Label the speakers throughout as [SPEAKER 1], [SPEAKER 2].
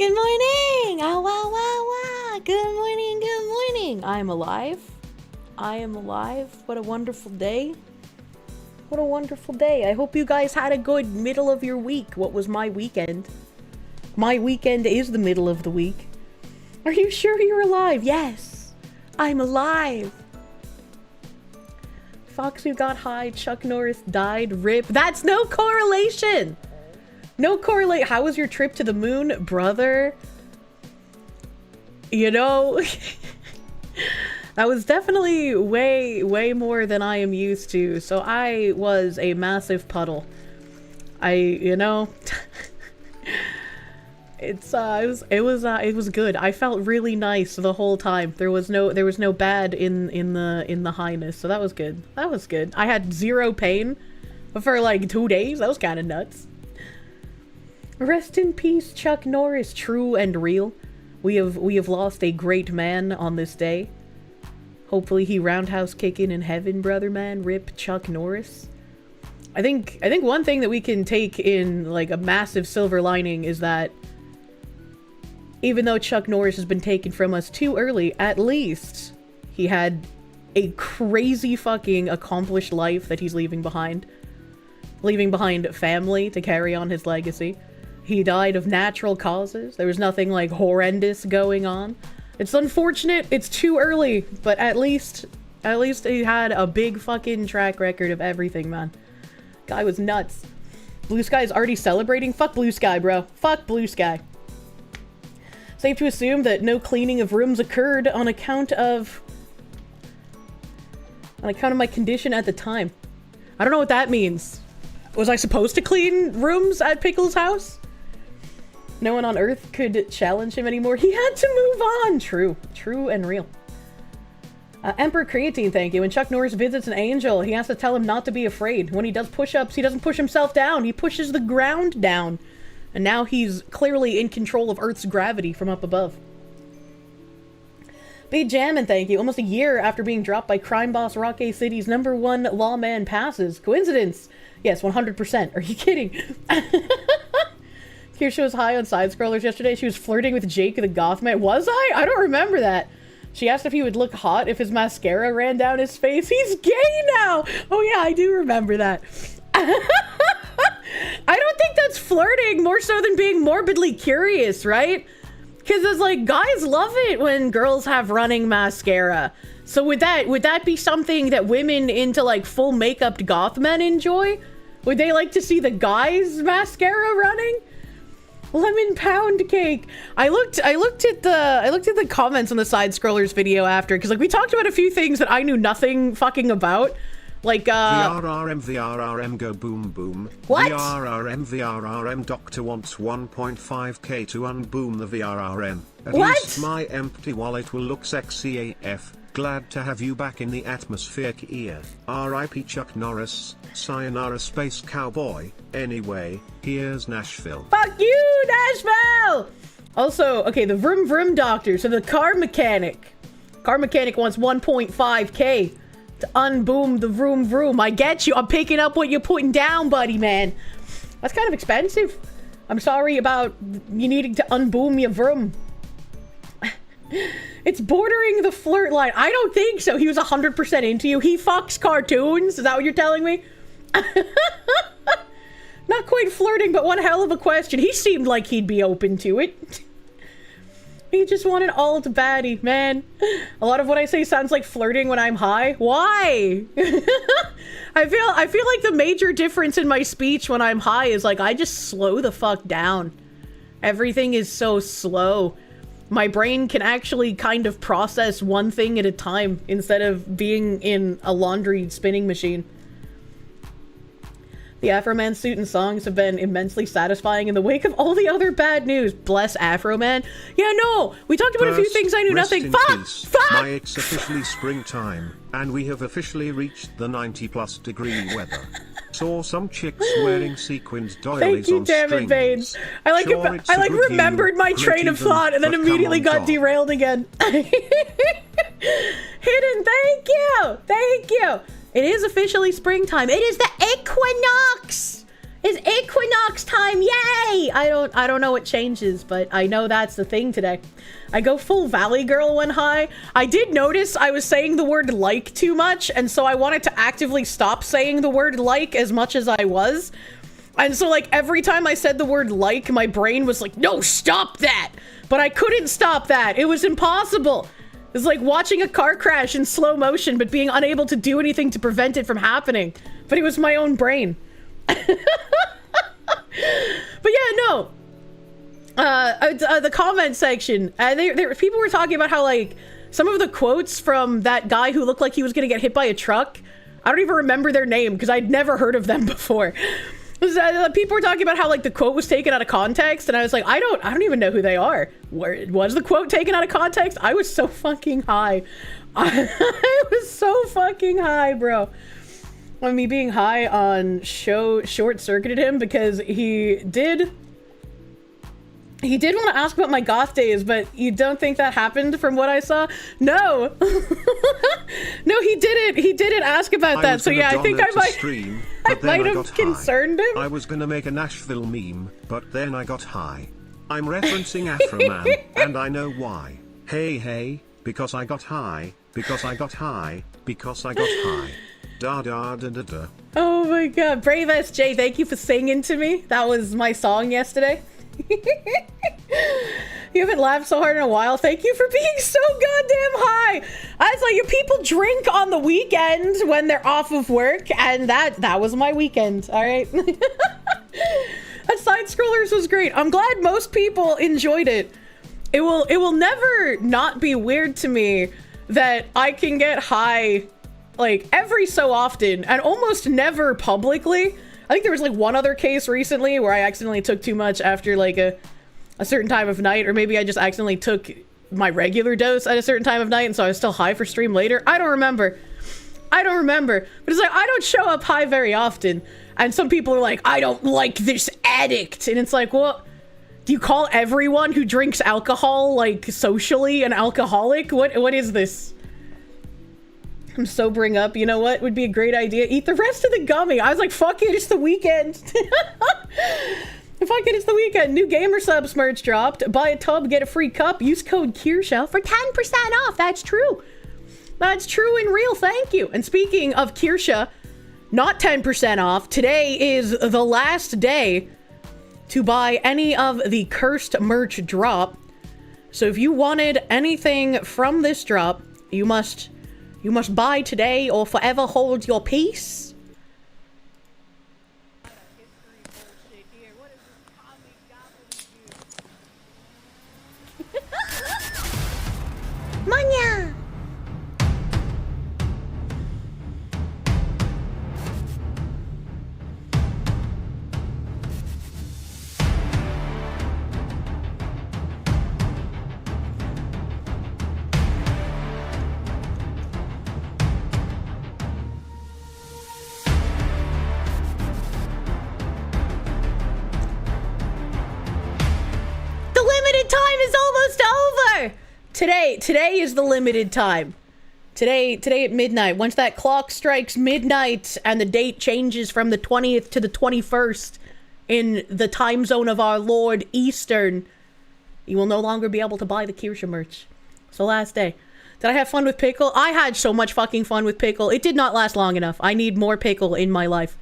[SPEAKER 1] Good morning! Ah, wow, wow, wow! Good morning, good morning! I am alive. I am alive. What a wonderful day. What a wonderful day. I hope you guys had a good middle of your week. What was my weekend? My weekend is the middle of the week. Are you sure you're alive? Yes! I'm alive! Foxy got high, Chuck Norris died, rip. That's no correlation! No correlate. How was your trip to the moon, brother? You know, that was definitely way more than I am used to. So I was a massive puddle. You know, it was good. I felt really nice the whole time. There was no bad in the highness. So that was good. That was good. I had zero pain for like 2 days. That was kind of nuts. Rest in peace, Chuck Norris, true and real. We have lost a great man on this day. Hopefully he roundhouse kicking in heaven, brother man. Rip Chuck Norris. I think one thing that we can take in like a massive silver lining is that even though Chuck Norris has been taken from us too early, at least he had a crazy fucking accomplished life that he's leaving behind. Leaving behind family to carry on his legacy. He died of natural causes. There was nothing like horrendous going on. It's unfortunate. It's too early, but at least he had a big fucking track record of everything, man. Guy was nuts. Blue Sky's already celebrating? Fuck Blue Sky, bro. Fuck Blue Sky. Safe to assume that no cleaning of rooms occurred on account of my condition at the time. I don't know what that means. Was I supposed to clean rooms at Pickle's house? No one on Earth could challenge him anymore. He had to move on. True and real. Emperor Creatine, thank you. When Chuck Norris visits an angel, he has to tell him not to be afraid. When he does push-ups, he doesn't push himself down. He pushes the ground down. And now he's clearly in control of Earth's gravity from up above. Big Jammin', thank you. Almost a year after being dropped by crime boss Rockay City's #1 lawman passes. Coincidence? Yes, 100%. Are you kidding? Kirsche was high on side-scrollers yesterday. She was flirting with Jake the goth man. Was I? I don't remember that. She asked if he would look hot if his mascara ran down his face. He's gay now! Oh yeah, I do remember that. I don't think that's flirting more so than being morbidly curious, right? Because it's like, guys love it when girls have running mascara. So would that be something that women into like full makeup goth men enjoy? Would they like to see the guys mascara running? Lemon pound cake. I looked at the comments on the side scrollers video after, because like we talked about a few things that I knew nothing fucking about. Like
[SPEAKER 2] VRRM go boom boom.
[SPEAKER 1] What?
[SPEAKER 2] VRRM doctor wants 1.5k to unboom the VRRM. At
[SPEAKER 1] What?
[SPEAKER 2] least my empty wallet will look sexy AF. Glad to have you back in the atmosphere, Kia. R.I.P. Chuck Norris. Sayonara Space Cowboy. Anyway, here's Nashville.
[SPEAKER 1] Fuck you, Nashville! Also, okay, the vroom vroom doctor. So the car mechanic. Car mechanic wants 1.5k to unboom the vroom vroom. I get you. I'm picking up what you're putting down, buddy, man. That's kind of expensive. I'm sorry about you needing to unboom your vroom. It's bordering the flirt line. I don't think so. He was 100% into you. He fucks cartoons. Is that what you're telling me? Not quite flirting, but one hell of a question. He seemed like he'd be open to it. He just wanted alt baddie, man. A lot of what I say sounds like flirting when I'm high. Why? I feel like the major difference in my speech when I'm high is like I just slow the fuck down. Everything is so slow. My brain can actually kind of process one thing at a time instead of being in a laundry spinning machine. The Afro Man suit and songs have been immensely satisfying in the wake of all the other bad news. Bless Afro Man. Yeah, no, we talked about a few things I knew nothing. Fuck! Fuck!
[SPEAKER 2] It's officially springtime, and we have officially reached the 90+ degree weather. Saw some chicks wearing sequined doilies.
[SPEAKER 1] Thank you,
[SPEAKER 2] on
[SPEAKER 1] damn it, Vane. I like remembered my train of thought and then immediately got derailed again. Hidden, thank you! Thank you! It is officially springtime. It is the equinox! It's equinox time, yay! maybe, I don't know what changes, but I know that's the thing today. I go full Valley Girl when high. I did notice I was saying the word like too much, and so I wanted to actively stop saying the word like as much as I was. And so, like, every time I said the word like, my brain was like, no, stop that! But I couldn't stop that. It was impossible. It was like watching a car crash in slow motion, but being unable to do anything to prevent it from happening. But it was my own brain. But yeah, no. The comment section, people were talking about how, like, some of the quotes from that guy who looked like he was gonna get hit by a truck, I don't even remember their name because I'd never heard of them before. People were talking about how, like, the quote was taken out of context, and I was like, I don't even know who they are. Where was the quote taken out of context? I was so fucking high. I was so fucking high, bro. When me being high on short-circuited him because he did want to ask about my goth days, but you don't think that happened from what I saw? No. No, he didn't ask about that. So yeah, I think I might have concerned him.
[SPEAKER 2] I was gonna make a Nashville meme, but then I got high. I'm referencing Afro Man, and I know why. Hey, because I got high, because I got high, because I got high. Da da da da da.
[SPEAKER 1] Oh my god, Brave SJ, thank you for singing to me. That was my song yesterday. You haven't laughed so hard in a while. Thank you for being so goddamn high. I was like, you people drink on the weekend when they're off of work, and that was my weekend. All right. That Side Scrollers was great. I'm glad most people enjoyed it. It will never not be weird to me that I can get high like every so often and almost never publicly. I think there was like one other case recently where I accidentally took too much after like a certain time of night, or maybe I just accidentally took my regular dose at a certain time of night and so I was still high for stream later. I don't remember. But it's like, I don't show up high very often. And some people are like, I don't like this addict. And it's like, well, do you call everyone who drinks alcohol like socially an alcoholic? What is this? I'm sobering up. You know what would be a great idea? Eat the rest of the gummy. I was like, fuck it, it's the weekend. Fuck it, it's the weekend. New Gamer Subs merch dropped. Buy a tub, get a free cup. Use code Kirsche for 10% off. That's true. That's true and real. Thank you. And speaking of Kirsche, not 10% off. Today is the last day to buy any of the cursed merch drop. So if you wanted anything from this drop, you must buy today or forever hold your peace. Manya! Time is almost over. Today is the limited time. Today at midnight. Once that clock strikes midnight and the date changes from the 20th to the 21st in the time zone of our Lord Eastern, you will no longer be able to buy the Kirsche merch. It's the last day. Did I have fun with Pickle? I had so much fucking fun with Pickle. It did not last long enough. I need more Pickle in my life.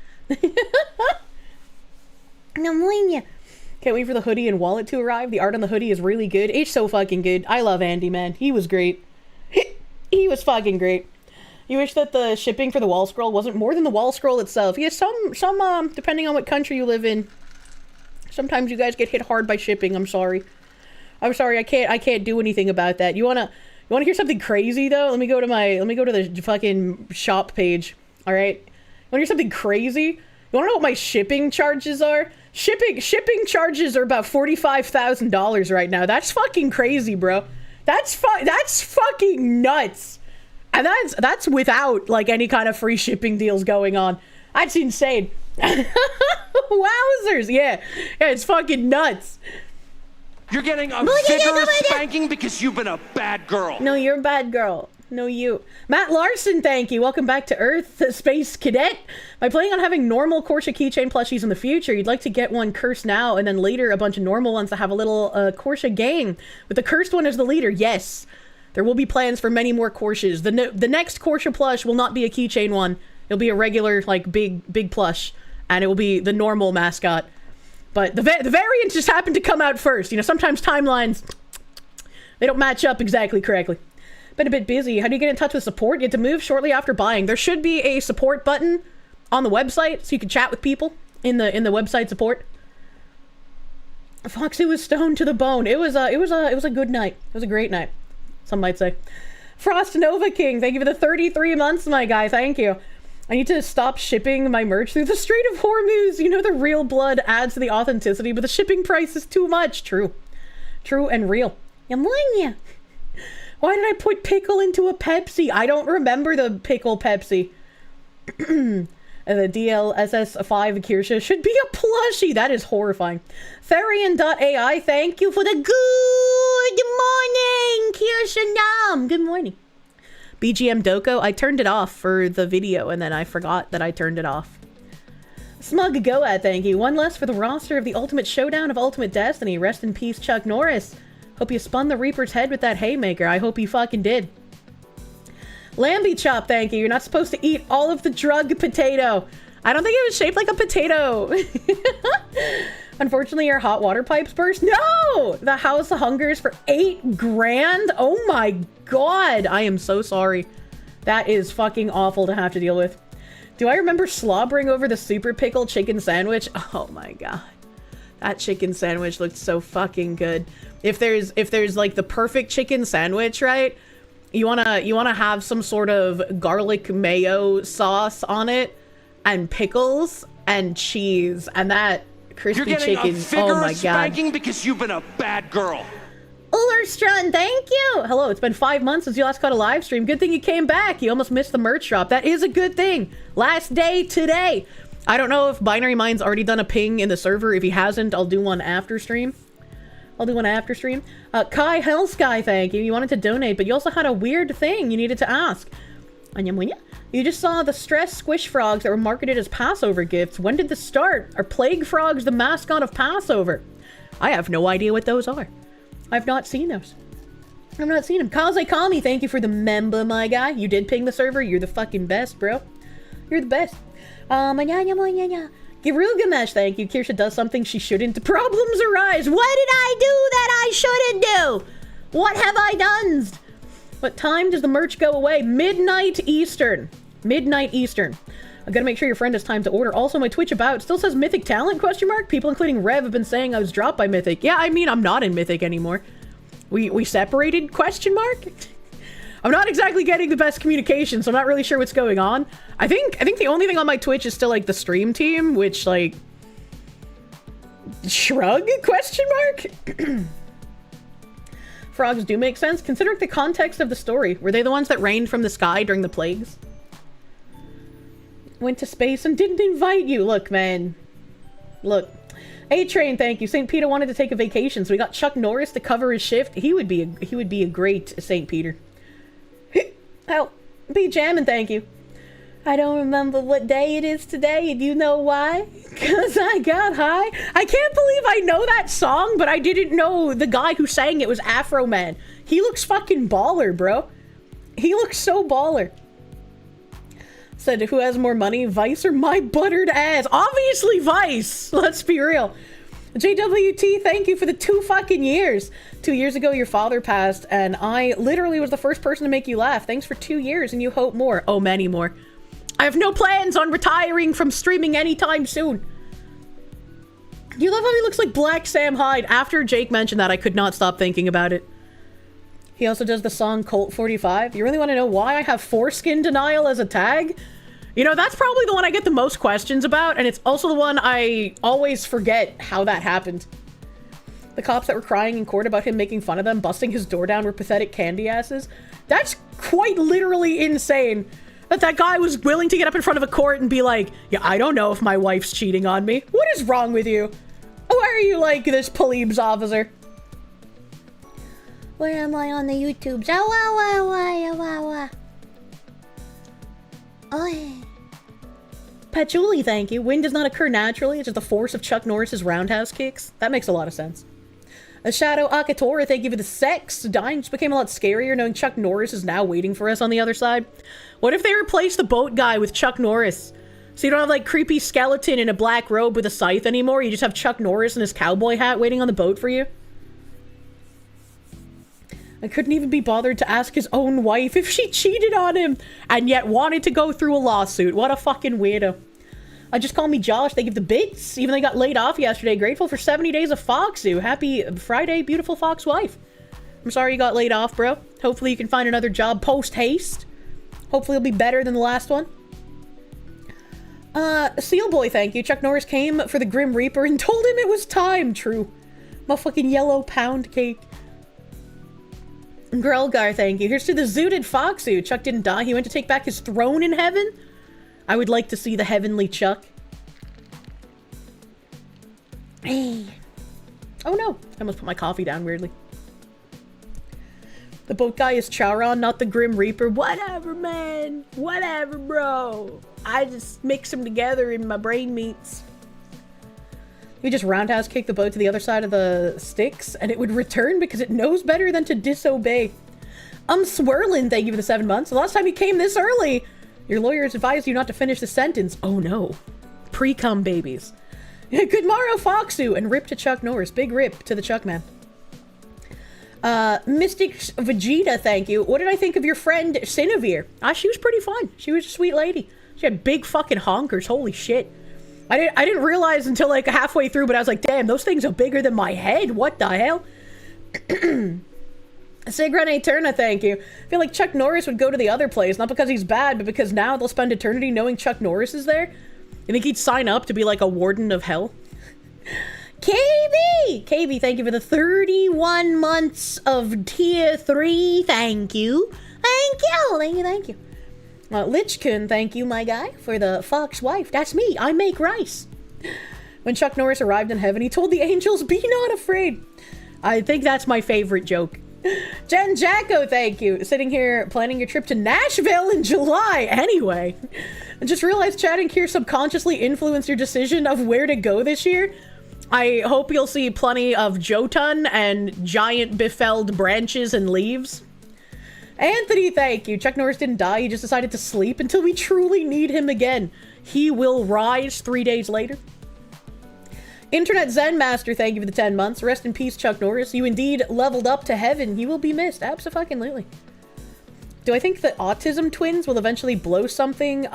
[SPEAKER 1] Can't wait for the hoodie and wallet to arrive. The art on the hoodie is really good. It's so fucking good. I love Andy, man. He was great. He was fucking great. You wish that the shipping for the wall scroll wasn't more than the wall scroll itself. Yeah, some depending on what country you live in, sometimes you guys get hit hard by shipping. I'm sorry. I can't do anything about that. You wanna hear something crazy though? Let me go to the fucking shop page. All right. You wanna hear something crazy? You wanna know what my shipping charges are? Shipping charges are about $45,000 right now. That's fucking crazy, bro. That's fucking nuts. And that's without like any kind of free shipping deals going on. That's insane. Wowzers. Yeah, it's fucking nuts.
[SPEAKER 3] You're getting a vigorous spanking because you've been a bad girl.
[SPEAKER 1] No, you're a bad girl. No you. Matt Larson, thank you. Welcome back to Earth, Space Cadet. By planning on having normal Kirsche keychain plushies in the future, you'd like to get one cursed now, and then later a bunch of normal ones that have a little Kirsche gang, with the cursed one as the leader. Yes, there will be plans for many more Kirsches. The next Kirsche plush will not be a keychain one. It'll be a regular, like, big plush, and it will be the normal mascot. But the variants just happen to come out first. You know, sometimes timelines, they don't match up exactly correctly. Been a bit busy. How do you get in touch with support? You have to move shortly after buying. There should be a support button on the website, so you can chat with people in the website support. Foxy was stoned to the bone. It was a good night. It was a great night, some might say. Frost Nova King, thank you for the 33 months, my guy. Thank you. I need to stop shipping my merch through the Strait of Hormuz. You know, the real blood adds to the authenticity, but the shipping price is too much. True and real. I'm warning you. Why did I put pickle into a Pepsi? I don't remember the pickle Pepsi. The DLSS5 Kirsche should be a plushie. That is horrifying. Therian.ai, thank you for the good morning, Kirsche Nam. Good morning. BGM Doko, I turned it off for the video, and then I forgot that I turned it off. Smug Goat, thank you. One less for the roster of the Ultimate Showdown of Ultimate Destiny. Rest in peace, Chuck Norris. Hope you spun the Reaper's head with that haymaker. I hope you fucking did. Lambie Chop, thank you. You're not supposed to eat all of the drug potato. I don't think it was shaped like a potato. Unfortunately, your hot water pipes burst. No! The House of Hunger is for $8 grand? Oh my god. I am so sorry. That is fucking awful to have to deal with. Do I remember slobbering over the Super Pickle chicken sandwich? Oh my god. That chicken sandwich looked so fucking good. If there's like the perfect chicken sandwich, right? You wanna have some sort of garlic mayo sauce on it, and pickles and cheese, and that crispy chicken. Oh my god!
[SPEAKER 3] Spanking because you've been a bad girl.
[SPEAKER 1] Ullerstrun, thank you. Hello, it's been 5 months since you last caught a live stream. Good thing you came back. You almost missed the merch drop. That is a good thing. Last day today. I don't know if Binary Mind's already done a ping in the server. If he hasn't, I'll do one after stream. Kai Hellsky, thank you. You wanted to donate, but you also had a weird thing you needed to ask. You just saw the stress squish frogs that were marketed as Passover gifts. When did this start? Are plague frogs the mascot of Passover? I have no idea what those are. I've not seen those. I've not seen them. Kaze Kami, thank you for the member, my guy. You did ping the server. You're the fucking best, bro. You're the best. Gilgamesh, thank you. Kirsche does something she shouldn't. Problems arise. What did I do that I shouldn't do? What have I done? What time does the merch go away? Midnight Eastern. Midnight Eastern. I gotta make sure your friend has time to order. Also, my Twitch about still says Mythic Talent, question mark? People including Rev have been saying I was dropped by Mythic. Yeah, I mean, I'm not in Mythic anymore. We separated, question mark? I'm not exactly getting the best communication, so I'm not really sure what's going on. I think the only thing on my Twitch is still like the stream team, which like shrug, question mark? Frogs do make sense considering the context of the story. Were they the ones that rained from the sky during the plagues? Went to space and didn't invite you. Look, man. Look. A-Train, thank you. St. Peter wanted to take a vacation, so we got Chuck Norris to cover his shift. He would be a great St. Peter. Oh, be jamming, thank you. I don't remember what day it is today, and you know why? Because I got high. I can't believe I know that song, but I didn't know the guy who sang it was Afro Man. He looks fucking baller, bro. He looks so baller. Said, who has more money, Vice or my buttered ass? Obviously Vice. Let's be real. JWT, thank you for the 2 fucking years. 2 years ago, your father passed, and I literally was the first person to make you laugh. Thanks for 2 years, and you hope more. Oh, many more. I have no plans on retiring from streaming anytime soon. You love how he looks like Black Sam Hyde. After Jake mentioned that, I could not stop thinking about it. He also does the song Colt 45. You really want to know why I have foreskin denial as a tag? You know, that's probably the one I get the most questions about, and it's also the one I always forget how that happened. The cops that were crying in court about him making fun of them, busting his door down, were pathetic candy asses. That's quite literally insane. That guy was willing to get up in front of a court and be like, yeah, I don't know if my wife's cheating on me. What is wrong with you? Why are you like this police officer? Where am I on the YouTubes? Oh, Patchouli, thank you. Wind does not occur naturally. It's just the force of Chuck Norris's roundhouse kicks. That makes a lot of sense. A Shadow Akatora, thank you for the sex. Dying just became a lot scarier knowing Chuck Norris is now waiting for us on the other side. What if they replace the boat guy with Chuck Norris? So you don't have like creepy skeleton in a black robe with a scythe anymore. You just have Chuck Norris in his cowboy hat waiting on the boat for you. I couldn't even be bothered to ask his own wife if she cheated on him and yet wanted to go through a lawsuit. What a fucking weirdo. Just call me Josh. They give the bits. Even though they got laid off yesterday. Grateful for 70 days of Foxu. Happy Friday, beautiful Fox wife. I'm sorry you got laid off, bro. Hopefully you can find another job post-haste. Hopefully it'll be better than the last one. Seal Boy, thank you. Chuck Norris came for the Grim Reaper and told him it was time. True. My fucking yellow pound cake. Grelgar, thank you. Here's to the zooted Foxu. Chuck didn't die. He went to take back his throne in heaven. I would like to see the heavenly Chuck. Hey. Oh no. I almost put my coffee down weirdly. The boat guy is Charon, not the Grim Reaper. Whatever, man. Whatever, bro. I just mix them together in my brain meats. You just roundhouse kick the boat to the other side of the sticks, and it would return because it knows better than to disobey. Swirling, thank you for the 7 months. The last time you came this early, your lawyers advised you not to finish the sentence. Oh no. Pre-cum babies. Good morrow, Foxu, and rip to Chuck Norris. Big rip to the Chuck man. Mystic Vegeta, thank you. What did I think of your friend Cinevere? She was pretty fun. She was a sweet lady. She had big fucking honkers. Holy shit. I didn't realize until like halfway through, but I was like, damn, those things are bigger than my head. What the hell? Sigran Eterna, thank you. I feel like Chuck Norris would go to the other place, not because he's bad, but because now they'll spend eternity knowing Chuck Norris is there. You think he'd sign up to be like a warden of hell? KB! KB, thank you for the 31 months of tier 3. Thank you. Thank you. Thank you. Thank you. Lichkun, thank you, my guy, for the fox wife. That's me. I make rice. When Chuck Norris arrived in heaven, he told the angels, be not afraid. I think that's my favorite joke. Jen Jacko, thank you. Sitting here planning your trip to Nashville in July. Anyway, I just realized chatting here subconsciously influenced your decision of where to go this year. I hope you'll see plenty of Jotun and giant befelled branches and leaves. Anthony, thank you. Chuck Norris didn't die. He just decided to sleep until we truly need him again. He will rise 3 days later. Internet Zen Master, thank you for the 10 months. Rest in peace, Chuck Norris. You indeed leveled up to heaven. You will be missed. Abso-fucking-lutely. Do I think the autism twins will eventually blow something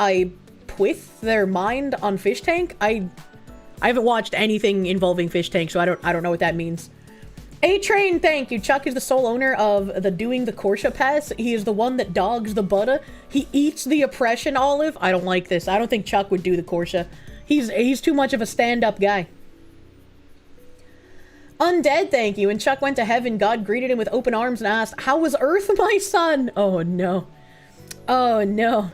[SPEAKER 1] with their mind on Fish Tank? I haven't watched anything involving Fish Tank, so I don't know what that means. A-Train, thank you. Chuck is the sole owner of the Doing the Kirsche pass. He is the one that dogs the butter. He eats the oppression olive. I don't like this. I don't think Chuck would do the Kirsche. He's too much of a stand-up guy. Undead, thank you. When Chuck went to heaven, God greeted him with open arms and asked, how was Earth, my son? Oh, no. Oh, no.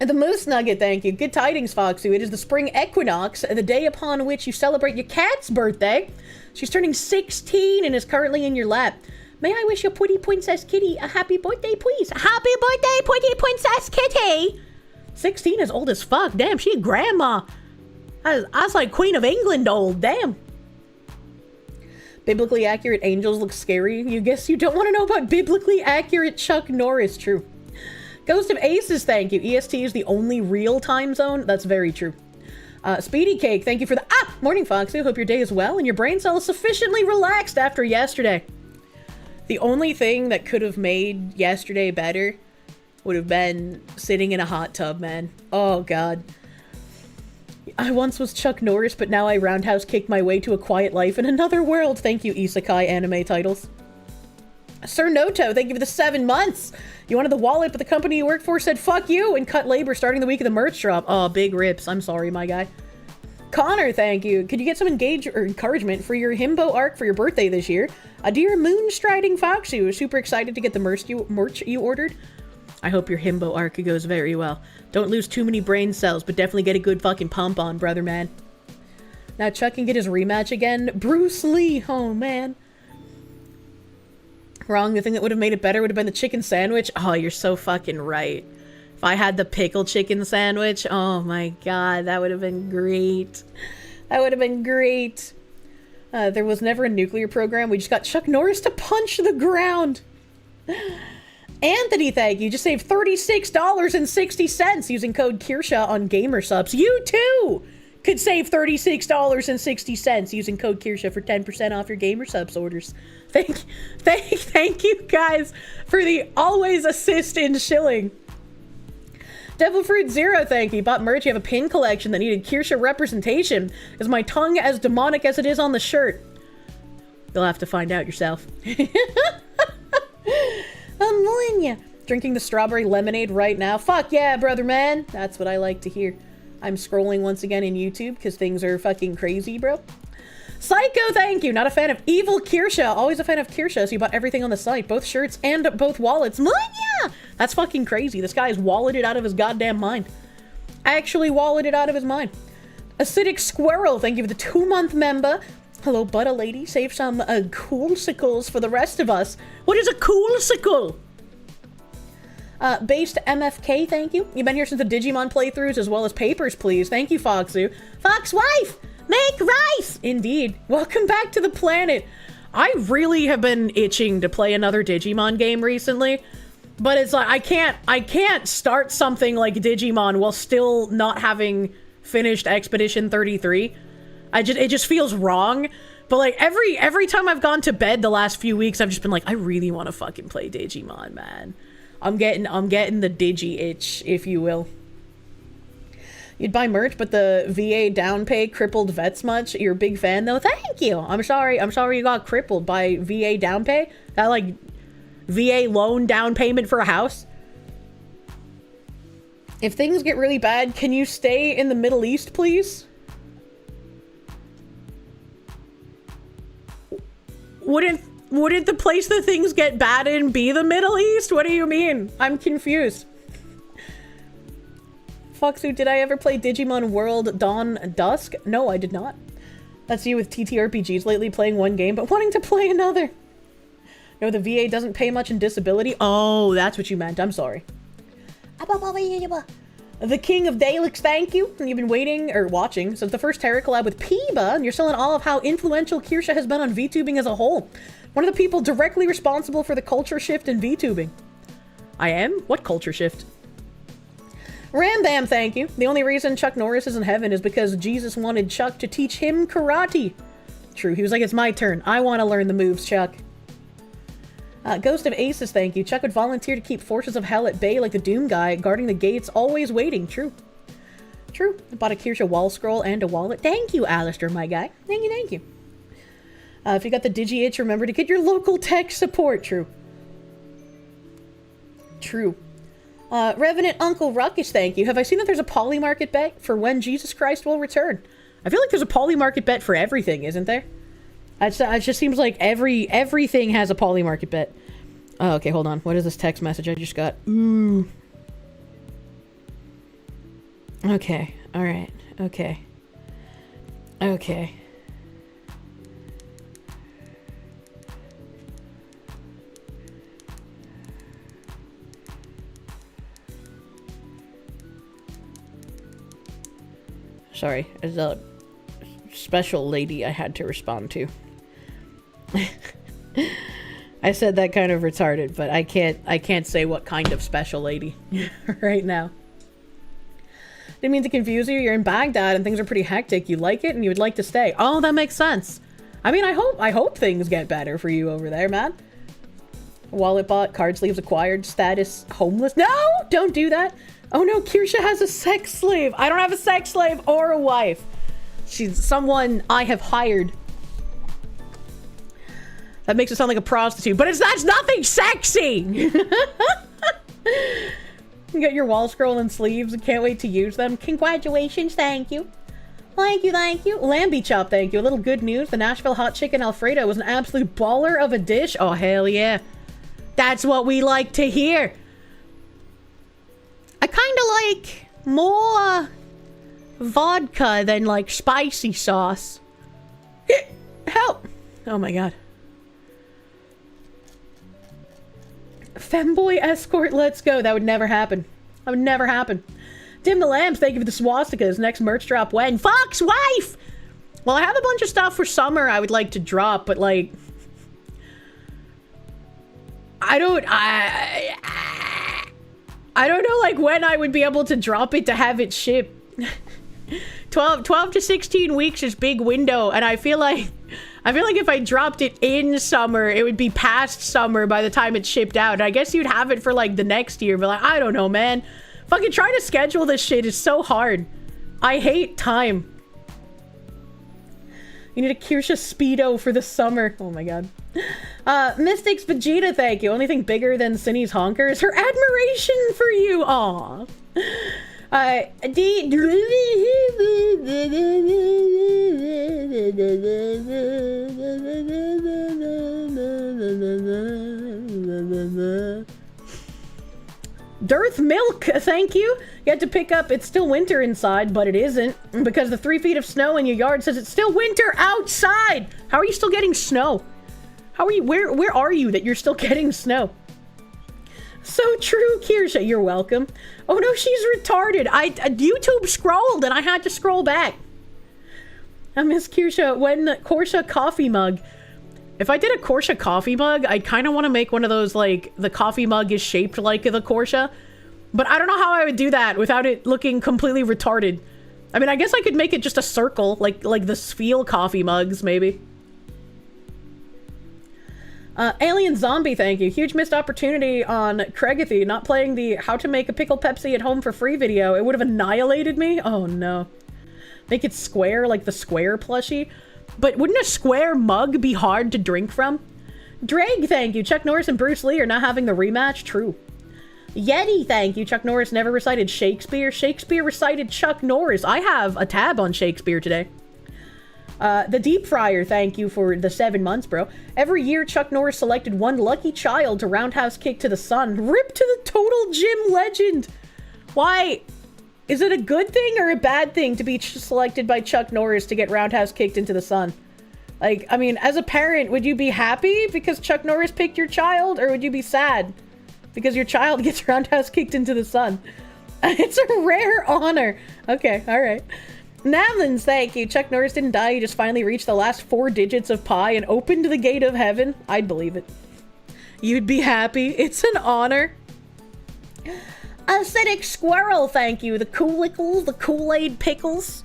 [SPEAKER 1] The Moose Nugget, thank you. Good tidings, Foxu. It is the spring equinox, the day upon which you celebrate your cat's birthday. She's turning 16 and is currently in your lap. May I wish your pretty Princess Kitty a happy birthday, please? Happy birthday, pretty Princess Kitty! 16 is old as fuck. Damn, she a grandma. I was like Queen of England old. Damn. Biblically accurate angels look scary. You guess you don't want to know about biblically accurate Chuck Norris. True. Ghost of Aces, thank you. EST is the only real time zone. That's very true. Speedy Cake, thank you for the... Morning, Foxy. Hope your day is well and your brain cell is sufficiently relaxed after yesterday. The only thing that could have made yesterday better would have been sitting in a hot tub, man. Oh, God. I once was Chuck Norris, but now I roundhouse kicked my way to a quiet life in another world. Thank you, Isekai anime titles. Sir Noto, thank you for the 7 months. You wanted the wallet, but the company you worked for said fuck you and cut labor starting the week of the merch drop. Oh, big rips. I'm sorry, my guy. Connor, thank you. Could you get some encouragement for your himbo arc for your birthday this year? A dear moonstriding Foxy was super excited to get the merch you ordered. I hope your himbo arc goes very well. Don't lose too many brain cells, but definitely get a good fucking pump on, brother man. Now Chuck can get his rematch again. Bruce Lee, oh man. Wrong, the thing that would have made it better would have been the chicken sandwich. Oh, you're so fucking right. If I had the pickle chicken sandwich, oh my god, that would have been great. That would have been great. There was never a nuclear program. We just got Chuck Norris to punch the ground. Anthony, thank you. Just saved $36.60 using code Kirsche on GamerSubs. You too could save $36.60 using code Kirsche for 10% off your GamerSubs orders. Thank you guys for the always assist in shilling. Devil Fruit Zero, thank you. Bought merch. You have a pin collection that needed Kirsche representation. Is my tongue as demonic as it is on the shirt? You'll have to find out yourself. I'm telling ya. Drinking the strawberry lemonade right now. Fuck yeah, brother man. That's what I like to hear. I'm scrolling once again in YouTube because things are fucking crazy, bro. Psycho, thank you. Not a fan of Evil Kirsche. Always a fan of Kirsche, so you bought everything on the site. Both shirts and both wallets. Yeah! That's fucking crazy. This guy is walleted out of his goddamn mind. Actually walleted out of his mind. Acidic Squirrel, thank you for the 2-month member. Hello, Butter Lady. Save some coolsicles for the rest of us. What is a coolsicle? Based MFK, thank you. You've been here since the Digimon playthroughs as well as Papers, Please. Thank you, Foxu. Fox wife! Make rice! Indeed. Welcome back to the planet. I really have been itching to play another Digimon game recently, but it's like I can't start something like Digimon while still not having finished Expedition 33. It just feels wrong. But like every time I've gone to bed the last few weeks, I've just been like, I really want to fucking play Digimon, man. I'm getting the Digi itch, if you will. You'd buy merch, but the VA down pay crippled vets much. You're a big fan though. Thank you. I'm sorry you got crippled by VA down pay. That like VA loan down payment for a house. If things get really bad, can you stay in the Middle East, please? Wouldn't the place that things get bad in be the Middle East? What do you mean? I'm confused. Foxu, did I ever play Digimon World Dawn Dusk? No, I did not. That's you with TTRPGs lately, playing one game, but wanting to play another. No, the VA doesn't pay much in disability. Oh, that's what you meant. I'm sorry. The King of Daleks, thank you. You've been waiting, or watching, since the first Terra collab with Peeba, and you're selling all of how influential Kirsche has been on VTubing as a whole. One of the people directly responsible for the culture shift in VTubing. I am? What culture shift? Rambam, thank you. The only reason Chuck Norris is in heaven is because Jesus wanted Chuck to teach him karate. True, he was like, it's my turn. I want to learn the moves, Chuck. Ghost of Aces, thank you. Chuck would volunteer to keep forces of hell at bay like the Doom guy, guarding the gates, always waiting. True. True. I bought a Kirsche wall scroll and a wallet. Thank you, Alistair, my guy. Thank you, thank you. If you got the Digi itch, remember to get your local tech support. True. True. Revenant Uncle Ruckus, thank you. Have I seen that there's a Polymarket bet for when Jesus Christ will return? I feel like there's a Polymarket bet for everything, isn't there? It just seems like everything has a Polymarket bet. Oh, okay, hold on. What is this text message I just got? Ooh. Okay, alright, okay. Okay. Sorry, there's a special lady I had to respond to. I said that kind of retarded, but I can't say what kind of special lady right now. Didn't mean to confuse you. You're in Baghdad and things are pretty hectic. You like it and you would like to stay. Oh, that makes sense. I mean, I hope things get better for you over there, man. Wallet bought, card sleeves acquired, status homeless. No, don't do that. Oh no, Kirsche has a sex slave. I don't have a sex slave or a wife. She's someone I have hired. That makes it sound like a prostitute, but that's nothing sexy. You got your wall scroll and sleeves and can't wait to use them. Congratulations, thank you. Thank you, thank you. Lamby Chop, thank you. A little good news. The Nashville Hot Chicken Alfredo was an absolute baller of a dish. Oh, hell yeah. That's what we like to hear. I kind of like more vodka than like spicy sauce. Help! Oh my god. Femboy escort, let's go. That would never happen. That would never happen. Dim the Lamps, thank you for the swastikas. Next merch drop when? Fox wife! Well, I have a bunch of stuff for summer I would like to drop, but like... I don't know like when I would be able to drop it to have it ship. 12 to 16 weeks is big window, and I feel like if I dropped it in summer, it would be past summer by the time it's shipped out. And I guess you'd have it for like the next year, but like, I don't know, man. Fucking trying to schedule this shit is so hard. I hate time. You need a Kirsche Speedo for the summer. Oh my god. Mystics Vegeta, thank you. Only thing bigger than Cindy's honker is her admiration for you. Aww. Dearth Milk, thank you. You had to pick up, it's still winter inside, but it isn't, because the 3 feet of snow in your yard says it's still winter outside. How are you still getting snow? How are you, where are you that you're still getting snow? So true, Kirsche, you're welcome. Oh no, she's retarded. YouTube scrolled and I had to scroll back. I miss Kirsche. When Kirsche coffee mug. If I did a Kirsche coffee mug, I kind of want to make one of those, like, the coffee mug is shaped like the Kirsche. But I don't know how I would do that without it looking completely retarded. I mean, I guess I could make it just a circle, like the Sfeel coffee mugs, maybe. Alien Zombie, thank you. Huge missed opportunity on Craigathy not playing the How to Make a Pickle Pepsi at Home for Free video. It would have annihilated me. Oh, no. Make it square, like the square plushie. But wouldn't a square mug be hard to drink from? Drake, thank you. Chuck Norris and Bruce Lee are now having the rematch. True. Yeti, thank you. Chuck Norris never recited Shakespeare. Shakespeare recited Chuck Norris. I have a tab on Shakespeare today. The Deep Fryer, thank you for the 7 months, bro. Every year, Chuck Norris selected one lucky child to roundhouse kick to the sun. Rip to the total gym legend. Why? Is it a good thing or a bad thing to be selected by Chuck Norris to get roundhouse kicked into the sun? Like, I mean, as a parent, would you be happy because Chuck Norris picked your child, or would you be sad because your child gets roundhouse kicked into the sun? It's a rare honor. Okay, all right. Navlins, thank you. Chuck Norris didn't die. He just finally reached the last 4 digits of pi and opened the gate of heaven. I'd believe it. You'd be happy. It's an honor. Acidic Squirrel, thank you. The Kool-Lickles, the Kool-Aid Pickles.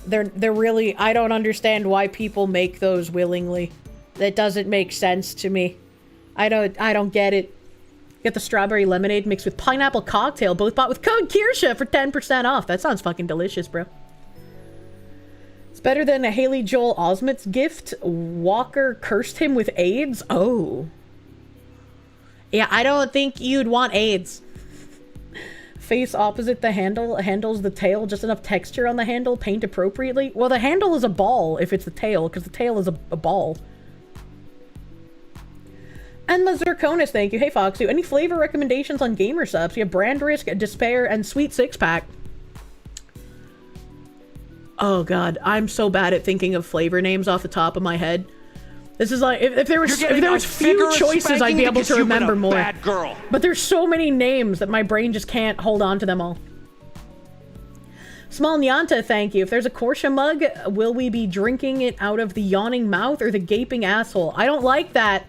[SPEAKER 1] They're really... I don't understand why people make those willingly. That doesn't make sense to me. I don't get it. Get the strawberry lemonade mixed with pineapple cocktail, both bought with code Kirsche for 10% off. That sounds fucking delicious, bro. It's better than a Haley Joel Osment's gift. Walker cursed him with AIDS. Oh. Yeah, I don't think you'd want AIDS. Face opposite the handle. Handles the tail. Just enough texture on the handle. Paint appropriately. Well, the handle is a ball if it's the tail, because the tail is a ball. And Mazurkonis, thank you. Hey, Foxu, any flavor recommendations on gamer subs? You have Brand Risk, Despair, and Sweet Six Pack. Oh, God. I'm so bad at thinking of flavor names off the top of my head. This is like, if there was few choices, I'd be able to remember more. Bad girl. But there's so many names that my brain just can't hold on to them all. Small Nyanta, thank you. If there's a Kirsche mug, will we be drinking it out of the yawning mouth or the gaping asshole? I don't like that.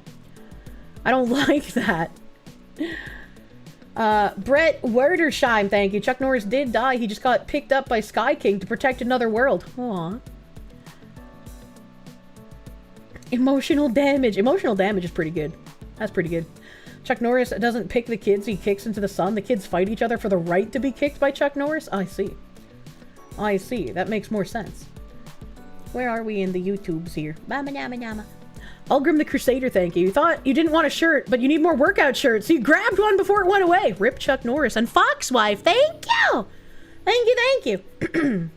[SPEAKER 1] I don't like that. Brett Werdersheim, thank you. Chuck Norris did die. He just got picked up by Sky King to protect another world. Aww. Emotional damage. Emotional damage is pretty good. That's pretty good. Chuck Norris doesn't pick the kids he kicks into the sun. The kids fight each other for the right to be kicked by Chuck Norris? I see. I see. That makes more sense. Where are we in the YouTubes here? Mama nama nama. Ulgrim the Crusader, thank you. You thought you didn't want a shirt, but you need more workout shirts, so you grabbed one before it went away. Rip Chuck Norris. And Foxwife, thank you! Thank you, thank you.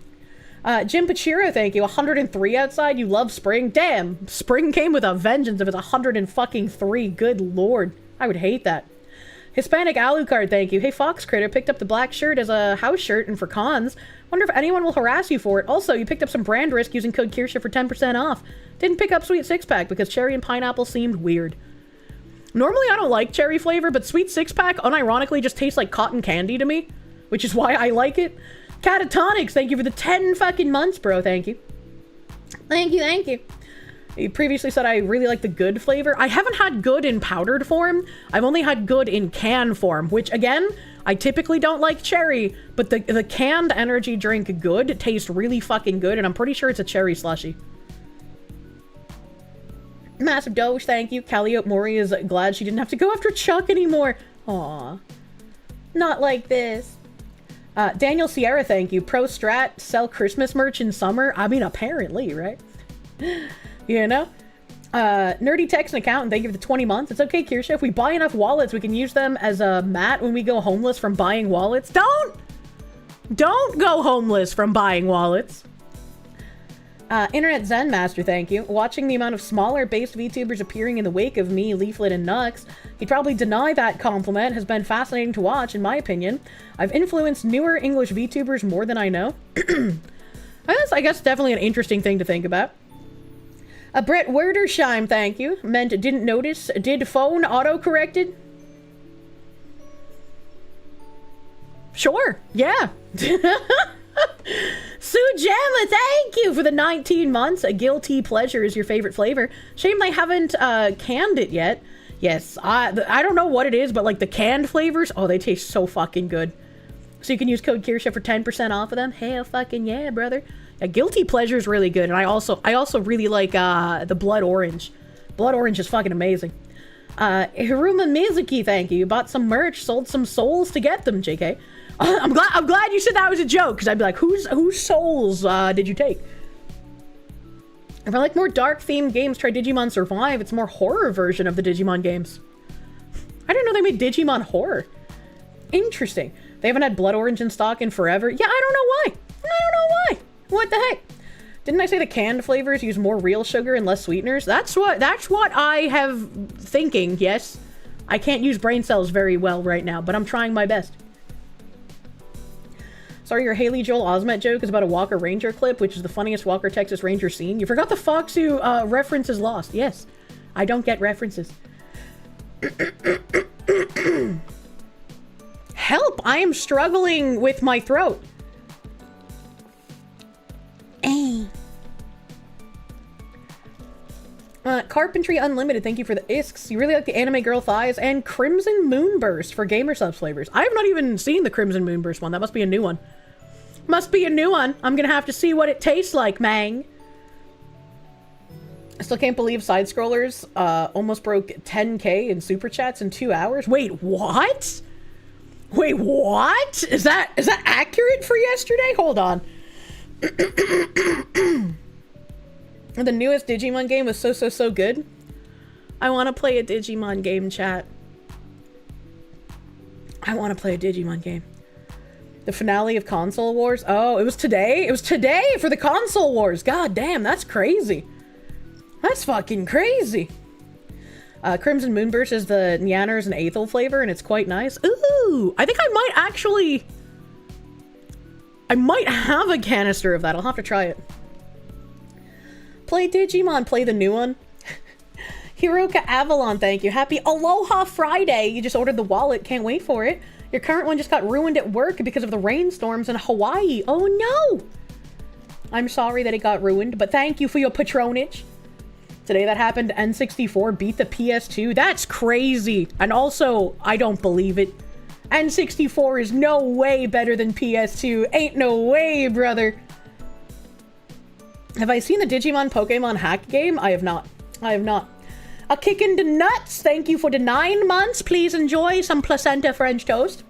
[SPEAKER 1] Jim Pachiro, thank you. 103 outside, you love spring? Damn, spring came with a vengeance if it's 103. Good lord. I would hate that. Hispanic Alucard, thank you. Hey, Fox Critter, picked up the black shirt as a house shirt and for cons. Wonder if anyone will harass you for it. Also, you picked up some brand risk using code Kirsche for 10% off. Didn't pick up Sweet Six Pack because cherry and pineapple seemed weird. Normally I don't like cherry flavor, but Sweet Six Pack unironically just tastes like cotton candy to me, which is why I like it. Catatonics, thank you for the 10 fucking months, bro. Thank you. Thank you, thank you. You previously said I really like the good flavor. I haven't had good in powdered form. I've only had good in can form, which again, I typically don't like cherry, but the canned energy drink good tastes really fucking good, and I'm pretty sure it's a cherry slushy. Massive Doge, thank you. Calliope Mori is glad she didn't have to go after Chuck anymore. Aw. Not like this. Daniel Sierra, thank you. Pro Strat, sell Christmas merch in summer. I mean, apparently, right? You know? Nerdy Text and Accountant, thank you for the 20 months. It's okay, Kirsche. If we buy enough wallets, we can use them as a mat when we go homeless from buying wallets. Don't go homeless from buying wallets. Internet Zen Master, thank you. Watching the amount of smaller based VTubers appearing in the wake of me, Leaflet, and Nux, he'd probably deny that compliment, has been fascinating to watch, in my opinion. I've influenced newer English VTubers more than I know. I guess definitely an interesting thing to think about. Brett Werdersheim, thank you. Meant didn't notice. Did phone auto-corrected? Sure, yeah. Sujama, thank you for the 19 months. A guilty pleasure is your favorite flavor. Shame they haven't canned it yet. Yes, I don't know what it is, but like the canned flavors, oh, they taste so fucking good. So you can use code Kirsche for 10% off of them. Hell fucking yeah, brother. A guilty pleasure is really good, and I also really like the blood orange. Blood orange is fucking amazing. Hiruma Mizuki, thank you. You bought some merch, sold some souls to get them, JK. I'm glad you said that was a joke, because I'd be like, whose souls did you take? If I like more dark-themed games, try Digimon Survive. It's a more horror version of the Digimon games. I didn't know they made Digimon horror. Interesting. They haven't had Blood Orange in stock in forever. Yeah, I don't know why. What the heck? Didn't I say the canned flavors use more real sugar and less sweeteners? That's what I have thinking, yes. I can't use brain cells very well right now, but I'm trying my best. Sorry, your Haley Joel Osment joke is about a Walker Ranger clip, which is the funniest Walker Texas Ranger scene. You forgot the Foxu reference is lost. Yes, I don't get references. Help! I am struggling with my throat. Carpentry Unlimited, thank you for the isks. You really like the anime girl thighs, and Crimson Moonburst for gamer subs flavors. I have not even seen the Crimson Moonburst one. That must be a new one. Must be a new one. I'm gonna have to see what it tastes like, mang. I still can't believe side scrollers almost broke 10K in super chats in 2 hours. Wait, what? Wait, what? Is that accurate for yesterday? Hold on. The newest Digimon game was so good. I want to play a Digimon game, chat. I want to play a Digimon game. The finale of Console Wars. Oh, it was today? It was today for the Console Wars. God damn, that's crazy. That's fucking crazy. Crimson Moonburst is the Nyanners and Aethel flavor, and it's quite nice. Ooh, I think I might have a canister of that. I'll have to try it. Play Digimon, play the new one. Hiroka Avalon, thank you. Happy Aloha Friday. You just ordered the wallet, can't wait for it. Your current one just got ruined at work because of the rainstorms in Hawaii. Oh no! I'm sorry that it got ruined, but thank you for your patronage. Today that happened, N64 beat the PS2. That's crazy. And also, I don't believe it. N64 is no way better than PS2. Ain't no way, brother. Have I seen the Digimon Pokemon hack game? I have not. I have not. A kick in the nuts. Thank you for the 9 months. Please enjoy some placenta French toast.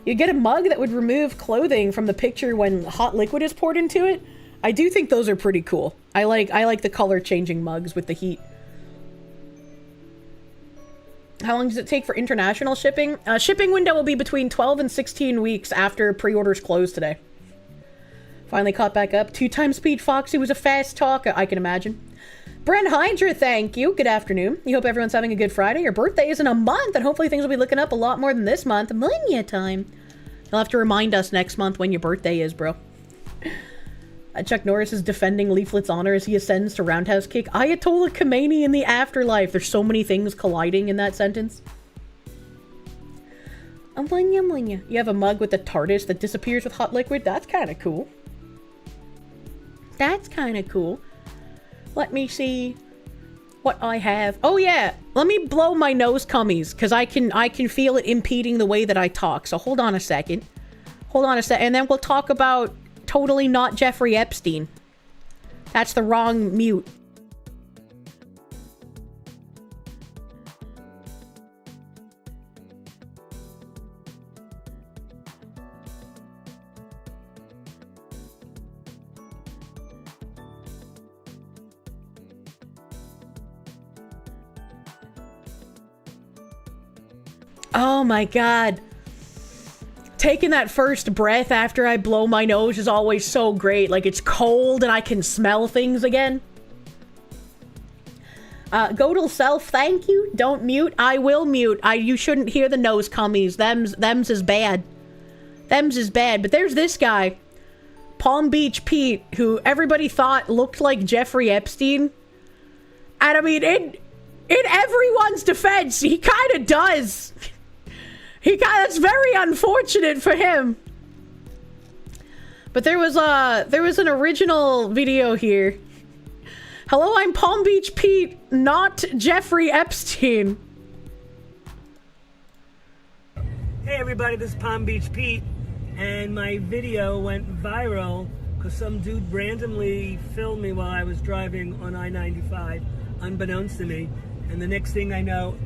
[SPEAKER 1] You get a mug that would remove clothing from the picture when hot liquid is poured into it. I do think those are pretty cool. I like the color changing mugs with the heat. How long does it take for international shipping? Shipping window will be between 12 and 16 weeks after pre-orders close today. Finally caught back up. 2 times speed Foxy was a fast talker, I can imagine. Brent Hydra, thank you. Good afternoon. You hope everyone's having a good Friday. Your birthday is in a month, and hopefully things will be looking up a lot more than this month. Millennia time. You'll have to remind us next month when your birthday is, bro. Chuck Norris is defending Leaflet's honor as he ascends to roundhouse kick Ayatollah Khomeini in the afterlife. There's so many things colliding in that sentence. You have a mug with a TARDIS that disappears with hot liquid. That's kind of cool. That's kind of cool. Let me see what I have. Oh yeah, let me blow my nose cummies because I can feel it impeding the way that I talk. So hold on a second. Hold on a second, and then we'll talk about totally not Jeffrey Epstein. That's the wrong mute. Oh my god. Taking that first breath after I blow my nose is always so great. Like, it's cold and I can smell things again. Godel self, thank you. Don't mute. I will mute. You shouldn't hear the nose cummies. Them's is bad. Them's is bad. But there's this guy, Palm Beach Pete, who everybody thought looked like Jeffrey Epstein. And I mean, in everyone's defense, he kind of does. That's very unfortunate for him. But there was an original video here. Hello, I'm Palm Beach Pete, not Jeffrey Epstein.
[SPEAKER 4] Hey everybody, this is Palm Beach Pete, and my video went viral because some dude randomly filmed me while I was driving on I-95, unbeknownst to me, and the next thing I know,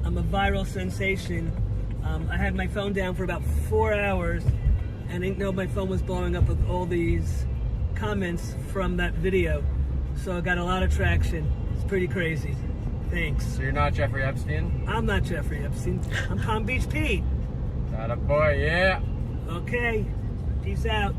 [SPEAKER 4] I'm a viral sensation. I had my phone down for about 4 hours, and I didn't know my phone was blowing up with all these comments from that video. So I got a lot of traction. It's pretty crazy. Thanks.
[SPEAKER 5] So you're not Jeffrey Epstein?
[SPEAKER 4] I'm not Jeffrey Epstein. I'm Palm Beach Pete.
[SPEAKER 5] That a boy, yeah.
[SPEAKER 4] Okay. Peace out.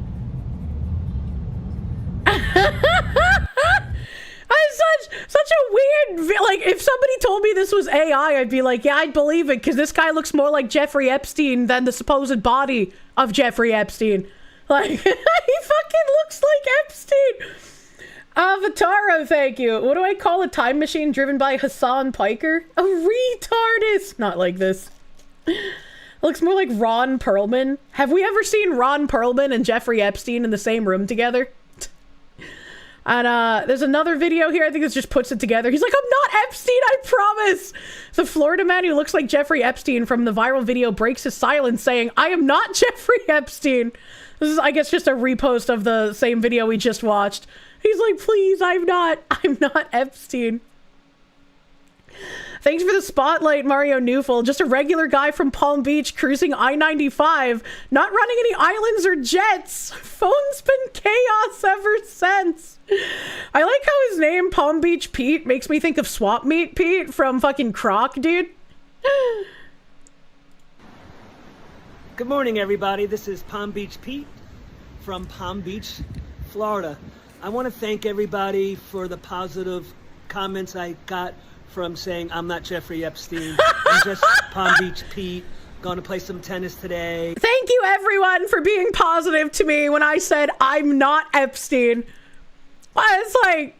[SPEAKER 1] Such a weird, like, if somebody told me this was AI, I'd be like, yeah, I'd believe it, because this guy looks more like Jeffrey Epstein than the supposed body of Jeffrey Epstein. Like, he fucking looks like Epstein. Vataro, thank you. What do I call a time machine driven by Hassan Piker? A retardist. Not like this. Looks more like Ron Perlman. Have we ever seen Ron Perlman and Jeffrey Epstein in the same room together? And there's another video here, I think this just puts it together. He's like, I'm not Epstein, I promise! The Florida man who looks like Jeffrey Epstein from the viral video breaks his silence saying, I am not Jeffrey Epstein. This is, I guess, just a repost of the same video we just watched. He's like, please, I'm not Epstein. Thanks for the spotlight, Mario Newful. Just a regular guy from Palm Beach cruising I-95, not running any islands or jets. Phone's been chaos ever since. I like how his name, Palm Beach Pete, makes me think of Swap Meet Pete from fucking Croc, dude.
[SPEAKER 4] Good morning, everybody. This is Palm Beach Pete from Palm Beach, Florida. I want to thank everybody for the positive comments I got from saying I'm not Jeffrey Epstein. I'm just Palm Beach Pete. Going to play some tennis today.
[SPEAKER 1] Thank you, everyone, for being positive to me when I said I'm not Epstein. It's like,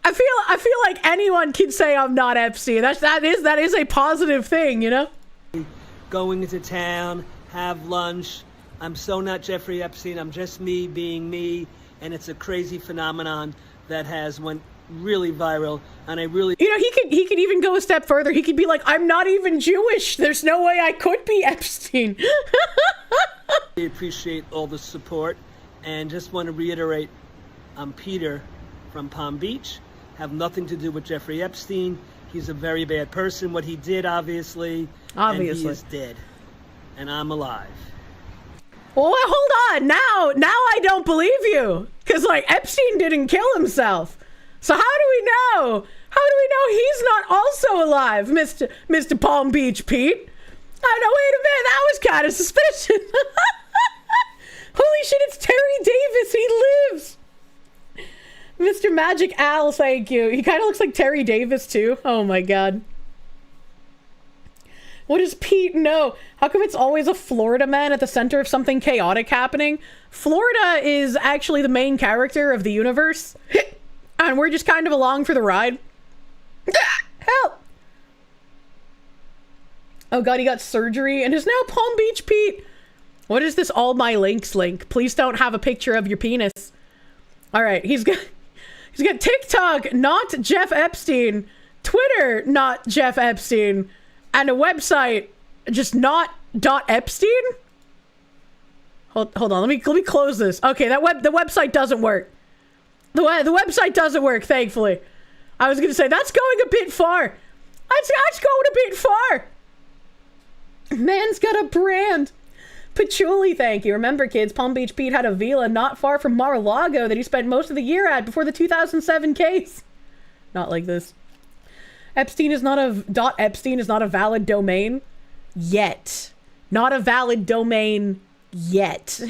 [SPEAKER 1] I feel like anyone can say I'm not Epstein. That is a positive thing, you know?
[SPEAKER 4] Going into town, have lunch. I'm so not Jeffrey Epstein. I'm just me being me, and it's a crazy phenomenon that has went really viral, and I really,
[SPEAKER 1] you know, he could even go a step further. He could be like, I'm not even Jewish. There's no way I could be Epstein.
[SPEAKER 4] I appreciate all the support, and just want to reiterate, I'm Peter from Palm Beach. Have nothing to do with Jeffrey Epstein. He's a very bad person. What he did, obviously, and he is dead, and I'm alive.
[SPEAKER 1] Well, hold on. Now I don't believe you, because like Epstein didn't kill himself. So how do we know? How do we know he's not also alive, Mr. Palm Beach Pete? Oh, no, wait a minute. That was kind of suspicious. Holy shit, it's Terry Davis. He lives. Mr. Magic Al, thank you. He kind of looks like Terry Davis, too. Oh, my God. What does Pete know? How come it's always a Florida man at the center of something chaotic happening? Florida is actually the main character of the universe. And we're just kind of along for the ride. Help! Oh god, he got surgery and is now Palm Beach Pete. What is this all my links link? Please don't have a picture of your penis. Alright, he's got TikTok, not Jeff Epstein. Twitter, not Jeff Epstein. And a website, just not .epstein? Hold on, let me close this. Okay, the website doesn't work. The website doesn't work, thankfully. I was gonna say, that's going a bit far. That's going a bit far. Man's got a brand. Patchouli, thank you. Remember, kids, Palm Beach Pete had a villa not far from Mar-a-Lago that he spent most of the year at before the 2007 case. Not like this. Epstein is not a valid domain yet. Not a valid domain yet.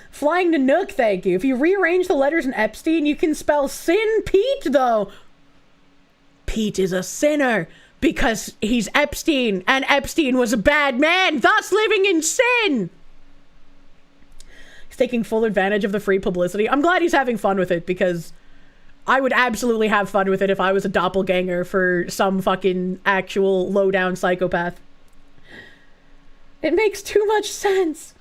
[SPEAKER 1] Flying to Nook, thank you. If you rearrange the letters in Epstein, you can spell Sin Pete, though. Pete is a sinner because he's Epstein, and Epstein was a bad man, thus living in sin. He's taking full advantage of the free publicity. I'm glad he's having fun with it, because I would absolutely have fun with it if I was a doppelganger for some fucking actual low-down psychopath. It makes too much sense.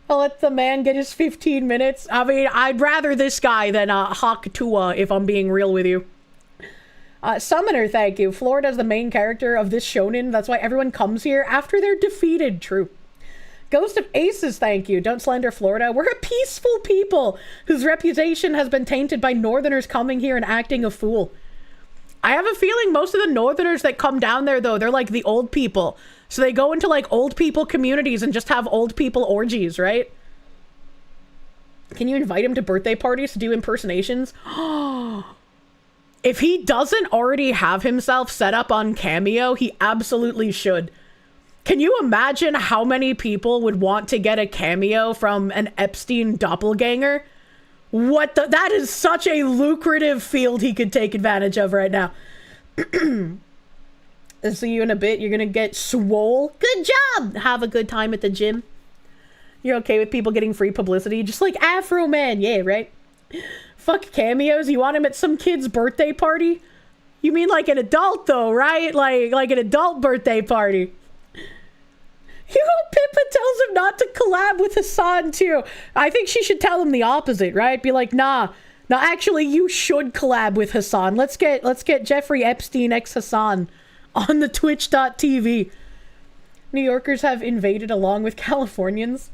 [SPEAKER 1] I'll let the man get his 15 minutes. I mean, I'd rather this guy than Hawk Tua, if I'm being real with you. Summoner, thank you. Florida's the main character of this shonen. That's why everyone comes here after they're defeated. True. Ghost of Aces, thank you. Don't slander Florida. We're a peaceful people whose reputation has been tainted by northerners coming here and acting a fool. I have a feeling most of the northerners that come down there, though, they're like the old people. So they go into like old people communities and just have old people orgies, right? Can you invite him to birthday parties to do impersonations? If he doesn't already have himself set up on Cameo, he absolutely should. Can you imagine how many people would want to get a cameo from an Epstein doppelganger? That is such a lucrative field he could take advantage of right now. I'll see you in a bit. You're gonna get swole. Good job! Have a good time at the gym. You're okay with people getting free publicity? Just like Afro Man, yeah, right? Fuck cameos, you want him at some kid's birthday party? You mean like an adult though, right? Like an adult birthday party. Pippa tells him not to collab with Hassan too. I think she should tell him the opposite, right? Be like, nah, actually you should collab with Hassan. Let's get Jeffrey Epstein x Hassan on the twitch.tv. New Yorkers have invaded along with Californians.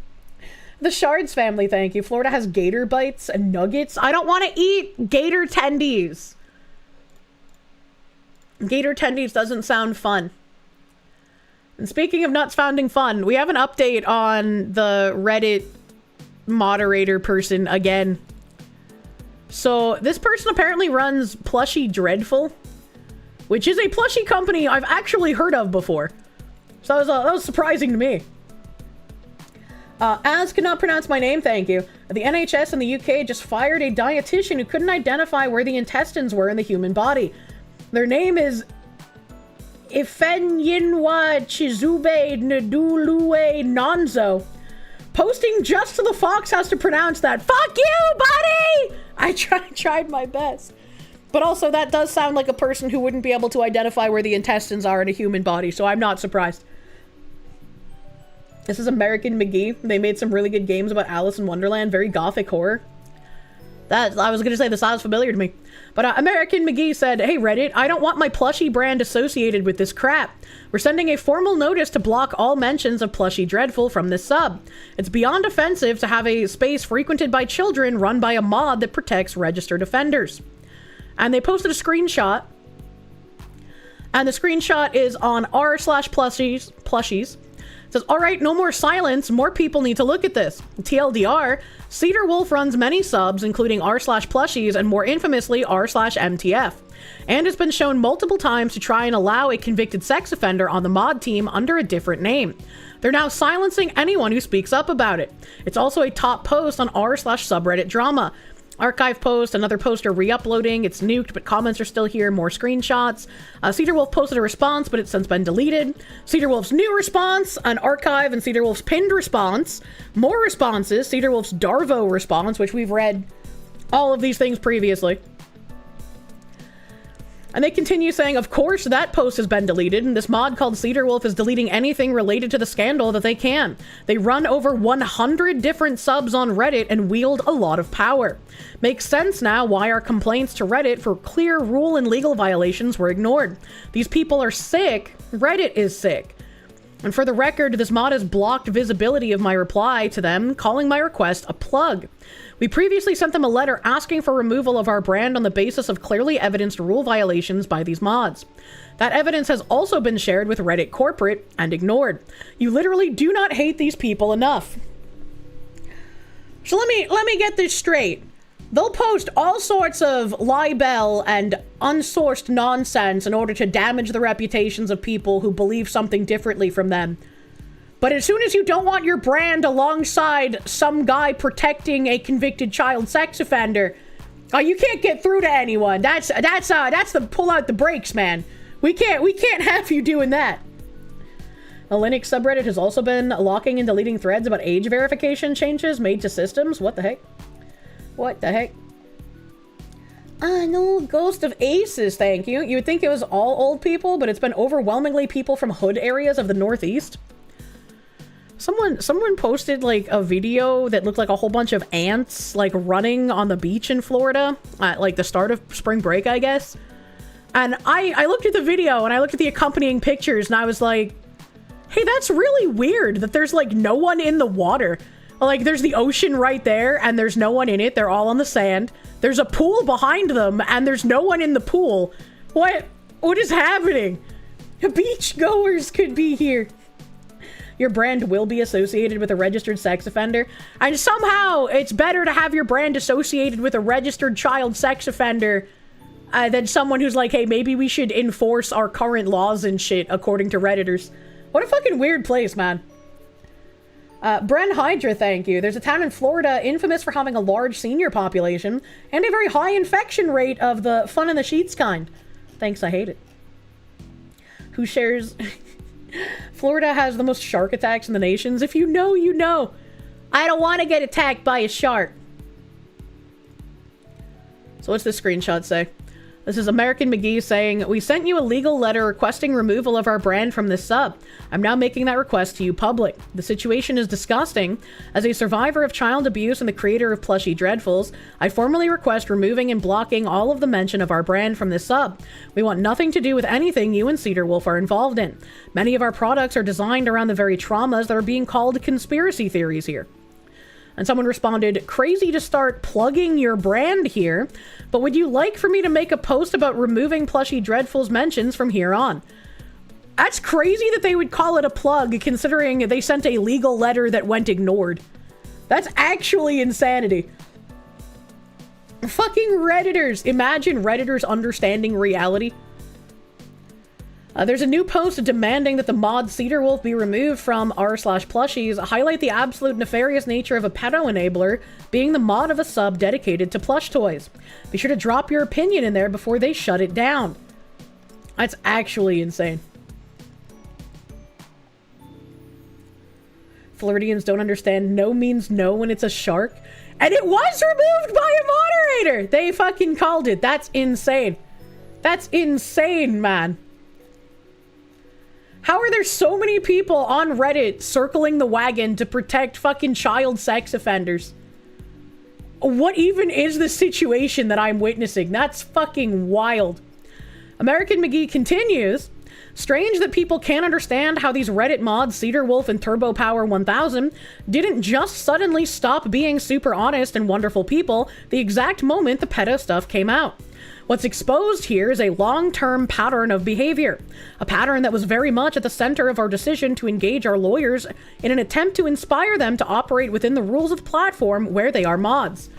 [SPEAKER 1] The Shards family, thank you. Florida has gator bites and nuggets. I don't want to eat gator tendies. Gator tendies doesn't sound fun. And speaking of not sounding fun, we have an update on the Reddit moderator person again. So this person apparently runs Plushie Dreadful, which is a plushie company I've actually heard of before. So that was surprising to me. As could not pronounce my name, thank you. The NHS in the UK just fired a dietitian who couldn't identify where the intestines were in the human body. Their name is Ifenyinwa Chizube Ndulue Nonzo. Posting just so the fox has to pronounce that. Fuck you, buddy! I tried my best. But also, that does sound like a person who wouldn't be able to identify where the intestines are in a human body, so I'm not surprised. This is American McGee. They made some really good games about Alice in Wonderland. Very gothic horror. I was gonna say this sounds familiar to me. But American McGee said, hey Reddit, I don't want my plushie brand associated with this crap. We're sending a formal notice to block all mentions of Plushie Dreadful from this sub. It's beyond offensive to have a space frequented by children run by a mod that protects registered offenders. And they posted a screenshot. And the screenshot is on r/plushies. It says, alright, no more silence. More people need to look at this. TLDR, Cedar Wolf runs many subs, including r/plushies and more infamously r/MTF. And has been shown multiple times to try and allow a convicted sex offender on the mod team under a different name. They're now silencing anyone who speaks up about it. It's also a top post on r/subreddit drama. Archive post, another poster re-uploading. It's nuked, but comments are still here. More screenshots. Cedar Wolf posted a response, but it's since been deleted. Cedar Wolf's new response, an archive, and Cedar Wolf's pinned response. More responses. Cedar Wolf's Darvo response, which we've read all of these things previously. And they continue saying, of course, that post has been deleted, and this mod called Cedar Wolf is deleting anything related to the scandal that they can. They run over 100 different subs on Reddit and wield a lot of power. Makes sense now why our complaints to Reddit for clear rule and legal violations were ignored. These people are sick. Reddit is sick. And for the record, this mod has blocked visibility of my reply to them, calling my request a plug. We previously sent them a letter asking for removal of our brand on the basis of clearly evidenced rule violations by these mods. That evidence has also been shared with Reddit corporate and ignored. You literally do not hate these people enough. So let me get this straight. They'll post all sorts of libel and unsourced nonsense in order to damage the reputations of people who believe something differently from them. But as soon as you don't want your brand alongside some guy protecting a convicted child sex offender, you can't get through to anyone. That's the pull out the brakes, man. We can't have you doing that. The Linux subreddit has also been locking and deleting threads about age verification changes made to systems. What the heck? What the heck? No, Ghost of Aces, thank you. You would think it was all old people, but it's been overwhelmingly people from hood areas of the Northeast. Someone posted like a video that looked like a whole bunch of ants like running on the beach in Florida at like the start of spring break, I guess. And I looked at the video and I looked at the accompanying pictures and I was like, hey, that's really weird that there's like no one in the water. Like there's the ocean right there and there's no one in it. They're all on the sand. There's a pool behind them and there's no one in the pool. What is happening? Beach goers could be here. Your brand will be associated with a registered sex offender. And somehow it's better to have your brand associated with a registered child sex offender than someone who's like, hey, maybe we should enforce our current laws and shit, according to Redditors. What a fucking weird place, man. Bren Hydra, thank you. There's a town in Florida infamous for having a large senior population and a very high infection rate of the fun in the sheets kind. Thanks, I hate it. Who shares... Florida has the most shark attacks in the nations. If you know, you know. I don't want to get attacked by a shark. So what's this screenshot say? This is American McGee saying, we sent you a legal letter requesting removal of our brand from this sub. I'm now making that request to you public. The situation is disgusting. As a survivor of child abuse and the creator of Plushy Dreadfuls, I formally request removing and blocking all of the mention of our brand from this sub. We want nothing to do with anything you and Cedar Wolf are involved in. Many of our products are designed around the very traumas that are being called conspiracy theories here. And someone responded, crazy to start plugging your brand here, but would you like for me to make a post about removing Plushy Dreadful's mentions from here on? That's crazy that they would call it a plug, considering they sent a legal letter that went ignored. That's actually insanity. Fucking Redditors. Imagine Redditors understanding reality. There's a new post demanding that the mod Cedar Wolf be removed from r/plushies, highlight the absolute nefarious nature of a pedo enabler being the mod of a sub dedicated to plush toys. Be sure to drop your opinion in there before they shut it down. That's actually insane. Floridians don't understand no means no when it's a shark. And it was removed by a moderator! They fucking called it. That's insane. That's insane, man. How are there so many people on Reddit circling the wagon to protect fucking child sex offenders? What even is the situation that I'm witnessing? That's fucking wild. American McGee continues, strange that people can't understand how these Reddit mods, Cedar Wolf and Turbo Power 1000, didn't just suddenly stop being super honest and wonderful people the exact moment the pedo stuff came out. What's exposed here is a long-term pattern of behavior, a pattern that was very much at the center of our decision to engage our lawyers in an attempt to inspire them to operate within the rules of the platform where they are mods.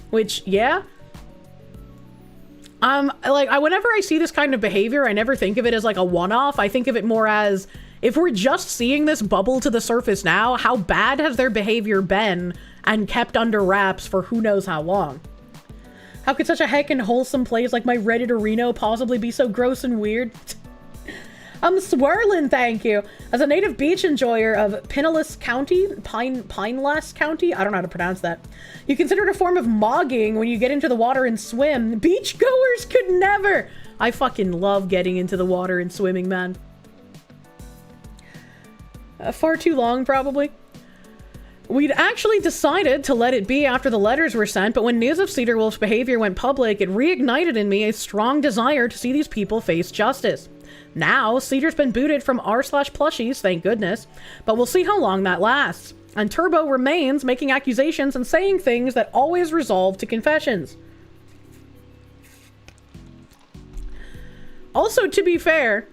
[SPEAKER 1] Which, yeah. Whenever I see this kind of behavior, I never think of it as like a one-off. I think of it more as, if we're just seeing this bubble to the surface now, how bad has their behavior been and kept under wraps for who knows how long? How could such a heckin' wholesome place like my Reddit Reno possibly be so gross and weird? I'm swirling, thank you. As a native beach enjoyer of Pinellas County, Pinellas County, I don't know how to pronounce that. You consider it a form of mogging when you get into the water and swim. Beachgoers could never. I fucking love getting into the water and swimming, man. Far too long, probably. We'd actually decided to let it be after the letters were sent, but when news of Cedar Wolf's behavior went public, it reignited in me a strong desire to see these people face justice. Now, Cedar's been booted from r/plushies, thank goodness, but we'll see how long that lasts. And Turbo remains making accusations and saying things that always resolve to confessions. Also, to be fair,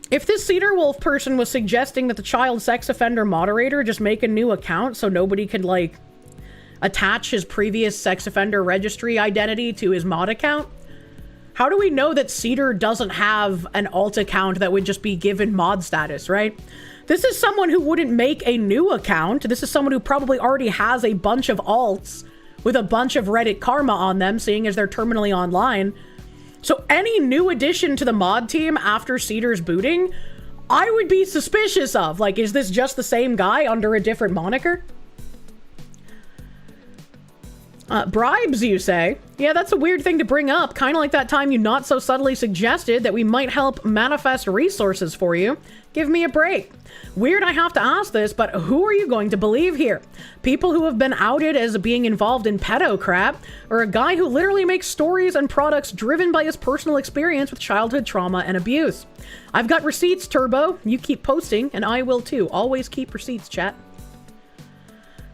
[SPEAKER 1] if this Cedar Wolf person was suggesting that the child sex offender moderator just make a new account so nobody could, like, attach his previous sex offender registry identity to his mod account, how do we know that Cedar doesn't have an alt account that would just be given mod status, right? This is someone who wouldn't make a new account. This is someone who probably already has a bunch of alts with a bunch of Reddit karma on them, seeing as they're terminally online. So any new addition to the mod team after Cedar's booting, I would be suspicious of. Like, is this just the same guy under a different moniker? Bribes, you say? Yeah, that's a weird thing to bring up. Kind of like that time you not so subtly suggested that we might help manifest resources for you. Give me a break. Weird I have to ask this, but who are you going to believe here? People who have been outed as being involved in pedo crap, or a guy who literally makes stories and products driven by his personal experience with childhood trauma and abuse? I've got receipts, Turbo. You keep posting, and I will too. Always keep receipts, chat.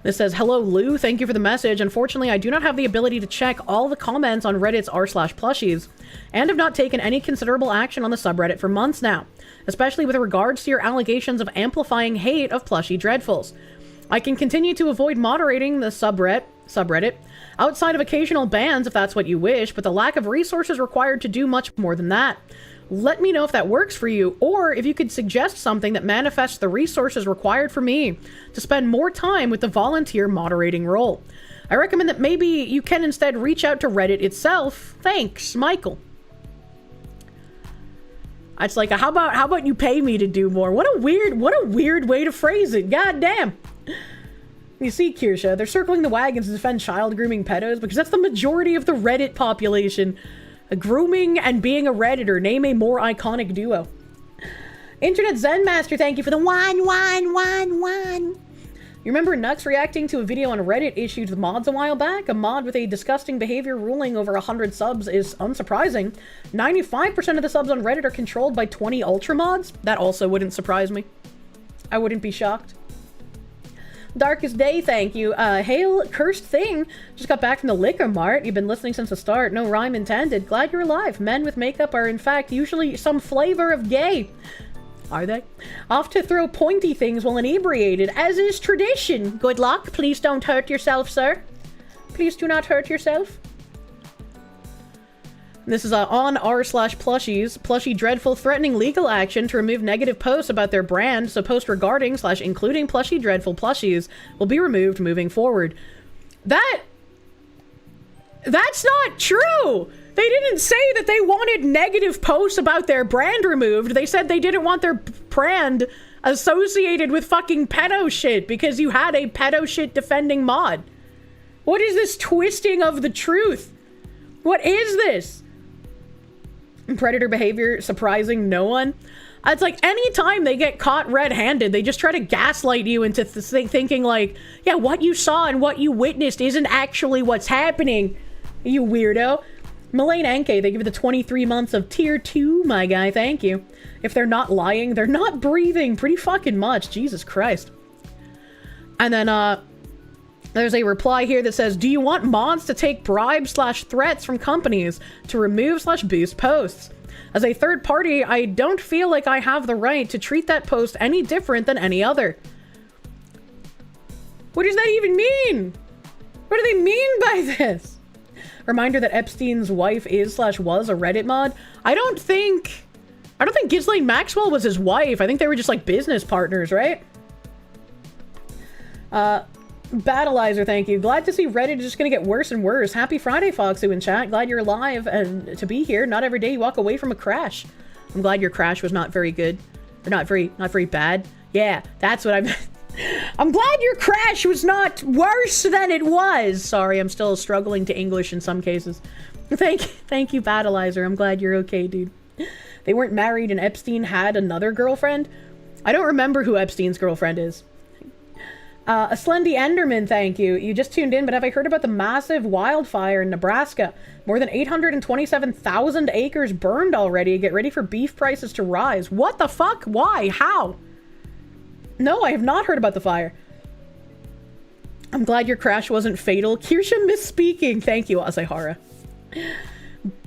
[SPEAKER 1] This says, hello, Lou. Thank you for the message. Unfortunately, I do not have the ability to check all the comments on Reddit's r/plushies, and have not taken any considerable action on the subreddit for months now, especially with regards to your allegations of amplifying hate of plushie dreadfuls. I can continue to avoid moderating the subreddit outside of occasional bans if that's what you wish, but the lack of resources required to do much more than that. Let me know if that works for you, or if you could suggest something that manifests the resources required for me to spend more time with the volunteer moderating role. I recommend that maybe you can instead reach out to Reddit itself. Thanks, Michael. It's like, how about you pay me to do more? What a weird way to phrase it. God damn. You see, Kirsche, they're circling the wagons to defend child grooming pedos because that's the majority of the Reddit population. Grooming and being a Redditor. Name a more iconic duo. Internet Zen Master, thank you for the one. You remember Nux reacting to a video on Reddit issued with mods a while back? A mod with a disgusting behavior ruling over 100 subs is unsurprising. 95% of the subs on Reddit are controlled by 20 ultra mods. That also wouldn't surprise me. I wouldn't be shocked. Darkest Day, thank you. Hail, cursed thing. Just got back from the liquor mart. You've been listening since the start. No rhyme intended. Glad you're alive. Men with makeup are, in fact, usually some flavor of gay. Are they? Off to throw pointy things while inebriated, as is tradition. Good luck. Please don't hurt yourself, sir. Please do not hurt yourself. This is on r/plushies. Plushie Dreadful threatening legal action to remove negative posts about their brand, so post regarding / including Plushie Dreadful plushies will be removed moving forward. That's not true! They didn't say that they wanted negative posts about their brand removed. They said they didn't want their brand associated with fucking pedo shit because you had a pedo shit defending mod. What is this twisting of the truth? What is this? Predator behavior surprising no one. It's like anytime they get caught red-handed, they just try to gaslight you into thinking like, yeah, what you saw and what you witnessed isn't actually what's happening, you weirdo. Melaine Enke, they give it the 23 months of tier 2, my guy, thank you. If they're not lying, they're not breathing pretty fucking much, Jesus Christ. And then, there's a reply here that says, do you want mods to take bribes / threats from companies to remove / boost posts? As a third party, I don't feel like I have the right to treat that post any different than any other. What does that even mean? What do they mean by this? Reminder that Epstein's wife is / was a Reddit mod. I don't think Ghislaine Maxwell was his wife. I think they were just like business partners, right? Battleizer, thank you. Glad to see Reddit is just gonna get worse and worse. Happy Friday, Foxu in chat. Glad you're alive and to be here. Not every day you walk away from a crash. I'm glad your crash was not very good. Or not very bad. Yeah, that's what I meant. I'm glad your crash was not worse than it was. Sorry, I'm still struggling to English in some cases. Thank you, Battleizer. I'm glad you're okay, dude. They weren't married and Epstein had another girlfriend? I don't remember who Epstein's girlfriend is. A Slendy Enderman, thank you. You just tuned in, but have I heard about the massive wildfire in Nebraska? More than 827,000 acres burned already. Get ready for beef prices to rise. What the fuck? Why? How? No, I have not heard about the fire. I'm glad your crash wasn't fatal. Kirsche misspeaking. Thank you, Asahara.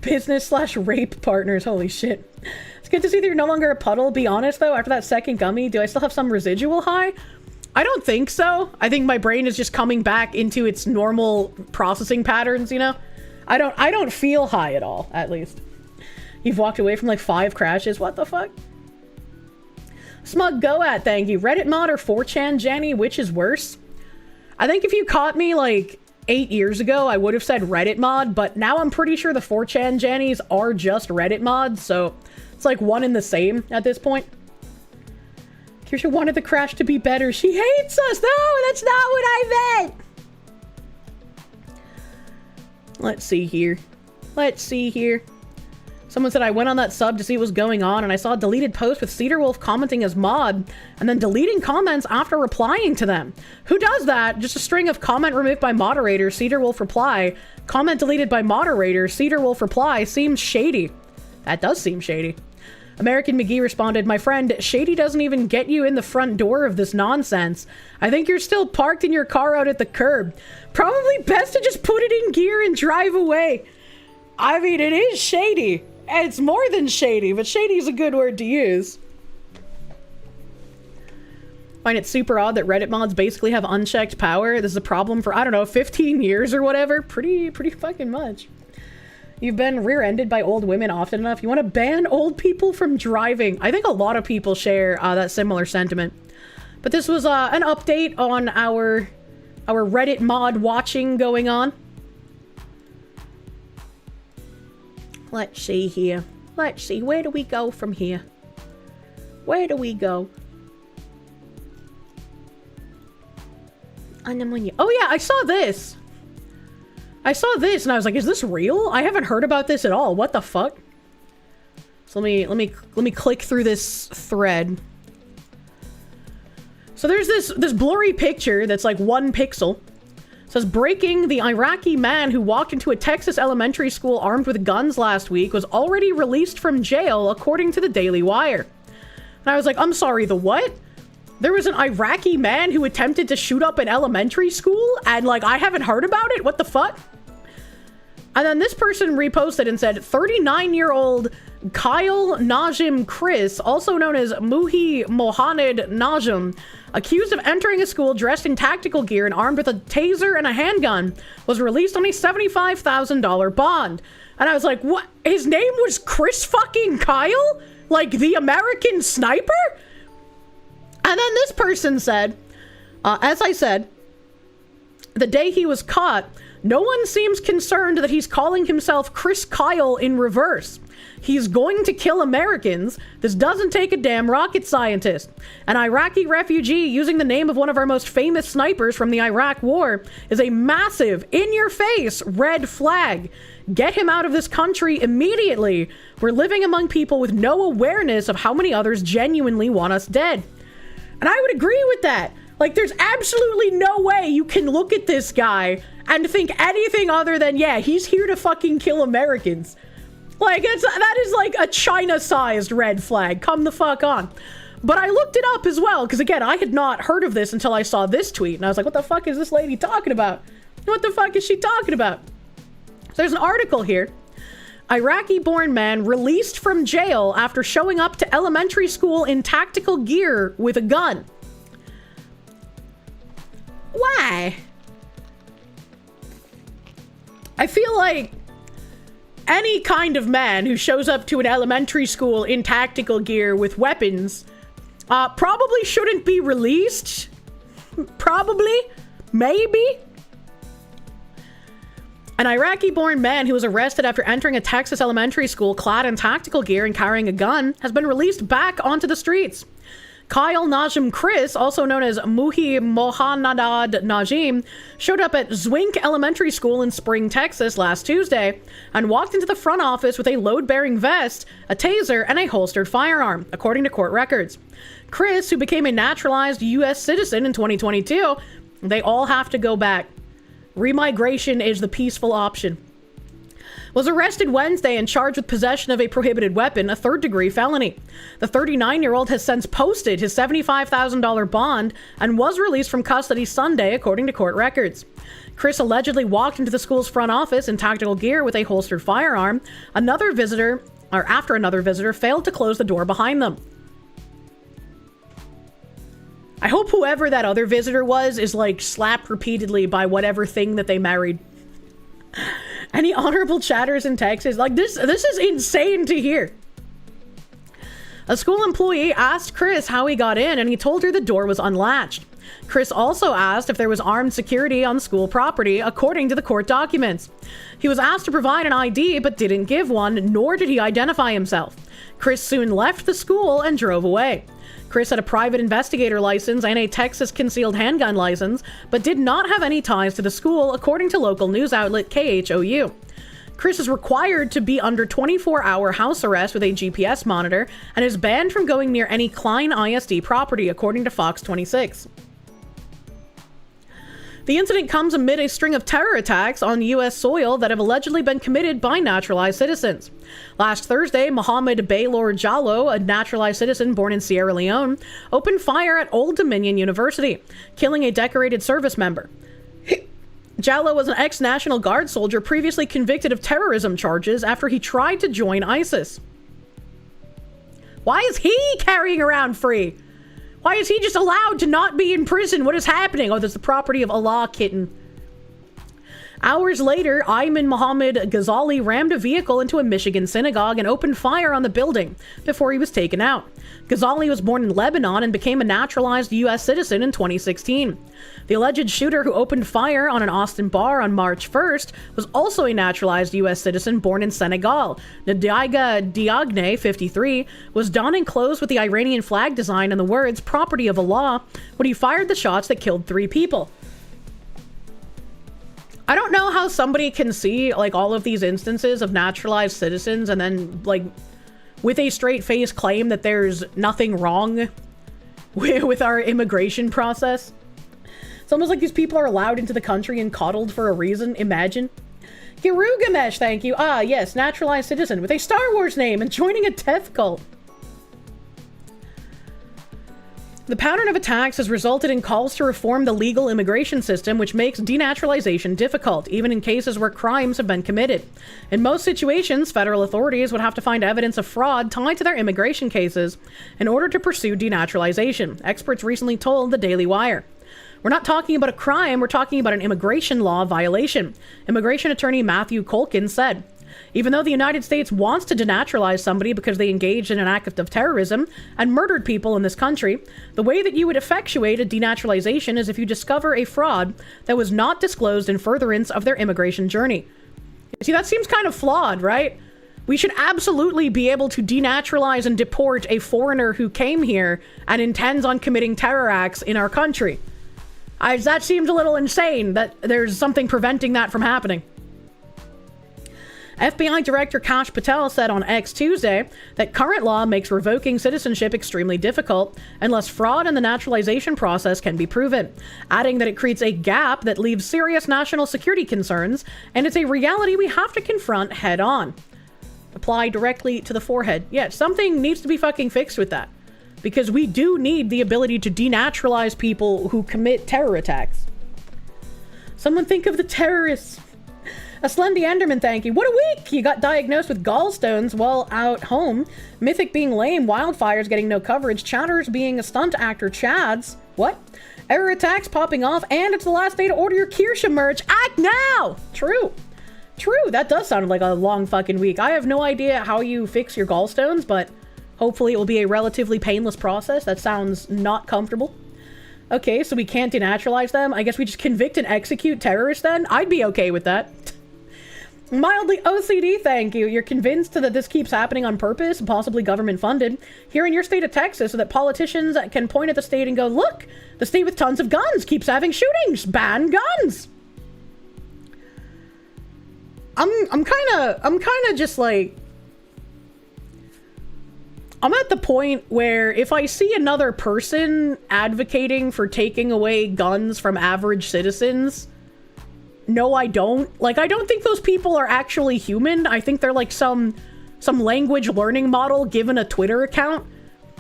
[SPEAKER 1] Business/rape partners. Holy shit. It's good to see that you're no longer a puddle. Be honest, though, after that second gummy, do I still have some residual high? I don't think so. I think my brain is just coming back into its normal processing patterns, you know? I don't feel high at all, at least. You've walked away from like 5 crashes. What the fuck? Smug Goat, thank you. Reddit mod or 4chan Jenny, which is worse? I think if you caught me like 8 years ago, I would have said Reddit mod, but now I'm pretty sure the 4chan Jennies are just Reddit mods, so it's like one and the same at this point. Kirsche wanted the crash to be better. She hates us. No, that's not what I meant. Let's see here. Someone said I went on that sub to see what was going on, and I saw a deleted post with Cedar Wolf commenting as mod, and then deleting comments after replying to them. Who does that? Just a string of comment removed by moderator, Cedar Wolf reply, comment deleted by moderator, Cedar Wolf reply, seems shady. That does seem shady. American McGee responded, my friend, shady doesn't even get you in the front door of this nonsense. I think you're still parked in your car out at the curb. Probably best to just put it in gear and drive away. I mean, it is shady. It's more than shady, but shady is a good word to use. Find it super odd that Reddit mods basically have unchecked power. This is a problem for, I don't know, 15 years or whatever. Pretty fucking much. You've been rear-ended by old women often enough. You want to ban old people from driving. I think a lot of people share that similar sentiment. But this was an update on our Reddit mod watching going on. Let's see here. Let's see. Where do we go from here? Where do we go? Oh yeah, I saw this. And I was like, is this real? I haven't heard about this at all. What the fuck? So let me click through this thread. So there's this blurry picture that's like 1 pixel. It says, breaking, the Iraqi man who walked into a Texas elementary school armed with guns last week was already released from jail, according to the Daily Wire. And I was like, I'm sorry, the what? There was an Iraqi man who attempted to shoot up an elementary school, and like, I haven't heard about it? What the fuck? And then this person reposted and said, 39-year-old Kyle Najim Chris, also known as Muhi Mohamed Najim, accused of entering a school dressed in tactical gear and armed with a taser and a handgun, was released on a $75,000 bond. And I was like, what? His name was Chris fucking Kyle? Like the American sniper? And then this person said, as I said, the day he was caught, no one seems concerned that he's calling himself Chris Kyle in reverse. He's going to kill Americans. This doesn't take a damn rocket scientist. An Iraqi refugee using the name of one of our most famous snipers from the Iraq War is a massive, in-your-face red flag. Get him out of this country immediately. We're living among people with no awareness of how many others genuinely want us dead. And I would agree with that. Like, there's absolutely no way you can look at this guy and think anything other than, yeah, he's here to fucking kill Americans. Like, that is like a China-sized red flag. Come the fuck on. But I looked it up as well, because again, I had not heard of this until I saw this tweet. And I was like, what the fuck is this lady talking about? What the fuck is she talking about? So there's an article here. Iraqi-born man released from jail after showing up to elementary school in tactical gear with a gun. Why? I feel like any kind of man who shows up to an elementary school in tactical gear with weapons probably shouldn't be released. Probably. Maybe? An Iraqi-born man who was arrested after entering a Texas elementary school clad in tactical gear and carrying a gun has been released back onto the streets. Kyle Najim Chris, also known as Muhi Mohanadad Najim, showed up at Zwink Elementary School in Spring, Texas last Tuesday and walked into the front office with a load-bearing vest, a taser, and a holstered firearm, according to court records. Chris, who became a naturalized U.S. citizen in 2022, they all have to go back. Remigration is the peaceful option. Was arrested Wednesday and charged with possession of a prohibited weapon, a third-degree felony. The 39-year-old has since posted his $75,000 bond and was released from custody Sunday, according to court records. Chris allegedly walked into the school's front office in tactical gear with a holstered firearm. After another visitor failed to close the door behind them. I hope whoever that other visitor was is, like, slapped repeatedly by whatever thing that they married. Any honorable chatters in Texas? Like, this is insane to hear. A school employee asked Chris how he got in, and he told her the door was unlatched. Chris also asked if there was armed security on school property, according to the court documents. He was asked to provide an ID, but didn't give one, nor did he identify himself. Chris soon left the school and drove away. Chris had a private investigator license and a Texas concealed handgun license, but did not have any ties to the school, according to local news outlet KHOU. Chris is required to be under 24-hour house arrest with a GPS monitor and is banned from going near any Klein ISD property, according to Fox 26. The incident comes amid a string of terror attacks on U.S. soil that have allegedly been committed by naturalized citizens. Last Thursday, Mohammed Baylor Jallo, a naturalized citizen born in Sierra Leone, opened fire at Old Dominion University, killing a decorated service member. Jallo was an ex-National Guard soldier previously convicted of terrorism charges after he tried to join ISIS. Why is he carrying around free? Why is he just allowed to not be in prison? What is happening? Oh, there's the property of Allah kitten. Hours later, Ayman Mohammed Ghazali rammed a vehicle into a Michigan synagogue and opened fire on the building before he was taken out. Ghazali was born in Lebanon and became a naturalized U.S. citizen in 2016. The alleged shooter who opened fire on an Austin bar on March 1st was also a naturalized U.S. citizen born in Senegal. Ndaiga Diagne, 53, was donning clothes with the Iranian flag design and the words "Property of Allah" when he fired the shots that killed 3 people. I don't know how somebody can see, like, all of these instances of naturalized citizens and then, like, with a straight face claim that there's nothing wrong with our immigration process. It's almost like these people are allowed into the country and coddled for a reason. Imagine. Kirugamesh, thank you. Ah, yes, naturalized citizen with a Star Wars name and joining a death cult. The pattern of attacks has resulted in calls to reform the legal immigration system, which makes denaturalization difficult, even in cases where crimes have been committed. In most situations, federal authorities would have to find evidence of fraud tied to their immigration cases in order to pursue denaturalization, experts recently told the Daily Wire. We're not talking about a crime, we're talking about an immigration law violation, immigration attorney Matthew Colkin said. Even though the United States wants to denaturalize somebody because they engaged in an act of terrorism and murdered people in this country, the way that you would effectuate a denaturalization is if you discover a fraud that was not disclosed in furtherance of their immigration journey. See, that seems kind of flawed, right? We should absolutely be able to denaturalize and deport a foreigner who came here and intends on committing terror acts in our country. That seems a little insane that there's something preventing that from happening. FBI Director Kash Patel said on X Tuesday that current law makes revoking citizenship extremely difficult unless fraud in the naturalization process can be proven, adding that it creates a gap that leaves serious national security concerns, and it's a reality we have to confront head on. Apply directly to the forehead. Yeah, something needs to be fucking fixed with that, because we do need the ability to denaturalize people who commit terror attacks. Someone think of the terrorists. A Slendy Enderman, thank you. What a week! You got diagnosed with gallstones while out home. Mythic being lame. Wildfires getting no coverage. Chatters being a stunt actor. Chads. What? Error attacks popping off. And it's the last day to order your Kirsche merch. Act now! True. True. That does sound like a long fucking week. I have no idea how you fix your gallstones, but hopefully it will be a relatively painless process. That sounds not comfortable. Okay, so we can't denaturalize them. I guess we just convict and execute terrorists then? I'd be okay with that. Mildly OCD, thank you. You're convinced that this keeps happening on purpose, possibly government funded, here in your state of Texas, so that politicians can point at the state and go, look, the state with tons of guns keeps having shootings. Ban guns. I'm kind of just like, I'm at the point where if I see another person advocating for taking away guns from average citizens, no, I don't. Like, I don't think those people are actually human. I think they're like some language learning model given a Twitter account.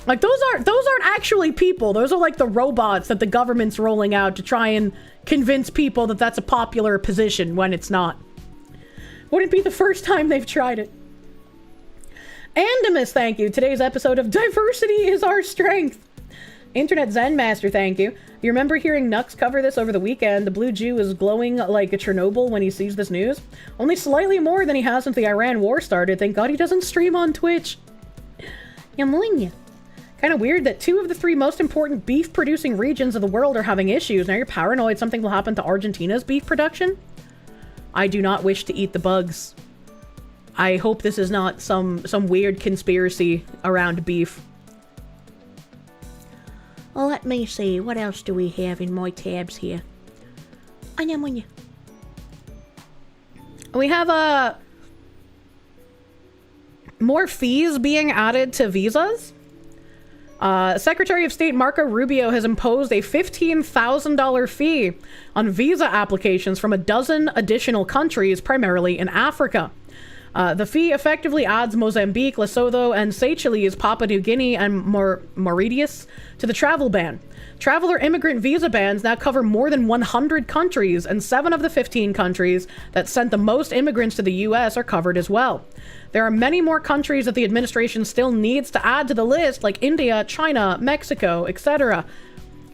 [SPEAKER 1] Like, those aren't actually people. Those are like the robots that the government's rolling out to try and convince people that that's a popular position when it's not. Wouldn't be the first time they've tried it. Andimus, thank you. Today's episode of Diversity is Our Strength. Internet Zen Master, thank you. You remember hearing Nux cover this over the weekend? The Blue Jew is glowing like a Chernobyl when he sees this news. Only slightly more than he has since the Iran war started. Thank God he doesn't stream on Twitch. Kind of weird that 2 of the 3 most important beef-producing regions of the world are having issues. Now you're paranoid something will happen to Argentina's beef production? I do not wish to eat the bugs. I hope this is not some weird conspiracy around beef. Well, let me see. What else do we have in my tabs here? We have more fees being added to visas. Secretary of State Marco Rubio has imposed a $15,000 fee on visa applications from a dozen additional countries, primarily in Africa. The fee effectively adds Mozambique, Lesotho, and Seychelles, Papua New Guinea, and Mauritius to the travel ban. Traveler immigrant visa bans now cover more than 100 countries, and 7 of the 15 countries that sent the most immigrants to the US are covered as well. There are many more countries that the administration still needs to add to the list, like India, China, Mexico, etc.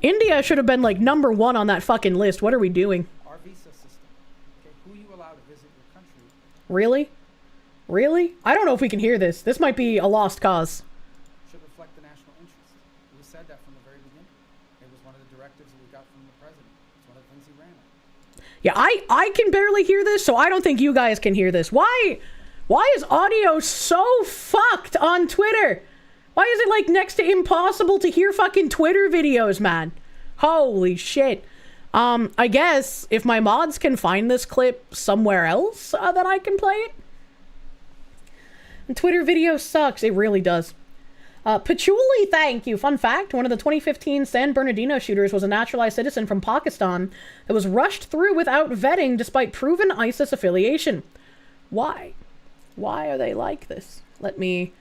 [SPEAKER 1] India should have been like number 1 on that fucking list. What are we doing?
[SPEAKER 6] Our visa system. Okay, who you allow to visit your country.
[SPEAKER 1] Really? Really? I don't know if we can hear this. This might be a lost cause.
[SPEAKER 6] Should reflect the national interest. We said that from the very beginning. It was one of the directives that we got from the president. It's one of the things he ran on.
[SPEAKER 1] Yeah, I can barely hear this, so I don't think you guys can hear this. Why is audio so fucked on Twitter? Why is it like next to impossible to hear fucking Twitter videos, man? Holy shit. I guess if my mods can find this clip somewhere else, that I can play it. Twitter video sucks. It really does. Patchouli, thank you. Fun fact, one of the 2015 San Bernardino shooters was a naturalized citizen from Pakistan that was rushed through without vetting despite proven ISIS affiliation. Why? Why are they like this? Let me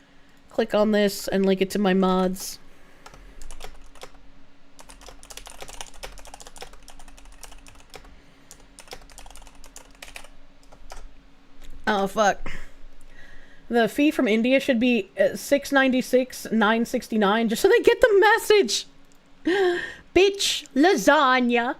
[SPEAKER 1] click on this and link it to my mods. Oh, fuck. The fee from India should be $696, $969, just so they get the message. Bitch, lasagna.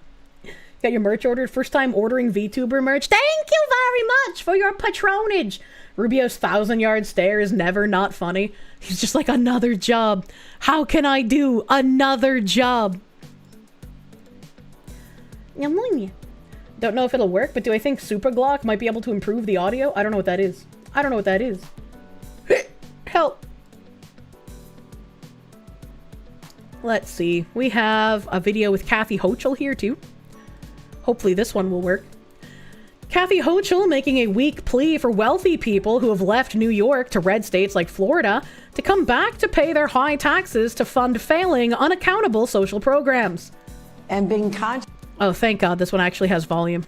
[SPEAKER 1] Got your merch ordered? First time ordering VTuber merch? Thank you very much for your patronage. Rubio's 1,000-yard stare is never not funny. He's just like, another job. How can I do another job? Don't know if it'll work, but do I think Super Glock might be able to improve the audio? I don't know what that is. I don't know what that is. Help. Let's see. We have a video with Kathy Hochul here too. Hopefully this one will work. Kathy Hochul making a weak plea for wealthy people who have left New York to red states like Florida to come back to pay their high taxes to fund failing, unaccountable social programs.
[SPEAKER 7] And being conscious.
[SPEAKER 1] Oh, thank God this one actually has volume.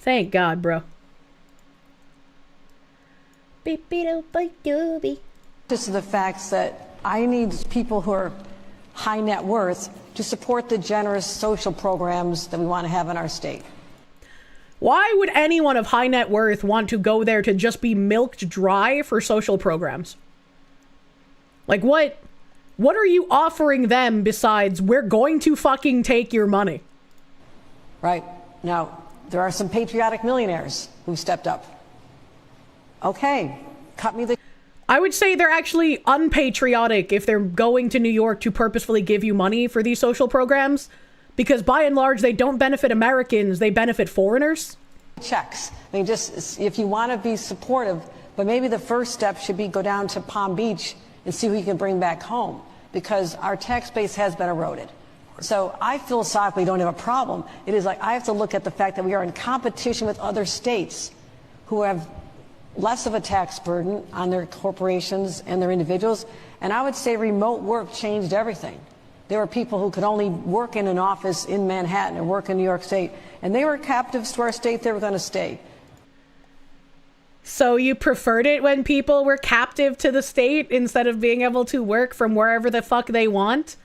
[SPEAKER 1] Thank God, bro.
[SPEAKER 7] Just the facts that I need people who are high net worth to support the generous social programs that we want to have in our state.
[SPEAKER 1] Why would anyone of high net worth want to go there to just be milked dry for social programs? Like, what are you offering them besides we're going to fucking take your money?
[SPEAKER 7] Right. Now, there are some patriotic millionaires who stepped up. Okay, cut me the...
[SPEAKER 1] I would say they're actually unpatriotic if they're going to New York to purposefully give you money for these social programs, because by and large, they don't benefit Americans, they benefit foreigners.
[SPEAKER 7] Checks. I mean, just if you want to be supportive, but maybe the first step should be go down to Palm Beach and see who you can bring back home, because our tax base has been eroded. So I philosophically don't have a problem. It is like I have to look at the fact that we are in competition with other states who have less of a tax burden on their corporations and their individuals. And I would say remote work changed everything. There were people who could only work in an office in Manhattan or work in New York State, and they were captives to our state. They were going to stay.
[SPEAKER 1] So you preferred it when people were captive to the state instead of being able to work from wherever the fuck they want?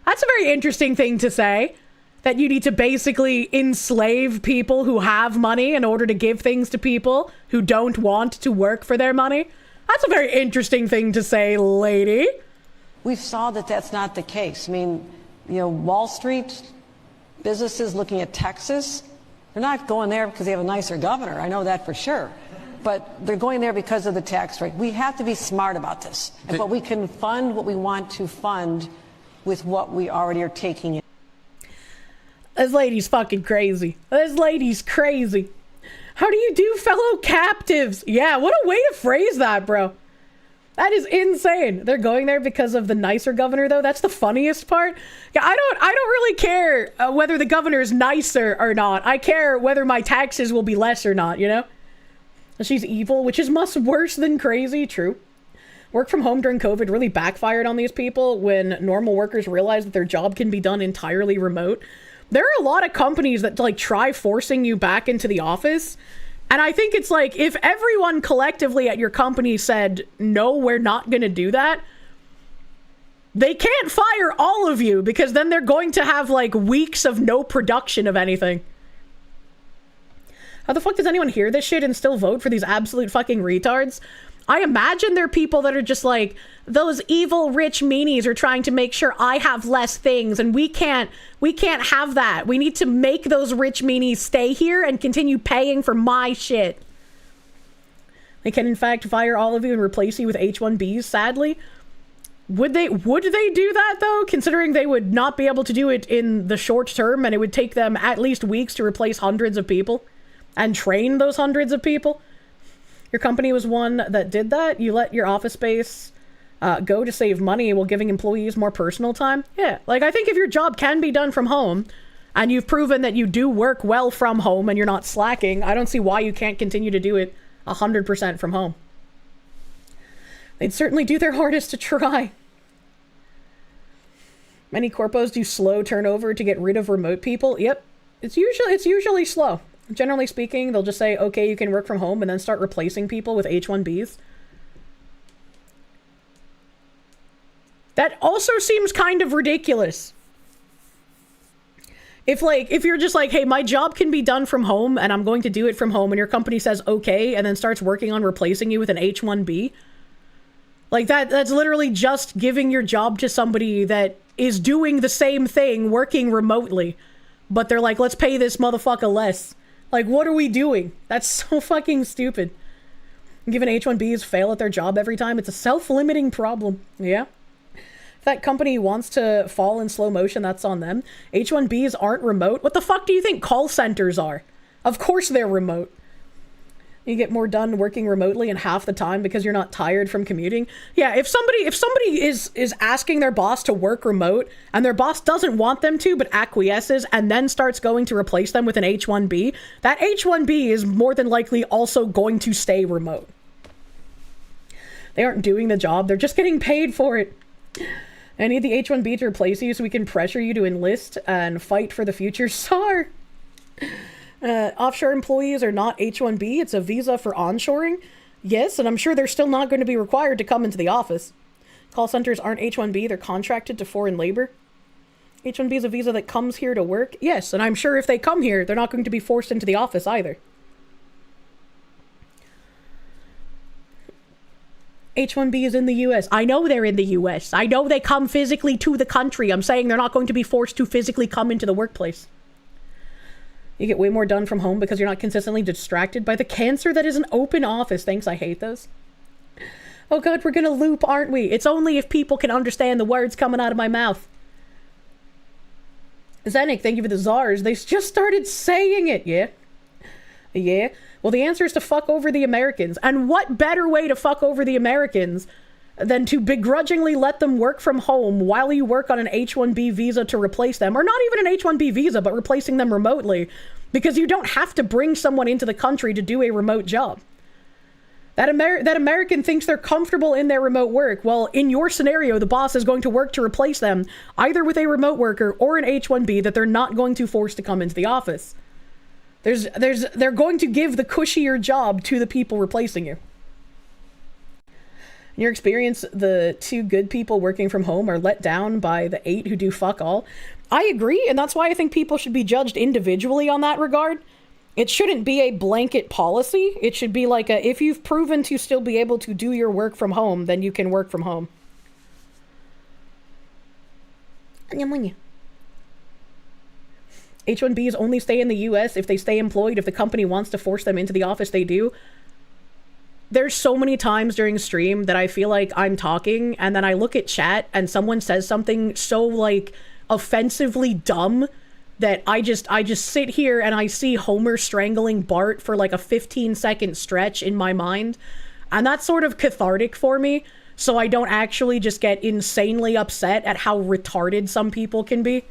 [SPEAKER 1] That's a very interesting thing to say. That you need to basically enslave people who have money in order to give things to people who don't want to work for their money. That's a very interesting thing to say, lady.
[SPEAKER 7] We saw that that's not the case. I mean, you know, Wall Street businesses looking at Texas, they're not going there because they have a nicer governor. I know that for sure. But they're going there because of the tax rate. We have to be smart about this. But we can fund what we want to fund with what we already are taking in.
[SPEAKER 1] This lady's fucking crazy. This lady's crazy. How do you do, fellow captives? Yeah, what a way to phrase that, bro. That is insane. They're going there because of the nicer governor, though. That's the funniest part. Yeah, I don't really care whether the governor is nicer or not. I care whether my taxes will be less or not, you know? She's evil, which is much worse than crazy. True. Work from home during COVID really backfired on these people when normal workers realized that their job can be done entirely remote. There are a lot of companies that like try forcing you back into the office. And I think it's like, if everyone collectively at your company said, no, we're not going to do that, they can't fire all of you, because then they're going to have like weeks of no production of anything. How the fuck does anyone hear this shit and still vote for these absolute fucking retards? I imagine there are people that are just like, those evil rich meanies are trying to make sure I have less things, and we can't have that. We need to make those rich meanies stay here and continue paying for my shit. They can in fact fire all of you and replace you with H-1Bs, sadly. Would they do that though, considering they would not be able to do it in the short term, and it would take them at least weeks to replace hundreds of people and train those hundreds of people? Your company was one that did that. You let your office space go to save money while giving employees more personal time. Yeah, like I think if your job can be done from home and you've proven that you do work well from home and you're not slacking, I don't see why you can't continue to do it 100% from home. They'd certainly do their hardest to try. Many corpos do slow turnover to get rid of remote people. Yep, it's usually slow. Generally speaking, they'll just say, okay, you can work from home, and then start replacing people with H-1Bs. That also seems kind of ridiculous. If you're just like, hey, my job can be done from home, and I'm going to do it from home, and your company says, okay, and then starts working on replacing you with an H-1B. Like, that's literally just giving your job to somebody that is doing the same thing, working remotely. But they're like, let's pay this motherfucker less. Like, what are we doing? That's so fucking stupid. Given H-1Bs fail at their job every time, it's a self-limiting problem. Yeah. If that company wants to fall in slow motion, that's on them. H-1Bs aren't remote. What the fuck do you think call centers are? Of course they're remote. You get more done working remotely in half the time because you're not tired from commuting. Yeah, if somebody is asking their boss to work remote and their boss doesn't want them to but acquiesces and then starts going to replace them with an H-1B, that H-1B is more than likely also going to stay remote. They aren't doing the job, they're just getting paid for it. I need the H-1B to replace you so we can pressure you to enlist and fight for the future. SAR! Offshore employees are not H-1B. It's a visa for onshoring. Yes, and I'm sure they're still not going to be required to come into the office. Call centers aren't H-1B. They're contracted to foreign labor. H-1B is a visa that comes here to work. Yes, and I'm sure if they come here, they're not going to be forced into the office either. H-1B is in the U.S. I know they're in the U.S. I know they come physically to the country. I'm saying they're not going to be forced to physically come into the workplace. You get way more done from home because you're not consistently distracted by the cancer that is an open office. Thanks, I hate those. Oh god, we're gonna loop, aren't we? It's only if people can understand the words coming out of my mouth. Zenik, thank you for the czars. They just started saying it, yeah? Yeah? Well, the answer is to fuck over the Americans. And what better way to fuck over the Americans than to begrudgingly let them work from home while you work on an H-1B visa to replace them? Or not even an H-1B visa, but replacing them remotely. Because you don't have to bring someone into the country to do a remote job. That American thinks they're comfortable in their remote work. Well, in your scenario, the boss is going to work to replace them, either with a remote worker or an H-1B that they're not going to force to come into the office. They're going to give the cushier job to the people replacing you. In your experience, the 2 good people working from home are let down by the 8 who do fuck all. I agree, and that's why I think people should be judged individually on that regard. It shouldn't be a blanket policy. It should be like if you've proven to still be able to do your work from home, then you can work from home. H-1Bs only stay in the US if they stay employed. If the company wants to force them into the office, they do. There's so many times during stream that I feel like I'm talking and then I look at chat and someone says something so like offensively dumb that I just sit here and I see Homer strangling Bart for like a 15-second stretch in my mind. And that's sort of cathartic for me, so I don't actually just get insanely upset at how retarded some people can be.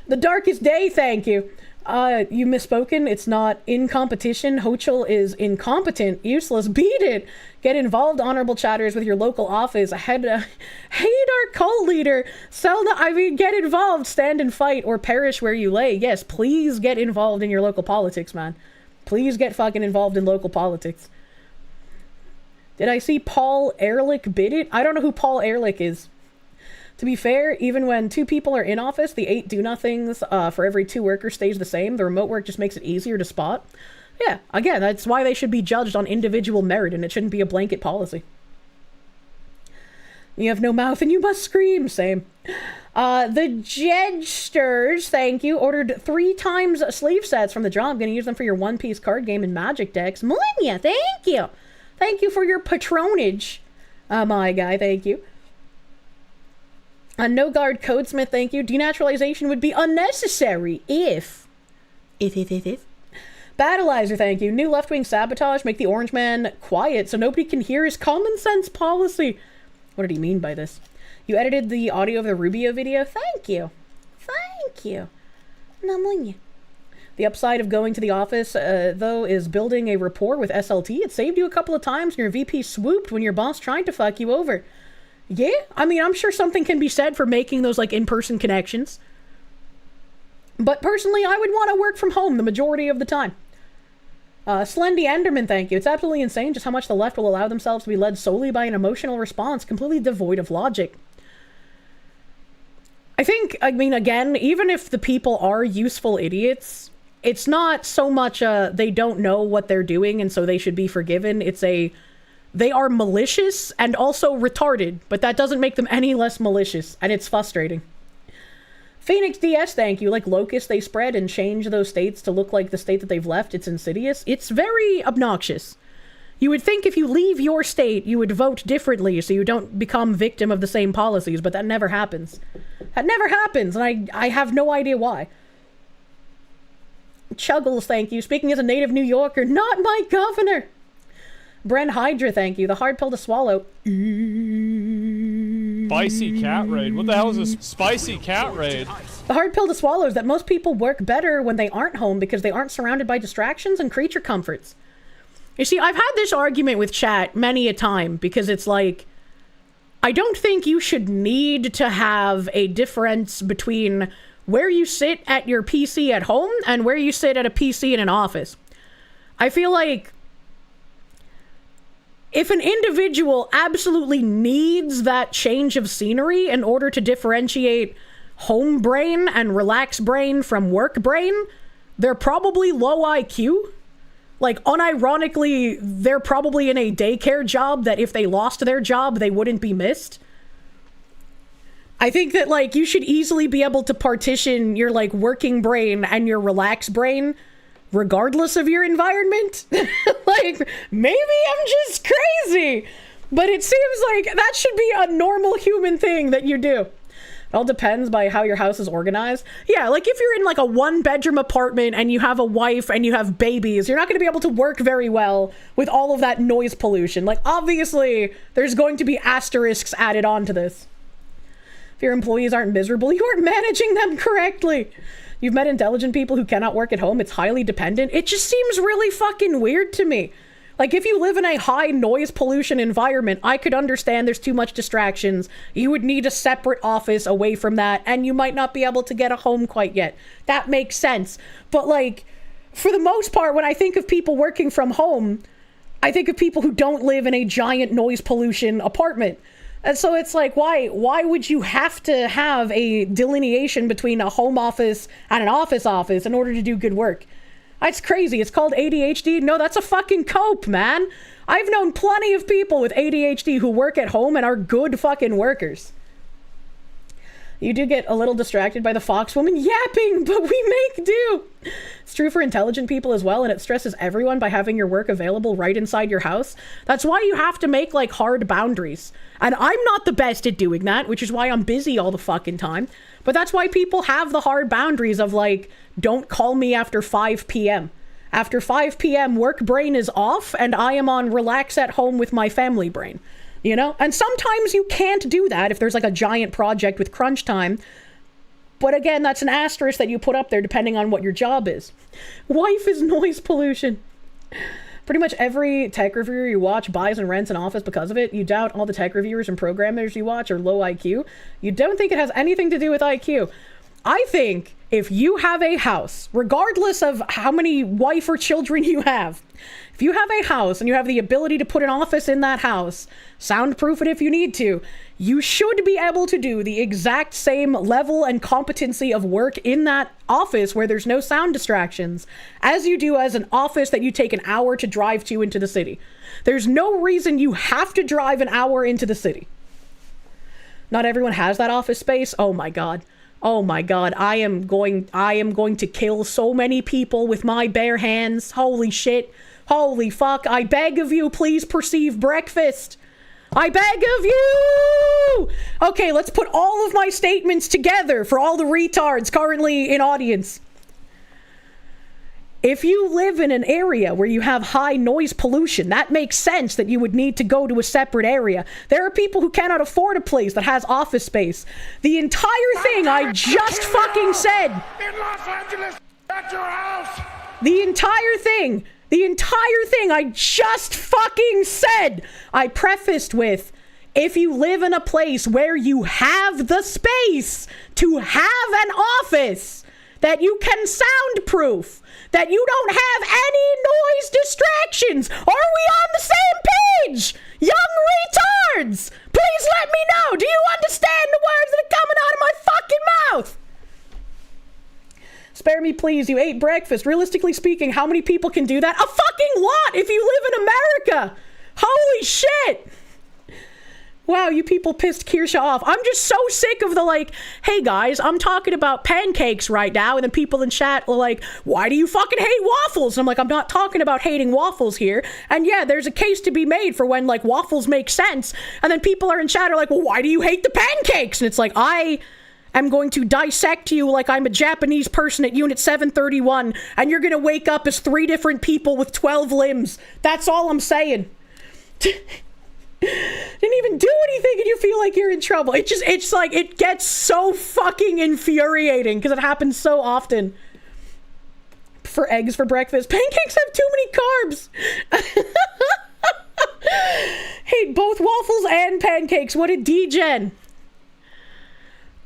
[SPEAKER 1] The Darkest Day, thank you. You misspoken. It's not in competition. Hochul is incompetent, useless. Beat it. Get involved, honorable chatters, with your local office. Hate our cult leader. Get involved. Stand and fight or perish where you lay. Yes, please get involved in your local politics, man. Please get fucking involved in local politics. Did I see Paul Ehrlich bid it? I don't know who Paul Ehrlich is. To be fair, even when 2 people are in office, the 8 do-nothings for every 2 workers stays the same. The remote work just makes it easier to spot. Yeah, again, that's why they should be judged on individual merit, and it shouldn't be a blanket policy. You have no mouth and you must scream. Same. The Jedsters, thank you, ordered 3 times sleeve sets from the job. Gonna use them for your One-Piece card game and Magic decks. Millennia, thank you. Thank you for your patronage, my guy, thank you. No guard codesmith, thank you. Denaturalization would be unnecessary if. Battleizer, thank you. New left-wing sabotage, make the orange man quiet so nobody can hear his common sense policy. What did he mean by this? You edited the audio of the Rubio video? Thank you. Thank you. The upside of going to the office, though, is building a rapport with SLT. It saved you a couple of times when your VP swooped when your boss tried to fuck you over. Yeah, I mean, I'm sure something can be said for making those, like, in-person connections. But personally, I would want to work from home the majority of the time. Slendy Enderman, thank you. It's absolutely insane just how much the left will allow themselves to be led solely by an emotional response, completely devoid of logic. I mean, again, even if the people are useful idiots, it's not so much they don't know what they're doing and so they should be forgiven. It's they are malicious and also retarded, but that doesn't make them any less malicious, and it's frustrating. Phoenix DS, thank you. Like locusts, they spread and change those states to look like the state that they've left. It's insidious. It's very obnoxious. You would think if you leave your state, you would vote differently so you don't become victim of the same policies, but that never happens. That never happens, and I have no idea why. Chuggles, thank you. Speaking as a native New Yorker, not my governor. Bren Hydra, thank you. The hard pill to swallow.
[SPEAKER 8] Spicy cat raid. What the hell is this spicy cat raid?
[SPEAKER 1] The hard pill to swallow is that most people work better when they aren't home because they aren't surrounded by distractions and creature comforts. You see, I've had this argument with chat many a time because it's like, I don't think you should need to have a difference between where you sit at your PC at home and where you sit at a PC in an office. I feel like if an individual absolutely needs that change of scenery in order to differentiate home brain and relax brain from work brain, they're probably low IQ. Like, unironically, they're probably in a daycare job that if they lost their job, they wouldn't be missed. I think that, like, you should easily be able to partition your, like, working brain and your relaxed brain regardless of your environment. Like, maybe I'm just crazy, but it seems like that should be a normal human thing that you do. It all depends by how your house is organized. Yeah, like if you're in like a 1-bedroom apartment and you have a wife and you have babies, you're not going to be able to work very well with all of that noise pollution. Like obviously there's going to be asterisks added onto this. If your employees aren't miserable, you aren't managing them correctly. You've met intelligent people who cannot work at home. It's highly dependent. It just seems really fucking weird to me. Like, if you live in a high noise pollution environment, I could understand there's too much distractions. You would need a separate office away from that, and you might not be able to get a home quite yet. That makes sense. But, like, for the most part, when I think of people working from home, I think of people who don't live in a giant noise pollution apartment. And so it's like, why would you have to have a delineation between a home office and an office in order to do good work? That's crazy. It's called ADHD. No, that's a fucking cope, man. I've known plenty of people with ADHD who work at home and are good fucking workers. You do get a little distracted by the fox woman yapping, but we make do. It's true for intelligent people as well, and it stresses everyone by having your work available right inside your house. That's why you have to make, like, hard boundaries. And I'm not the best at doing that, which is why I'm busy all the fucking time. But that's why people have the hard boundaries of, like, don't call me after 5 p.m. After 5 p.m., work brain is off, and I am on relax at home with my family brain. You know? And sometimes you can't do that if there's like a giant project with crunch time. But again, that's an asterisk that you put up there depending on what your job is. Wife is noise pollution. Pretty much every tech reviewer you watch buys and rents an office because of it. You doubt all the tech reviewers and programmers you watch are low IQ. You don't think it has anything to do with IQ. I think if you have a house, regardless of how many wife or children you have, if you have a house and you have the ability to put an office in that house, soundproof it if you need to, you should be able to do the exact same level and competency of work in that office where there's no sound distractions as you do as an office that you take an hour to drive to into the city. There's no reason you have to drive an hour into the city. Not everyone has that office space. Oh my God. Oh my God, I am going to kill so many people with my bare hands. Holy shit. Holy fuck. I beg of you, please perceive breakfast. I beg of you! Okay, let's put all of my statements together for all the retards currently in audience. If you live in an area where you have high noise pollution, that makes sense that you would need to go to a separate area. There are people who cannot afford a place that has office space. The entire thing I just fucking said.
[SPEAKER 9] In Los Angeles, at your house.
[SPEAKER 1] The entire thing I just fucking said, I prefaced with, if you live in a place where you have the space to have an office that you can soundproof, that you don't have any noise distractions. Are we on the same page? Young retards! Please let me know. Do you understand the words that are coming out of my fucking mouth? Spare me, please. You ate breakfast. Realistically speaking, how many people can do that? A fucking lot if you live in America. Holy shit. Wow, you people pissed Kirsche off. I'm just so sick of the like, hey guys, I'm talking about pancakes right now, and then people in chat are like, why do you fucking hate waffles? And I'm like, I'm not talking about hating waffles here. And yeah, there's a case to be made for when like waffles make sense. And then people are in chat are like, well, why do you hate the pancakes? And it's like, I am going to dissect you like I'm a Japanese person at Unit 731, and you're gonna wake up as 3 different people with 12 limbs. That's all I'm saying. Didn't even do anything and you feel like you're in trouble. It's like, it gets so fucking infuriating because it happens so often. For eggs for breakfast. Pancakes have too many carbs. Hate both waffles and pancakes. What a degen.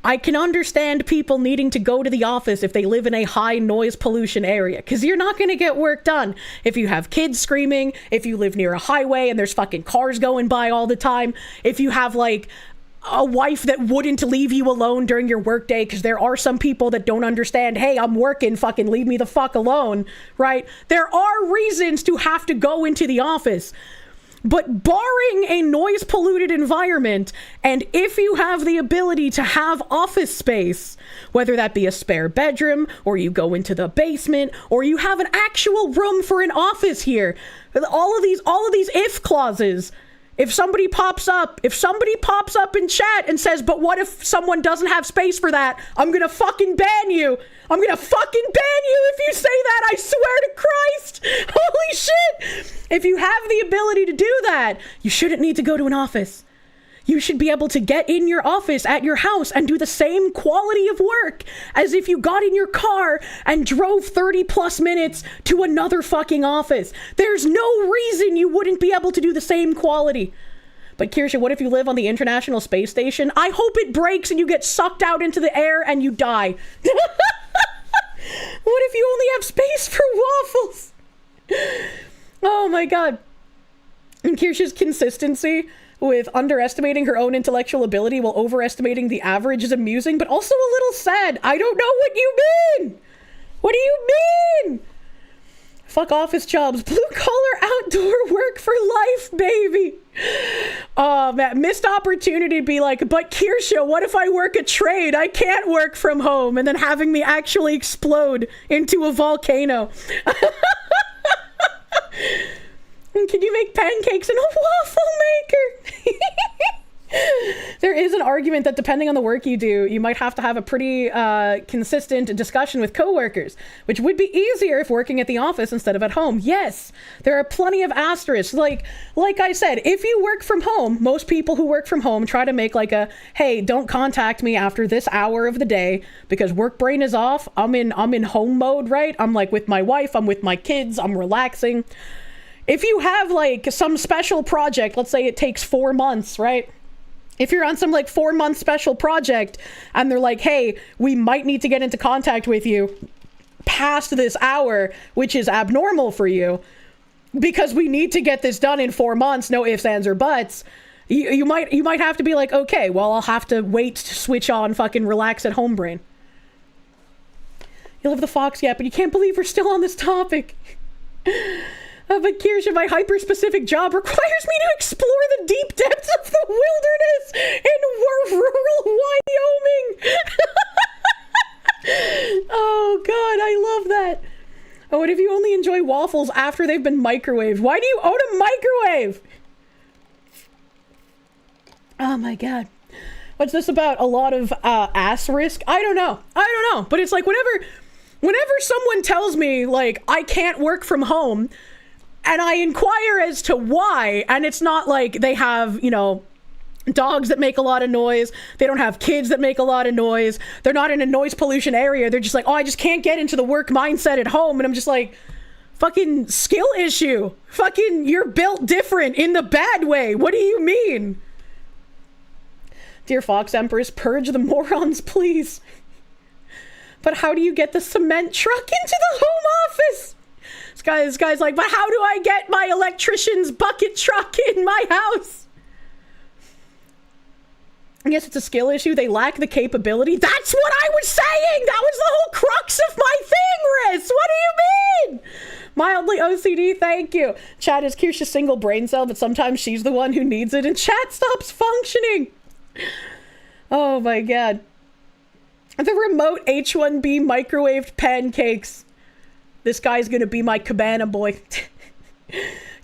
[SPEAKER 1] I can understand people needing to go to the office if they live in a high noise pollution area, because you're not going to get work done. If you have kids screaming, if you live near a highway and there's fucking cars going by all the time, if you have like a wife that wouldn't leave you alone during your workday, because there are some people that don't understand, hey, I'm working, fucking leave me the fuck alone, right? There are reasons to have to go into the office. But barring a noise polluted environment, and if you have the ability to have office space, whether that be a spare bedroom, or you go into the basement, or you have an actual room for an office here, all of these if clauses If somebody pops up in chat and says, but what if someone doesn't have space for that? I'm gonna fucking ban you. I'm gonna fucking ban you if you say that, I swear to Christ. Holy shit. If you have the ability to do that, you shouldn't need to go to an office. You should be able to get in your office at your house and do the same quality of work as if you got in your car and drove 30 plus minutes to another fucking office. There's no reason you wouldn't be able to do the same quality. But Kirsche, what if you live on the International Space Station? I hope it breaks and you get sucked out into the air and you die. What if you only have space for waffles? Oh my god. And Kirsche's consistency with underestimating her own intellectual ability while overestimating the average is amusing, but also a little sad. I don't know what you mean. What do you mean? Fuck office jobs. Blue collar outdoor work for life, baby. Oh, man. Missed opportunity to be like, but Kirsche, what if I work a trade? I can't work from home. And then having me actually explode into a volcano. Can you make pancakes in a waffle maker? There is an argument that depending on the work you do, you might have to have a pretty consistent discussion with coworkers, which would be easier if working at the office instead of at home. Yes, there are plenty of asterisks. Like I said, if you work from home, most people who work from home try to make like a, hey, don't contact me after this hour of the day because work brain is off. I'm in home mode, right? I'm like with my wife, I'm with my kids, I'm relaxing. If you have like some special project, let's say it takes 4 months, right? If you're on some like 4-month special project and they're like, hey, we might need to get into contact with you past this hour, which is abnormal for you because we need to get this done in 4 months, no ifs, ands, or buts. You might have to be like, okay, well, I'll have to wait to switch on fucking relax at home brain. You love the fox yet, but you can't believe we're still on this topic. But Kirsche, my hyper-specific job requires me to explore the deep depths of the wilderness in rural Wyoming. Oh, God, I love that. Oh, what if you only enjoy waffles after they've been microwaved? Why do you own a microwave? Oh, my God. What's this about? A lot of ass risk? I don't know. But it's like whenever someone tells me, like, I can't work from home, and I inquire as to why, and it's not like they have, you know, dogs that make a lot of noise. They don't have kids that make a lot of noise. They're not in a noise pollution area. They're just like, oh, I just can't get into the work mindset at home. And I'm just like, fucking skill issue. Fucking, you're built different in the bad way. What do you mean? Dear Fox Empress, purge the morons, please. But how do you get the cement truck into the home office? This guy's like, but how do I get my electrician's bucket truck in my house? I guess it's a skill issue. They lack the capability. That's what I was saying! That was the whole crux of my thing, Riz! What do you mean? Mildly OCD, thank you. Chat is Kirsche's single brain cell, but sometimes she's the one who needs it and chat stops functioning. Oh my god. The remote H1B microwaved pancakes. This guy's gonna be my cabana boy.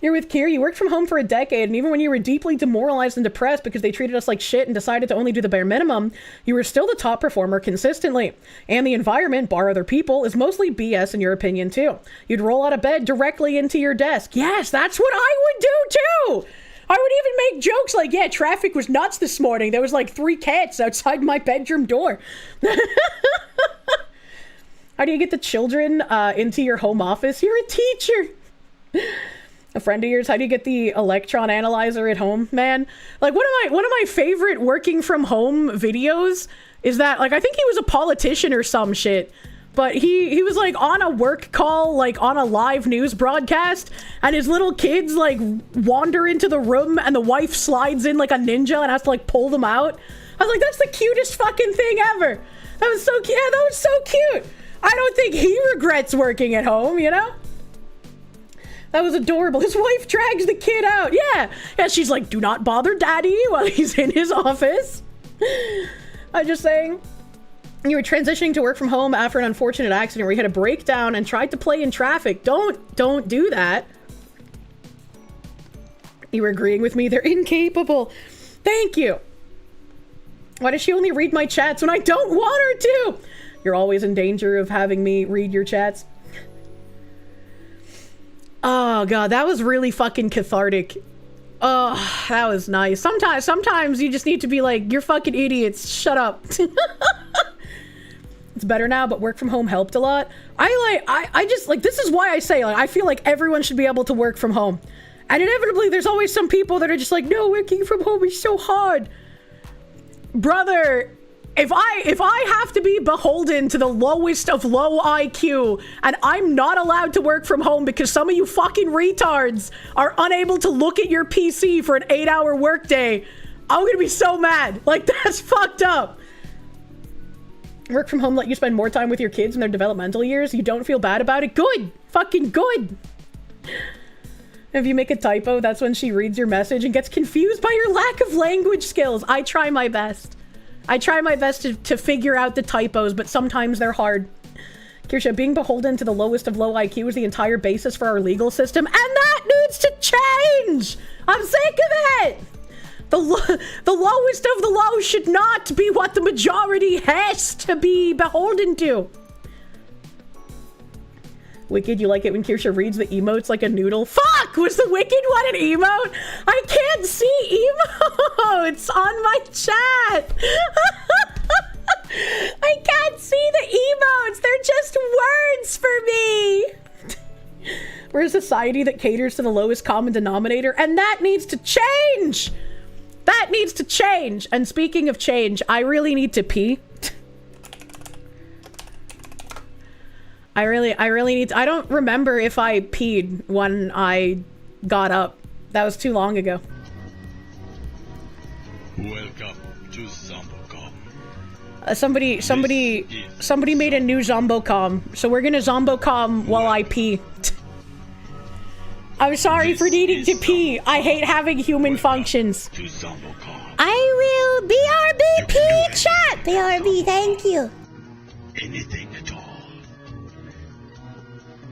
[SPEAKER 1] You're with Kier. You worked from home for a decade, and even when you were deeply demoralized and depressed because they treated us like shit and decided to only do the bare minimum, you were still the top performer consistently. And the environment, bar other people, is mostly BS in your opinion too. You'd roll out of bed directly into your desk. Yes, that's what I would do too! I would even make jokes like, yeah, traffic was nuts this morning. There was like 3 cats outside my bedroom door. How do you get the children into your home office? You're a teacher. A friend of yours, how do you get the electron analyzer at home, man? Like one of my favorite working from home videos is that, like, I think he was a politician or some shit, but he was like on a work call, like on a live news broadcast, and his little kids like wander into the room and the wife slides in like a ninja and has to like pull them out. I was like, that's the cutest fucking thing ever. That was so cute. Yeah, that was so cute. I don't think he regrets working at home, you know? That was adorable. His wife drags the kid out. Yeah. Yeah, she's like, do not bother daddy while he's in his office. I'm just saying. You were transitioning to work from home after an unfortunate accident where you had a breakdown and tried to play in traffic. Don't do that. You were agreeing with me? They're incapable. Thank you. Why does she only read my chats when I don't want her to? You're always in danger of having me read your chats. Oh god, that was really fucking cathartic. Oh, that was nice. Sometimes you just need to be like, you're fucking idiots, shut up. It's better now, but work from home helped a lot. I just, like, this is why I say, like, I feel like everyone should be able to work from home. And inevitably, there's always some people that are just like, no, working from home is so hard. Brother, if I have to be beholden to the lowest of low IQ, and I'm not allowed to work from home because some of you fucking retards are unable to look at your PC for an 8-hour workday, I'm gonna be so mad. Like, that's fucked up. Work from home let you spend more time with your kids in their developmental years. You don't feel bad about it? Good. Fucking good. If you make a typo, that's when she reads your message and gets confused by your lack of language skills. I try my best. I try my best to figure out the typos, but sometimes they're hard. Kirsche, being beholden to the lowest of low IQ is the entire basis for our legal system, and that needs to change! I'm sick of it! The lowest of the low should not be what the majority has to be beholden to. Wicked, you like it when Kirsche reads the emotes like a noodle? Fuck! Was the Wicked one an emote? I can't see emotes on my chat! I can't see the emotes! They're just words for me! We're a society that caters to the lowest common denominator, and that needs to change! That needs to change! And speaking of change, I really need to pee. I really need to, I don't remember if I peed when I got up. That was too long ago.
[SPEAKER 10] Welcome to Zombocom.
[SPEAKER 1] Somebody made a new Zombocom, so we're gonna Zombocom while I pee. I'm sorry for needing to pee. I hate having human functions.
[SPEAKER 11] I will BRB chat. BRB, thank you.
[SPEAKER 10] Anything at all.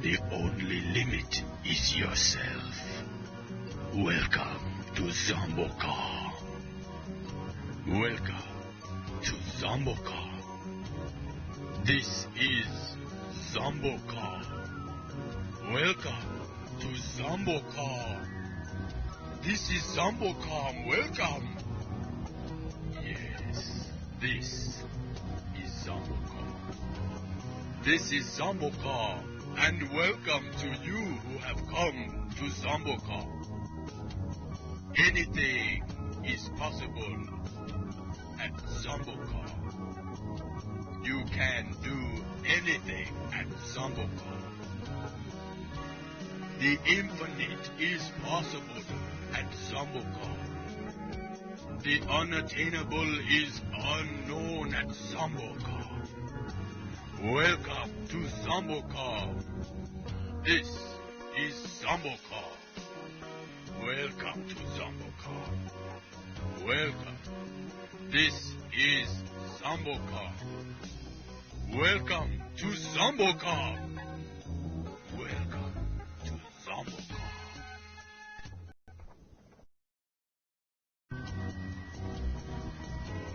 [SPEAKER 10] The only limit is yourself. Welcome to Zombocom. Welcome to Zombocom. This is Zombocom. Welcome to Zombocom. This is Zombocom. Welcome. Yes, this is Zombocom. This is Zombocom. And welcome to you who have come to Zombocom. Anything is possible at Zombocom. You can do anything at Zombocom. The infinite is possible at Zombocom. The unattainable is unknown at Zombocom. Welcome to Zombocom. This is Zombocom. Welcome to Zombocom. Welcome. This is Zombocom. Welcome to Zombocom. Welcome to Zombocom.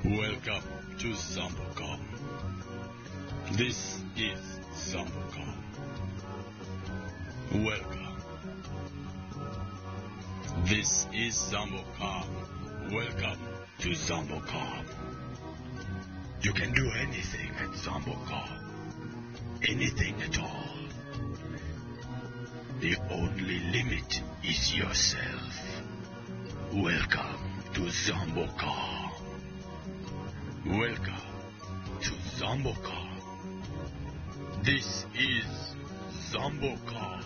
[SPEAKER 10] Welcome to Zombocom. This is Zombocom. Welcome. This is Zombocom. Welcome to Zombocom. You can do anything at Zombocom. Anything at all. The only limit is yourself. Welcome to Zombocom. Welcome to Zombocom. This is Zombocom.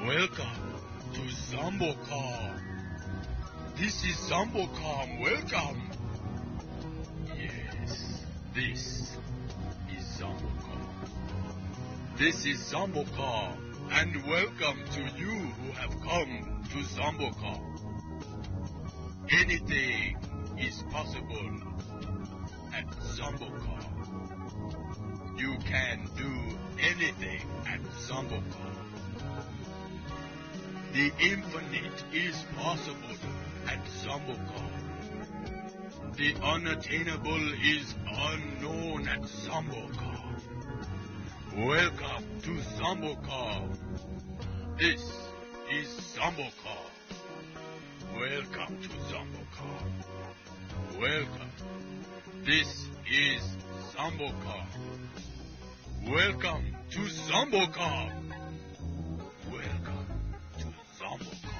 [SPEAKER 10] Welcome to Zombocom. This is Zombocom. Welcome. Yes, this is Zombocom. This is Zombocom. And welcome to you who have come to Zombocom. Anything is possible at Zombocom. You can do anything at Zombocom. The infinite is possible at Zombocar. The unattainable is unknown at Zombocar. Welcome to Zombocar. This is Zombocar. Welcome to Zombocar. Welcome. This is Zombocar. Welcome to Zombocar. Welcome to Zombocar.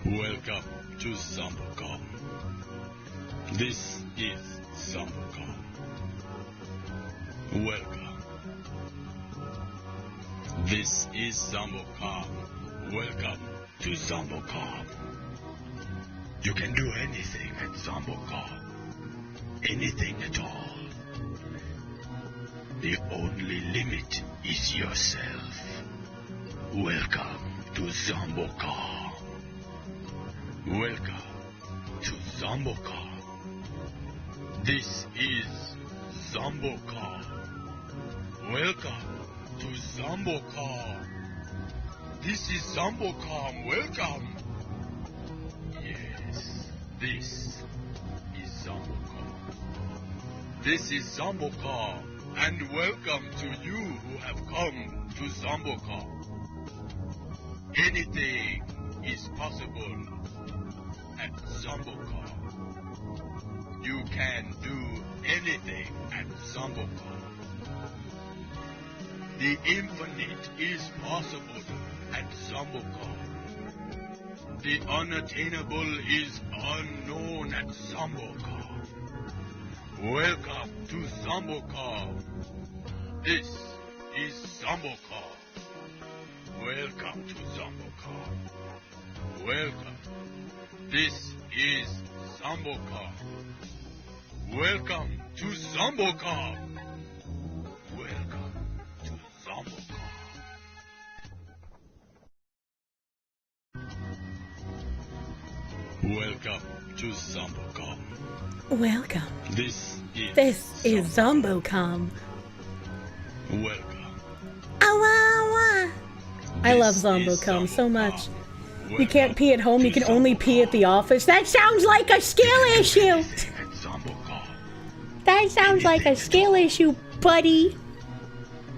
[SPEAKER 10] Welcome to Zombocar. This is Zombocar. Welcome. This is Zombocar. Welcome to Zombocar. You can do anything at Zombocar. Anything at all. The only limit is yourself. Welcome to Zombocar. Welcome to Zombocar. This is Zombocar. Welcome to Zombocar. This is Zombocar. Welcome. Yes, this is Zombocar. This is Zombocar, and welcome to you who have come to Zombocar. Anything is possible at Zombocar. You can do anything at Zombocar. The infinite is possible at Zombocar. The unattainable is unknown at Zombocar. Welcome to Zombocar. This is Zombocar. Welcome to Zombocar. Welcome. This is Zombocar. Welcome to Zombocar. Welcome to Zombocar. Welcome to Zombocar.
[SPEAKER 1] Welcome.
[SPEAKER 10] This
[SPEAKER 1] is Zombocom.
[SPEAKER 10] Welcome.
[SPEAKER 1] I love Zombocom so much. You can't pee at home, you can only pee at the office. That sounds like a skill issue! That sounds like a skill issue, buddy.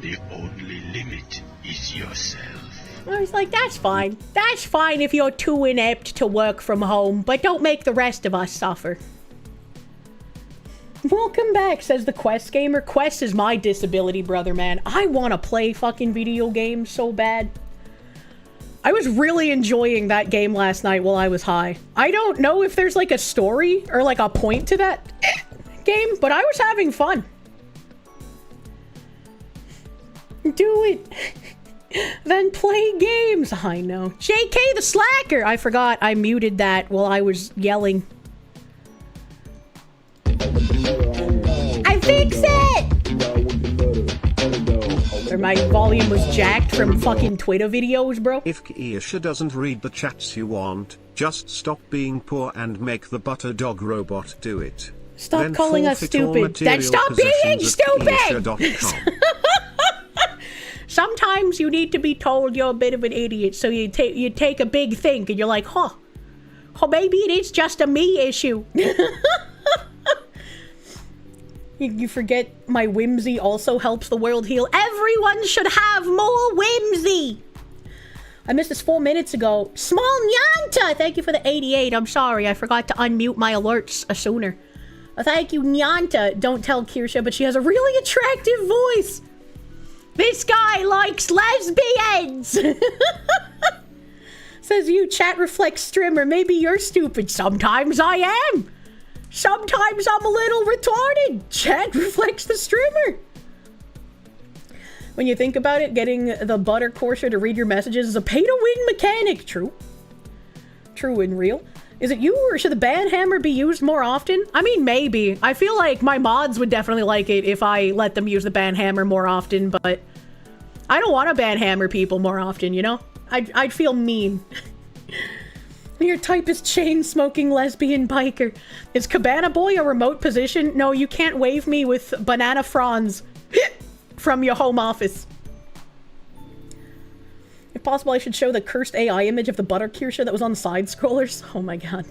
[SPEAKER 10] The only limit is yourself.
[SPEAKER 1] I was like, that's fine. That's fine if you're too inept to work from home, but don't make the rest of us suffer. Welcome back, says the Quest gamer. Quest is my disability, brother, man. I want to play fucking video games so bad. I was really enjoying that game last night while I was high. I don't know if there's like a story or like a point to that game, but I was having fun. Do it. Then play games. I know. JK the Slacker. I forgot I muted that while I was yelling. I fix it! Or my volume was jacked from fucking Twitter videos, bro.
[SPEAKER 2] If Kirsche doesn't read the chats you want, just stop being poor and make the butter dog robot do it.
[SPEAKER 1] Stop
[SPEAKER 2] Then
[SPEAKER 1] calling us
[SPEAKER 2] forfeit all
[SPEAKER 1] stupid. Then
[SPEAKER 2] material
[SPEAKER 1] stop being
[SPEAKER 2] possessions at
[SPEAKER 1] stupid!
[SPEAKER 2] Kirsche.com.
[SPEAKER 1] Sometimes you need to be told you're a bit of an idiot, so you take a big think and you're like, huh, maybe it is just a me issue. You forget my whimsy also helps the world heal. Everyone should have more whimsy. I missed this 4 minutes ago. Small Nyanta, thank you for the 88. I'm sorry, I forgot to unmute my alerts sooner. Thank you, Nyanta. Don't tell Kirsche, but she has a really attractive voice. This guy likes lesbians. Says you, chat reflects streamer. Maybe you're stupid. Sometimes I am. Sometimes I'm a little retarded. Chat reflects the streamer. When you think about it, getting the butter courser to read your messages is a pay-to-win mechanic. True. True and real. Is it you, or should the banhammer be used more often? I mean, maybe. I feel like my mods would definitely like it if I let them use the banhammer more often, but I don't want to banhammer people more often, you know? I'd feel mean. Your type is chain-smoking lesbian biker. Is Cabana Boy a remote position? No, you can't wave me with banana fronds. from your home office. If possible, I should show the cursed AI image of the butter Kirsche that was on side scrollers. Oh my god.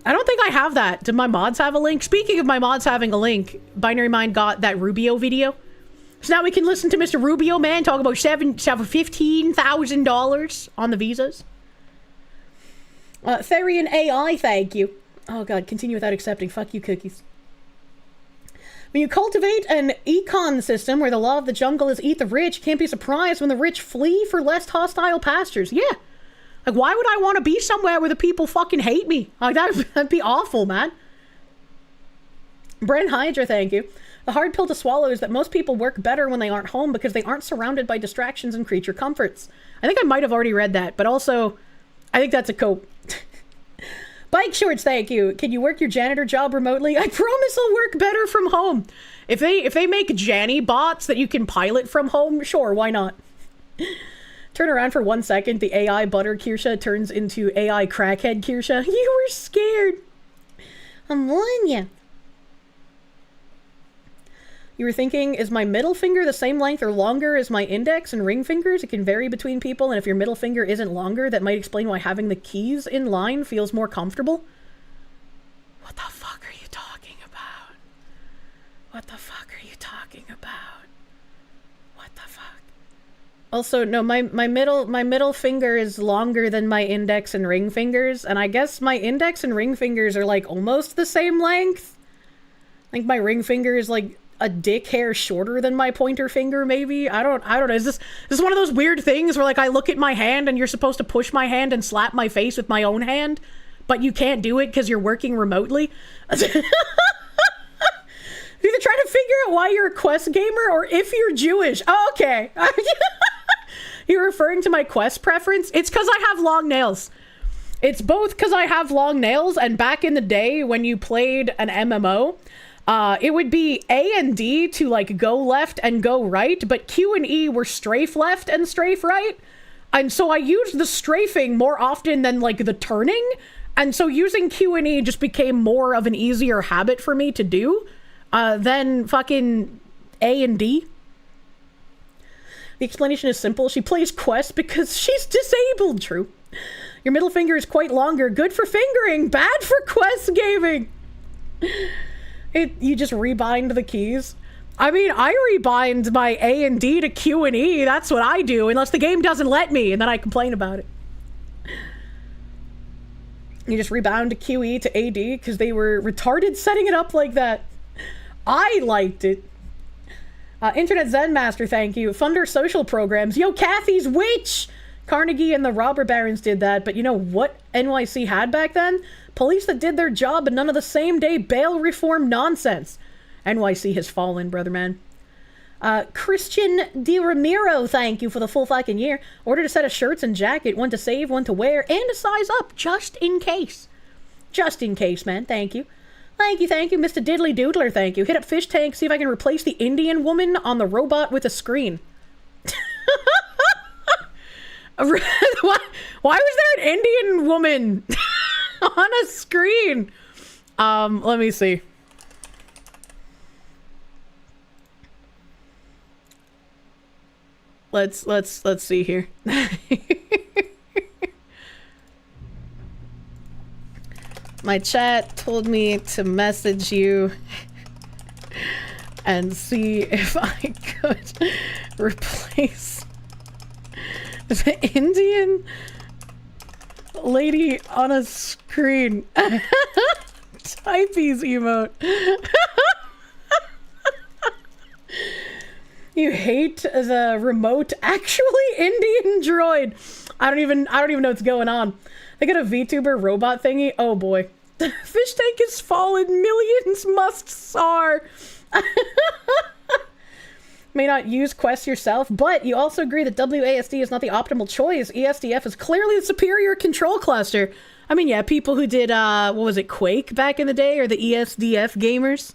[SPEAKER 1] I don't think I have that. Did my mods have a link? Speaking of my mods having a link, Binary Mind got that Rubio video. So now we can listen to Mr. Rubio Man talk about $15,000 on the visas. Therian AI, thank you. Oh god, continue without accepting. Fuck you, cookies. When you cultivate an econ system where the law of the jungle is eat the rich, can't be surprised when the rich flee for less hostile pastures. Yeah. Like, why would I want to be somewhere where the people fucking hate me? Like, that'd be awful, man. Brent Hydra, thank you. The hard pill to swallow is that most people work better when they aren't home because they aren't surrounded by distractions and creature comforts. I think I might have already read that, but also, I think that's a cope. Bike Shorts, thank you. Can you work your janitor job remotely? I promise I'll work better from home. If they make Janny bots that you can pilot from home, sure, why not? Turn around for 1 second, the AI butter Kirsche turns into AI crackhead Kirsche. You were scared. I'm warning you. You were thinking, is my middle finger the same length or longer as my index and ring fingers? It can vary between people, and if your middle finger isn't longer, that might explain why having the keys in line feels more comfortable. What the fuck are you talking about? What the fuck are you talking about? What the fuck? Also, no, my middle finger is longer than my index and ring fingers, and I guess my index and ring fingers are like almost the same length. I think my ring finger is like a dick hair shorter than my pointer finger, maybe. I don't know. Is this one of those weird things where like I look at my hand and you're supposed to push my hand and slap my face with my own hand, but you can't do it because you're working remotely? Either trying to figure out why you're a Quest gamer or if you're Jewish. Oh, okay. You're referring to my Quest preference? It's because I have long nails. It's both because I have long nails, and back in the day when you played an MMO, it would be A and D to like go left and go right, but Q and E were strafe left and strafe right. And so I used the strafing more often than like the turning. And so using Q and E just became more of an easier habit for me to do than fucking A and D. The explanation is simple. She plays Quest because she's disabled. True. Your middle finger is quite longer. Good for fingering. Bad for Quest gaming. You just rebind the keys. I mean, I rebind my A and D to Q and E. That's what I do, unless the game doesn't let me, and then I complain about it. You just rebound to QE to AD because they were retarded setting it up like that. I liked it. Internet Zen Master, thank you. Funder social programs. Yo, Kathy's witch! Carnegie and the robber barons did that, but you know what NYC had back then? Police that did their job and none of the same-day bail reform nonsense. NYC has fallen, brother man. Christian Di Ramiro, thank you for the full fucking year. Ordered a set of shirts and jacket, one to save, one to wear, and a size up, just in case. Just in case, man. Thank you. Thank you, Mr. Diddly Doodler, thank you. Hit up Fish Tank, see if I can replace the Indian woman on the robot with a screen. Why was there an Indian woman on a screen? Let me see. Let's see here. My chat told me to message you and see if I could replace the Indian lady on a screen. Typees emote. You hate the remote actually Indian droid. I don't even know what's going on. They got a VTuber robot thingy. Oh boy. Fish tank has fallen. Millions must soar. May not use Quest yourself, but you also agree that WASD is not the optimal choice. ESDF is clearly the superior control cluster. I mean, yeah, people who did, what was it, Quake back in the day, or the ESDF gamers.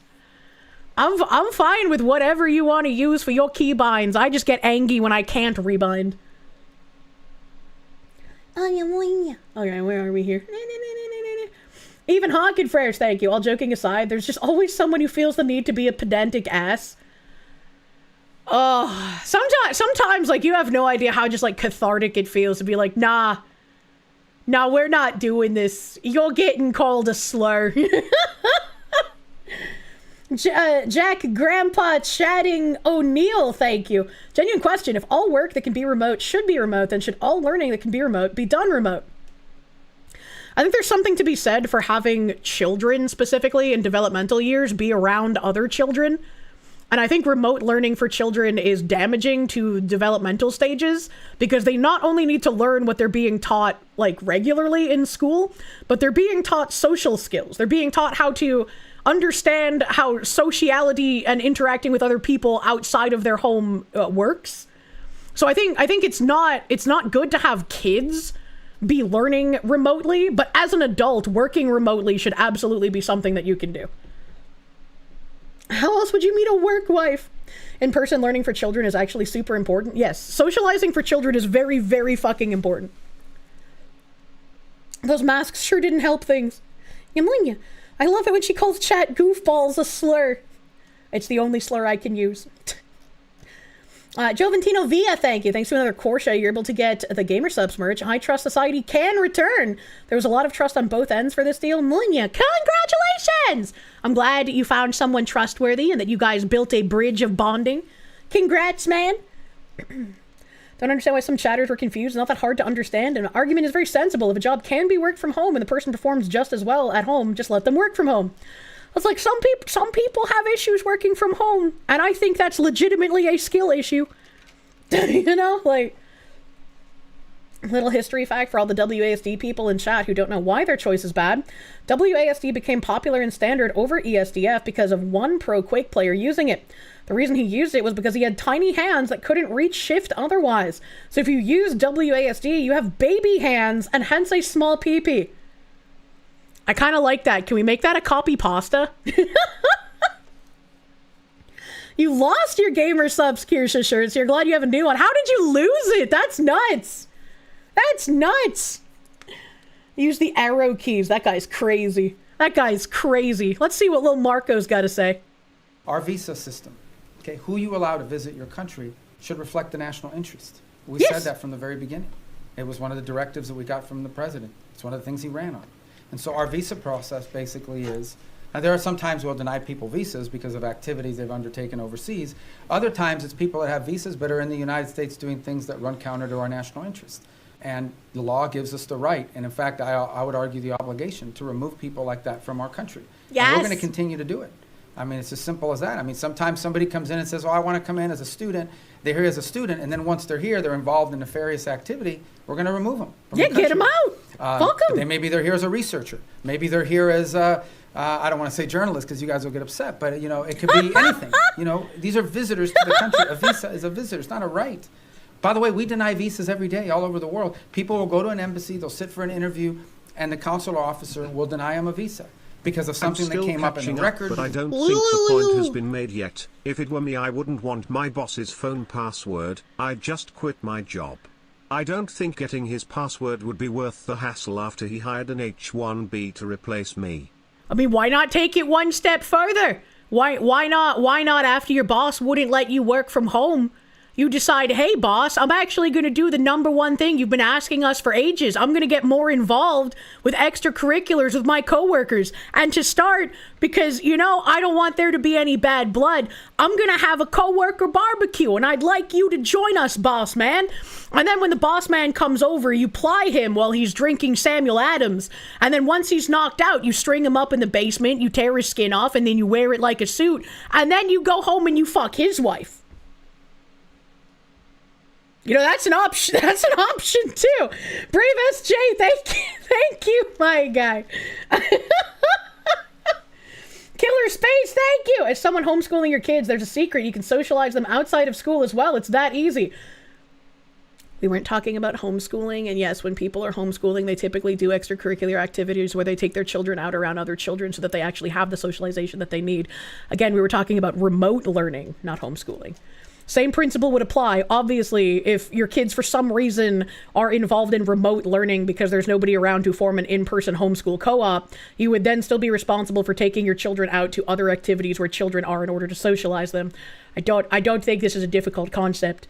[SPEAKER 1] I'm fine with whatever you want to use for your keybinds. I just get angry when I can't rebind. Okay, where are we here? Even Honkin' Freres, thank you. All joking aside, there's just always someone who feels the need to be a pedantic ass. Oh, sometimes like you have no idea how just like cathartic it feels to be like, nah, we're not doing this. You're getting called a slur. Jack Grandpa chatting O'Neill, thank you. Genuine question, if all work that can be remote should be remote, then should all learning that can be remote be done remote? I think there's something to be said for having children specifically in developmental years be around other children. And I think remote learning for children is damaging to developmental stages because they not only need to learn what they're being taught like regularly in school, but they're being taught social skills. They're being taught how to understand how sociality and interacting with other people outside of their home works. So I think it's not good to have kids be learning remotely, but as an adult, working remotely should absolutely be something that you can do. How else would you meet a work wife? In-person learning for children is actually super important. Yes, socializing for children is very, very fucking important. Those masks sure didn't help things. Yamlinya, I love it when she calls chat goofballs a slur. It's the only slur I can use. Joventino Villa, thank you. Thanks to another Kirsche, you're able to get the Gamer Subs merch. High Trust Society can return. There was a lot of trust on both ends for this deal. Munya, congratulations! I'm glad you found someone trustworthy and that you guys built a bridge of bonding. Congrats, man. Don't understand why some chatters were confused. It's not that hard to understand. An argument is very sensible. If a job can be worked from home and the person performs just as well at home, just let them work from home. It's like some people have issues working from home, and I think that's legitimately a skill issue. You know, like, little history fact for all the WASD people in chat who don't know why their choice is bad. WASD became popular and standard over ESDF because of one pro Quake player using it. The reason he used it was because he had tiny hands that couldn't reach shift otherwise. So if you use WASD, you have baby hands and hence a small PP. I kind of like that. Can we make that a copy pasta? You lost your Gamer Subs Kirsche shirts. You're glad you have a new one. How did you lose it? That's nuts. That's nuts. Use the arrow keys. That guy's crazy. That guy's crazy. Let's see what little Marco's got to say.
[SPEAKER 6] Our visa system, okay, who you allow to visit your country should reflect the national interest. We
[SPEAKER 1] Yes.
[SPEAKER 6] said that from the very beginning. It was one of the directives that we got from the president. It's one of the things he ran on. And so our visa process basically is, and there are some times we'll deny people visas because of activities they've undertaken overseas. Other times it's people that have visas but are in the United States doing things that run counter to our national interest. And the law gives us the right, and in fact, I would argue the obligation to remove people like that from our country.
[SPEAKER 1] Yes.
[SPEAKER 6] And we're going to continue to do it. I mean, it's as simple as that. I mean, sometimes somebody comes in and says, oh, I want to come in as a student. They're here as a student, and then once they're here, they're involved in nefarious activity. We're going to remove them from the
[SPEAKER 1] Get them out. Fuck them.
[SPEAKER 6] Maybe they're here as a researcher. Maybe they're here as, I don't want to say journalist because you guys will get upset, but, you know, it could be anything. You know, these are visitors to the country. A visa is a visitor. It's not a right. By the way, we deny visas every day all over the world. People will go to an embassy, they'll sit for an interview, and the consular officer will deny them a visa because of something that came up in the record.
[SPEAKER 2] But I don't think the point has been made yet. If it were me, I wouldn't want my boss's phone password. I'd just quit my job. I don't think getting his password would be worth the hassle after he hired an H-1B to replace me.
[SPEAKER 1] I mean, why not take it one step further? Why not after your boss wouldn't let you work from home, you decide, hey boss, I'm actually going to do the number one thing you've been asking us for ages. I'm going to get more involved with extracurriculars with my coworkers. And to start, because, you know, I don't want there to be any bad blood, I'm going to have a coworker barbecue and I'd like you to join us, boss man. And then when the boss man comes over, you ply him while he's drinking Samuel Adams. And then once he's knocked out, you string him up in the basement, you tear his skin off, and then you wear it like a suit. And then you go home and you fuck his wife. You know, that's an option. That's an option too. Brave SJ, thank you, my guy. Killer Space, thank you. As someone homeschooling your kids, there's a secret. You can socialize them outside of school as well. It's that easy. We weren't talking about homeschooling, and yes, when people are homeschooling, they typically do extracurricular activities where they take their children out around other children so that they actually have the socialization that they need. Again, we were talking about remote learning, not homeschooling. Same principle would apply. Obviously, if your kids for some reason are involved in remote learning because there's nobody around to form an in-person homeschool co-op, you would then still be responsible for taking your children out to other activities where children are in order to socialize them. I don't think this is a difficult concept.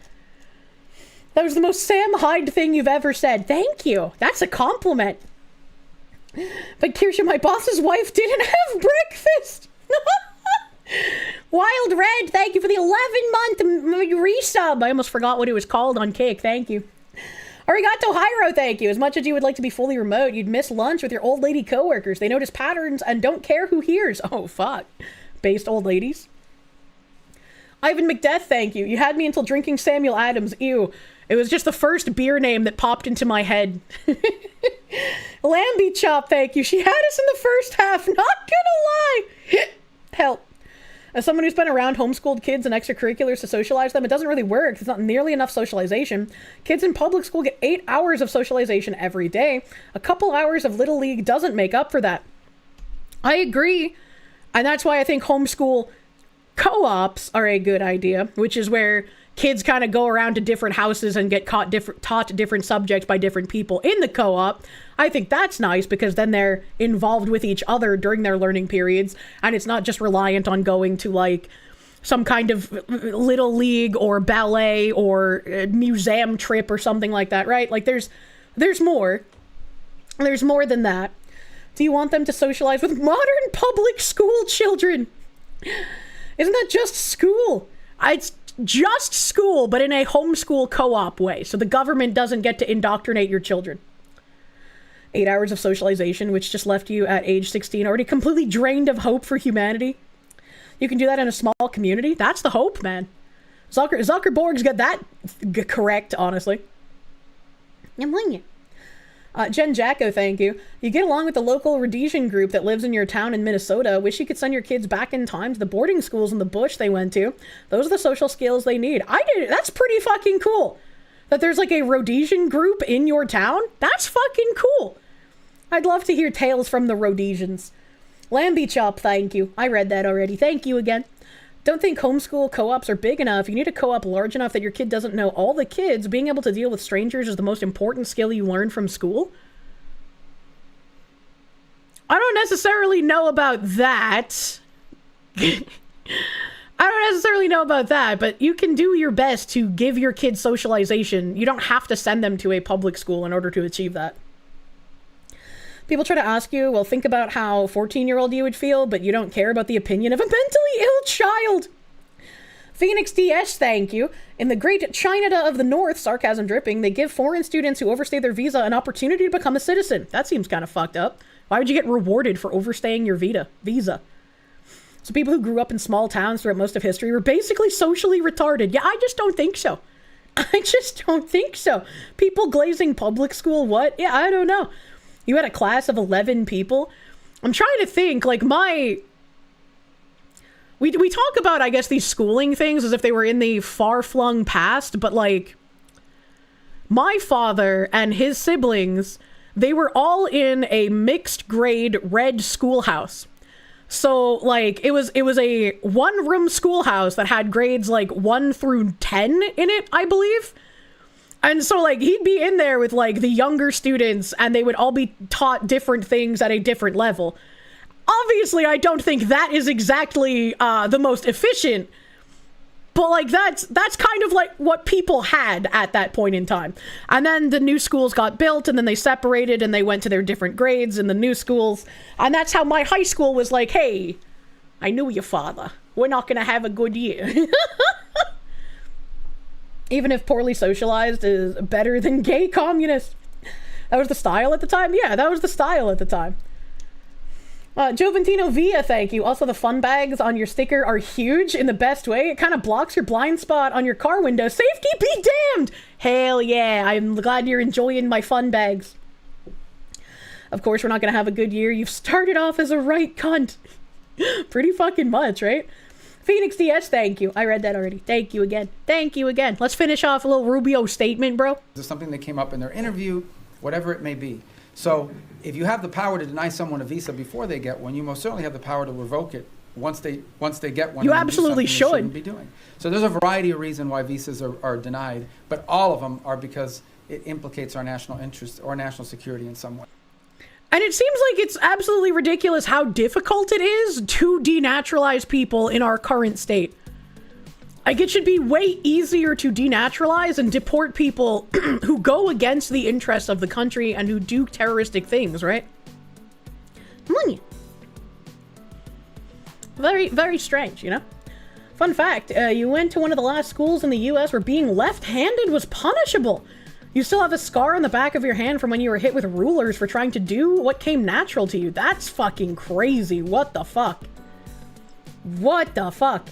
[SPEAKER 1] That was the most Sam Hyde thing you've ever said. Thank you. That's a compliment. But Kirsche, my boss's wife didn't have breakfast. Wild Red, thank you for the 11-month resub. I almost forgot what it was called on Kick. Thank you. Arigato Hyro, thank you. As much as you would like to be fully remote, you'd miss lunch with your old lady coworkers. They notice patterns and don't care who hears. Oh, fuck. Based old ladies. Ivan McDeath, thank you. You had me until drinking Samuel Adams. Ew. It was just the first beer name that popped into my head. Lambie Chop, thank you. She had us in the first half. Not gonna lie. Help. As someone who's been around homeschooled kids and extracurriculars to socialize them, it doesn't really work. There's not nearly enough socialization. Kids in public school get 8 hours of socialization every day. A couple hours of Little League doesn't make up for that. I agree. And that's why I think homeschool co-ops are a good idea, which is where kids kind of go around to different houses and get taught different subjects by different people in the co-op. I think that's nice because then they're involved with each other during their learning periods, and it's not just reliant on going to like some kind of Little League or ballet or museum trip or something like that, right? Like there's more. There's more than that. Do you want them to socialize with modern public school children? Isn't that just school? It's just school, but in a homeschool co-op way. So the government doesn't get to indoctrinate your children. 8 hours of socialization, which just left you at age 16 already completely drained of hope for humanity. You can do that in a small community. That's the hope, man. Zuckerberg's got that correct, honestly. I'm blaming you. Jen Jacko, thank you. You get along with the local Rhodesian group that lives in your town in Minnesota. Wish you could send your kids back in time to the boarding schools in the bush they went to. Those are the social skills they need. I did. That's pretty fucking cool. That there's like a Rhodesian group in your town. That's fucking cool. I'd love to hear tales from the Rhodesians. Lambie Chop, thank you. I read that already. Thank you again. Don't think homeschool co-ops are big enough. You need a co-op large enough that your kid doesn't know all the kids. Being able to deal with strangers is the most important skill you learn from school. I don't necessarily know about that. I don't necessarily know about that, but you can do your best to give your kids socialization. You don't have to send them to a public school in order to achieve that. People try to ask you, well, think about how 14-year-old you would feel, but you don't care about the opinion of a mentally ill child. Phoenix DS, thank you. In the great China of the North, sarcasm dripping, they give foreign students who overstay their visa an opportunity to become a citizen. That seems kind of fucked up. Why would you get rewarded for overstaying your visa? So people who grew up in small towns throughout most of history were basically socially retarded. Yeah, I just don't think so. I just don't think so. People glazing public school, what? Yeah, I don't know. You had a class of 11 people. I'm trying to think, like we talk about, I guess, these schooling things as if they were in the far-flung past, but like my father and his siblings, they were all in a mixed grade red schoolhouse. So like it was a one-room schoolhouse that had grades like 1 through 10 in it, I believe. And so, like, he'd be in there with, like, the younger students, and they would all be taught different things at a different level. Obviously, I don't think that is exactly the most efficient, but, like, that's kind of, like, what people had at that point in time. And then the new schools got built, and then they separated, and they went to their different grades in the new schools. And that's how my high school was like, hey, I knew your father. We're not going to have a good year. Even if poorly socialized is better than gay communist. That was the style at the time? Yeah, that was the style at the time. Joventino Villa, thank you. Also, the fun bags on your sticker are huge in the best way. It kind of blocks your blind spot on your car window. Safety be damned! Hell yeah, I'm glad you're enjoying my fun bags. Of course, we're not going to have a good year. You've started off as a right cunt. Pretty fucking much, right? Phoenix DS, thank you. I read that already. Thank you again. Thank you again. Let's finish off a little Rubio statement, bro.
[SPEAKER 6] This is something that came up in their interview, whatever it may be. So if you have the power to deny someone a visa before they get one, you most certainly have the power to revoke it once they get one.
[SPEAKER 1] You
[SPEAKER 6] and do
[SPEAKER 1] absolutely
[SPEAKER 6] something they shouldn't
[SPEAKER 1] should.
[SPEAKER 6] be doing. So there's a variety of reasons why visas are denied, but all of them are because it implicates our national interest or national security in some way.
[SPEAKER 1] And it seems like it's absolutely ridiculous how difficult it is to denaturalize people in our current state. Like, it should be way easier to denaturalize and deport people who go against the interests of the country and who do terroristic things, right? Money. Very, very strange, you know? Fun fact, you went to one of the last schools in the US where being left-handed was punishable. You still have a scar on the back of your hand from when you were hit with rulers for trying to do what came natural to you. That's fucking crazy. What the fuck? What the fuck?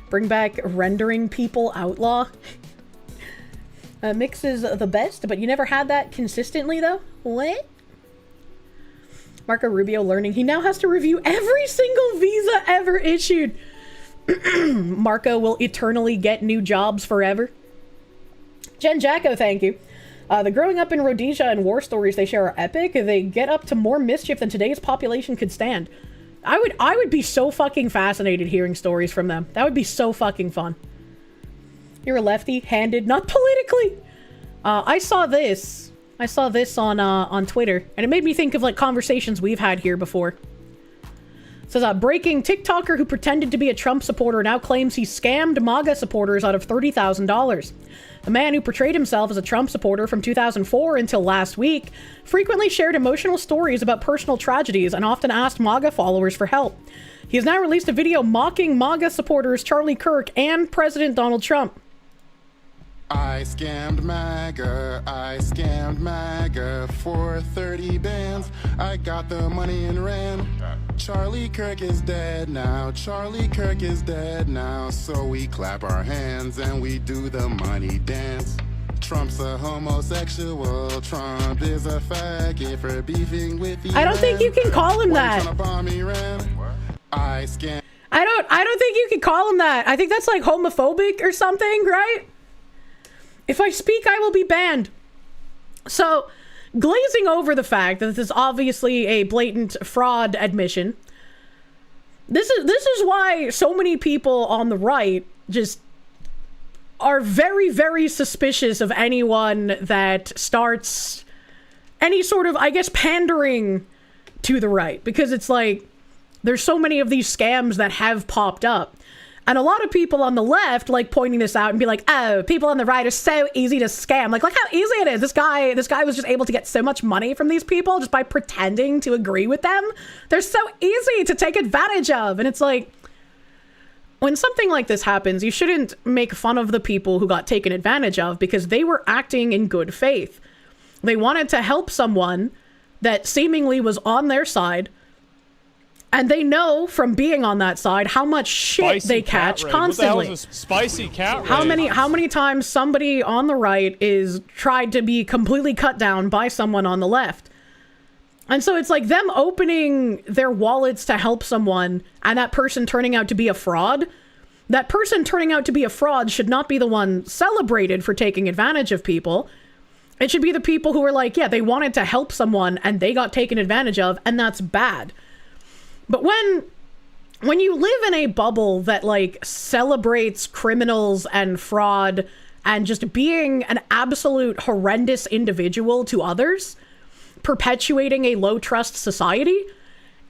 [SPEAKER 1] Bring back rendering people outlaw. Mix is the best, but you never had that consistently, though? What? Marco Rubio learning he now has to review every single visa ever issued. Marco will eternally get new jobs forever. Jen Jacko, thank you. The growing up in Rhodesia and war stories they share are epic. They get up to more mischief than today's population could stand. I would be so fucking fascinated hearing stories from them. That would be so fucking fun. You're a lefty-handed, not politically. I saw this on Twitter, and it made me think of like conversations we've had here before. It says, breaking TikToker who pretended to be a Trump supporter now claims he scammed MAGA supporters out of $30,000. The man who portrayed himself as a Trump supporter from 2004 until last week frequently shared emotional stories about personal tragedies and often asked MAGA followers for help. He has now released a video mocking MAGA supporters Charlie Kirk and President Donald Trump.
[SPEAKER 12] I scammed MAGA for 30 bands. I got the money and ran. Charlie Kirk is dead now. Charlie Kirk is dead now. So we clap our hands and we do the money dance. Trump's a homosexual. Trump is a faggot for beefing with the
[SPEAKER 1] I don't think you can call him that.
[SPEAKER 12] I scammed.
[SPEAKER 1] I don't think you can call him that. I think that's like homophobic or something, right? If I speak, I will be banned. So, glazing over the fact that this is obviously a blatant fraud admission, this is why so many people on the right just are very, very suspicious of anyone that starts any sort of, I guess, pandering to the right. Because it's like, there's so many of these scams that have popped up. And a lot of people on the left like pointing this out and be like, oh, people on the right are so easy to scam. Like, look how easy it is. This guy was just able to get so much money from these people just by pretending to agree with them. They're so easy to take advantage of. And it's like, when something like this happens, you shouldn't make fun of the people who got taken advantage of because they were acting in good faith. They wanted to help someone that seemingly was on their side. And they know from being on that side how much shit they catch constantly.
[SPEAKER 8] What the hell is a spicy cat raid?
[SPEAKER 1] How many times somebody on the right is tried to be completely cut down by someone on the left. And so it's like them opening their wallets to help someone and that person turning out to be a fraud. That person turning out to be a fraud should not be the one celebrated for taking advantage of people. It should be the people who were like, yeah, they wanted to help someone and they got taken advantage of, and that's bad. But when you live in a bubble that like celebrates criminals and fraud and just being an absolute horrendous individual to others, perpetuating a low trust society,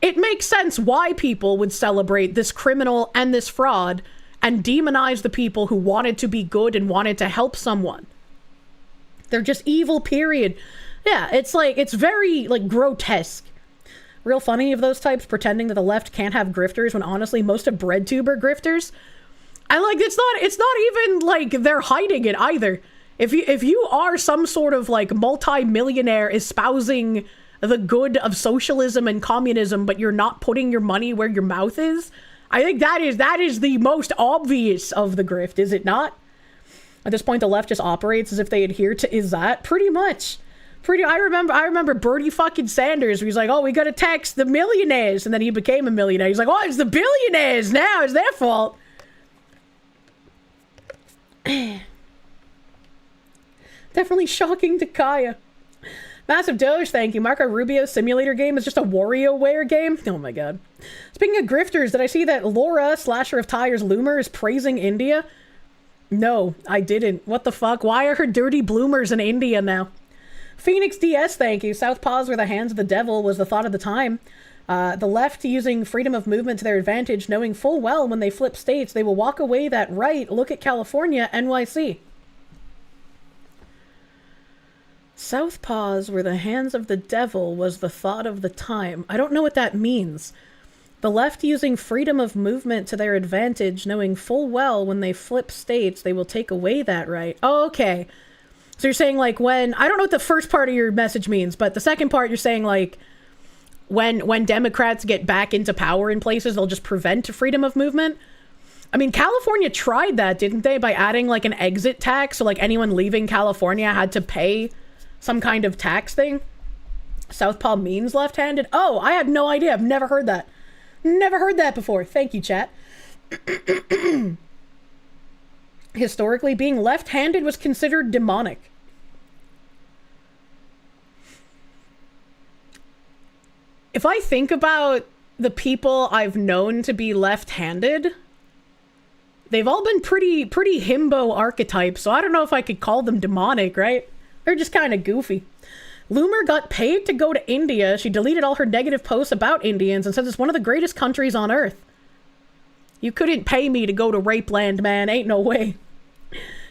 [SPEAKER 1] it makes sense why people would celebrate this criminal and this fraud and demonize the people who wanted to be good and wanted to help someone. They're just evil, period. Yeah, it's like, it's very like grotesque. Real funny of those types pretending that the left can't have grifters when honestly most of BreadTube are grifters. And like, it's not even like they're hiding it either. If you are some sort of like multi-millionaire espousing the good of socialism and communism, but you're not putting your money where your mouth is, I think that is the most obvious of the grift, is it not? At this point, the left just operates as if they adhere to is that pretty much. I remember Bernie fucking Sanders, where he's like, oh, we gotta tax the millionaires, and then he became a millionaire. He's like, oh, it's the billionaires now, it's their fault. Definitely shocking to Kaya. Massive Doge, thank you. Marco Rubio's simulator game is just a WarioWare game? Oh my god. Speaking of grifters, did I see that Laura, Slasher of Tires Loomer, is praising India? No, I didn't. What the fuck? Why are her dirty bloomers in India now? Phoenix DS, thank you. Southpaws were the hands of the devil was the thought of the time. The left using freedom of movement to their advantage, knowing full well when they flip states, they will walk away that right. Look at California, NYC. Southpaws were the hands of the devil was the thought of the time. I don't know what that means. The left using freedom of movement to their advantage, knowing full well when they flip states, they will take away that right. Oh, okay. So you're saying like when, I don't know what the first part of your message means, but the second part you're saying like when Democrats get back into power in places, they'll just prevent freedom of movement. I mean, California tried that, didn't they? By adding like an exit tax. So like anyone leaving California had to pay some kind of tax thing. Southpaw means left-handed. Oh, I had no idea. I've never heard that. Never heard that before. Thank you, chat. Historically, being left-handed was considered demonic. If I think about the people I've known to be left-handed, they've all been pretty himbo archetypes, so I don't know if I could call them demonic, right? They're just kind of goofy. Loomer got paid to go to India. She deleted all her negative posts about Indians and says it's one of the greatest countries on earth. You couldn't pay me to go to Rape Land, man. Ain't no way.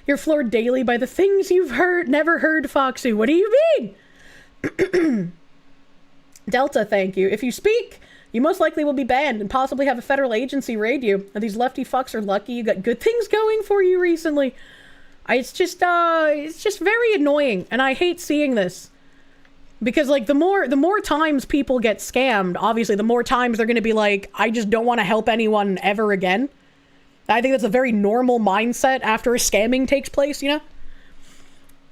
[SPEAKER 1] You're floored daily by the things you've never heard, Foxy. What do you mean? Delta, thank you. If you speak, you most likely will be banned and possibly have a federal agency raid you. And these lefty fucks are lucky you got good things going for you recently. It's just very annoying, and I hate seeing this. Because, like, the more times people get scammed, obviously, the more times they're going to be like, I just don't want to help anyone ever again. I think that's a very normal mindset after a scamming takes place, you know?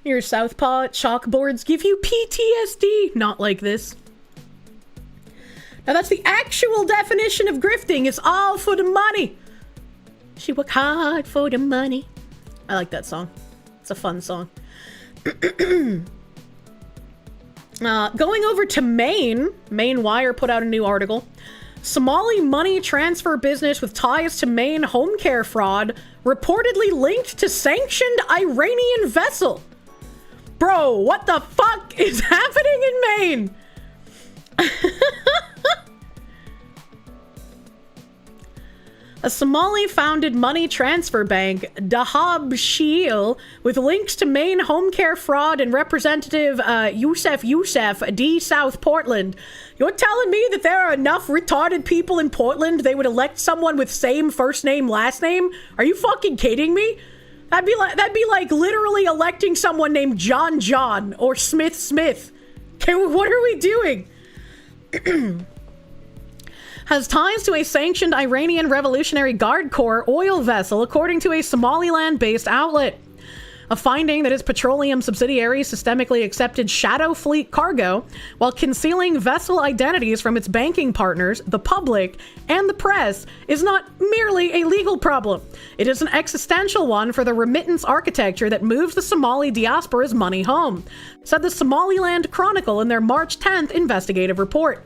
[SPEAKER 1] Your Southpaw chalkboards give you PTSD. Not like this. Now, that's the actual definition of grifting. It's all for the money. She work hard for the money. I like that song. It's a fun song. Going over to Maine Wire put out a new article. Somali money transfer business with ties to Maine home care fraud reportedly linked to sanctioned Iranian vessel. Bro, what the fuck is happening in Maine? A Somali-founded money transfer bank, Dahab Shiil, with links to Maine home care fraud and Representative Youssef D. South Portland. You're telling me that there are enough retarded people in Portland they would elect someone with same first name, last name? Are you fucking kidding me? That'd be like literally electing someone named John or Smith. Okay, what are we doing? Has ties to a sanctioned Iranian Revolutionary Guard Corps oil vessel, according to a Somaliland-based outlet. A finding that its petroleum subsidiary systemically accepted Shadow Fleet cargo while concealing vessel identities from its banking partners, the public, and the press is not merely a legal problem. It is an existential one for the remittance architecture that moves the Somali diaspora's money home, said the Somaliland Chronicle in their March 10th investigative report.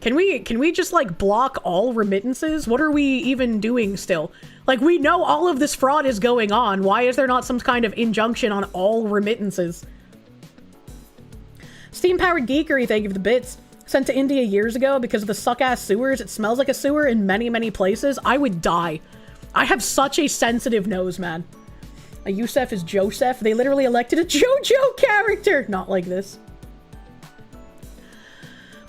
[SPEAKER 1] Can we just, like, block all remittances? What are we even doing still? Like, we know all of this fraud is going on. Why is there not some kind of injunction on all remittances? Steam-powered geekery, thank you for the bits. Sent to India years ago because of the suck-ass sewers. It smells like a sewer in many, many places. I would die. I have such a sensitive nose, man. A Youssef is Joseph. They literally elected a JoJo character. Not like this.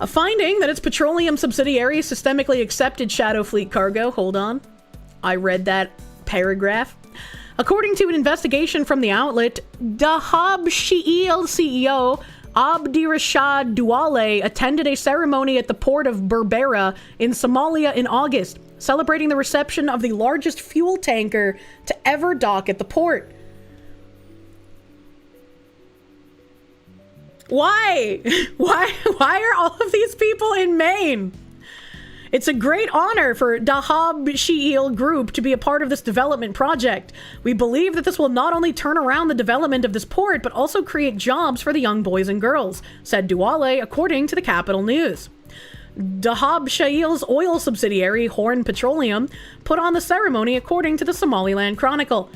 [SPEAKER 1] A finding that its petroleum subsidiary systemically accepted Shadow Fleet cargo. Hold on. I read that paragraph. According to an investigation from the outlet, Dahab Shiil CEO Abdirashad Duale attended a ceremony at the port of Berbera in Somalia in August, celebrating the reception of the largest fuel tanker to ever dock at the port. Why? Why are all of these people in Maine? It's a great honor for Dahab Shi'il Group to be a part of this development project. We believe that this will not only turn around the development of this port, but also create jobs for the young boys and girls, said Duale, according to the Capital News. Dahab Shi'il's oil subsidiary, Horn Petroleum, put on the ceremony according to the Somaliland Chronicle.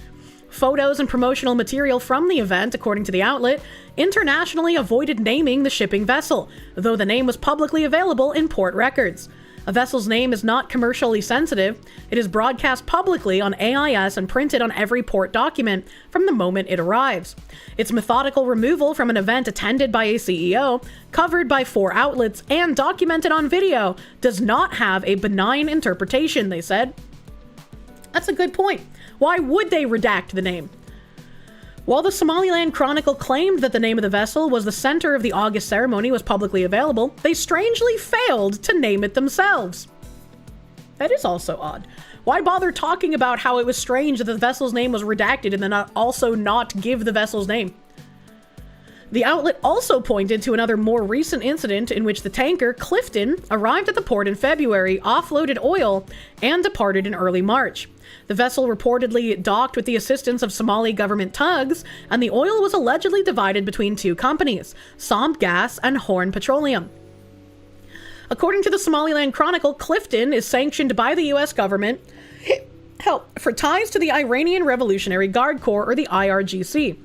[SPEAKER 1] Photos and promotional material from the event, according to the outlet, internationally avoided naming the shipping vessel, though the name was publicly available in port records. A vessel's name is not commercially sensitive. It is broadcast publicly on AIS and printed on every port document from the moment it arrives. Its methodical removal from an event attended by a CEO, covered by 4 outlets, and documented on video does not have a benign interpretation, they said. That's a good point. Why would they redact the name? While the Somaliland Chronicle claimed that the name of the vessel was the center of the August ceremony was publicly available, they strangely failed to name it themselves. That is also odd. Why bother talking about how it was strange that the vessel's name was redacted and then also not give the vessel's name? The outlet also pointed to another more recent incident in which the tanker Clifton arrived at the port in February, offloaded oil, and departed in early March. The vessel reportedly docked with the assistance of Somali government tugs, and the oil was allegedly divided between 2 companies, Somp Gas and Horn Petroleum. According to the Somaliland Chronicle, Clifton is sanctioned by the U.S. government for ties to the Iranian Revolutionary Guard Corps, or the IRGC.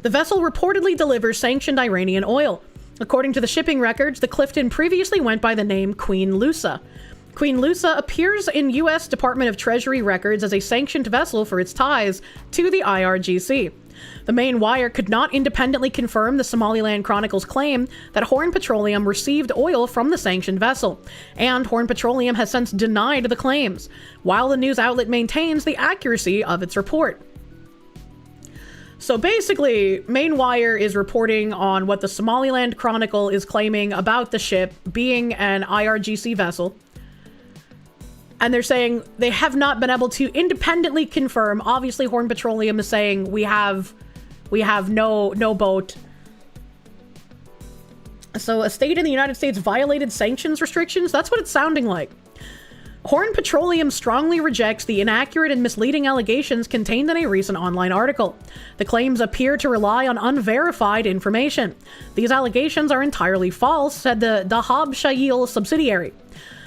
[SPEAKER 1] The vessel reportedly delivers sanctioned Iranian oil. According to the shipping records, the Clifton previously went by the name Queen Lusa. Queen Lusa appears in U.S. Department of Treasury records as a sanctioned vessel for its ties to the IRGC. The main wire could not independently confirm the Somaliland Chronicle's claim that Horn Petroleum received oil from the sanctioned vessel, and Horn Petroleum has since denied the claims, while the news outlet maintains the accuracy of its report. So basically, Main Wire is reporting on what the Somaliland Chronicle is claiming about the ship being an IRGC vessel. And they're saying they have not been able to independently confirm. Obviously, Horn Petroleum is saying we have no boat. So a state in the United States violated sanctions restrictions? That's what it's sounding like. Horn Petroleum strongly rejects the inaccurate and misleading allegations contained in a recent online article. The claims appear to rely on unverified information. These allegations are entirely false, said the Dahab Shi'il subsidiary.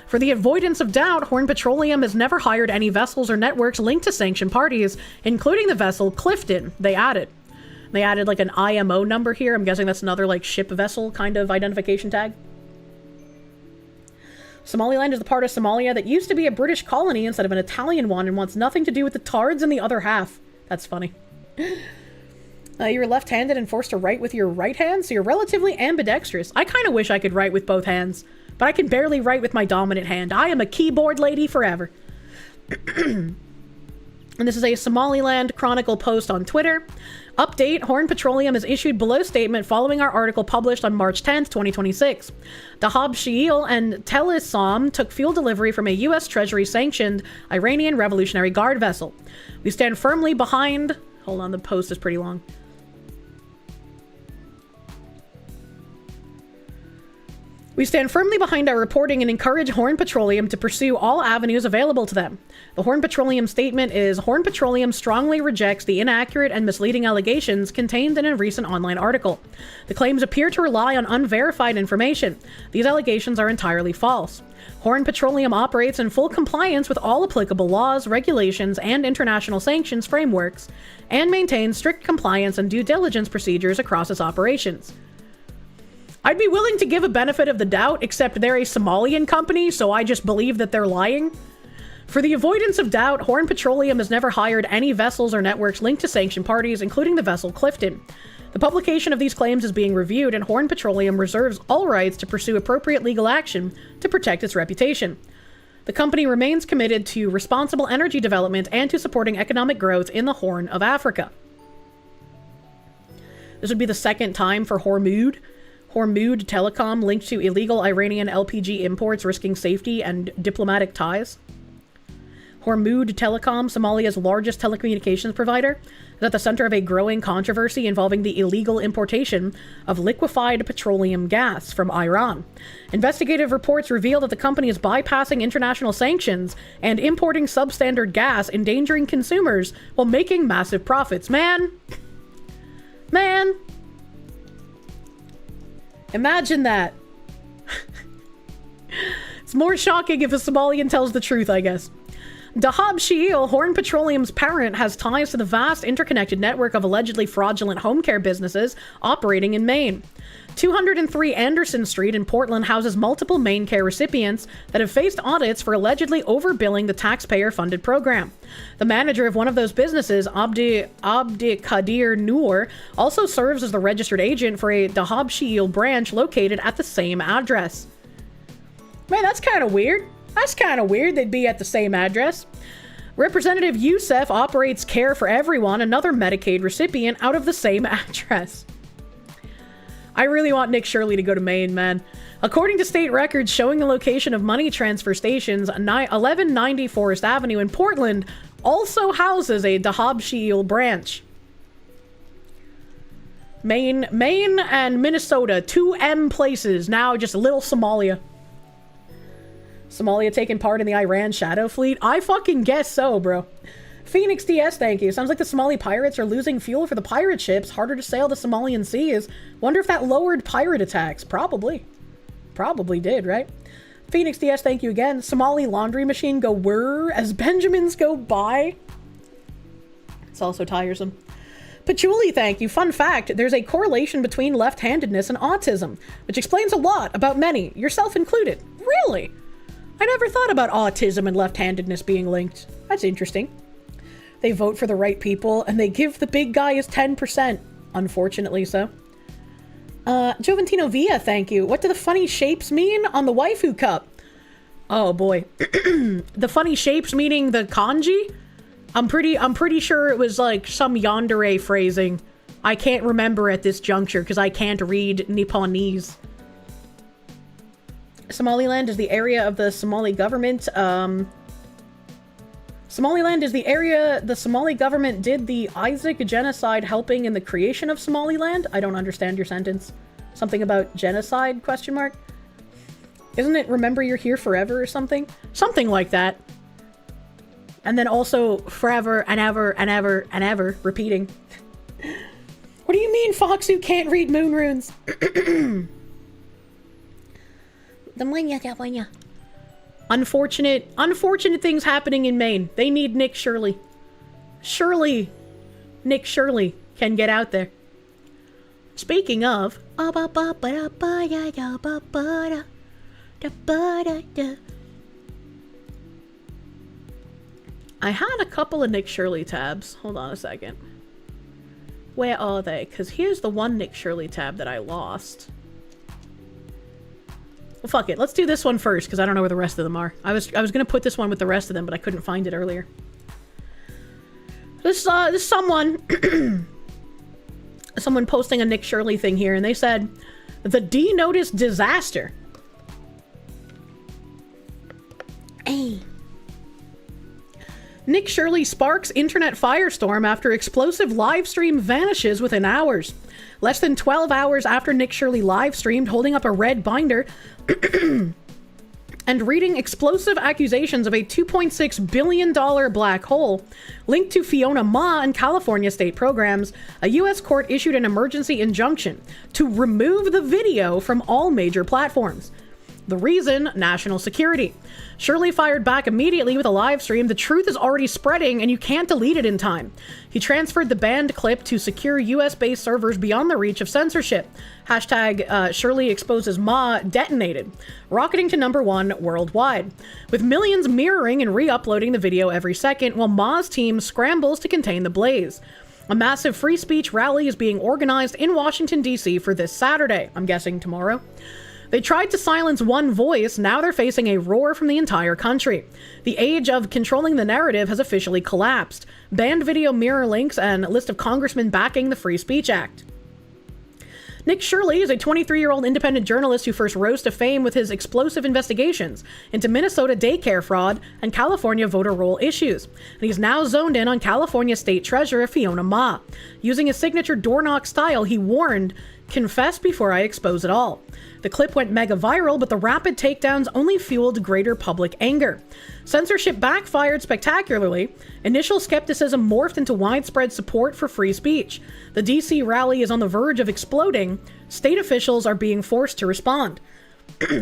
[SPEAKER 1] For the avoidance of doubt, Horn Petroleum has never hired any vessels or networks linked to sanctioned parties, including the vessel Clifton, they added. They added like an IMO number here. I'm guessing that's another like ship vessel kind of identification tag. Somaliland is the part of Somalia that used to be a British colony instead of an Italian one and wants nothing to do with the Tards in the other half. That's funny. You're left-handed and forced to write with your right hand, so you're relatively ambidextrous. I kind of wish I could write with both hands, but I can barely write with my dominant hand. I am a keyboard lady forever. And this is a Somaliland Chronicle post on Twitter. Update, Horn Petroleum has issued below statement following our article published on March 10th, 2026. Dahab Shi'il and Telesom took fuel delivery from a U.S. Treasury-sanctioned Iranian Revolutionary Guard vessel. We stand firmly behind... Hold on, the post is pretty long. We stand firmly behind our reporting and encourage Horn Petroleum to pursue all avenues available to them. The Horn Petroleum statement is, Horn Petroleum strongly rejects the inaccurate and misleading allegations contained in a recent online article. The claims appear to rely on unverified information. These allegations are entirely false. Horn Petroleum operates in full compliance with all applicable laws, regulations, and international sanctions frameworks, and maintains strict compliance and due diligence procedures across its operations. I'd be willing to give a benefit of the doubt, except they're a Somalian company, so I just believe that they're lying. For the avoidance of doubt, Horn Petroleum has never hired any vessels or networks linked to sanctioned parties, including the vessel Clifton. The publication of these claims is being reviewed, and Horn Petroleum reserves all rights to pursue appropriate legal action to protect its reputation. The company remains committed to responsible energy development and to supporting economic growth in the Horn of Africa. This would be the second time for Hormuz Telecom linked to illegal Iranian LPG imports, risking safety and diplomatic ties. Hormuz Telecom, Somalia's largest telecommunications provider, is at the center of a growing controversy involving the illegal importation of liquefied petroleum gas from Iran. Investigative reports reveal that the company is bypassing international sanctions and importing substandard gas, endangering consumers while making massive profits. Man. Imagine that. It's more shocking if a Somalian tells the truth, I guess. Dahab Shiil, Horn Petroleum's parent, has ties to the vast interconnected network of allegedly fraudulent home care businesses operating in Maine. 203 Anderson Street in Portland houses multiple Maine Care recipients that have faced audits for allegedly overbilling the taxpayer-funded program. The manager of one of those businesses, Abdi Kadir Noor, also serves as the registered agent for a Dahab Shiil branch located at the same address. Man, that's kind of weird. They'd be at the same address. Representative Youssef operates Care for Everyone, another Medicaid recipient, out of the same address. I really want Nick Shirley to go to Maine, man. According to state records showing the location of money transfer stations, 1190 Forest Avenue in Portland also houses a Dahab Shiil branch. Maine and Minnesota, 2M places, now just little Somalia. Somalia taking part in the Iran Shadow Fleet? I fucking guess so, bro. Phoenix DS, thank you. Sounds like the Somali pirates are losing fuel for the pirate ships. Harder to sail the Somalian seas. Wonder if that lowered pirate attacks. Probably. Probably did, right? Phoenix DS, thank you again. Somali laundry machine go whir as Benjamins go by. It's also tiresome. Patchouli, thank you. Fun fact, there's a correlation between left-handedness and autism, which explains a lot about many, yourself included. Really? I never thought about autism and left-handedness being linked. That's interesting. They vote for the right people, and they give the big guy his 10%. Unfortunately so. Joventino Villa, thank you. What do the funny shapes mean on the waifu cup? Oh boy. The funny shapes meaning the kanji? I'm pretty sure it was like some yandere phrasing. I can't remember at this juncture because I can't read Nipponese. Somaliland is the area of the Somali government. Somaliland is the area the Somali government did the Isaac genocide, helping in the creation of Somaliland. I don't understand your sentence. Something about genocide, question mark? Isn't it remember you're here forever or something? Something like that. And then also forever and ever and ever and ever repeating. What do you mean, Fox, who can't read moon runes? Unfortunate things happening in Maine. They need Nick Shirley. Nick Shirley can get out there. Speaking of, I had a couple of Nick Shirley tabs. Hold on a second. Where are they? Because here's the one Nick Shirley tab that I lost. Well, fuck it. Let's do this one first, because I don't know where the rest of them are. I was gonna put this one with the rest of them, but I couldn't find it earlier. This someone someone posting a Nick Shirley thing here, and they said, the D-Notice disaster. Hey. Nick Shirley sparks internet firestorm after explosive live stream vanishes within hours. Less than 12 hours after Nick Shirley live streamed holding up a red binder and reading explosive accusations of a $2.6 billion black hole linked to Fiona Ma and California state programs, a U.S. court issued an emergency injunction to remove the video from all major platforms. The reason? National security. Shirley fired back immediately with a live stream. The truth is already spreading and you can't delete it in time. He transferred the banned clip to secure US-based servers beyond the reach of censorship. Hashtag Shirley exposes Ma detonated, rocketing to #1 worldwide, with millions mirroring and re-uploading the video every second while Ma's team scrambles to contain the blaze. A massive free speech rally is being organized in Washington, D.C. for this Saturday. I'm guessing tomorrow. They tried to silence one voice, now they're facing a roar from the entire country. The age of controlling the narrative has officially collapsed. Banned video mirror links and a list of congressmen backing the Free Speech Act. Nick Shirley is a 23-year-old independent journalist who first rose to fame with his explosive investigations into Minnesota daycare fraud and California voter roll issues. And he's now zoned in on California State Treasurer Fiona Ma. Using his signature door knock style, he warned, "Confess before I expose it all." The clip went mega viral, but the rapid takedowns only fueled greater public anger. Censorship backfired spectacularly. Initial skepticism morphed into widespread support for free speech. The DC rally is on the verge of exploding. State officials are being forced to respond.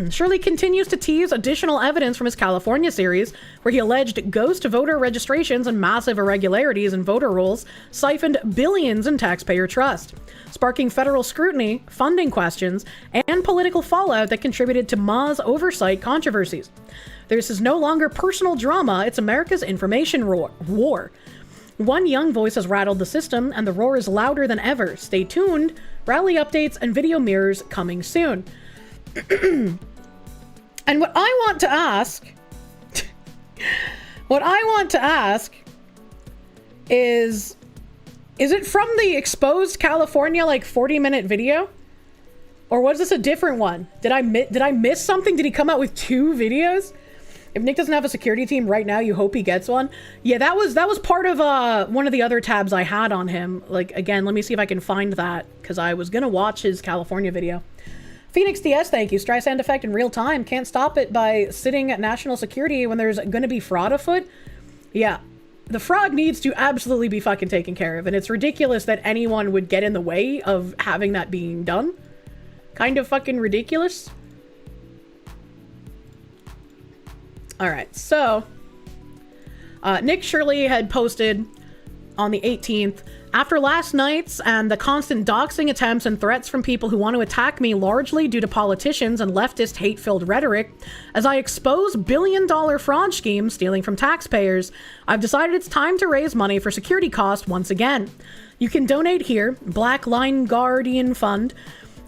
[SPEAKER 1] Shirley continues to tease additional evidence from his California series, where he alleged ghost voter registrations and massive irregularities in voter rolls siphoned billions in taxpayer trust, sparking federal scrutiny, funding questions, and political fallout that contributed to Ma's oversight controversies. This is no longer personal drama, it's America's information war. One young voice has rattled the system, and the roar is louder than ever. Stay tuned. Rally updates and video mirrors coming soon. And what I want to ask is it from the exposed California like 40-minute video, or was this a different one? Did I miss something? Did he come out with 2 videos? If Nick doesn't have a security team right now, you hope he gets one. Yeah, that was part of one of the other tabs I had on him. Like, again, let me see if I can find that, because I was gonna watch his California video. Phoenix DS, thank you. Streisand effect in real time. Can't stop it by sitting at national security when there's going to be fraud afoot. Yeah, the fraud needs to absolutely be fucking taken care of. And it's ridiculous that anyone would get in the way of having that being done. Kind of fucking ridiculous. All right, so Nick Shirley had posted on the 18th, "After last night's and the constant doxing attempts and threats from people who want to attack me largely due to politicians and leftist hate-filled rhetoric, as I expose billion-dollar fraud schemes stealing from taxpayers, I've decided it's time to raise money for security costs once again. You can donate here, Black Line Guardian Fund.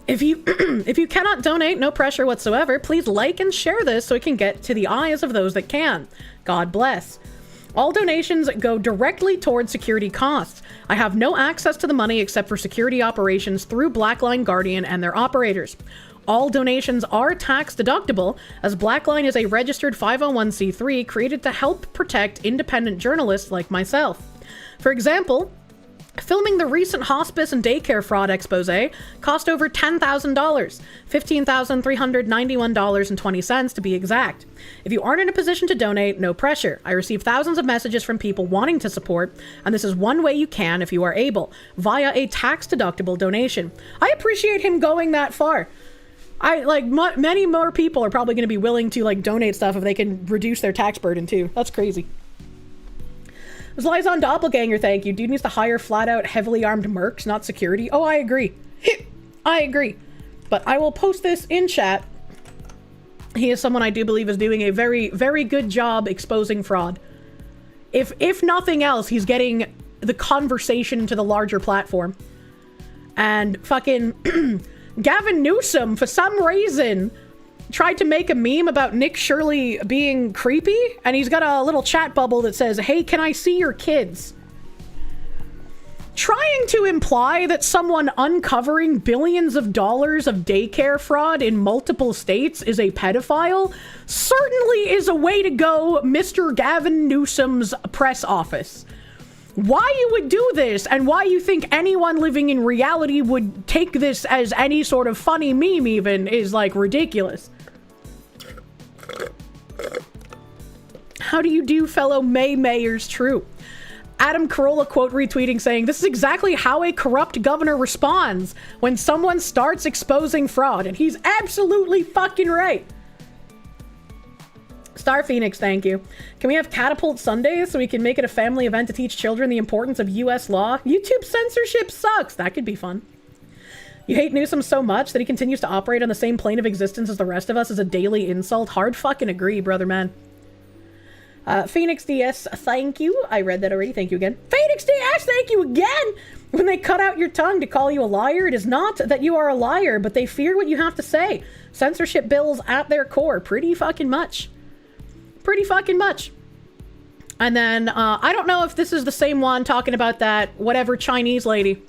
[SPEAKER 1] If you if you cannot donate, no pressure whatsoever, please like and share this so it can get to the eyes of those that can. God bless. All donations go directly towards security costs. I have no access to the money except for security operations through Blackline Guardian and their operators. All donations are tax deductible, as Blackline is a registered 501c3 created to help protect independent journalists like myself. For example, filming the recent hospice and daycare fraud expose cost over $10,000, $15,391.20 to be exact. If you aren't in a position to donate, no pressure. I receive thousands of messages from people wanting to support, and this is one way you can if you are able, via a tax-deductible donation." I appreciate him going that far. Many more people are probably going to be willing to donate stuff if they can reduce their tax burden too. That's crazy. Zlyzon Doppelganger, thank you. Dude needs to hire flat-out heavily armed mercs, not security. Oh, I agree. I agree. But I will post this in chat. He is someone I do believe is doing a very, very good job exposing fraud. If nothing else, he's getting the conversation into the larger platform. And fucking Gavin Newsom, for some reason, tried to make a meme about Nick Shirley being creepy, and he's got a little chat bubble that says, "Hey, can I see your kids?" Trying to imply that someone uncovering billions of dollars of daycare fraud in multiple states is a pedophile certainly is a way to go, Mr. Gavin Newsom's press office. Why you would do this, and why you think anyone living in reality would take this as any sort of funny meme even, is ridiculous. How do you do, fellow Mayors? True. Adam Carolla quote retweeting saying, "This is exactly how a corrupt governor responds when someone starts exposing fraud." And he's absolutely fucking right. Star Phoenix, thank you. "Can we have Catapult Sundays so we can make it a family event to teach children the importance of US law? YouTube censorship sucks." That could be fun. "You hate Newsom so much that he continues to operate on the same plane of existence as the rest of us is a daily insult. Hard fucking agree, brother man." Phoenix DS, thank you. I read that already. Thank you again. Phoenix DS, thank you again. "When they cut out your tongue to call you a liar, it is not that you are a liar, but they fear what you have to say. Censorship bills at their core. Pretty fucking much. Pretty fucking much." And then, I don't know if this is the same one talking about that whatever Chinese lady.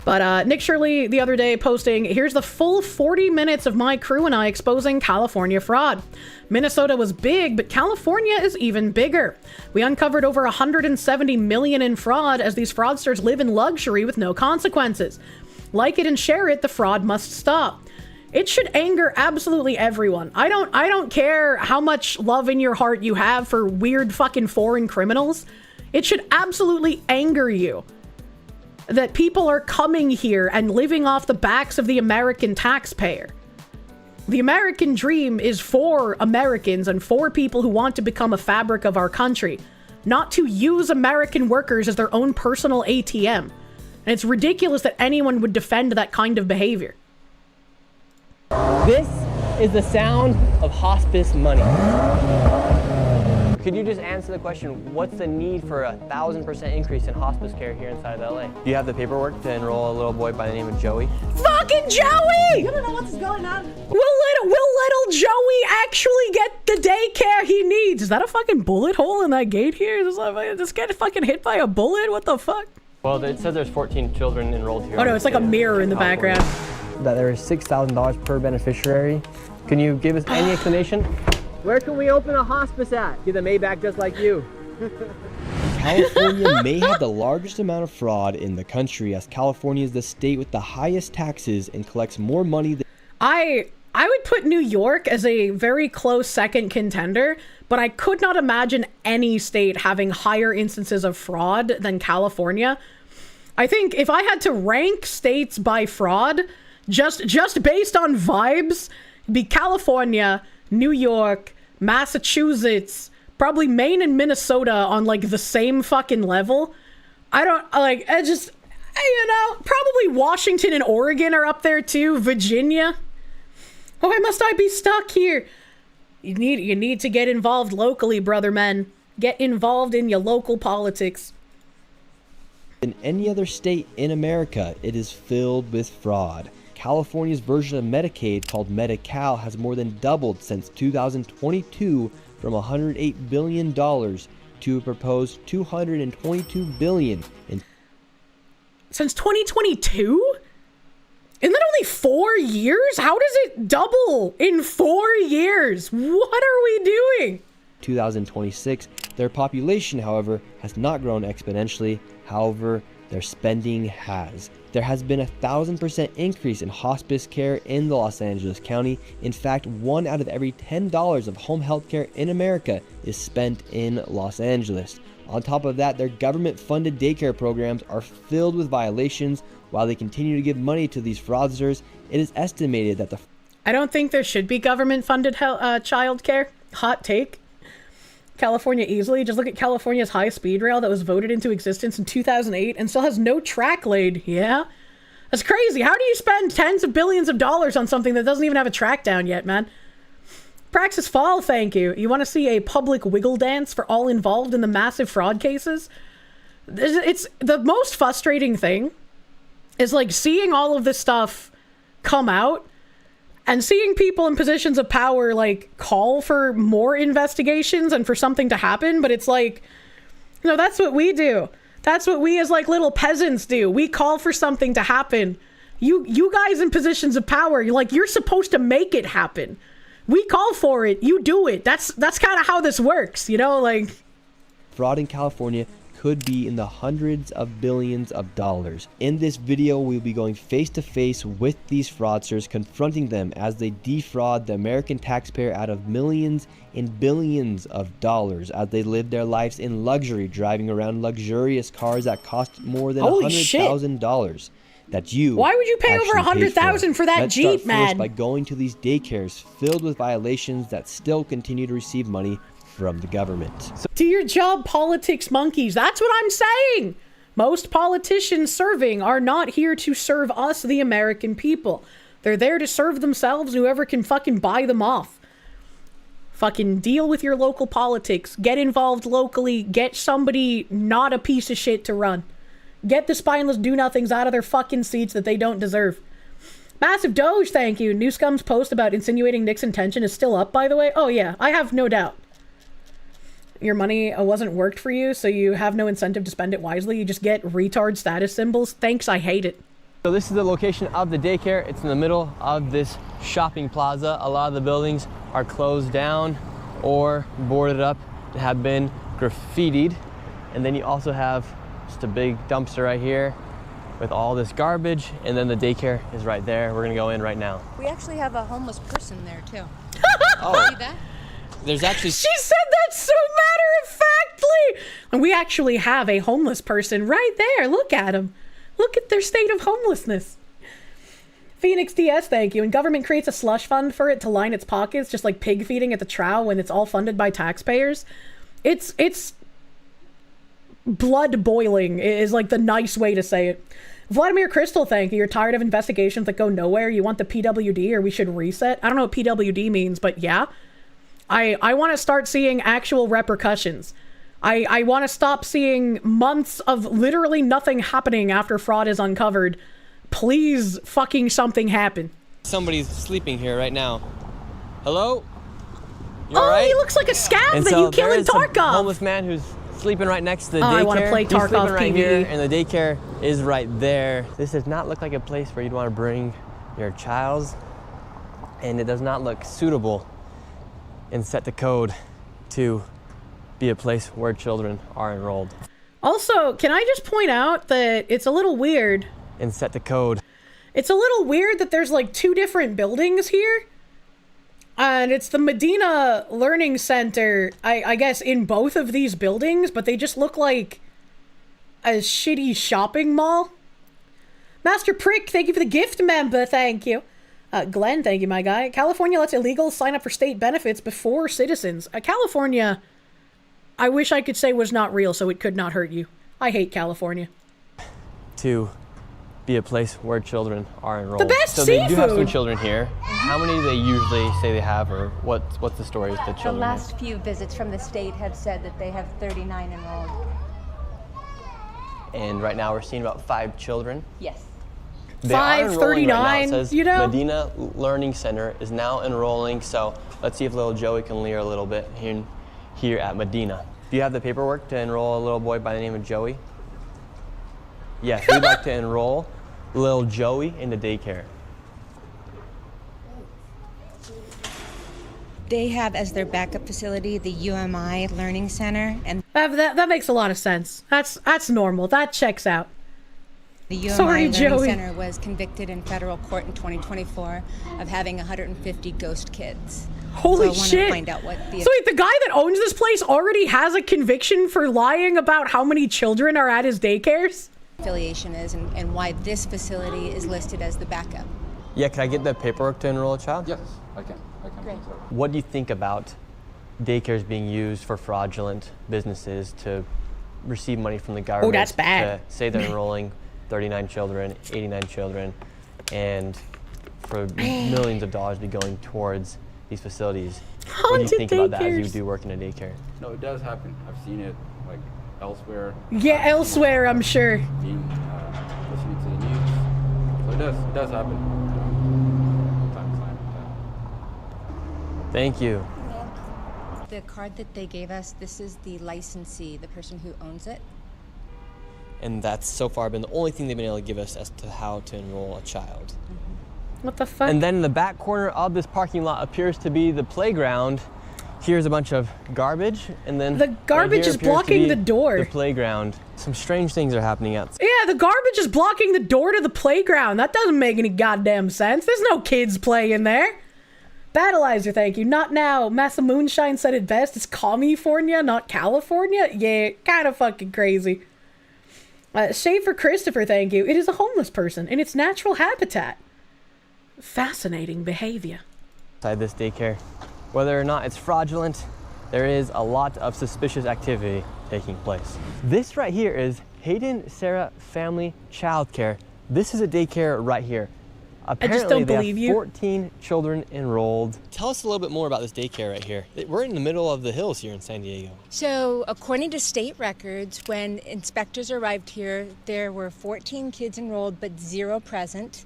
[SPEAKER 1] But Nick Shirley the other day posting, here's the full 40 minutes of my crew and I exposing California fraud. Minnesota was big, but California is even bigger. We uncovered over 170 million in fraud as these fraudsters live in luxury with no consequences. Like it and share it, the fraud must stop. It should anger absolutely everyone. I don't care how much love in your heart you have for weird fucking foreign criminals. It should absolutely anger you that people are coming here and living off the backs of the American taxpayer. The American dream is for Americans and for people who want to become a fabric of our country, not to use American workers as their own personal ATM. And it's ridiculous that anyone would defend that kind of behavior.
[SPEAKER 13] This is the sound of hospice money. Could you just answer the question, what's the need for a 1,000% increase in hospice care here inside of LA? Do you have the paperwork to enroll a little boy by the name of Joey?
[SPEAKER 1] Fucking Joey!
[SPEAKER 7] You don't know what's going on.
[SPEAKER 1] Will little Joey actually get the daycare he needs? Is that a fucking bullet hole in that gate here? Does this get fucking hit by a bullet? What the fuck?
[SPEAKER 13] Well, it says there's 14 children enrolled here.
[SPEAKER 1] Oh no, it's like a mirror in the background.
[SPEAKER 13] That there is $6,000 per beneficiary. Can you give us any explanation? Where can we open a hospice at? Get the Maybach just like you.
[SPEAKER 14] California may have the largest amount of fraud in the country, as California is the state with the highest taxes and collects more money than...
[SPEAKER 1] I would put New York as a very close second contender, but I could not imagine any state having higher instances of fraud than California. I think if I had to rank states by fraud, just based on vibes, it'd be California, New York, Massachusetts, probably Maine and Minnesota on like the same fucking level. Probably Washington and Oregon are up there too, Virginia. Why must I be stuck here? You need to get involved locally, brother men. Get involved in your local politics.
[SPEAKER 14] In any other state in America, it is filled with fraud. California's version of Medicaid, called Medi-Cal, has more than doubled since 2022 from $108 billion to a proposed $222 billion in...
[SPEAKER 1] Since 2022? Isn't that only 4 years? How does it double in 4 years? What are we doing?
[SPEAKER 14] 2026. Their population, however, has not grown exponentially. However, their spending has. There has been a 1,000% increase in hospice care in the Los Angeles County. In fact, 1 out of every $10 of home health care in America is spent in Los Angeles. On top of that, their government-funded daycare programs are filled with violations. While they continue to give money to these fraudsters, it is estimated that the...
[SPEAKER 1] I don't think there should be government-funded child care. Hot take. California easily. Just look at California's high-speed rail that was voted into existence in 2008 and still has no track laid. Yeah? That's crazy. How do you spend tens of billions of dollars on something that doesn't even have a track down yet, man? Praxis Fall, thank you. You want to see a public wiggle dance for all involved in the massive fraud cases? It's the most frustrating thing is like seeing all of this stuff come out and seeing people in positions of power like call for more investigations and for something to happen. But it's like, you know, that's what we do. That's what we as like little peasants do. We call for something to happen. You guys in positions of power, you're supposed to make it happen. We call for it. You do it. That's kind of how this works, you know, like.
[SPEAKER 14] Fraud in California could be in the hundreds of billions of dollars. In this video, we'll be going face to face with these fraudsters, confronting them as they defraud the American taxpayer out of millions and billions of dollars as they live their lives in luxury, driving around luxurious cars that cost more than $100,000. That you.
[SPEAKER 1] Why would you pay over $100,000 for that
[SPEAKER 14] Let's
[SPEAKER 1] Jeep,
[SPEAKER 14] start
[SPEAKER 1] man?
[SPEAKER 14] First by going to these daycares filled with violations that still continue to receive money from the government.
[SPEAKER 1] Do your job, politics monkeys. That's what I'm saying. Most politicians serving are not here to serve us, the American people. They're there to serve themselves, whoever can fucking buy them off. Fucking deal with your local politics. Get involved locally. Get somebody not a piece of shit to run. Get the spineless do-nothings out of their fucking seats that they don't deserve. Massive Doge, thank you. New Scum's post about insinuating Nick's intention is still up, by the way. Oh yeah, I have no doubt. Your money wasn't worked for you, so you have no incentive to spend it wisely. You just get retard status symbols. Thanks, I hate it.
[SPEAKER 14] So this is the location of the daycare. It's in the middle of this shopping plaza. A lot of the buildings are closed down or boarded up and have been graffitied. And then you also have just a big dumpster right here with all this garbage, and then the daycare is right there. We're gonna go in right now.
[SPEAKER 15] We actually have a homeless person there too.
[SPEAKER 14] Oh.
[SPEAKER 15] See that?
[SPEAKER 14] There's actually...
[SPEAKER 1] She said that so matter-of-factly! And we actually have a homeless person right there. Look at him. Look at their state of homelessness. Phoenix DS, thank you. And government creates a slush fund for it to line its pockets, just like pig feeding at the trough when it's all funded by taxpayers. It's blood boiling is like the nice way to say it. Vladimir Crystal, thank you. You're tired of investigations that go nowhere. You want the PWD, or we should reset. I don't know what PWD means, but yeah. I want to start seeing actual repercussions. I want to stop seeing months of literally nothing happening after fraud is uncovered. Please fucking something happen.
[SPEAKER 14] Somebody's sleeping here right now. Hello? You
[SPEAKER 1] oh,
[SPEAKER 14] all right?
[SPEAKER 1] He looks like a scab
[SPEAKER 14] and
[SPEAKER 1] that
[SPEAKER 14] so
[SPEAKER 1] you kill in Tarkov.
[SPEAKER 14] A homeless man who's sleeping right next to the daycare.
[SPEAKER 1] I want to play Tarkov
[SPEAKER 14] He's sleeping right
[SPEAKER 1] PvE.
[SPEAKER 14] here, and the daycare is right there. This does not look like a place where you'd want to bring your child, and it does not look suitable and set the code to be a place where children are enrolled.
[SPEAKER 1] Also, can I just point out that it's a little weird.
[SPEAKER 14] And set the code.
[SPEAKER 1] It's a little weird that there's like two different buildings here. And it's the Medina Learning Center, I guess, in both of these buildings, but they just look like a shitty shopping mall. Master Prick, thank you for the gift member, thank you. Glenn, thank you, my guy. California lets illegals sign up for state benefits before citizens. California, I wish I could say was not real, so it could not hurt you. I hate California.
[SPEAKER 14] To be a place where children are enrolled.
[SPEAKER 1] The best
[SPEAKER 14] so
[SPEAKER 1] seafood!
[SPEAKER 14] They do have some children here. How many do they usually say they have, or what's the story with the children?
[SPEAKER 15] The last few visits from the state have said that they have 39 enrolled.
[SPEAKER 14] And right now we're seeing about 5 children.
[SPEAKER 15] Yes.
[SPEAKER 1] 539,
[SPEAKER 14] right now. It says
[SPEAKER 1] you know?
[SPEAKER 14] Medina Learning Center is now enrolling, so let's see if little Joey can leer a little bit here at Medina. Do you have the paperwork to enroll a little boy by the name of Joey? Yes, we'd like to enroll little Joey into daycare.
[SPEAKER 15] They have as their backup facility the UMI Learning Center, and
[SPEAKER 1] that makes a lot of sense. That's normal. That checks out.
[SPEAKER 15] The UMI
[SPEAKER 1] Sorry,
[SPEAKER 15] Learning
[SPEAKER 1] Joey.
[SPEAKER 15] Center was convicted in federal court in 2024 of having 150 ghost kids.
[SPEAKER 1] Holy
[SPEAKER 15] so I
[SPEAKER 1] shit!
[SPEAKER 15] To find out what the
[SPEAKER 1] so wait, the guy that owns this place already has a conviction for lying about how many children are at his daycares?
[SPEAKER 15] affiliation is and why this facility is listed as the backup.
[SPEAKER 14] Yeah, can I get the paperwork to enroll a child?
[SPEAKER 6] Yes, I can.
[SPEAKER 15] Great.
[SPEAKER 14] What do you think about daycares being used for fraudulent businesses to receive money from the government?
[SPEAKER 1] Oh, that's bad.
[SPEAKER 14] To say they're enrolling 39 children, 89 children, and for millions of dollars to be going towards these facilities. What do you think about that as you do work in a daycare?
[SPEAKER 5] No, it does happen. I've seen it like elsewhere.
[SPEAKER 1] Yeah, elsewhere, I'm sure.
[SPEAKER 5] Listening to the news. So it does happen. Time to time.
[SPEAKER 14] Thank you.
[SPEAKER 15] The card that they gave us, this is the licensee, the person who owns it.
[SPEAKER 14] And that's so far been the only thing they've been able to give us as to how to enroll a child.
[SPEAKER 1] What the fuck?
[SPEAKER 14] And then in the back corner of this parking lot appears to be the playground. Here's a bunch of garbage, and then
[SPEAKER 1] the garbage is blocking the door.
[SPEAKER 14] The playground. Some strange things are happening outside.
[SPEAKER 1] Yeah, the garbage is blocking the door to the playground. That doesn't make any goddamn sense. There's no kids playing there. Battleizer, thank you. Not now. Massa Moonshine said it best. It's California, not California. Yeah, kind of fucking crazy. Shave for Christopher, thank you. It is a homeless person in its natural habitat. Fascinating behavior.
[SPEAKER 14] Inside this daycare, whether or not it's fraudulent, there is a lot of suspicious activity taking place. This right here is Hayden Sarah Family Childcare. This is a daycare right here. Apparently,
[SPEAKER 1] I just don't
[SPEAKER 14] they
[SPEAKER 1] believe
[SPEAKER 14] have
[SPEAKER 1] you.
[SPEAKER 14] 14 children enrolled. Tell us a little bit more about this daycare right here. We're in the middle of the hills here in San Diego.
[SPEAKER 15] So according to state records, when inspectors arrived here, there were 14 kids enrolled, but 0 present.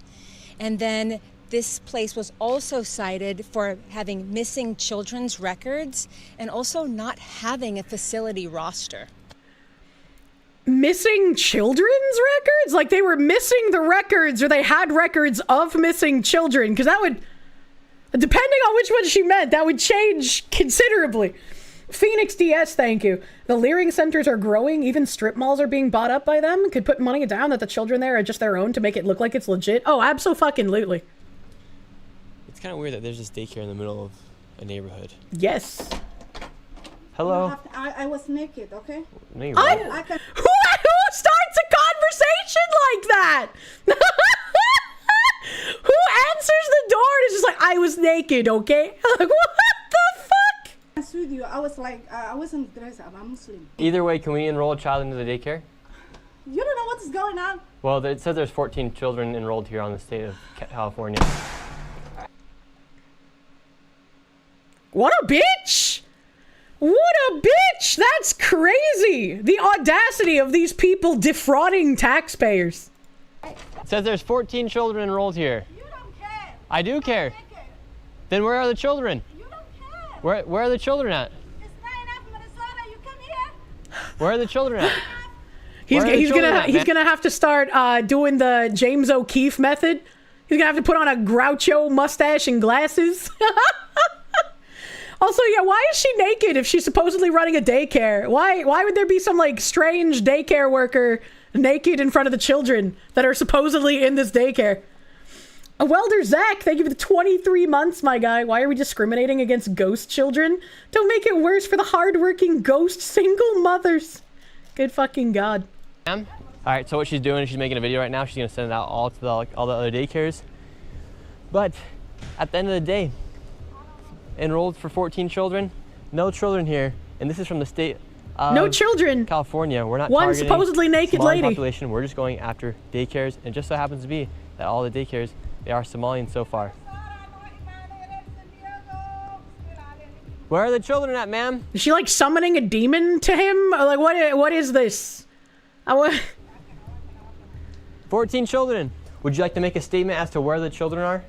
[SPEAKER 15] And then this place was also cited for having missing children's records and also not having a facility roster.
[SPEAKER 1] missing children's records? Like they were missing the records, or they had records of missing children, because that would, depending on which one she meant, that would change considerably. Phoenix DS, thank you. The Leering centers are growing. Even strip malls are being bought up by them. Could put money down that the children there are just their own to make it look like it's legit. Oh, abso-fucking-lutely.
[SPEAKER 14] It's kind of weird that there's this daycare in the middle of a neighborhood.
[SPEAKER 1] Yes.
[SPEAKER 14] Hello.
[SPEAKER 16] I was naked, okay?
[SPEAKER 14] No, you're
[SPEAKER 1] Who
[SPEAKER 14] right.
[SPEAKER 1] starts a conversation like that? Who answers the door and is just like, I was naked, okay? Like, what the fuck?
[SPEAKER 16] With you, I was like, I wasn't dressed up. I'm Muslim.
[SPEAKER 14] Either way, can we enroll a child into the daycare?
[SPEAKER 16] You don't know what's going on.
[SPEAKER 14] Well, it says there's 14 children enrolled here on the state of California.
[SPEAKER 1] What a bitch! What a bitch! That's crazy! The audacity of these people defrauding taxpayers.
[SPEAKER 14] It says there's 14 children enrolled here.
[SPEAKER 16] You don't care.
[SPEAKER 14] I do care. Then where are the children?
[SPEAKER 16] You don't care.
[SPEAKER 14] Where are the children at?
[SPEAKER 16] It's not enough, Minnesota. You come here.
[SPEAKER 14] Where are the children at?
[SPEAKER 1] He's gonna have to start doing the James O'Keefe method. He's gonna have to put on a Groucho mustache and glasses. Also, yeah, why is she naked if she's supposedly running a daycare? Why would there be some, like, strange daycare worker naked in front of the children that are supposedly in this daycare? A welder Zach, thank you for the 23 months, my guy. Why are we discriminating against ghost children? Don't make it worse for the hardworking ghost single mothers. Good fucking God.
[SPEAKER 14] All right, so what she's doing is she's making a video right now. She's gonna send it out all to all the other daycares. But at the end of the day, enrolled for 14 children, no children here, and this is from the state of
[SPEAKER 1] no children.
[SPEAKER 14] California. We're not
[SPEAKER 1] one
[SPEAKER 14] targeting
[SPEAKER 1] supposedly naked
[SPEAKER 14] Somali
[SPEAKER 1] lady.
[SPEAKER 14] population. We're just going after daycares, and it just so happens to be that all the daycares, they are Somalian so far. Where are the children at, ma'am?
[SPEAKER 1] Is she like summoning a demon to him? Or like what is this?
[SPEAKER 14] 14 children. Would you like to make a statement as to where the children are?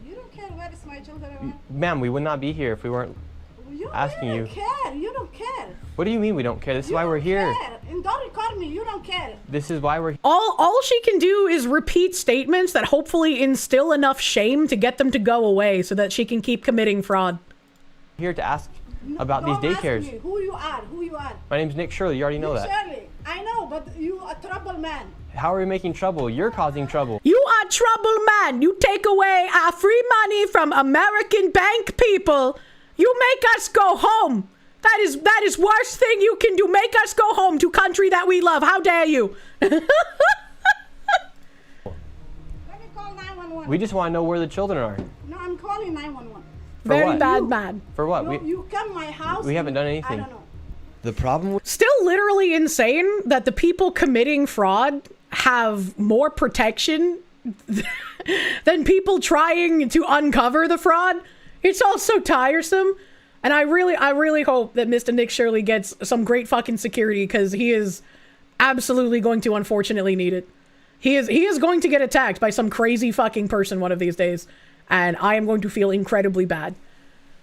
[SPEAKER 16] You don't care where is my children are.
[SPEAKER 14] Ma'am, we would not be here if we weren't asking you.
[SPEAKER 16] You don't care. You don't care.
[SPEAKER 14] What do you mean we don't care? This is why we're here.
[SPEAKER 16] And don't record me. You don't care.
[SPEAKER 14] This is why we're here.
[SPEAKER 1] All she can do is repeat statements that hopefully instill enough shame to get them to go away so that she can keep committing fraud.
[SPEAKER 14] Here to ask about these daycares.
[SPEAKER 16] Ask me who you are. Who you are.
[SPEAKER 14] My name's Nick Shirley. You already know that.
[SPEAKER 16] Shirley, I know, but you a trouble man.
[SPEAKER 14] How are we making trouble? You're causing trouble.
[SPEAKER 1] You are trouble man. You take away our free money from American bank people. You make us go home. That is worst thing you can do. Make us go home to country that we love. How dare you?
[SPEAKER 16] Let me call 911.
[SPEAKER 14] We just want to know where the children are.
[SPEAKER 16] No, I'm calling 911.
[SPEAKER 14] For
[SPEAKER 1] Very
[SPEAKER 14] what?
[SPEAKER 1] bad man.
[SPEAKER 14] For what?
[SPEAKER 16] You come my house.
[SPEAKER 14] We haven't done anything.
[SPEAKER 16] I don't know.
[SPEAKER 14] The problem with
[SPEAKER 1] Still literally insane that the people committing fraud have more protection than people trying to uncover the fraud. It's all so tiresome. And I really hope that Mr. Nick Shirley gets some great fucking security, because he is absolutely going to unfortunately need it. He is going to get attacked by some crazy fucking person one of these days, and I am going to feel incredibly bad.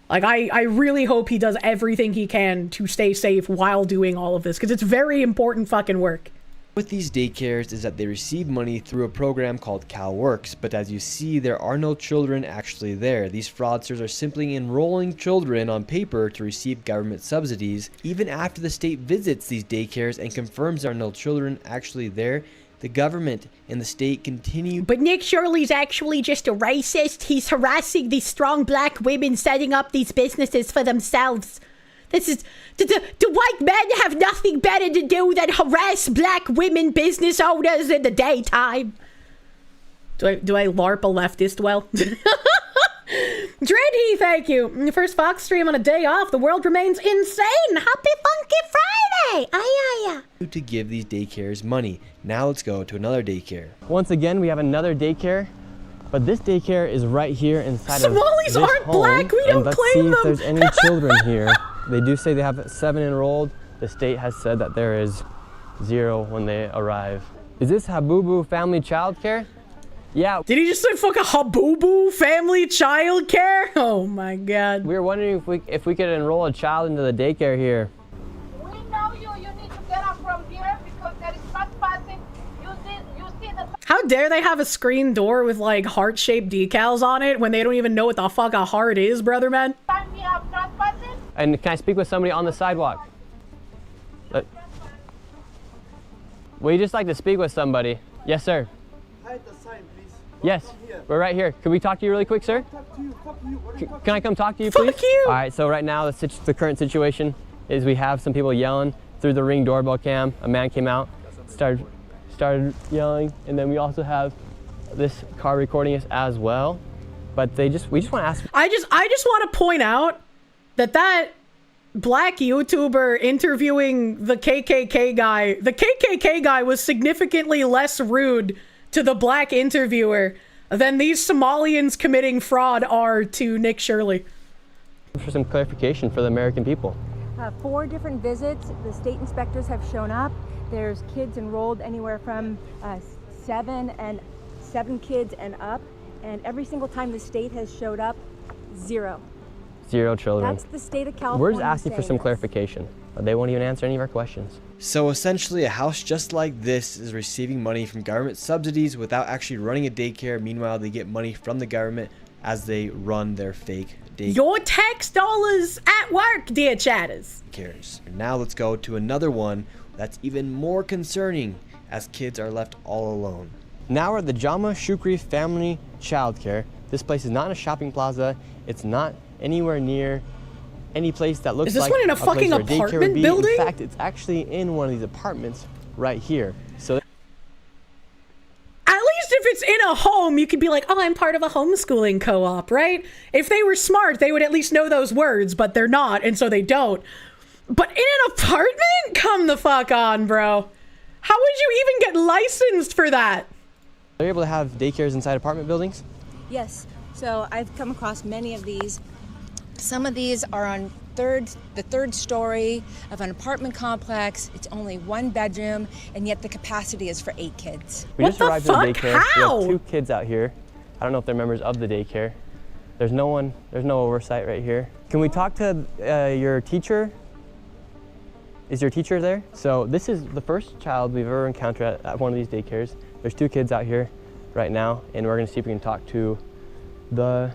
[SPEAKER 1] Like, I really hope he does everything he can to stay safe while doing all of this, because it's very important fucking work.
[SPEAKER 14] with these daycares is that they receive money through a program called CalWorks, but as you see, there are no children actually there. These fraudsters are simply enrolling children on paper to receive government subsidies. Even after the state visits these daycares and confirms there are no children actually there, the government and the state continue.
[SPEAKER 11] But Nick Shirley's actually just a racist. He's harassing these strong black women setting up these businesses for themselves. This is... Do white men have nothing better to do than harass black women business owners in the daytime?
[SPEAKER 1] Do I LARP a leftist well? Dreadhe, thank you. First Fox stream on a day off. The world remains insane. Happy Funky Friday. Ay.
[SPEAKER 14] To give these daycares money. Now let's go to another daycare. Once again, we have another daycare, but this daycare is right here inside of
[SPEAKER 1] Somalis
[SPEAKER 14] this
[SPEAKER 1] aren't
[SPEAKER 14] home.
[SPEAKER 1] black. We don't
[SPEAKER 14] let's
[SPEAKER 1] claim
[SPEAKER 14] see
[SPEAKER 1] them.
[SPEAKER 14] if there's any children here. They do say they have 7 enrolled. The state has said that there is 0 when they arrive. Is this Habubu Family Child Care? Yeah.
[SPEAKER 1] Did he just say fucking Habubu Family Child Care? Oh my god.
[SPEAKER 14] We were wondering if we could enroll a child into the daycare here.
[SPEAKER 16] We know you. You need to get up from here because there is
[SPEAKER 1] How dare they have a screen door with like heart-shaped decals on it when they don't even know what the fuck a heart is, brother man?
[SPEAKER 13] And can I speak with somebody on the sidewalk? We just like to speak with somebody. Yes, sir.
[SPEAKER 17] Hide the sign, please.
[SPEAKER 13] Yes, we're right here. Can we talk to you really quick, sir?
[SPEAKER 17] Talk to you. Fuck you. What are you
[SPEAKER 13] Can I come talk to you, please?
[SPEAKER 1] Fuck you!
[SPEAKER 13] All right, so right now the current situation is we have some people yelling through the Ring doorbell cam. A man came out, started yelling, and then we also have this car recording us as well. But we just want to ask.
[SPEAKER 1] I just want to point out that black YouTuber interviewing the KKK guy was significantly less rude to the black interviewer than these Somalians committing fraud are to Nick Shirley.
[SPEAKER 13] For some clarification for the American people.
[SPEAKER 15] 4 different visits, the state inspectors have shown up. There's kids enrolled anywhere from 7 kids and up. And every single time the state has showed up, 0.
[SPEAKER 13] 0 children.
[SPEAKER 15] That's the state of California.
[SPEAKER 13] We're just asking for some clarification. They won't even answer any of our questions. So essentially, a house just like this is receiving money from government subsidies without actually running a daycare. Meanwhile, they get money from the government as they run their fake daycare.
[SPEAKER 1] Your tax dollars at work, dear chatters.
[SPEAKER 14] Now let's go to another one that's even more concerning, as kids are left all alone. Now we're at the Jama Shukri Family Childcare. This place is not in a shopping plaza. It's not anywhere near any place that looks like
[SPEAKER 1] Is this one in a fucking apartment building?
[SPEAKER 14] In fact, it's actually in one of these apartments right here. So
[SPEAKER 1] at least if it's in a home, you could be like, oh, I'm part of a homeschooling co-op, right? If they were smart, they would at least know those words, but they're not, and so they don't. But in an apartment? Come the fuck on, bro. How would you even get licensed for that?
[SPEAKER 14] They're able to have daycares inside apartment buildings?
[SPEAKER 15] Yes, so I've come across many of these. Some of these are on the third story of an apartment complex. It's only 1 bedroom, and yet the capacity is for 8 kids.
[SPEAKER 13] We just arrived at the daycare. How? We have 2 kids out here. I don't know if they're members of the daycare. There's no oversight right here. Can we talk to your teacher? Is your teacher there? So this is the first child we've ever encountered at one of these daycares. There's 2 kids out here right now, and we're gonna see if we can talk to the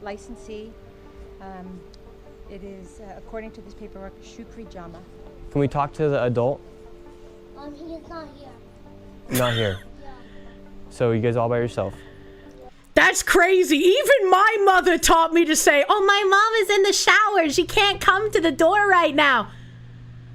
[SPEAKER 15] licensee. It is, according to this paperwork, Shukri Jama.
[SPEAKER 13] Can we talk to the adult?
[SPEAKER 18] He is not here.
[SPEAKER 13] Not here.
[SPEAKER 18] Yeah.
[SPEAKER 13] So you guys all by yourself?
[SPEAKER 1] That's crazy. Even my mother taught me to say, oh, my mom is in the shower. She can't come to the door right now.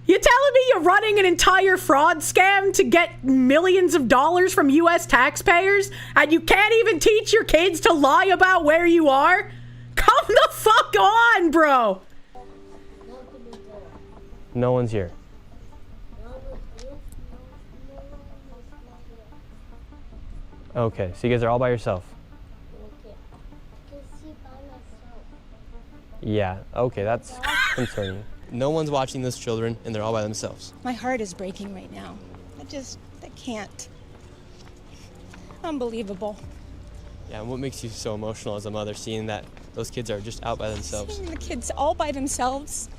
[SPEAKER 1] You're telling me you're running an entire fraud scam to get millions of dollars from US taxpayers, and you can't even teach your kids to lie about where you are? Come the fuck on, bro.
[SPEAKER 13] No one's here. Okay, so you guys are all by yourself? Yeah, okay, that's concerning. No one's watching those children, and they're all by themselves.
[SPEAKER 15] My heart is breaking right now. I can't. Unbelievable.
[SPEAKER 13] Yeah, and what makes you so emotional as a mother, seeing that those kids are just out by themselves?
[SPEAKER 15] Seeing the kids all by themselves.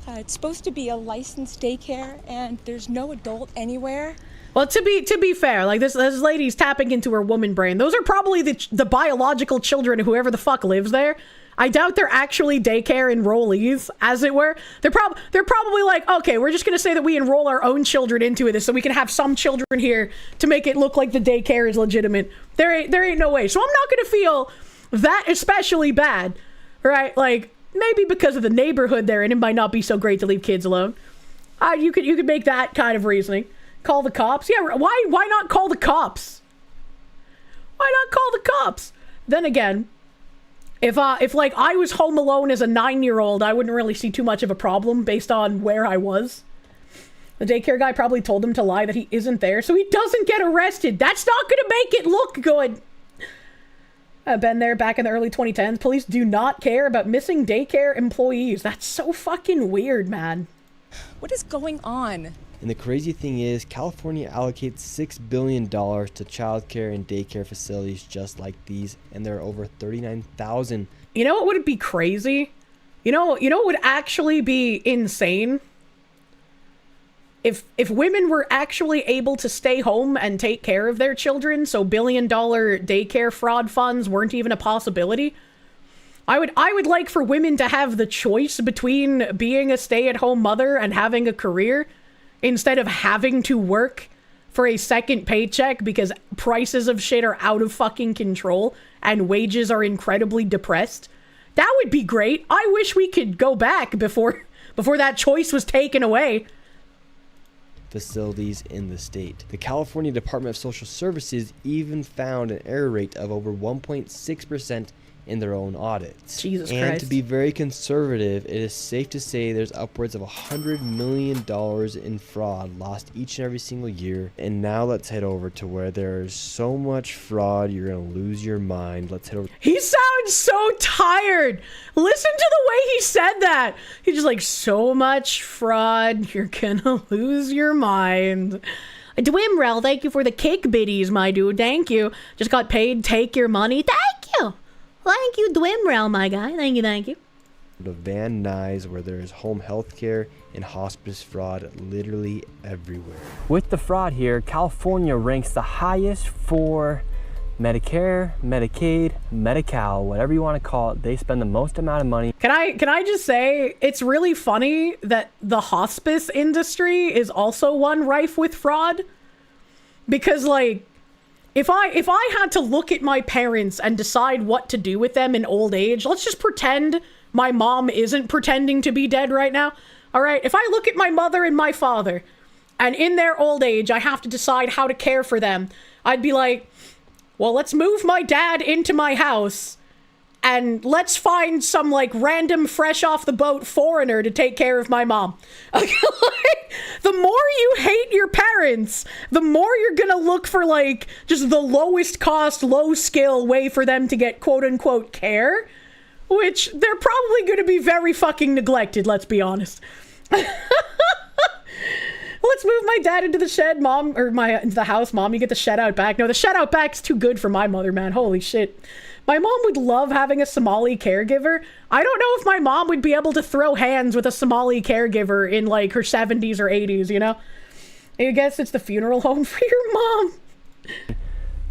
[SPEAKER 15] It's supposed to be a licensed daycare, and there's no adult anywhere.
[SPEAKER 1] Well, to be fair, like this lady's tapping into her woman brain. Those are probably the biological children of whoever the fuck lives there. I doubt they're actually daycare enrollees, as it were. They're probably like, okay, we're just gonna say that we enroll our own children into this so we can have some children here to make it look like the daycare is legitimate. There ain't no way. So I'm not gonna feel that especially bad, right? Like, maybe because of the neighborhood they're in, it might not be so great to leave kids alone. You could make that kind of reasoning. Call the cops. Yeah, why not call the cops? Why not call the cops? Then again, if like I was home alone as a 9-year-old, I wouldn't really see too much of a problem based on where I was. The daycare guy probably told him to lie that he isn't there, so he doesn't get arrested. That's not gonna make it look good. I've been there back in the early 2010s. Police do not care about missing daycare employees. That's so fucking weird, man.
[SPEAKER 15] What is going on?
[SPEAKER 14] And the crazy thing is, California allocates $6 billion to childcare and daycare facilities just like these, and there are over 39,000.
[SPEAKER 1] You know what would be crazy? You know what would actually be insane? if women were actually able to stay home and take care of their children, so billion-dollar daycare fraud funds weren't even a possibility, I would like for women to have the choice between being a stay-at-home mother and having a career instead of having to work for a second paycheck because prices of shit are out of fucking control and wages are incredibly depressed. That would be great. I wish we could go back before that choice was taken away.
[SPEAKER 14] Facilities in the state. The California Department of Social Services even found an error rate of over 1.6% in their own audits.
[SPEAKER 1] Jesus Christ.
[SPEAKER 14] And to be very conservative, it is safe to say there's upwards of $100 million in fraud lost each and every single year. And now let's head over to where there's so much fraud, you're gonna lose your mind. Let's head over.
[SPEAKER 1] He sounds so tired. Listen to the way he said that. He's just like, so much fraud, you're gonna lose your mind. Dwimrel, thank you for the kick biddies, my dude. Thank you. Just got paid. Take your money. Thank you. Thank you, Dwimrel, my guy. Thank you, thank you.
[SPEAKER 14] The Van Nuys, where there is home health care and hospice fraud literally everywhere.
[SPEAKER 13] With the fraud here, California ranks the highest for Medicare, Medicaid, Medi-Cal, whatever you want to call it. They spend the most amount of money.
[SPEAKER 1] Can I just say, it's really funny that the hospice industry is also one rife with fraud. Because, like, if I had to look at my parents and decide what to do with them in old age, let's just pretend my mom isn't pretending to be dead right now. All right, if I look at my mother and my father, and in their old age, I have to decide how to care for them, I'd be like, well, let's move my dad into my house, and let's find some, like, random fresh off the boat foreigner to take care of my mom. Okay, like, the more you hate your parents, the more you're gonna look for, like, just the lowest cost, low skill way for them to get quote unquote care, which they're probably gonna be very fucking neglected, let's be honest. Let's move my dad into the shed, mom, or into the house, mom, you get the shed out back. No, the shed out back's too good for my mother, man. Holy shit. My mom would love having a Somali caregiver. I don't know if my mom would be able to throw hands with a Somali caregiver in, like, her 70s or 80s, you know? I guess it's the funeral home for your mom.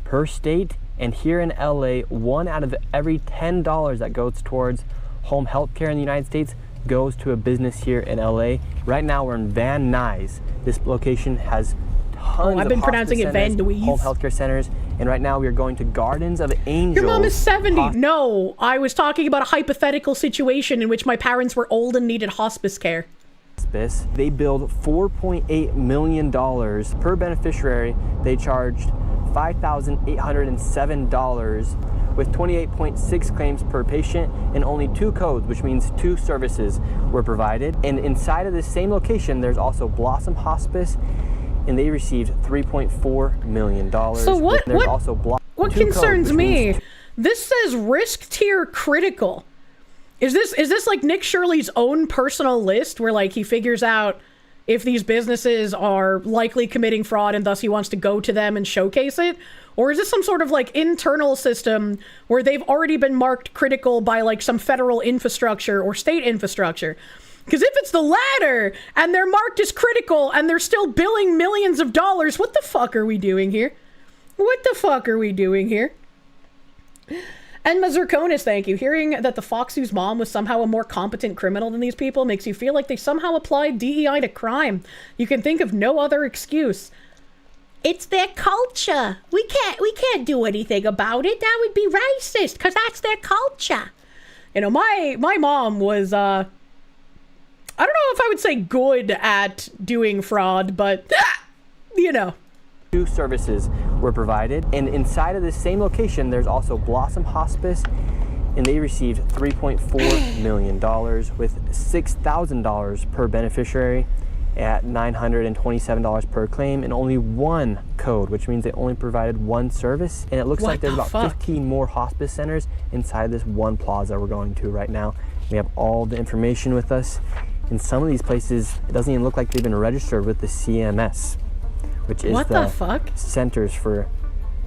[SPEAKER 13] Per state, and here in LA, 1 out of every $10 that goes towards home health care in the United States goes to a business here in LA. Right now we're in Van Nuys. This location has tons
[SPEAKER 1] I've been
[SPEAKER 13] of
[SPEAKER 1] pronouncing it Van Nuys.
[SPEAKER 13] home healthcare centers, and right now we are going to Gardens of Angels.
[SPEAKER 1] Your mom is 70. No, I was talking about a hypothetical situation in which my parents were old and needed hospice care.
[SPEAKER 13] They billed $4.8 million per beneficiary. They charged $5,807 with 28.6 claims per patient and only 2 codes, which means 2 services were provided. And inside of this same location, there's also Blossom Hospice, and they received $3.4 million.
[SPEAKER 1] So what concerns me? This says risk tier critical. Is this like Nick Shirley's own personal list where, like, he figures out if these businesses are likely committing fraud and thus he wants to go to them and showcase it? Or is this some sort of, like, internal system where they've already been marked critical by, like, some federal infrastructure or state infrastructure? Because if it's the latter and they're marked as critical and they're still billing millions of dollars, what the fuck are we doing here? What the fuck are we doing here? And Mazurkonis, thank you. Hearing that the Foxy's mom was somehow a more competent criminal than these people makes you feel like they somehow applied DEI to crime. You can think of no other excuse. It's their culture. We can't do anything about it. That would be racist, because that's their culture. You know, my mom was, I don't know if I would say good at doing fraud, but, you know.
[SPEAKER 13] 2 services were provided, and inside of this same location, there's also Blossom Hospice, and they received $3.4 million with $6,000 per beneficiary at $927 per claim and only 1 code, which means they only provided 1 service. And it looks like there's about 15 more hospice centers inside this one plaza we're going to right now. We have all the information with us. In some of these places, it doesn't even look like they've been registered with the CMS, which is the Centers for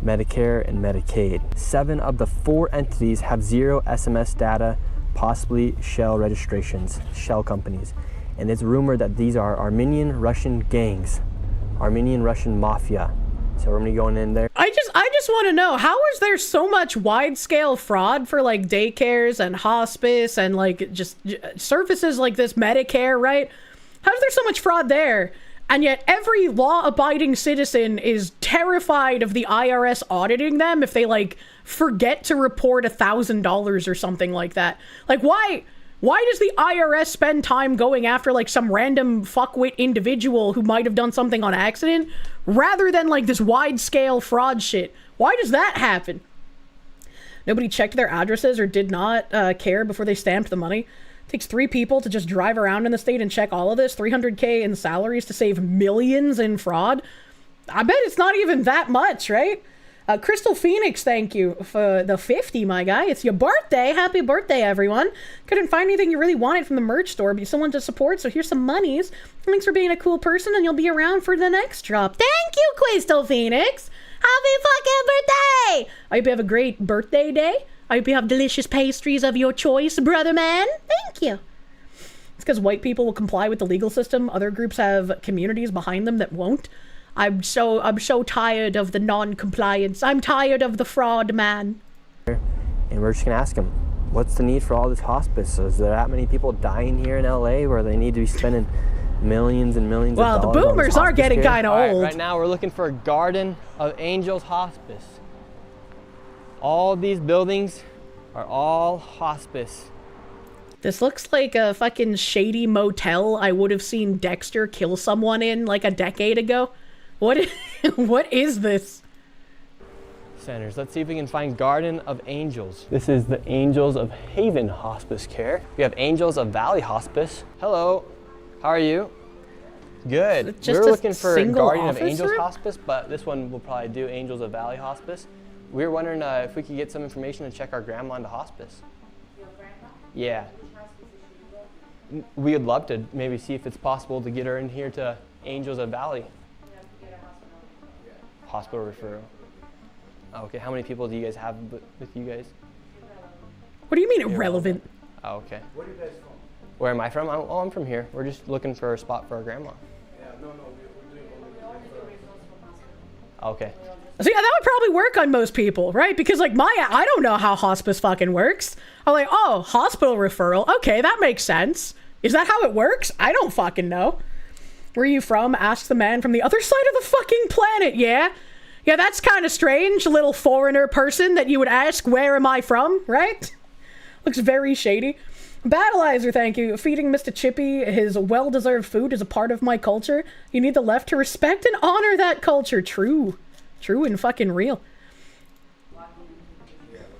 [SPEAKER 13] Medicare and Medicaid. 7 of the 4 entities have 0 SMS data, possibly shell registrations, shell companies. And it's rumored that these are Armenian Russian gangs, Armenian Russian mafia. So we're gonna be going in there.
[SPEAKER 1] I just want to know, how is there so much wide-scale fraud for like daycares and hospice and like just services like this, Medicare, right? How is there so much fraud there? And yet every law-abiding citizen is terrified of the IRS auditing them if they like forget to report $1,000 or something like that. Like why does the IRS spend time going after like some random fuckwit individual who might have done something on accident rather than like this wide-scale fraud shit? Why does that happen? Nobody checked their addresses or did not care before they stamped the money. It takes 3 people to just drive around in the state and check all of this. $300K in salaries to save millions in fraud. I bet it's not even that much, right? Crystal Phoenix, thank you for the 50, my guy. It's your birthday. Happy birthday, everyone. Couldn't find anything you really wanted from the merch store, but you still want to support, so here's some monies. Thanks for being a cool person, and you'll be around for the next drop. Thank you, Crystal Phoenix. Happy fucking birthday. I hope you have a great birthday day. I hope you have delicious pastries of your choice, brother man. Thank you. It's because white people will comply with the legal system. Other groups have communities behind them that won't. I'm so tired of the non-compliance. I'm tired of the fraud, man.
[SPEAKER 13] And we're just gonna ask him, what's the need for all this hospice? Is there that many people dying here in LA where they need to be spending millions and millions of dollars?
[SPEAKER 1] Well, the boomers are getting kind of old.
[SPEAKER 13] Right now we're looking for a Garden of Angels hospice. All these buildings are all hospice.
[SPEAKER 1] This looks like a fucking shady motel I would have seen Dexter kill someone in like a decade ago. What is this?
[SPEAKER 13] Centers. Let's see if we can find Garden of Angels. This is the Angels of Haven Hospice Care. We have Angels of Valley Hospice. Hello. How are you? Good.
[SPEAKER 1] Just
[SPEAKER 13] we're looking for Guardian of
[SPEAKER 1] office
[SPEAKER 13] Angels
[SPEAKER 1] room?
[SPEAKER 13] Hospice, but this one will probably do Angels of Valley Hospice. We were wondering if we could get some information to check our grandma into hospice. Your grandma? Yeah. We would love to maybe see if it's possible to get her in here to Angels of Valley. Hospital referral. Okay, how many people do you guys have with you guys?
[SPEAKER 1] What do you mean irrelevant?
[SPEAKER 13] Oh, okay.
[SPEAKER 17] Where are you guys from?
[SPEAKER 13] Where am I from? I'm from here. We're just looking for a spot for our grandma.
[SPEAKER 17] Yeah, no, we're doing only
[SPEAKER 13] Okay.
[SPEAKER 1] See, that would probably work on most people, right? Because like I don't know how hospice fucking works. I'm like, oh, hospital referral. Okay, that makes sense. Is that how it works? I don't fucking know. Where are you from? Asked the man from the other side of the fucking planet. Yeah, that's kind of strange, little foreigner person that you would ask, where am I from, right? Looks very shady. Battleizer, thank you. Feeding Mr. Chippy his well-deserved food is a part of my culture. You need the left to respect and honor that culture. True and fucking real.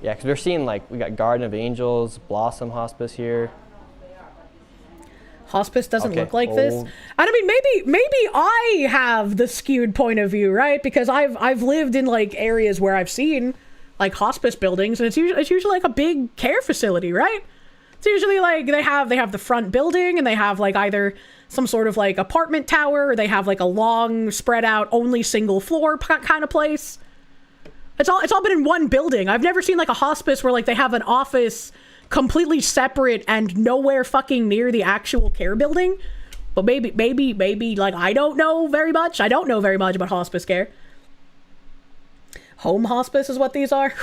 [SPEAKER 13] Yeah, because we're seeing like, we got Garden of Angels, Blossom Hospice here.
[SPEAKER 1] Hospice doesn't look like this. And I mean, maybe I have the skewed point of view, right? Because I've lived in like areas where I've seen like hospice buildings, and it's usually like a big care facility, right? It's usually like they have the front building, and they have like either some sort of like apartment tower, or they have like a long spread out only single floor kind of place. It's all been in one building. I've never seen like a hospice where like they have an office completely separate and nowhere fucking near the actual care building. But maybe like I don't know very much about hospice care. Home hospice is what these are.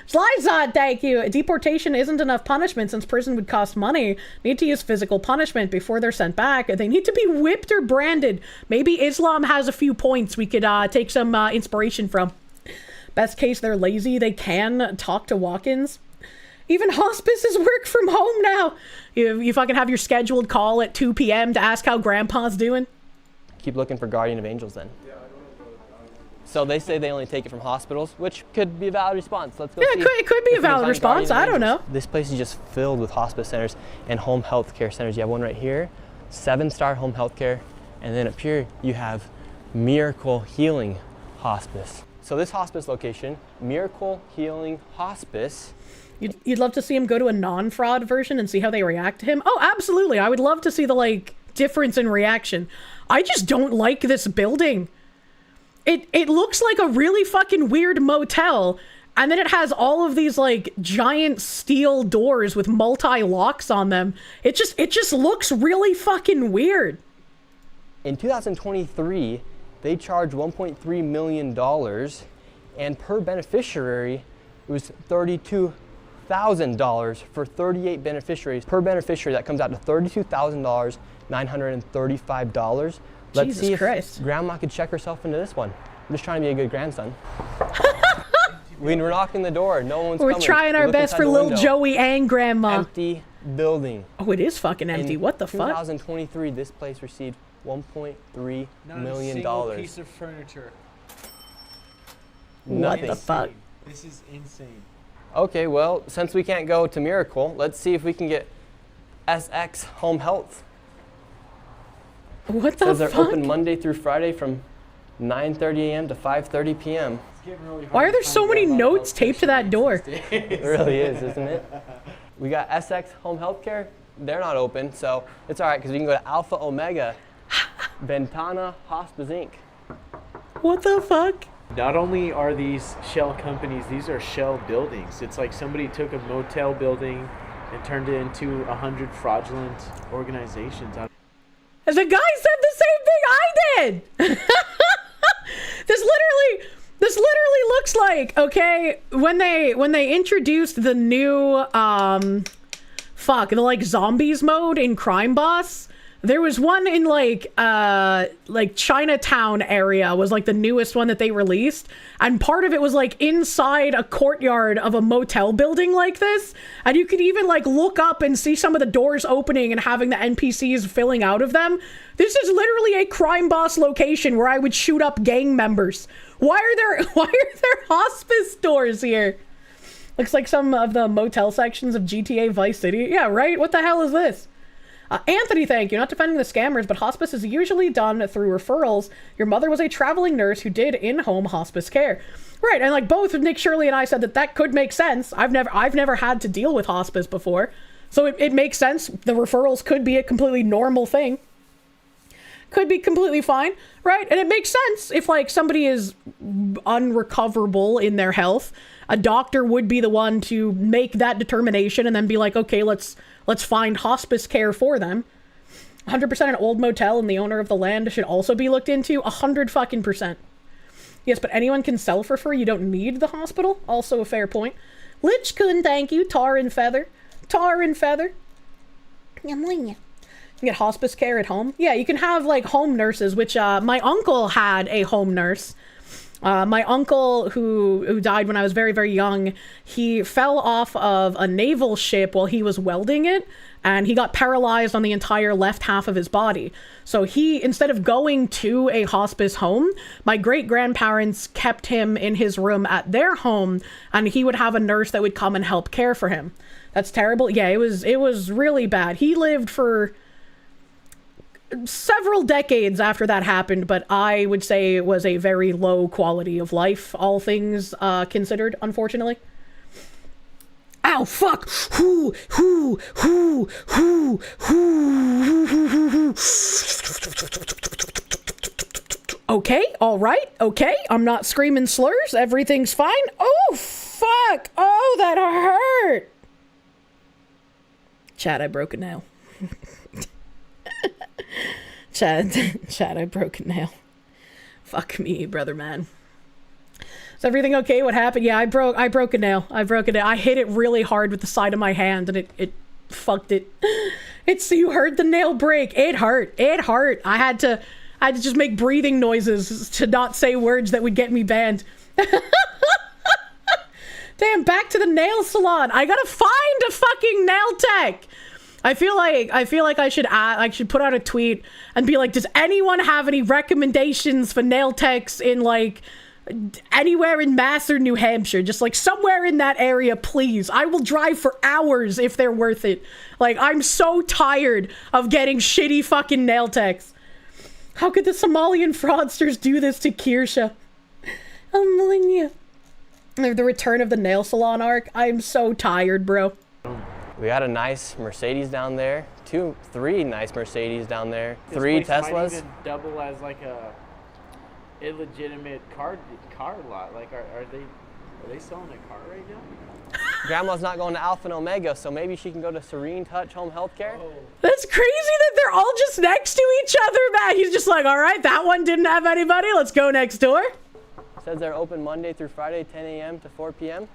[SPEAKER 1] Slides on, thank you. Deportation isn't enough punishment since prison would cost money. Need to use physical punishment before they're sent back. They need to be whipped or branded. Maybe Islam has a few points we could take some inspiration from. Best case, they're lazy. They can talk to walk-ins. Even hospices work from home now. You fucking have your scheduled call at 2 p.m. to ask how grandpa's doing.
[SPEAKER 13] Keep looking for Guardian of Angels then. So they say they only take it from hospitals, which could be a valid response. Let's go see.
[SPEAKER 1] It could be a valid response. I don't know.
[SPEAKER 13] This place is just filled with hospice centers and home health care centers. You have one right here, 7-star home health care. And then up here, you have Miracle Healing Hospice. So this hospice location, Miracle Healing Hospice.
[SPEAKER 1] You'd love to see him go to a non-fraud version and see how they react to him? Oh, absolutely. I would love to see the like difference in reaction. I just don't like this building. It looks like a really fucking weird motel, And then it has all of these like giant steel doors with multi-locks on them. It just looks really fucking weird.
[SPEAKER 13] In 2023, they charged $1.3 million, and per beneficiary, it was $32,000 for 38 beneficiaries. Per beneficiary, that comes out to $32,935. Let's see if Grandma could check herself into this one. I'm just trying to be a good grandson. We're knocking the door. No one's coming.
[SPEAKER 1] We're trying our best for little Joey and Grandma.
[SPEAKER 13] Empty building.
[SPEAKER 1] Oh, it is fucking empty.
[SPEAKER 13] In
[SPEAKER 1] what the fuck?
[SPEAKER 13] 2023, this place received $1.3 million.
[SPEAKER 19] Not a single piece of furniture.
[SPEAKER 1] What the fuck?
[SPEAKER 19] This is insane.
[SPEAKER 13] Okay, well, since we can't go to Miracle, let's see if we can get SX Home Health.
[SPEAKER 1] What the
[SPEAKER 13] fuck? They're
[SPEAKER 1] fuck?
[SPEAKER 13] open Monday through Friday from 9:30 a.m. to 5:30 p.m.
[SPEAKER 1] Why are there so many notes taped to that door?
[SPEAKER 13] It really is, isn't it? We got SX Home Healthcare. They're not open, so it's all right because we can go to Alpha Omega Ventana Hospice Inc.
[SPEAKER 1] What the fuck?
[SPEAKER 19] Not only are these shell companies, these are shell buildings. It's like somebody took a motel building and turned it into 100 fraudulent organizations.
[SPEAKER 1] The guy said the same thing I did. This literally looks like, okay, when they introduced the new the like zombies mode in Crime Boss, there was one in like Chinatown area was like the newest one that they released, and part of it was like inside a courtyard of a motel building like this, and you could even like look up and see some of the doors opening and having the NPCs filling out of them. This is literally a Crime Boss location where I would shoot up gang members. Why are there hospice doors here? Looks like some of the motel sections of GTA Vice City. Yeah, right? What the hell is this? Anthony, thank you. Not defending the scammers, but hospice is usually done through referrals. Your mother was a traveling nurse who did in-home hospice care. Right, and like both Nick Shirley and I said that could make sense. I've never had to deal with hospice before. So it makes sense. The referrals could be a completely normal thing. Could be completely fine, right? And it makes sense if like somebody is unrecoverable in their health, a doctor would be the one to make that determination and then be like, okay, let's find hospice care for them. 100% an old motel and the owner of the land should also be looked into. 100%. Yes, but anyone can self refer. You don't need the hospital. Also a fair point. Lichkun, thank you. Tar and feather. You can get hospice care at home. Yeah, you can have like home nurses, which my uncle had a home nurse. My uncle, who died when I was very, very young, he fell off of a naval ship while he was welding it, and he got paralyzed on the entire left half of his body. So he, instead of going to a hospice home, my great-grandparents kept him in his room at their home, and he would have a nurse that would come and help care for him. That's terrible. Yeah, it was really bad. He lived for several decades after that happened, but I would say it was a very low quality of life, all things considered, unfortunately. Ow, fuck! Okay, alright, okay, I'm not screaming slurs, everything's fine. Oh, fuck! Oh, that hurt! Chad, I broke a nail. Chad, I broke a nail. Fuck me, brother man. Is everything okay? What happened? Yeah, I broke a nail. I hit it really hard with the side of my hand and it fucked it. You heard the nail break. It hurt. I had to just make breathing noises to not say words that would get me banned. Damn, back to the nail salon. I gotta find a fucking nail tech. I feel like I should put out a tweet and be like, does anyone have any recommendations for nail techs in like anywhere in Mass or New Hampshire? Just like somewhere in that area, please. I will drive for hours if they're worth it. Like, I'm so tired of getting shitty fucking nail techs. How could the Somalian fraudsters do this to Kirsche? I'm telling you. The return of the nail salon arc. I'm so tired, bro.
[SPEAKER 13] We got a nice Mercedes down there. 3 nice Mercedes down there. 3 Teslas.
[SPEAKER 19] Might even double as like a illegitimate car lot. Like, are they Are they selling a car right now?
[SPEAKER 13] Grandma's not going to Alpha and Omega, so maybe she can go to Serene Touch Home Healthcare.
[SPEAKER 1] That's crazy that they're all just next to each other, man. He's just like, all right, that one didn't have anybody. Let's go next door.
[SPEAKER 13] Says they're open Monday through Friday, 10 a.m. to 4 p.m.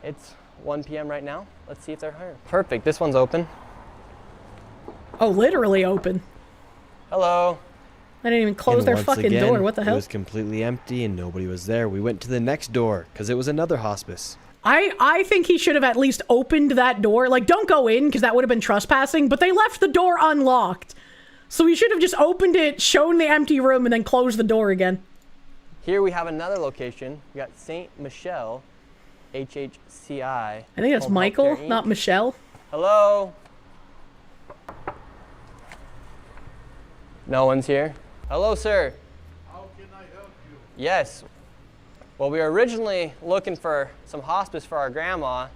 [SPEAKER 13] It's 1 p.m. right now. Let's see if they're hiring. Perfect. This one's open.
[SPEAKER 1] Oh, literally open.
[SPEAKER 13] Hello.
[SPEAKER 1] I didn't even close
[SPEAKER 14] And
[SPEAKER 1] their
[SPEAKER 14] once
[SPEAKER 1] fucking
[SPEAKER 14] again,
[SPEAKER 1] door. What the hell?
[SPEAKER 14] It was completely empty and nobody was there. We went to the next door because it was another hospice.
[SPEAKER 1] I think he should have at least opened that door. Like, don't go in because that would have been trespassing, but they left the door unlocked. So he should have just opened it, shown the empty room, and then closed the door again.
[SPEAKER 13] Here we have another location. We got St. Michelle, HHCI.
[SPEAKER 1] I think that's Michael, not Michelle.
[SPEAKER 13] Hello? No one's here. Hello, sir.
[SPEAKER 9] How can I help you?
[SPEAKER 13] Yes. Well, we were originally looking for some hospice for our grandma,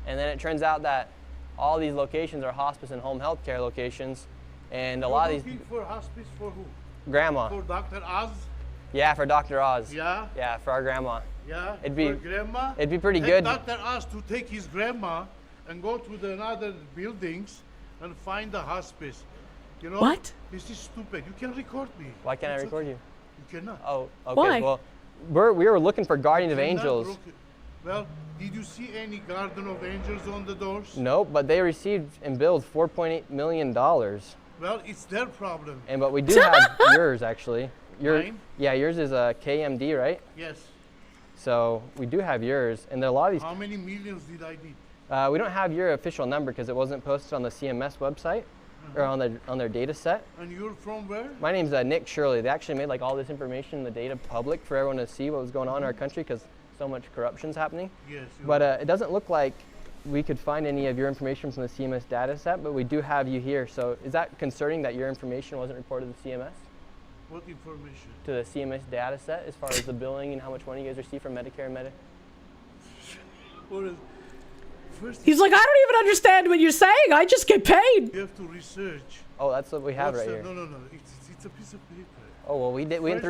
[SPEAKER 13] and then it turns out that all these locations are hospice and home health care locations, and a lot of these...
[SPEAKER 9] Looking for hospice for who?
[SPEAKER 13] Grandma.
[SPEAKER 9] For Dr. Oz?
[SPEAKER 13] Yeah, for Dr. Oz.
[SPEAKER 9] Yeah?
[SPEAKER 13] Yeah, for our grandma.
[SPEAKER 9] Yeah?
[SPEAKER 13] It'd be,
[SPEAKER 9] for grandma?
[SPEAKER 13] It'd be pretty
[SPEAKER 9] Tell
[SPEAKER 13] good.
[SPEAKER 9] Dr. Oz to take his grandma and go to the other buildings and find the hospice. You know?
[SPEAKER 1] What?
[SPEAKER 9] This is stupid. You can record me.
[SPEAKER 13] Why can't I record you?
[SPEAKER 9] You cannot.
[SPEAKER 13] Oh, okay.
[SPEAKER 1] Why?
[SPEAKER 13] Well, we were looking for Guardian of Angels.
[SPEAKER 9] Well, did you see any Garden of Angels on the doors?
[SPEAKER 13] Nope, but they received and billed $4.8 million.
[SPEAKER 9] Well, it's their problem.
[SPEAKER 13] But we do have yours, actually.
[SPEAKER 9] Mine?
[SPEAKER 13] Yeah, yours is a KMD, right?
[SPEAKER 9] Yes.
[SPEAKER 13] So we do have yours, and there are a lot of these.
[SPEAKER 9] How many millions did I need?
[SPEAKER 13] We don't have your official number because it wasn't posted on the CMS website or on their data set.
[SPEAKER 9] And you're from where?
[SPEAKER 13] My name's Nick Shirley. They actually made like all this information, the data public for everyone to see what was going on in our country because so much corruption's happening.
[SPEAKER 9] Yes.
[SPEAKER 13] But it doesn't look like we could find any of your information from the CMS data set, but we do have you here. So is that concerning that your information wasn't reported to CMS?
[SPEAKER 9] What information?
[SPEAKER 13] To the CMS data set as far as the billing and how much money you guys receive from Medicare and Medicaid?
[SPEAKER 1] He's like, I don't even understand what you're saying. I just get paid.
[SPEAKER 9] You have to research.
[SPEAKER 13] Oh, that's what we have right here.
[SPEAKER 9] No. It's a piece of paper.
[SPEAKER 13] Oh well, we went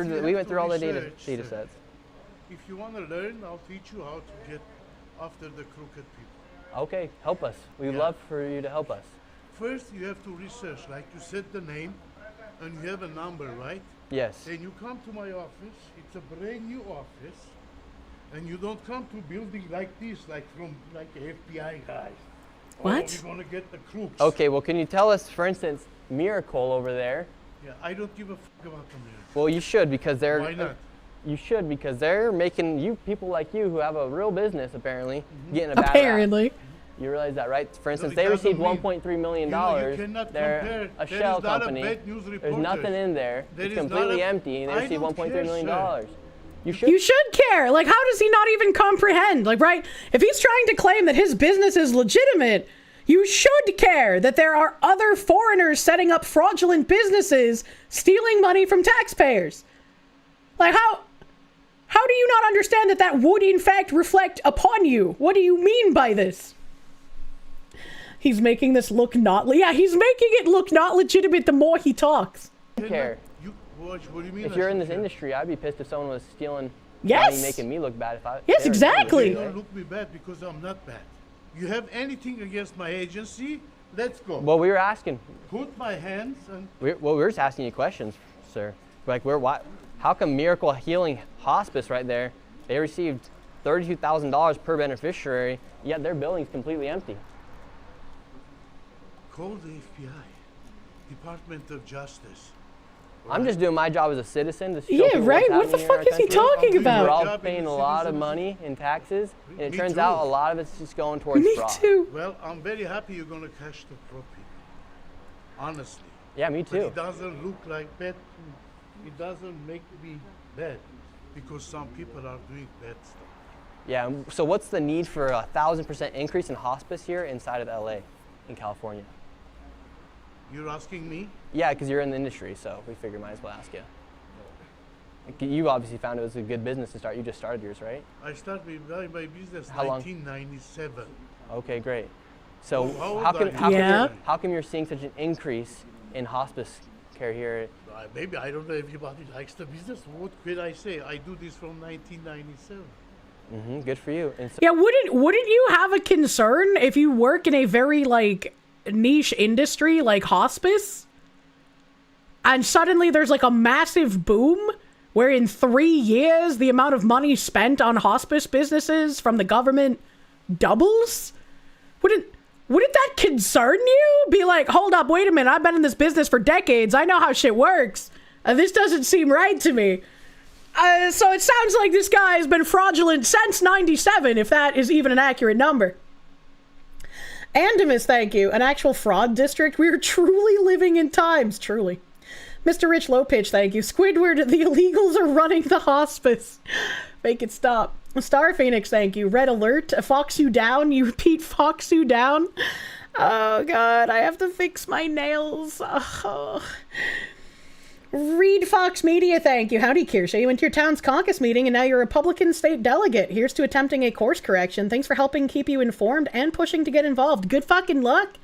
[SPEAKER 13] through all the data sets.
[SPEAKER 9] If you want to learn, I'll teach you how to get after the crooked people.
[SPEAKER 13] Okay, help us. We'd love for you to help us.
[SPEAKER 9] First, you have to research. Like you said the name, and you have a number, right?
[SPEAKER 13] Yes.
[SPEAKER 9] Then you come to my office. It's a brand new office. And you don't come to building like this, like from like FBI guys.
[SPEAKER 1] What?
[SPEAKER 9] You're gonna get the crooks.
[SPEAKER 13] Okay, well, can you tell us, for instance, Miracle over there?
[SPEAKER 9] Yeah, I don't give a fuck about the Miracle.
[SPEAKER 13] Well, you should because they're.
[SPEAKER 9] Why not?
[SPEAKER 13] You should because they're making people like you who have a real business apparently getting a bad rap.
[SPEAKER 1] Apparently.
[SPEAKER 13] You realize that, right? For instance,
[SPEAKER 9] it
[SPEAKER 13] they
[SPEAKER 9] doesn't
[SPEAKER 13] received
[SPEAKER 9] mean-
[SPEAKER 13] $1.3 million.
[SPEAKER 9] You cannot
[SPEAKER 13] They're
[SPEAKER 9] compare.
[SPEAKER 13] a
[SPEAKER 9] There
[SPEAKER 13] shell
[SPEAKER 9] is not a
[SPEAKER 13] company.
[SPEAKER 9] bad news
[SPEAKER 13] There's
[SPEAKER 9] reporter.
[SPEAKER 13] nothing in there.
[SPEAKER 9] There
[SPEAKER 13] It's
[SPEAKER 9] is not
[SPEAKER 13] completely
[SPEAKER 9] a-
[SPEAKER 13] empty, and they
[SPEAKER 9] I
[SPEAKER 13] received
[SPEAKER 9] don't
[SPEAKER 13] $1.3
[SPEAKER 9] care,
[SPEAKER 13] million.
[SPEAKER 9] sir.
[SPEAKER 13] You should.
[SPEAKER 1] You should care. Like, how does he not even comprehend? Like, right? If he's trying to claim that his business is legitimate, you should care that there are other foreigners setting up fraudulent businesses, stealing money from taxpayers. Like, how do you not understand that that would, in fact, reflect upon you? What do you mean by this? He's making this look not... Yeah, he's making it look not legitimate the more he talks.
[SPEAKER 13] Care.
[SPEAKER 9] What do you mean?
[SPEAKER 13] If you're in this industry, I'd be pissed if someone was stealing
[SPEAKER 1] Yes.
[SPEAKER 13] money, making me look bad. If I
[SPEAKER 1] Yes,
[SPEAKER 13] they were
[SPEAKER 1] exactly.
[SPEAKER 9] You don't look me bad because I'm not bad. You have anything against my agency? Let's go.
[SPEAKER 13] Well, we were asking.
[SPEAKER 9] Put my hands and...
[SPEAKER 13] We were just asking you questions, sir. Like, how come Miracle Healing Hospice right there, they received $32,000 per beneficiary, yet their building's completely empty?
[SPEAKER 9] Call the FBI, Department of Justice.
[SPEAKER 13] I'm just doing my job as a citizen to show
[SPEAKER 1] Yeah,
[SPEAKER 13] people
[SPEAKER 1] right?
[SPEAKER 13] what's
[SPEAKER 1] What the
[SPEAKER 13] happening in our
[SPEAKER 1] fuck is he
[SPEAKER 13] country.
[SPEAKER 1] talking about?
[SPEAKER 13] We're all paying a lot of money in taxes, and it
[SPEAKER 9] Me
[SPEAKER 13] turns
[SPEAKER 9] too.
[SPEAKER 13] out a lot of it's just going towards
[SPEAKER 1] Me
[SPEAKER 13] fraud.
[SPEAKER 1] too.
[SPEAKER 9] Well, I'm very happy you're going to cash the property. Honestly.
[SPEAKER 13] Yeah, me
[SPEAKER 9] But
[SPEAKER 13] too.
[SPEAKER 9] it doesn't look like bad. It doesn't make me bad because some people are doing bad stuff.
[SPEAKER 13] Yeah, so what's the need for a 1,000% increase in hospice here inside of LA, in California?
[SPEAKER 9] You're asking me?
[SPEAKER 13] Yeah, because you're in the industry, so we figure might as well ask you. Like, you obviously found it was a good business to start. You just started yours, right?
[SPEAKER 9] I started my business
[SPEAKER 13] How long?
[SPEAKER 9] 1997.
[SPEAKER 13] Okay, great. So
[SPEAKER 9] How old
[SPEAKER 13] how
[SPEAKER 9] are
[SPEAKER 13] come,
[SPEAKER 9] you?
[SPEAKER 13] how come you're seeing such an increase in hospice care here?
[SPEAKER 9] Maybe I don't know if everybody likes the business. What could I say? I do this from 1997.
[SPEAKER 13] Good for you. And so
[SPEAKER 1] Yeah, wouldn't you have a concern if you work in a very like niche industry like hospice, and suddenly there's like a massive boom where in 3 years the amount of money spent on hospice businesses from the government doubles? Wouldn't that concern you? Be like, hold up, wait a minute, I've been in this business for decades, I know how shit works, this doesn't seem right to me. So it sounds like this guy has been fraudulent since 97, if that is even an accurate number. Andimus, thank you. An actual fraud district? We are truly living in times, truly. Mr. Rich Lowpitch, thank you. Squidward, the illegals are running the hospice. Make it stop. Star Phoenix, thank you. Red Alert, Fox you down. You repeat Fox you down. Oh, God, I have to fix my nails. Oh. Reed Fox Media, thank you. Howdy, Kirsche. You went to your town's caucus meeting and now you're a Republican state delegate. Here's to attempting a course correction. Thanks for helping keep you informed and pushing to get involved. Good fucking luck.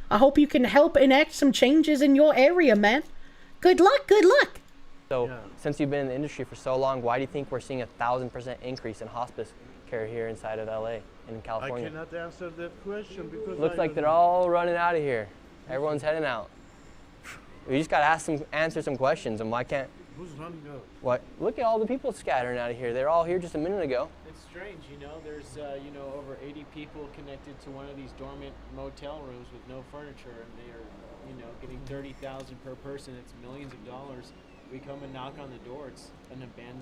[SPEAKER 1] I hope you can help enact some changes in your area, man. Good luck, good luck.
[SPEAKER 13] So, since you've been in the industry for so long, why do you think we're seeing 1,000% increase in hospice care here inside of LA and in California?
[SPEAKER 9] I cannot answer that question because
[SPEAKER 13] Looks like they're all running out of here. Everyone's heading out. We just gotta answer some questions, and why can't?
[SPEAKER 9] Who's running out?
[SPEAKER 13] What? Look at all the people scattering out of here. They're all here just a minute ago.
[SPEAKER 19] It's strange, you know. There's over 80 people connected to one of these dormant motel rooms with no furniture, and they are, getting $30,000 per person. It's millions of dollars. We come and knock on the door. It's an abandoned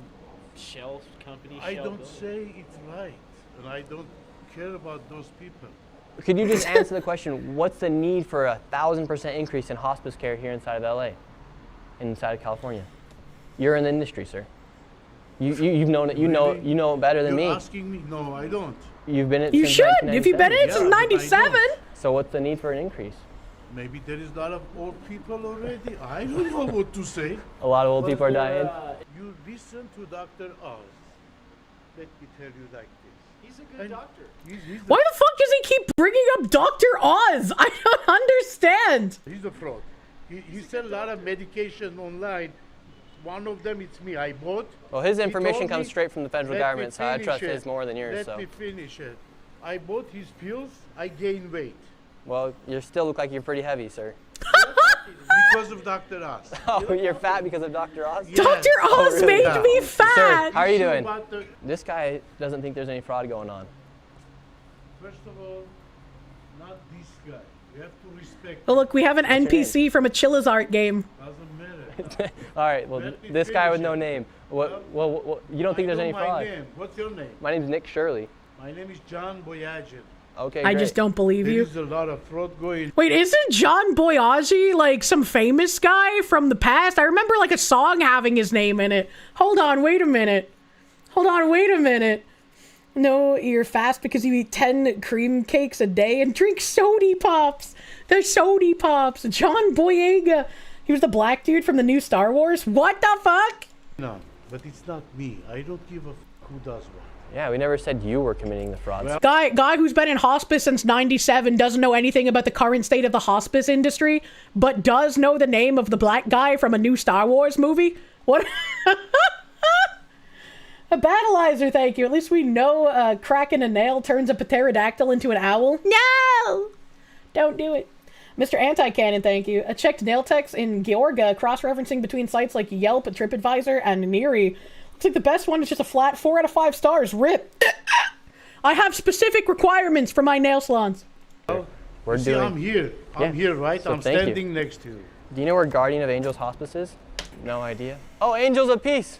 [SPEAKER 19] shell company.
[SPEAKER 9] I don't say it's right, and I don't care about those people.
[SPEAKER 13] Could you just answer the question, what's the need for 1,000% increase in hospice care here inside of LA, inside of California? You're in the industry, sir. You've known it. You know it better than me.
[SPEAKER 9] You're asking me? No, I don't.
[SPEAKER 13] You've been in it
[SPEAKER 1] You
[SPEAKER 13] since
[SPEAKER 1] should. If you've been in it since 97.
[SPEAKER 13] So what's the need for an increase?
[SPEAKER 9] Maybe there is a lot of old people already. I don't know what to say.
[SPEAKER 13] A lot of old people are dying.
[SPEAKER 9] You listen to Dr. Oz. Let me tell you like this.
[SPEAKER 19] He's a good doctor.
[SPEAKER 1] Why the fuck does he keep bringing up Dr. Oz? I don't understand.
[SPEAKER 9] He's a fraud. He sell a lot of medication online. One of them, it's me. I bought.
[SPEAKER 13] Well, his information comes straight from the federal government, so I trust his more than yours.
[SPEAKER 9] Let me finish it. I bought his pills. I gained weight.
[SPEAKER 13] Well, you still look like you're pretty heavy, sir.
[SPEAKER 9] Because of Dr. Oz.
[SPEAKER 13] Oh, you're fat because of Dr. Oz?
[SPEAKER 9] Yes. Dr.
[SPEAKER 1] Oz made me fat.
[SPEAKER 13] Sir, how are you doing? This guy doesn't think there's any fraud going on.
[SPEAKER 9] First of all, not this guy. You have to respect.
[SPEAKER 1] Oh, look, we have an NPC from a Chillazart game.
[SPEAKER 9] Doesn't matter.
[SPEAKER 13] All right, well, this guy with no name. What, you don't think there's any fraud?
[SPEAKER 9] Name. What's your name?
[SPEAKER 13] My name's Nick Shirley.
[SPEAKER 9] My name is John Boyagin.
[SPEAKER 13] Okay,
[SPEAKER 1] I just don't believe you.
[SPEAKER 9] There's a lot of fraud going.
[SPEAKER 1] Wait, isn't John Boyage like some famous guy from the past? I remember like a song having his name in it. Hold on, wait a minute. No, you're fast because you eat 10 cream cakes a day and drink sody pops. They're sody pops. John Boyega. He was the black dude from the new Star Wars. What the fuck?
[SPEAKER 9] No, but it's not me. I don't give a who does what.
[SPEAKER 13] Yeah, we never said you were committing the fraud.
[SPEAKER 9] Well,
[SPEAKER 1] Guy who's been in hospice since 97 doesn't know anything about the current state of the hospice industry, but does know the name of the black guy from a new Star Wars movie? What? A battleizer, thank you. At least we know cracking a nail turns a pterodactyl into an owl. No! Don't do it. Mr. Anti-Cannon, thank you. I checked nail techs in Georgia, cross-referencing between sites like Yelp, TripAdvisor, and Neary. Looks like the best one is just a flat 4 out of 5 stars. RIP. I have specific requirements for my nail salons.
[SPEAKER 9] I'm here. I'm here, right?
[SPEAKER 13] So
[SPEAKER 9] I'm standing next to you.
[SPEAKER 13] Do you know where Guardian of Angels Hospice is? No idea. Oh, Angels of Peace.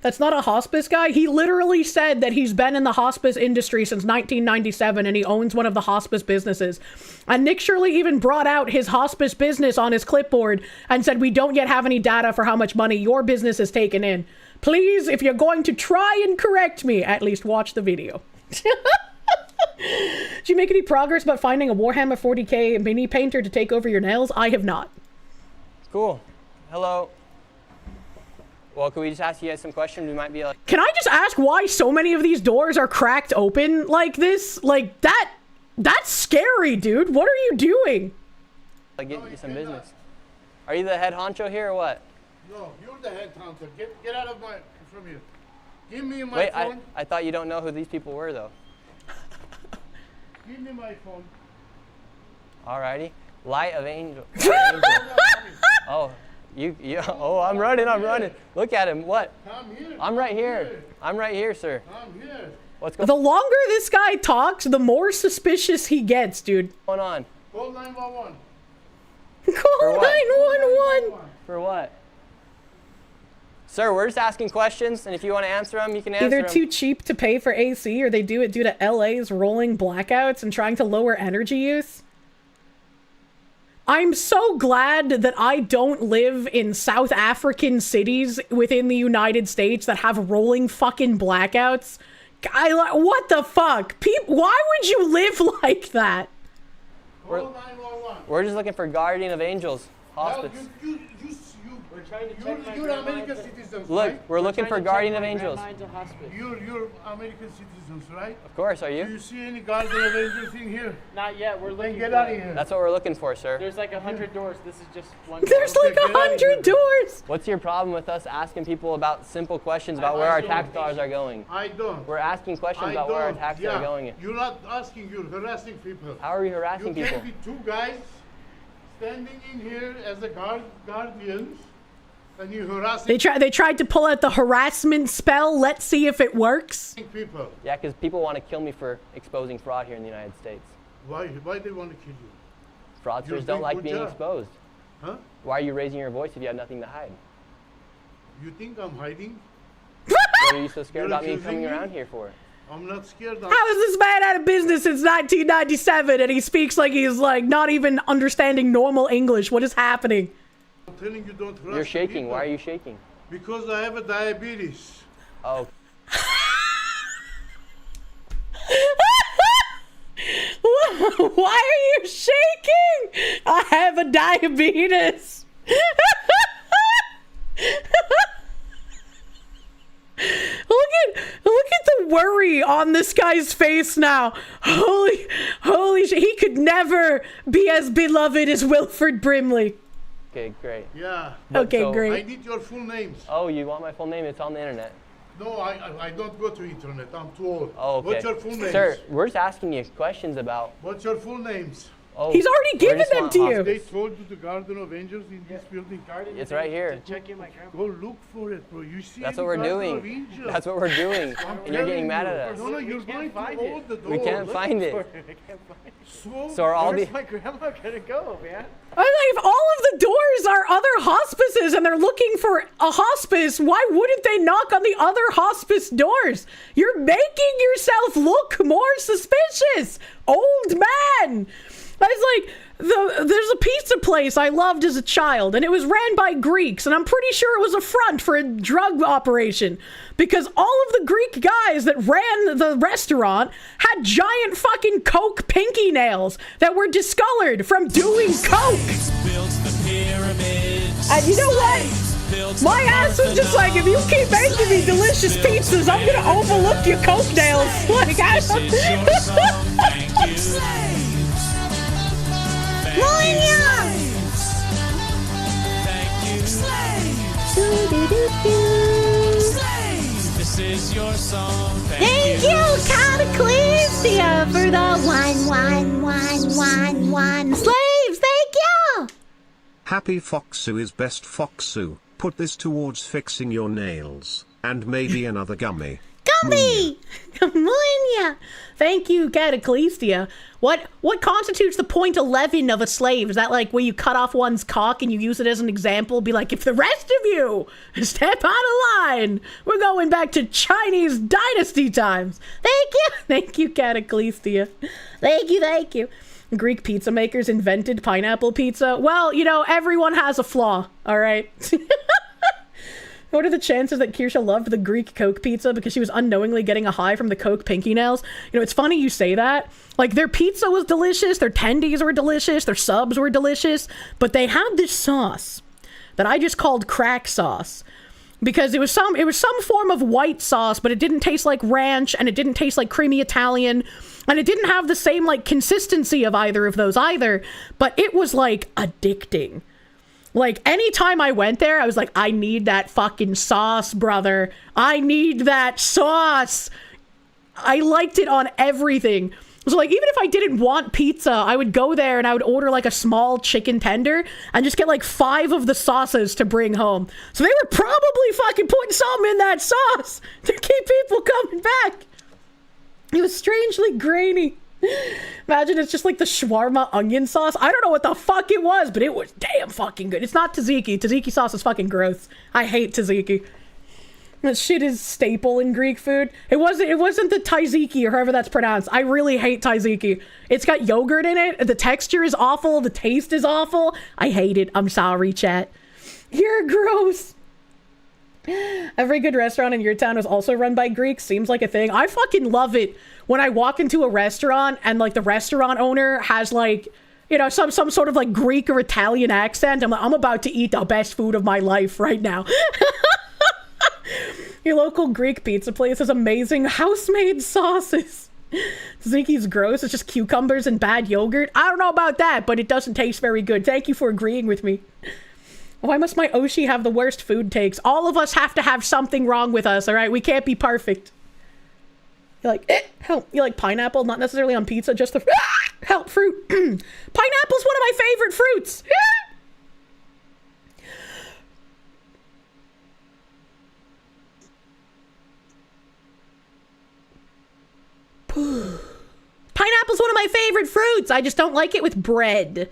[SPEAKER 1] That's not a hospice guy. He literally said that he's been in the hospice industry since 1997 and he owns one of the hospice businesses. And Nick Shirley even brought out his hospice business on his clipboard and said, we don't yet have any data for how much money your business has taken in. Please, if you're going to try and correct me, at least watch the video. Did you make any progress about finding a Warhammer 40k mini painter to take over your nails? I have not.
[SPEAKER 13] Cool. Hello. Well, can we just ask you guys some questions? We might be like...
[SPEAKER 1] Can I just ask why so many of these doors are cracked open like this? Like, that's scary, dude. What are you doing?
[SPEAKER 13] Like, get you some business. Are you the head honcho here or what?
[SPEAKER 9] No, you're the head hunter. Get out of from here. Give me my
[SPEAKER 13] Wait,
[SPEAKER 9] phone.
[SPEAKER 13] I thought you don't know who these people were, though.
[SPEAKER 9] Give me my phone.
[SPEAKER 13] Alrighty. Light of Angel. Oh, oh, I'm running. Look at him. What?
[SPEAKER 9] Come here.
[SPEAKER 13] I'm right here. I'm right here, sir.
[SPEAKER 9] Come here.
[SPEAKER 13] What's going
[SPEAKER 1] The longer this guy talks, the more suspicious he gets, dude.
[SPEAKER 13] on?
[SPEAKER 9] Call 911.
[SPEAKER 1] Call 911.
[SPEAKER 13] For what? Sir, we're just asking questions, and if you want to answer them, you can answer
[SPEAKER 1] Either
[SPEAKER 13] them.
[SPEAKER 1] too cheap to pay for AC, or they do it due to LA's rolling blackouts and trying to lower energy use. I'm so glad that I don't live in South African cities within the United States that have rolling fucking blackouts. What the fuck? Why would you live like that?
[SPEAKER 9] Call 911.
[SPEAKER 13] We're just looking for Guardian of Angels Hospice.
[SPEAKER 9] We're trying to check you're American citizens,
[SPEAKER 13] Look,
[SPEAKER 9] right?
[SPEAKER 13] we're looking for Guardian of Angels.
[SPEAKER 9] You're American citizens, right?
[SPEAKER 13] Of course, are you?
[SPEAKER 9] Do you see any Guardian of Angels in here?
[SPEAKER 19] Not yet. We're looking.
[SPEAKER 9] Get out of here.
[SPEAKER 13] That's what we're looking for, sir.
[SPEAKER 19] There's like 100 doors. This is just one.
[SPEAKER 1] There's like 100 doors.
[SPEAKER 13] What's your problem with us asking people about simple questions about where our tax dollars are going?
[SPEAKER 9] I don't.
[SPEAKER 13] We're asking questions about where our taxes are going.
[SPEAKER 9] You're not asking, you're harassing people.
[SPEAKER 13] How are we harassing
[SPEAKER 9] you
[SPEAKER 13] people?
[SPEAKER 9] You can't be two guys standing in here as the guardians. And you harassing
[SPEAKER 1] They tried to pull out the harassment spell. Let's see if it works.
[SPEAKER 9] people.
[SPEAKER 13] Yeah, because people want to kill me for exposing fraud here in the United States.
[SPEAKER 9] Why they want to kill you?
[SPEAKER 13] Fraudsters don't like being exposed.
[SPEAKER 9] Huh?
[SPEAKER 13] Why are you raising your voice if you have nothing to hide?
[SPEAKER 9] You think I'm hiding?
[SPEAKER 13] What are you so scared
[SPEAKER 9] You're
[SPEAKER 13] about me
[SPEAKER 9] accusing
[SPEAKER 13] coming
[SPEAKER 9] me?
[SPEAKER 13] around here for?
[SPEAKER 9] I'm not scared.
[SPEAKER 1] How is this man out of business since 1997 and he speaks like he's like not even understanding normal English? What is happening?
[SPEAKER 9] I'm telling you, don't harass
[SPEAKER 13] You're shaking.
[SPEAKER 9] people.
[SPEAKER 13] Why are you shaking?
[SPEAKER 9] Because I have a diabetes.
[SPEAKER 13] Oh.
[SPEAKER 1] Why are you shaking? I have a diabetes. Look at the worry on this guy's face now. Holy shit. He could never be as beloved as Wilford Brimley.
[SPEAKER 13] Okay, great.
[SPEAKER 9] Yeah.
[SPEAKER 1] Okay, great.
[SPEAKER 9] I need your full names.
[SPEAKER 13] Oh, you want my full name? It's on the internet.
[SPEAKER 9] No, I don't go to internet. I'm too old.
[SPEAKER 13] Oh, okay.
[SPEAKER 9] What's your full names?
[SPEAKER 13] Sir, we're just asking you questions about...
[SPEAKER 9] What's your full names?
[SPEAKER 13] Oh,
[SPEAKER 1] he's already given them to you.
[SPEAKER 9] They told you the Garden of Angels in this building.
[SPEAKER 13] It's right here.
[SPEAKER 19] Check in my grandma.
[SPEAKER 9] Go look for it, bro. You see
[SPEAKER 13] That's
[SPEAKER 9] any
[SPEAKER 13] what we're
[SPEAKER 9] Garden of
[SPEAKER 13] doing.
[SPEAKER 9] Angels?
[SPEAKER 13] That's what we're doing. And you're getting mad at us.
[SPEAKER 9] No, you're going to hold the door.
[SPEAKER 13] We can't find it. So are all
[SPEAKER 19] Where's
[SPEAKER 13] the...
[SPEAKER 19] my grandma gonna go, man?
[SPEAKER 1] I'm like, if all of the doors are other hospices and they're looking for a hospice, why wouldn't they knock on the other hospice doors? You're making yourself look more suspicious, old man. I was like, there's a pizza place I loved as a child, and it was ran by Greeks, and I'm pretty sure it was a front for a drug operation, because all of the Greek guys that ran the restaurant had giant fucking coke pinky nails that were discolored from doing coke. And you know what? My ass was just like, if you keep making me delicious pizzas, I'm gonna overlook your coke nails. Like, I
[SPEAKER 20] This is your song.
[SPEAKER 11] Thank you, Cataclysmia, for the 11111 slaves. Thank you.
[SPEAKER 2] Happy Foxu is best Foxu. Put this towards fixing your nails. And maybe another gummy.
[SPEAKER 11] Gummy!
[SPEAKER 1] Munya. Thank you, Cataclysmia. What constitutes the point 11 of a slave? Is that like where you cut off one's cock and you use it as an example? Be like, if the rest of you step out of line, we're going back to Chinese dynasty times. Thank you, Cataclysmia. Thank you. Greek pizza makers invented pineapple pizza. Well, you know, everyone has a flaw, all right? What are the chances that Kirsche loved the Greek Coke pizza because she was unknowingly getting a high from the Coke pinky nails? You know, it's funny you say that. Like, their pizza was delicious, their tendies were delicious, their subs were delicious, but they had this sauce that I just called crack sauce. Because it was some form of white sauce, but it didn't taste like ranch, and it didn't taste like creamy Italian, and it didn't have the same, like, consistency of either of those either, but it was, like, addicting. Like, anytime I went there, I was like, I need that fucking sauce, brother. I need that sauce. I liked it on everything. So, like, even if I didn't want pizza, I would go there and I would order, like, a small chicken tender and just get, like, 5 of the sauces to bring home. So they were probably fucking putting something in that sauce to keep people coming back. It was strangely grainy. Imagine it's just like the shawarma onion sauce. I don't know what the fuck it was, but it was damn fucking good. It's not tzatziki. Tzatziki sauce is fucking gross. I hate tzatziki. That shit is staple in Greek food. It wasn't the tzatziki or however that's pronounced. I really hate tzatziki. It's got yogurt in it. The texture is awful. The taste is awful. I hate it. I'm sorry, chat. You're gross. Every good restaurant in your town is also run by Greeks. Seems like a thing. I fucking love it when I walk into a restaurant and like the restaurant owner has like, you know, some sort of like Greek or Italian accent. I'm like, I'm about to eat the best food of my life right now. Your local Greek pizza place has amazing house-made sauces. Tzatziki's gross. It's just cucumbers and bad yogurt. I don't know about that, but it doesn't taste very good. Thank you for agreeing with me. Why must my Oshi have the worst food takes? All of us have to have something wrong with us, all right? We can't be perfect. You're like, help. You like pineapple? Not necessarily on pizza, just the help fruit. Pineapple's one of my favorite fruits. Pineapple's one of my favorite fruits. I just don't like it with bread.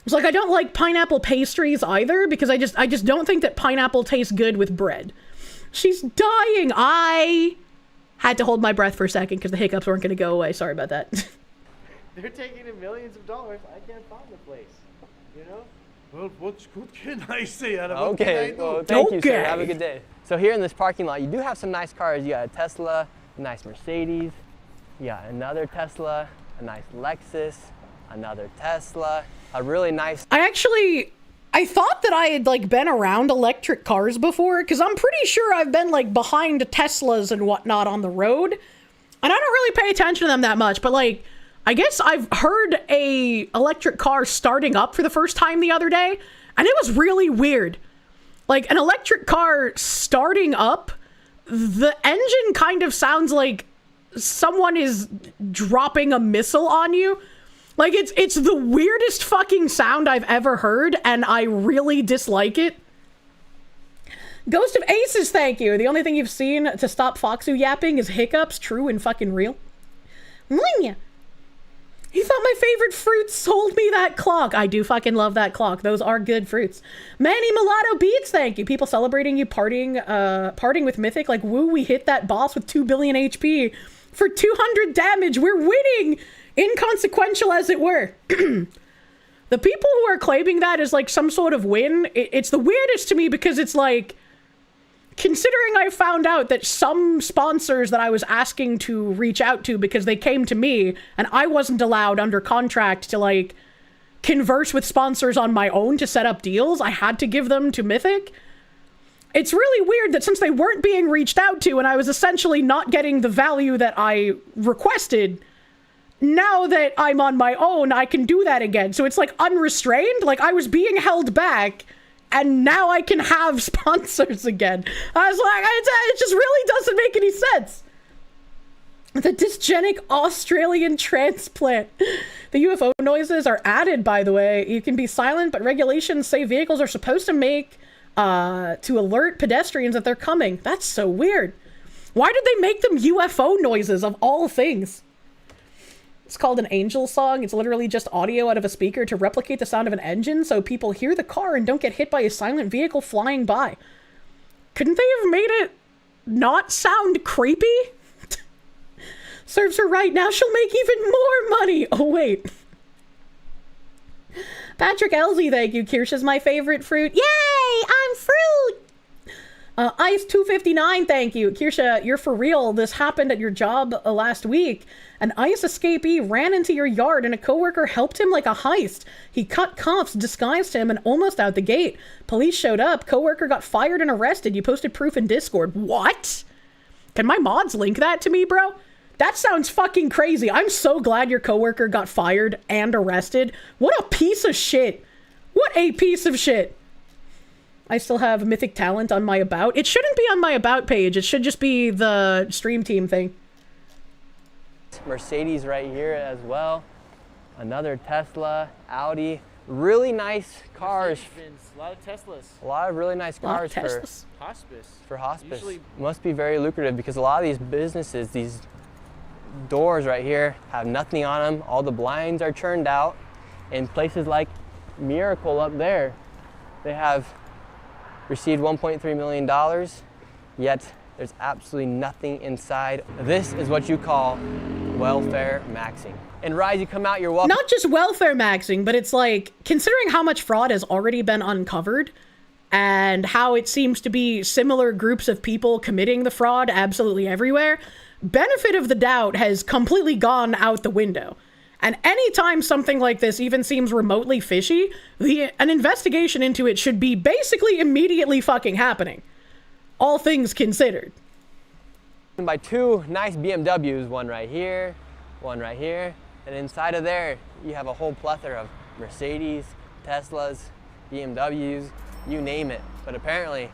[SPEAKER 1] It's like I don't like pineapple pastries either because I just don't think that pineapple tastes good with bread. She's dying. I had to hold my breath for a second because the hiccups weren't going to go away. Sorry about that.
[SPEAKER 19] They're taking in millions of dollars. I can't find the place. You know?
[SPEAKER 9] Well, what can I say?
[SPEAKER 13] Okay, well, thank you, sir. Have a good day. So here in this parking lot, you do have some nice cars. You got a Tesla, a nice Mercedes. You got another Tesla, a nice Lexus, another Tesla, a really nice... I thought that I had like been around electric cars before because I'm pretty sure I've been like behind Teslas and whatnot on the road. And I don't really pay attention to them that much, but like, I guess I've heard a electric car starting up for the first time the other day, and it was really weird. Like an electric car starting up, the engine kind of sounds like someone is dropping a missile on you. Like, it's the weirdest fucking sound I've ever heard, and I really dislike it. Ghost of Aces, thank you. The only thing you've seen to stop Foxu yapping is hiccups, true and fucking real. He thought my favorite fruit sold me that clock. I do fucking love that clock. Those are good fruits. Manny Mulatto Beats, thank you. People celebrating you parting with Mythic. Like, woo, we hit that boss with 2 billion HP for 200 damage. We're winning! Inconsequential as it were. The people who are claiming that as like some sort of win, it's the weirdest to me because it's like, considering I found out that some sponsors that I was asking to reach out to because they came to me and I wasn't allowed under contract to like converse with sponsors on my own to set up deals, I had to give them to Mythic. It's really weird that since they weren't being reached out to and I was essentially not getting the value that I requested, now that I'm on my own, I can do that again. So it's like unrestrained. Like I was being held back and now I can have sponsors again. I was like, it just really doesn't make any sense. The dysgenic Australian transplant. The UFO noises are added, by the way. You can be silent, but regulations say vehicles are supposed to make to alert pedestrians that they're coming. That's so weird. Why did they make them UFO noises of all things? It's called an angel song. It's literally just audio out of a speaker to replicate the sound of an engine so people hear the car and don't get hit by a silent vehicle flying by. Couldn't they have made it not sound creepy? Serves her right. Now she'll make even more money. Oh, wait. Patrick Elsie, thank you. Kirsche my favorite fruit. Yay! I'm fruit! Ice 259, thank you. Kirsche, you're for real. This happened at your job last week. An ICE escapee ran into your yard and a coworker helped him like a heist. He cut cuffs, disguised him, and almost out the gate. Police showed up. Coworker got fired and arrested. You posted proof in Discord. What? Can my mods link that to me, bro? That sounds fucking crazy. I'm so glad your coworker got fired and arrested. What a piece of shit. What a piece of shit.
[SPEAKER 1] I still have Mythic Talent on my About. It shouldn't be on my About page. It should just be the Stream Team thing.
[SPEAKER 13] Mercedes right here as well. Another Tesla, Audi. Really nice cars.
[SPEAKER 19] A lot of Teslas.
[SPEAKER 13] A lot of really nice cars for
[SPEAKER 19] hospice.
[SPEAKER 13] For hospice.
[SPEAKER 19] Usually,
[SPEAKER 13] must be very lucrative because a lot of these businesses, these doors right here have nothing on them. All the blinds are churned out. In places like Miracle up there, they have received $1.3 million, yet there's absolutely nothing inside. This is what you call welfare maxing. And Rise, you come out, you're welcome.
[SPEAKER 1] Not just welfare maxing, but it's like, considering how much fraud has already been uncovered and how it seems to be similar groups of people committing the fraud absolutely everywhere, benefit of the doubt has completely gone out the window. And anytime something like this even seems remotely fishy, an investigation into it should be basically immediately fucking happening. All things considered.
[SPEAKER 13] By two nice BMWs, one right here, and inside of there, you have a whole plethora of Mercedes, Teslas, BMWs, you name it. But apparently,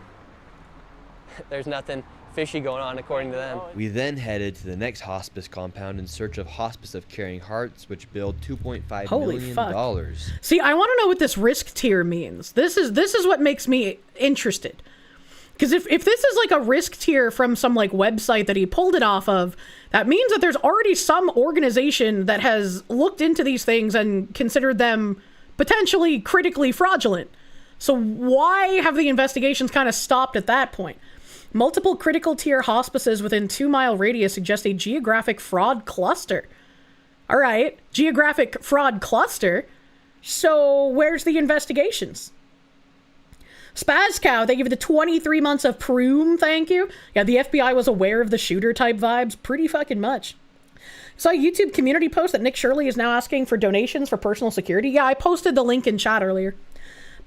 [SPEAKER 13] there's nothing fishy going on according to them.
[SPEAKER 14] We then headed to the next hospice compound in search of Hospice of Caring Hearts, which billed $2.5 million.
[SPEAKER 1] Fuck. See, I want to know what this risk tier means. This is what makes me interested. Because if this is like a risk tier from some like website that he pulled it off of, that means that there's already some organization that has looked into these things and considered them potentially critically fraudulent. So why have the investigations kind of stopped at that point? Multiple critical tier hospices within 2-mile radius suggest a geographic fraud cluster. All right, geographic fraud cluster. So where's the investigations? Spaz Cow, thank you for the 23 months of Proom, thank you. Yeah, the FBI was aware of the shooter type vibes pretty fucking much. Saw a YouTube community post that Nick Shirley is now asking for donations for personal security. Yeah, I posted the link in chat earlier.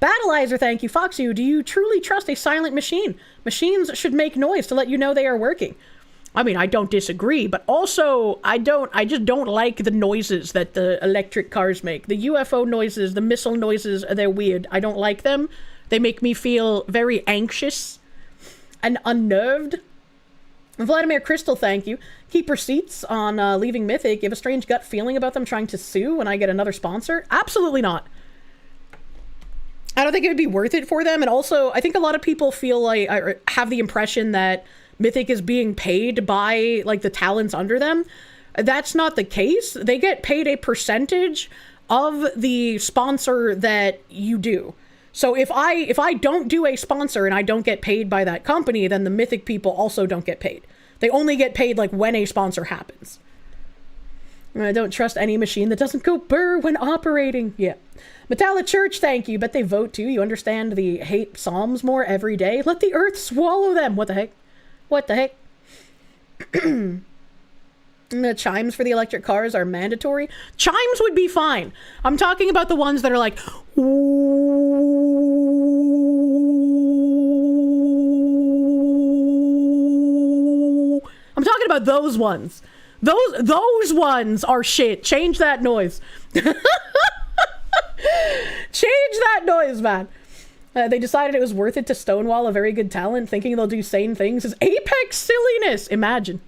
[SPEAKER 1] Battleizer, thank you. Foxu, do you truly trust a silent machine? Machines should make noise to let you know they are working. I mean, I don't disagree, but also I just don't like the noises that the electric cars make. The UFO noises, the missile noises, they're weird. I don't like them. They make me feel very anxious and unnerved. Vladimir Crystal, thank you. Keep receipts on leaving Mythic. You have a strange gut feeling about them trying to sue when I get another sponsor? Absolutely not. I don't think it would be worth it for them. And also, I think a lot of people feel like, or have the impression that Mythic is being paid by like the talents under them. That's not the case. They get paid a percentage of the sponsor that you do. So if I don't do a sponsor and I don't get paid by that company, then the Mythic people also don't get paid. They only get paid like when a sponsor happens. And I don't trust any machine that doesn't go burr when operating. Yeah. Metallic Church, thank you. Bet they vote too. You understand the hate Psalms more every day. Let the earth swallow them. What the heck? What the heck? The chimes for the electric cars are mandatory. Chimes would be fine. I'm talking about the ones that are like, I'm talking about those ones. Those ones are shit. Change that noise. Change that noise, man. They decided it was worth it to stonewall a very good talent, thinking they'll do sane things is apex silliness. Imagine.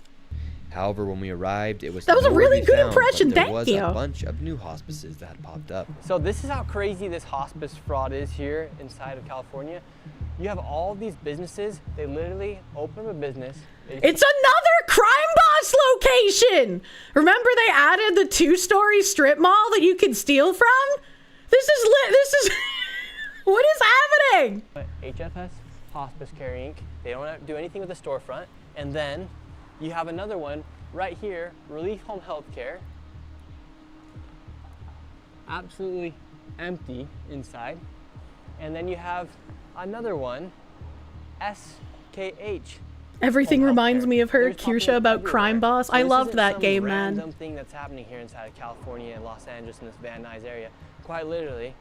[SPEAKER 14] However, when we arrived, it was
[SPEAKER 1] that was a really good
[SPEAKER 14] found,
[SPEAKER 1] impression.
[SPEAKER 14] There
[SPEAKER 1] Thank
[SPEAKER 14] was
[SPEAKER 1] you.
[SPEAKER 14] a bunch of new hospices that had popped up.
[SPEAKER 13] So this is how crazy this hospice fraud is here inside of California. You have all these businesses. They literally open a business.
[SPEAKER 1] It's another Crime Boss location. Remember they added the 2-story strip mall that you could steal from? This is what is happening?
[SPEAKER 13] HFS, Hospice Care Inc. They don't do anything with the storefront. And then you have another one right here, Relief Home Healthcare. Absolutely empty inside. And then you have another one, SKH.
[SPEAKER 1] Everything reminds me of her, Kirsche, about Crime Boss. I loved that game, man.
[SPEAKER 13] Random thing that's happening here inside of California and Los Angeles in this Van Nuys area. Quite literally,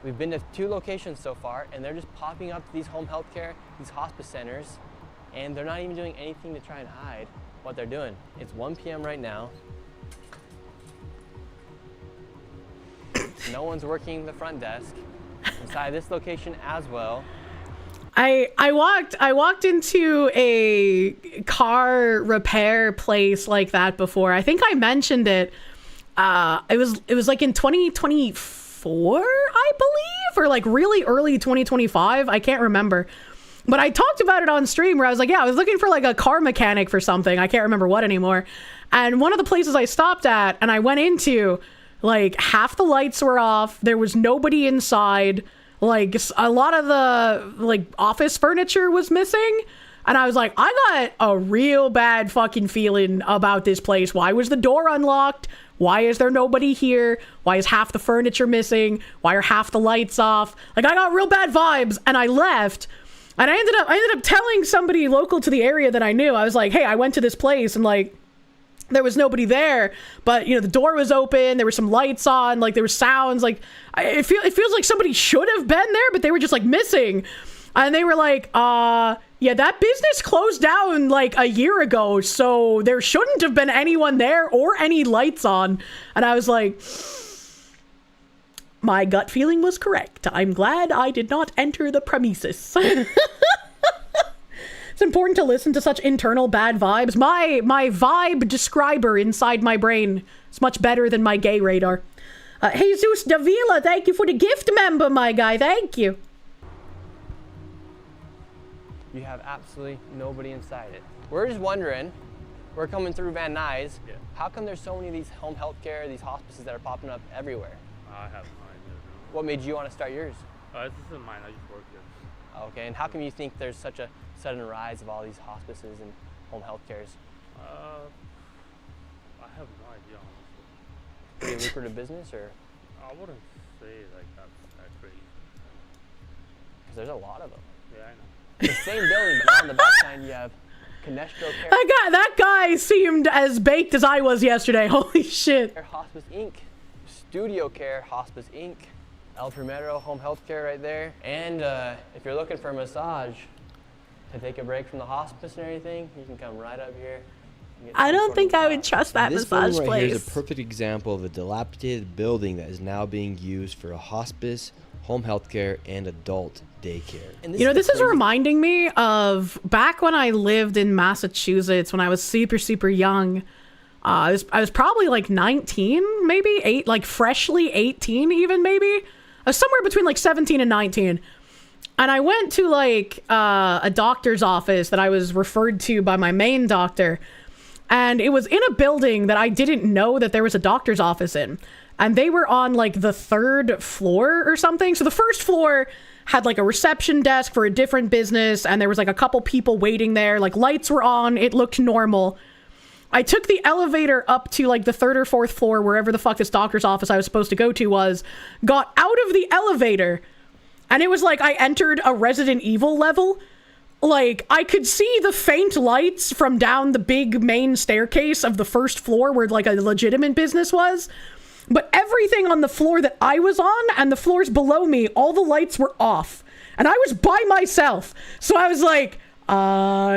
[SPEAKER 13] we've been to 2 locations so far, and they're just popping up these home health care, these hospice centers, and they're not even doing anything to try and hide what they're doing. It's 1 p.m. right now. No one's working the front desk inside this location as well.
[SPEAKER 1] I walked into a car repair place like that before. I think I mentioned it. It was like in 2024, I believe, or like really early 2025. I can't remember. But I talked about it on stream where I was like, yeah, I was looking for like a car mechanic for something. I can't remember what anymore. And one of the places I stopped at and I went into, like, half the lights were off. There was nobody inside. Like, a lot of the, like, office furniture was missing. And I was like, I got a real bad fucking feeling about this place. Why was the door unlocked? Why is there nobody here? Why is half the furniture missing? Why are half the lights off? Like, I got real bad vibes, and I left. And I ended up telling somebody local to the area that I knew. I was like, hey, I went to this place, and, like, there was nobody there, but, you know, the door was open, there were some lights on, like, there were sounds, like, it feels like somebody should have been there, but they were just, like, missing. And they were like, yeah, that business closed down, like, a year ago, so there shouldn't have been anyone there or any lights on. And I was like, my gut feeling was correct. I'm glad I did not enter the premises. It's important to listen to such internal bad vibes. My vibe describer inside my brain is much better than my gay radar. Jesus Davila, thank you for the gift member, my guy. Thank you.
[SPEAKER 13] You have absolutely nobody inside it. We're just wondering, we're coming through Van Nuys. Yeah. How come there's so many of these home health care, these hospices that are popping up everywhere?
[SPEAKER 20] I have no idea.
[SPEAKER 13] What made you want to start yours?
[SPEAKER 20] This isn't mine. I just work here.
[SPEAKER 13] Okay, and how come you think there's such a sudden rise of all these hospices and home health cares?
[SPEAKER 20] I have no idea, honestly.
[SPEAKER 13] Pretty lucrative business, or?
[SPEAKER 20] I wouldn't say like that's crazy.
[SPEAKER 13] Because there's a lot of them.
[SPEAKER 20] Yeah, I know.
[SPEAKER 13] The same building, but now on the back side you have Canestro Care.
[SPEAKER 1] That guy seemed as baked as I was yesterday. Holy shit.
[SPEAKER 13] Hospice Inc. Studio Care Hospice Inc. El Primero Home Health Care right there. And if you're looking for a massage to take a break from the hospice and everything, you can come right up here.
[SPEAKER 1] I don't think I would trust that
[SPEAKER 14] This
[SPEAKER 1] massage
[SPEAKER 14] building right
[SPEAKER 1] place.
[SPEAKER 14] here is a perfect example of a dilapidated building that is now being used for a hospice, home health care, and adult daycare.
[SPEAKER 1] You know, this is reminding me of back when I lived in Massachusetts when I was super, super young. I was probably like 19, maybe like freshly 18 even, maybe. I was somewhere between like 17 and 19. And I went to like a doctor's office that I was referred to by my main doctor. And it was in a building that I didn't know that there was a doctor's office in. And they were on like the 3rd floor or something. So the first floor had like a reception desk for a different business. And there was like a couple people waiting there. Like lights were on. It looked normal. I took the elevator up to like the 3rd or 4th floor, wherever the fuck this doctor's office I was supposed to go to was. Got out of the elevator. And it was like I entered a Resident Evil level. Like, I could see the faint lights from down the big main staircase of the 1st floor where, like, a legitimate business was. But everything on the floor that I was on and the floors below me, all the lights were off. And I was by myself. So I was like,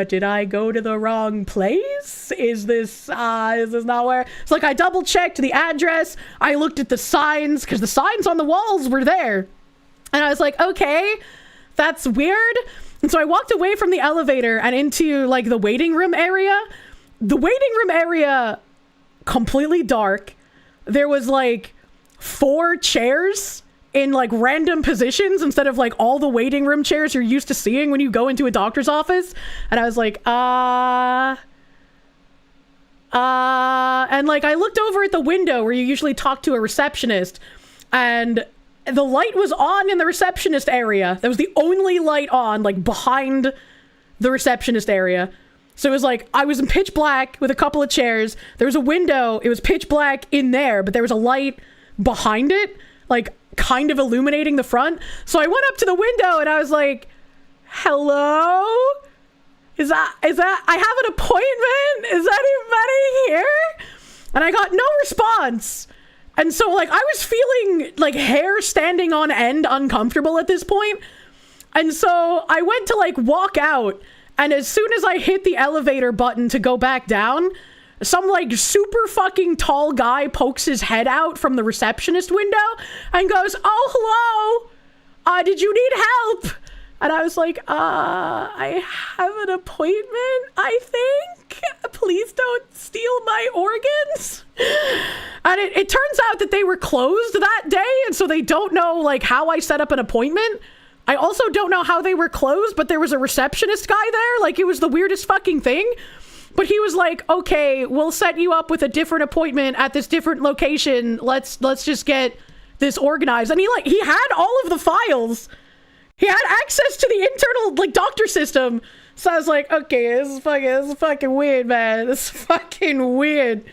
[SPEAKER 1] did I go to the wrong place? Is this not where? It's like I double-checked the address. I looked at the signs, because the signs on the walls were there. And I was like, okay, that's weird. And so I walked away from the elevator and into like the waiting room area. The waiting room area, completely dark. There was like 4 chairs in like random positions instead of like all the waiting room chairs you're used to seeing when you go into a doctor's office. And I was like, and like I looked over at the window where you usually talk to a receptionist, and the light was on in the receptionist area. That was the only light on, like, behind the receptionist area. So it was like, I was in pitch black with a couple of chairs. There was a window. It was pitch black in there, but there was a light behind it, like, kind of illuminating the front. So I went up to the window and I was like, hello? Is that, I have an appointment? Is anybody here? And I got no response. And so, like, I was feeling, like, hair standing on end uncomfortable at this point. And so I went to, like, walk out. And as soon as I hit the elevator button to go back down, some, like, super fucking tall guy pokes his head out from the receptionist window and goes, oh, hello. Did you need help? And I was like, I have an appointment, I think. Please don't steal my organs. And it turns out that they were closed that day, and so they don't know, like, how I set up an appointment. I also don't know how they were closed, but there was a receptionist guy there. Like, it was the weirdest fucking thing. But he was like, okay, we'll set you up with a different appointment at this different location. Let's just get this organized. And he had all of the files. He had access to the internal, like, doctor system. So I was like, okay, this is fucking weird, man. This is fucking weird.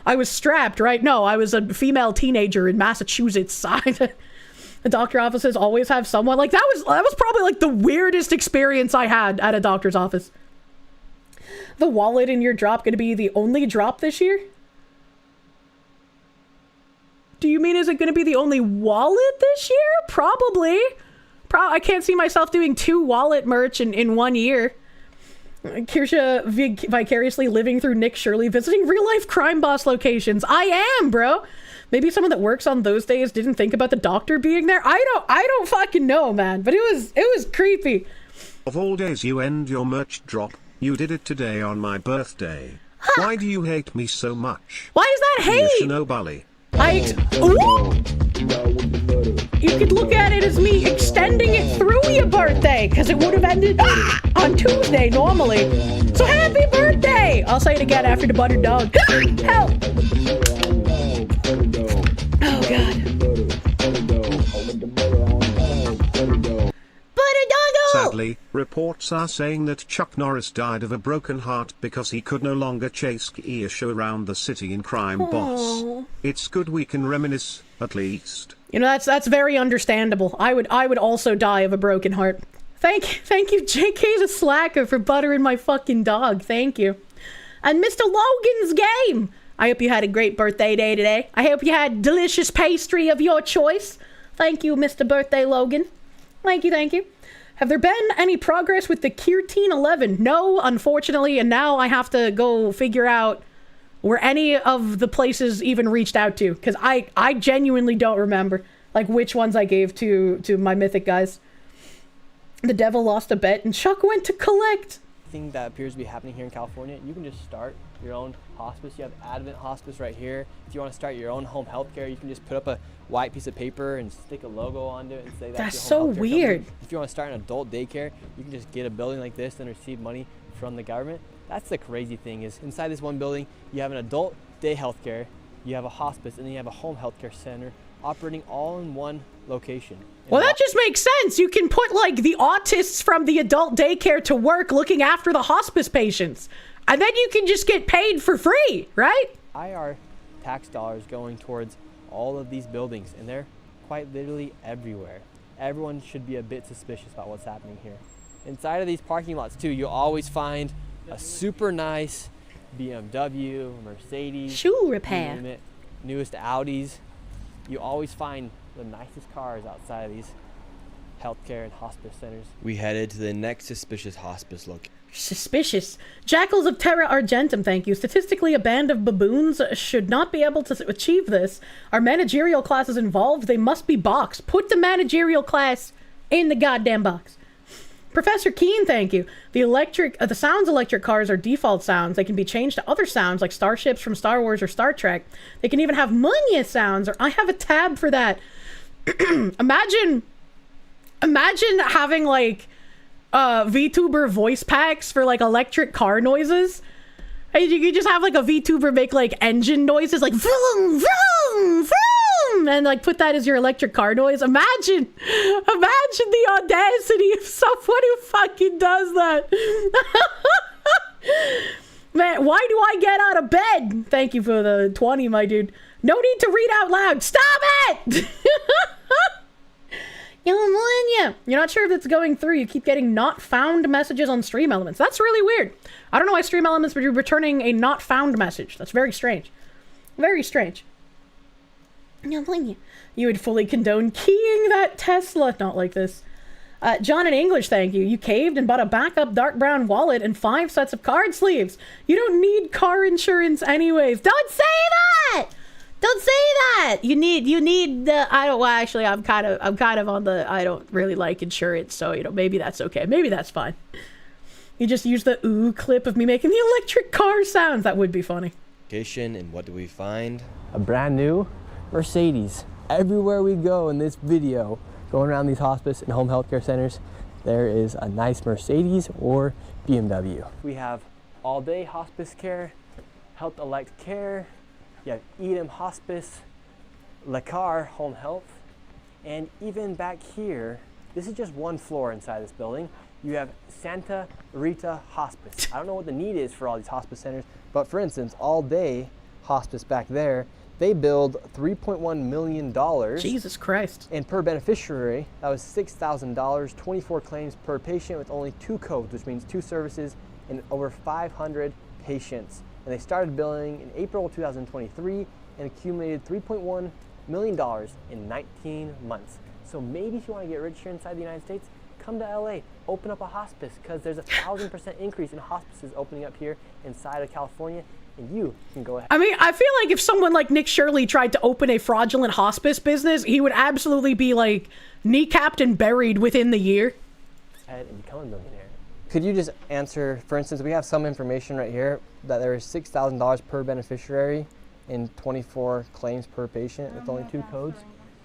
[SPEAKER 1] I was strapped, right? No, I was a female teenager in Massachusetts. The doctor offices always have someone. Like, that was probably, like, the weirdest experience I had at a doctor's office. The wallet in your drop gonna be the only drop this year? Do you mean, is it gonna be the only wallet this year? Probably. I can't see myself doing 2 wallet merch in 1 year. Kirsche vicariously living through Nick Shirley visiting real-life crime boss locations. I am, bro. Maybe someone that works on those days didn't think about the doctor being there. I don't fucking know, man. But it was creepy.
[SPEAKER 2] Of all days you end your merch drop, you did it today on my birthday. Why do you hate me so much?
[SPEAKER 1] Why is that hate?
[SPEAKER 2] You Shinobali.
[SPEAKER 1] Ooh! You could look at it as me extending it through your birthday, because it would have ended on Tuesday normally. So happy birthday! I'll say it again after the buttered dog. Help! Oh, God.
[SPEAKER 2] Sadly, reports are saying that Chuck Norris died of a broken heart because he could no longer chase Kirsche around the city in Crime Boss. It's good we can reminisce, at least.
[SPEAKER 1] You know, that's very understandable. I would also die of a broken heart. Thank you, JK the Slacker, for buttering my fucking dog. Thank you. And Mr. Logan's Game. I hope you had a great birthday day today. I hope you had delicious pastry of your choice. Thank you, Mr. Birthday Logan. Thank you. Have there been any progress with the Kirteen 11? No, unfortunately, and now I have to go figure out where any of the places even reached out to, because I genuinely don't remember, like, which ones I gave to my mythic guys. The devil lost a bet, and Chuck went to collect.
[SPEAKER 13] Thing that appears to be happening here in California, you can just start your own hospice. You have Advent Hospice right here. If you want to start your own home healthcare, you can just put up a white piece of paper and stick a logo onto it and say that's your home
[SPEAKER 1] so weird.
[SPEAKER 13] Company. If you want to start an adult daycare, you can just get a building like this and receive money from the government. That's the crazy thing, is inside this one building, you have an adult day healthcare, you have a hospice, and then you have a home healthcare center operating all in one location.
[SPEAKER 1] Well, that just makes sense. You can put, like, the autists from the adult daycare to work looking after the hospice patients. And then you can just get paid for free, right?
[SPEAKER 13] IR tax dollars going towards all of these buildings, and they're quite literally everywhere. Everyone should be a bit suspicious about what's happening here. Inside of these parking lots, too, you'll always find a super nice BMW, Mercedes,
[SPEAKER 1] shoe repair,
[SPEAKER 13] newest Audis. You always find the nicest cars outside of these healthcare and hospice centers.
[SPEAKER 14] We headed to the next suspicious hospice location.
[SPEAKER 1] Suspicious. Jackals of Terra Argentum, thank you. Statistically, a band of baboons should not be able to achieve this. Are managerial classes involved? They must be boxed. Put the managerial class in the goddamn box. Professor Keen, thank you. The sounds electric cars are default sounds. They can be changed to other sounds like starships from Star Wars or Star Trek. They can even have Munya sounds, or I have a tab for that. Imagine having, like, VTuber voice packs for, like, electric car noises. And you could just have, like, a VTuber make, like, engine noises, like, vroom, vroom, vroom, and, like, put that as your electric car noise. Imagine the audacity of someone who fucking does that. Man, why do I get out of bed? Thank you for the 20, my dude. No need to read out loud. Stop it! You're not sure if it's going through. You keep getting not found messages on Stream Elements. That's really weird. I don't know why Stream Elements would be returning a not found message. That's very strange. Very strange. You would fully condone keying that Tesla. Not like this. John in English, thank you. You caved and bought a backup dark brown wallet and 5 sets of card sleeves. You don't need car insurance anyways. Don't say that!
[SPEAKER 11] Don't say that. You need the. I don't. Well, actually, I'm kind of on the. I don't really like insurance, so maybe that's okay. Maybe that's fine. You just use the ooh clip of me making the electric car sounds. That would be funny.
[SPEAKER 14] And what do we find?
[SPEAKER 13] A brand new Mercedes. Everywhere we go in this video, going around these hospice and home healthcare centers, there is a nice Mercedes or BMW. We have all day hospice care, health elect care. You have Edom Hospice, Lacar Home Health, and even back here, this is just one floor inside this building. You have Santa Rita Hospice. I don't know what the need is for all these hospice centers, but for instance, all day hospice back there, they billed $3.1 million.
[SPEAKER 1] Jesus Christ.
[SPEAKER 13] And per beneficiary, that was $6,000, 24 claims per patient with only 2 codes, which means 2 services and over 500 patients. And they started billing in April of 2023 and accumulated $3.1 million in 19 months. So maybe if you want to get rich here inside the United States, come to LA, open up a hospice, because there's a 1,000% increase in hospices opening up here inside of California, and you can go ahead.
[SPEAKER 1] I mean, I feel like if someone like Nick Shirley tried to open a fraudulent hospice business, he would absolutely be like kneecapped and buried within the year.
[SPEAKER 13] And become a millionaire. Could you just answer, for instance, we have some information right here that there is $6,000 per beneficiary and 24 claims per patient with only 2 codes.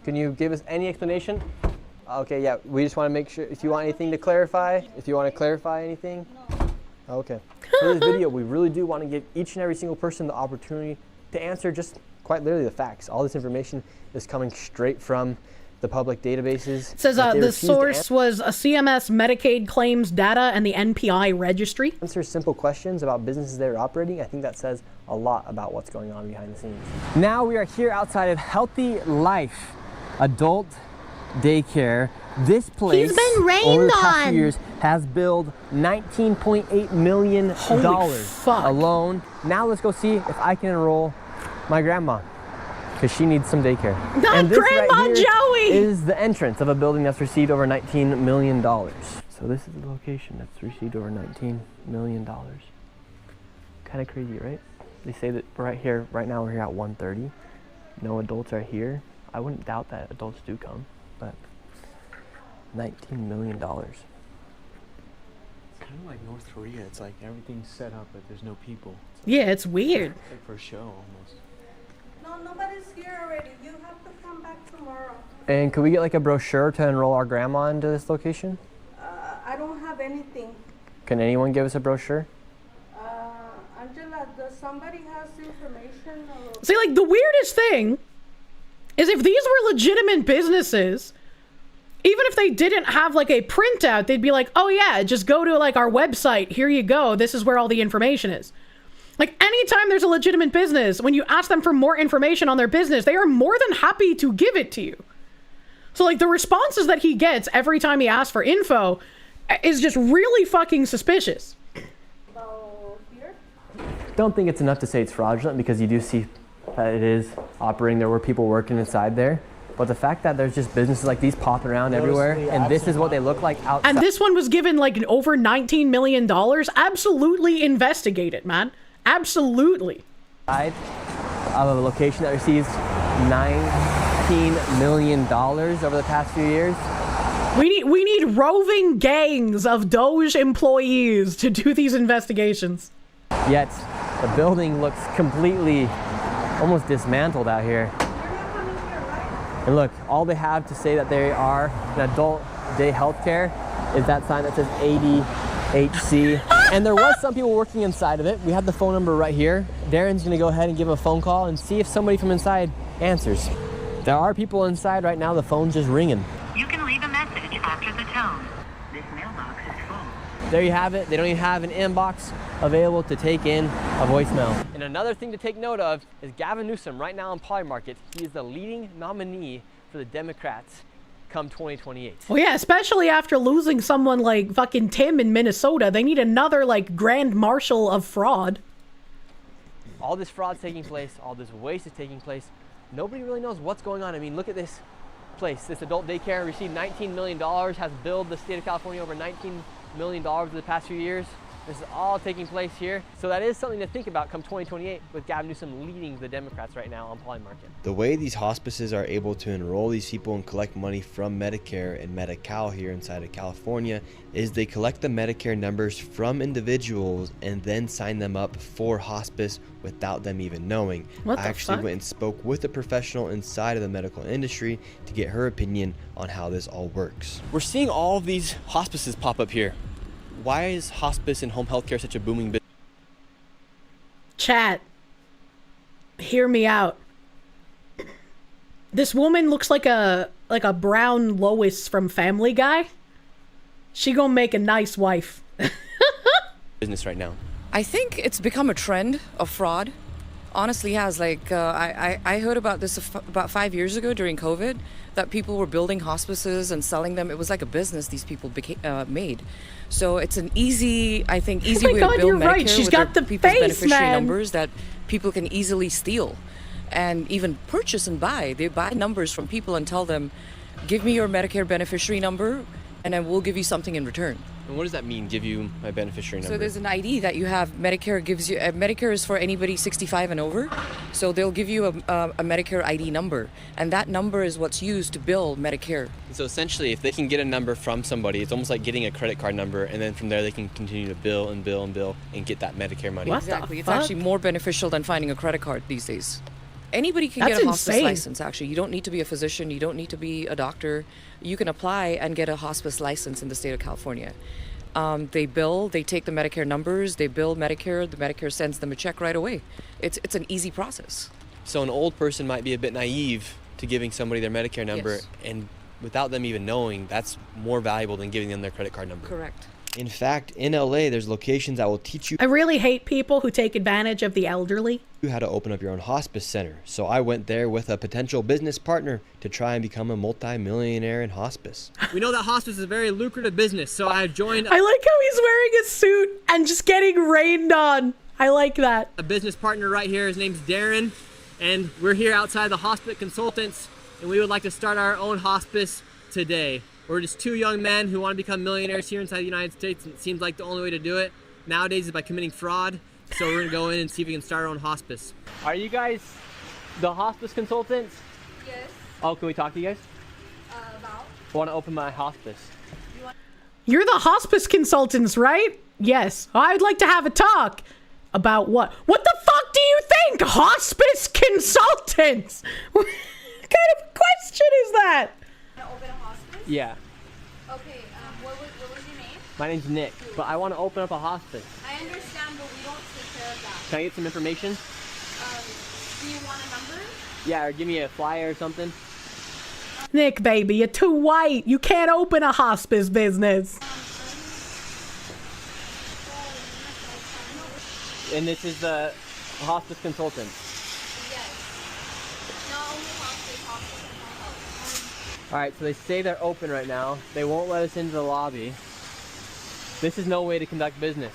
[SPEAKER 13] Can you give us any explanation? Okay, yeah, we just want to make sure, if you want anything to clarify, if you want to clarify anything. Okay. For this video, we really do want to give each and every single person the opportunity to answer just quite literally the facts. All this information is coming straight from the public databases.
[SPEAKER 1] It says the source was a CMS Medicaid claims data and the NPI registry.
[SPEAKER 13] Answer simple questions about businesses that are operating. I think that says a lot about what's going on behind the scenes. Now we are here outside of Healthy Life Adult Daycare. This place,
[SPEAKER 11] He's been rained
[SPEAKER 13] over the past
[SPEAKER 11] on.
[SPEAKER 13] few years, has billed $19.8 million alone. Now let's go see if I can enroll my grandma, because she needs some daycare.
[SPEAKER 11] Not
[SPEAKER 13] and this
[SPEAKER 11] Grandma
[SPEAKER 13] right here
[SPEAKER 11] Joey!
[SPEAKER 13] is the entrance of a building that's received over $19 million. So this is the location that's received over $19 million. Kind of crazy, right? They say that right here, right now we're here at 1:30. No adults are here. I wouldn't doubt that adults do come, but $19 million.
[SPEAKER 19] Kind of like North Korea. It's like everything's set up, but there's no people.
[SPEAKER 1] Yeah, it's weird.
[SPEAKER 19] Like for a show almost.
[SPEAKER 16] No, nobody's here already. You have to come back tomorrow.
[SPEAKER 13] And could we get like a brochure to enroll our grandma into this location?
[SPEAKER 16] I don't have anything.
[SPEAKER 13] Can anyone give us a brochure?
[SPEAKER 16] Angela, does somebody has information? Or...
[SPEAKER 1] See, like, the weirdest thing is if these were legitimate businesses, even if they didn't have like a printout, they'd be like, oh yeah, just go to like our website. Here you go. This is where all the information is. Like, anytime there's a legitimate business, when you ask them for more information on their business, they are more than happy to give it to you. So like the responses that he gets every time he asks for info is just really fucking suspicious.
[SPEAKER 13] Don't think it's enough to say it's fraudulent, because you do see that it is operating. There were people working inside there. But the fact that there's just businesses like these popping around everywhere, and this is what they look like outside.
[SPEAKER 1] And this one was given like over $19 million. Absolutely investigate it, man. Absolutely.
[SPEAKER 13] Of a location that receives $19 million over the past few years.
[SPEAKER 1] We need roving gangs of Doge employees to do these investigations.
[SPEAKER 13] Yet the building looks completely almost dismantled out here. And look, all they have to say that they are an adult day healthcare is that sign that says ADHC. And there was some people working inside of it. We have the phone number right here. Darren's gonna go ahead and give a phone call and see if somebody from inside answers. There are people inside right now. The phone's just ringing.
[SPEAKER 21] You can leave a message after the tone. This mailbox is full.
[SPEAKER 13] There you have it. They don't even have an inbox available to take in a voicemail. And another thing to take note of is Gavin Newsom right now in Polymarket. He is the leading nominee for the Democrats come 2028.
[SPEAKER 1] Well, yeah, especially after losing someone like fucking Tim in Minnesota. They need another like grand marshal of fraud.
[SPEAKER 13] All this fraud's taking place. All this waste is taking place. Nobody really knows what's going on. I mean, look at this place. This adult daycare received $19 million, has billed the state of California over $19 million over the past few years. This is all taking place here. So that is something to think about come 2028 with Gavin Newsom leading the Democrats right now on Poly Market.
[SPEAKER 14] The way these hospices are able to enroll these people and collect money from Medicare and Medi-Cal here inside of California is they collect the Medicare numbers from individuals and then sign them up for hospice without them even knowing.
[SPEAKER 1] What the
[SPEAKER 14] I actually
[SPEAKER 1] fuck?
[SPEAKER 14] went and spoke with a professional inside of the medical industry to get her opinion on how this all works.
[SPEAKER 13] We're seeing all of these hospices pop up here. Why is hospice and home health care such a booming business?
[SPEAKER 1] Chat, hear me out. This woman looks like a brown Lois from Family Guy. She gonna make a nice wife.
[SPEAKER 13] Business right now.
[SPEAKER 3] I think it's become a trend of fraud. Honestly has. Like, I heard about this about 5 years ago during COVID, that people were building hospices and selling them. It was like a business these people made. So it's an easy, I think, easy way to build
[SPEAKER 1] you're
[SPEAKER 3] Medicare
[SPEAKER 1] right. She's
[SPEAKER 3] with
[SPEAKER 1] got
[SPEAKER 3] their
[SPEAKER 1] the
[SPEAKER 3] people's
[SPEAKER 1] face,
[SPEAKER 3] beneficiary
[SPEAKER 1] man.
[SPEAKER 3] numbers that people can easily steal and even purchase and buy. They buy numbers from people and tell them, give me your Medicare beneficiary number and then we'll give you something in return.
[SPEAKER 13] And what does that mean, give you my beneficiary number?
[SPEAKER 3] So there's an ID that you have. Medicare gives you, Medicare is for anybody 65 and over. So they'll give you a Medicare ID number. And that number is what's used to bill Medicare.
[SPEAKER 13] So essentially, if they can get a number from somebody, it's almost like getting a credit card number, and then from there they can continue to bill and bill and bill and get that Medicare money.
[SPEAKER 3] Exactly. It's actually more beneficial than finding a credit card these days. Anybody can
[SPEAKER 1] That's
[SPEAKER 3] get a hospice
[SPEAKER 1] insane.
[SPEAKER 3] license, actually. You don't need to be a physician. You don't need to be a doctor. You can apply and get a hospice license in the state of California. They bill, they take the Medicare numbers, they bill Medicare, the Medicare sends them a check right away. It's an easy process.
[SPEAKER 13] So an old person might be a bit naive to giving somebody their Medicare number,
[SPEAKER 3] Yes.
[SPEAKER 13] and without them even knowing, that's more valuable than giving them their credit card number.
[SPEAKER 3] Correct.
[SPEAKER 14] In fact, in LA, there's locations that will teach you
[SPEAKER 1] I really hate people who take advantage of the elderly.
[SPEAKER 14] how to open up your own hospice center. So I went there with a potential business partner to try and become a multi-millionaire in hospice.
[SPEAKER 13] We know that hospice is a very lucrative business, so I joined
[SPEAKER 1] I like how he's wearing a suit and just getting rained on. I like that.
[SPEAKER 13] a business partner right here. His name's Darren, and we're here outside the Hospice Consultants, and we would like to start our own hospice today. We're just two young men who want to become millionaires here inside the United States, and it seems like the only way to do it nowadays is by committing fraud. So we're gonna go in and see if we can start our own hospice. Are you guys the hospice consultants?
[SPEAKER 22] Yes.
[SPEAKER 13] Oh, can we talk to you guys?
[SPEAKER 22] About?
[SPEAKER 13] I want to open my hospice.
[SPEAKER 1] You're the hospice consultants, right? Yes. I'd like to have a talk. About what? What the fuck do you think? Hospice consultants? What kind of question is that?
[SPEAKER 22] Want to open a hospice?
[SPEAKER 13] Yeah,
[SPEAKER 22] Okay, what was your name?
[SPEAKER 13] my name's Nick, but I want to open up a hospice.
[SPEAKER 22] I understand, but we don't take care of that.
[SPEAKER 13] Can I get some information?
[SPEAKER 22] Do you want a number?
[SPEAKER 13] Yeah, or give me a flyer or something.
[SPEAKER 1] Nick, baby, you're too white. You can't open a hospice business.
[SPEAKER 13] And this is the hospice consultant.
[SPEAKER 22] Yes. Not only hospice and health.
[SPEAKER 13] All right, so they say they're open right now. They won't let us into the lobby. This is no way to conduct business.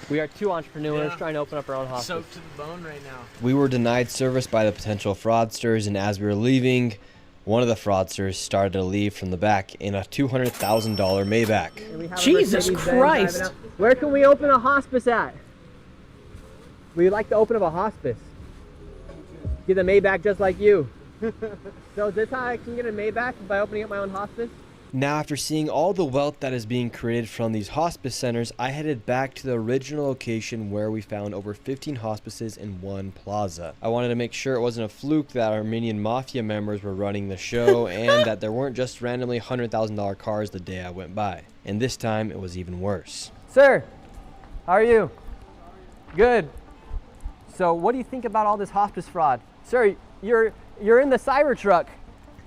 [SPEAKER 13] We are two entrepreneurs trying to open up our own hospice.
[SPEAKER 19] Soaked to the bone right now.
[SPEAKER 14] We were denied service by the potential fraudsters, and as we were leaving, one of the fraudsters started to leave from the back in a $200,000 Maybach.
[SPEAKER 1] Jesus Christ.
[SPEAKER 13] Where can we open a hospice at? We'd like to open up a hospice. Get a Maybach just like you. So is this how I can get a Maybach by opening up my own hospice?
[SPEAKER 14] Now, after seeing all the wealth that is being created from these hospice centers, I headed back to the original location where we found over 15 hospices in one plaza. I wanted to make sure it wasn't a fluke that Armenian mafia members were running the show and that there weren't just randomly $100,000 cars the day I went by. And this time, it was even worse.
[SPEAKER 13] Sir, how are you? Good. So what do you think about all this hospice fraud? Sir, you're in the Cybertruck,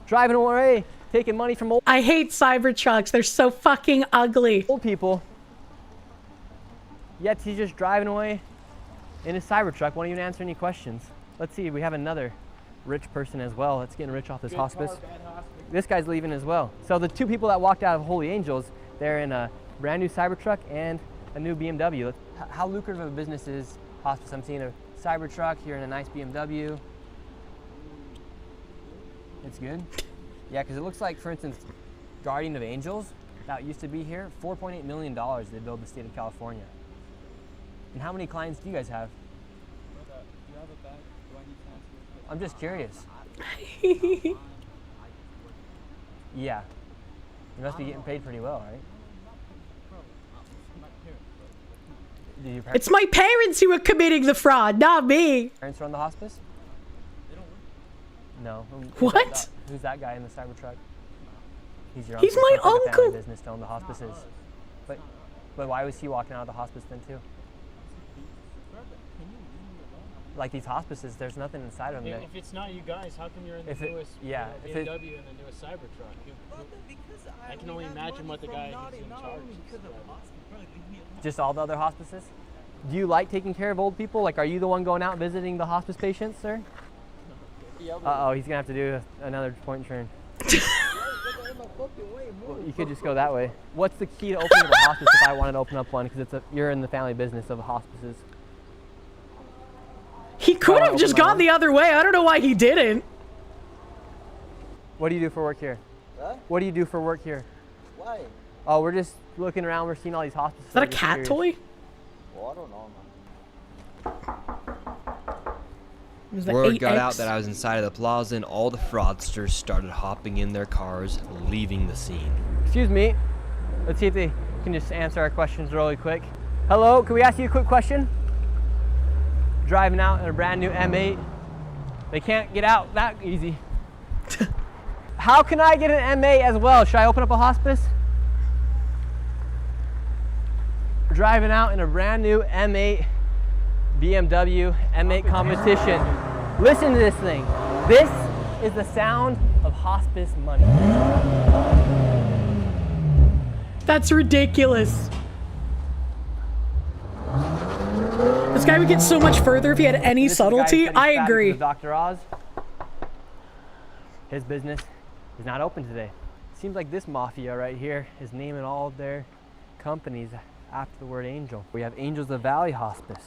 [SPEAKER 13] driving away, taking money from old...
[SPEAKER 1] I hate Cybertrucks. They're so fucking ugly.
[SPEAKER 13] Old people. Yet he's just driving away in his Cybertruck, won't even answer any questions. Let's see, we have another rich person as well that's getting rich off this hospice. This guy's leaving as well. So the two people that walked out of Holy Angels, they're in a brand new Cybertruck and a new BMW. How lucrative of a business is hospice? I'm seeing a Cybertruck here in a nice BMW. It's good. Yeah, because it looks like, for instance, Guardian of Angels, that used to be here, $4.8 million they billed the state of California. And how many clients do you guys have? I'm just curious. Yeah. You must be getting paid pretty well, right?
[SPEAKER 11] It's my parents who are committing the fraud, not me.
[SPEAKER 13] Parents run the hospice? No.
[SPEAKER 11] What?
[SPEAKER 13] Who's that guy in the Cybertruck? He's your
[SPEAKER 11] He's
[SPEAKER 13] uncle.
[SPEAKER 11] my
[SPEAKER 13] Sounds like a
[SPEAKER 11] uncle.
[SPEAKER 13] family business to own the hospices. But why was he walking out of the hospice then too? Like these hospices, there's nothing inside of them.
[SPEAKER 19] If it's not you guys, how come you're in the newest BMW and the newest Cybertruck? I can only imagine what the guy who's in charge is.
[SPEAKER 13] Just all the other hospices? Do you like taking care of old people? Like, are you the one going out visiting the hospice patients, sir? Uh-oh, he's gonna have to do another point turn. Well, you could just go that way. What's the key to opening up a hospice if I wanted to open up one? Because you're in the family business of hospices.
[SPEAKER 11] He could have just gone the other way. I don't know why he didn't.
[SPEAKER 13] What do you do for work here?
[SPEAKER 4] Huh?
[SPEAKER 13] What do you do for work here?
[SPEAKER 4] Why?
[SPEAKER 13] Oh, we're just looking around. We're seeing all these hospices.
[SPEAKER 11] Is that a cat toy?
[SPEAKER 4] Well, I don't know, man.
[SPEAKER 14] Word got out that I was inside of the plaza and all the fraudsters started hopping in their cars, leaving the scene.
[SPEAKER 13] Excuse me. Let's see if they can just answer our questions really quick. Hello, can we ask you a quick question? Driving out in a brand new M8. They can't get out that easy. How can I get an M8 as well? Should I open up a hospice? Driving out in a brand new M8 BMW M8 competition. Listen to this thing. This is the sound of hospice money.
[SPEAKER 11] That's ridiculous. This guy would get so much further if he had any subtlety. I agree.
[SPEAKER 13] Dr. Oz. His business is not open today. Seems like this mafia right here is naming all of their companies after the word angel. We have Angels of Valley Hospice.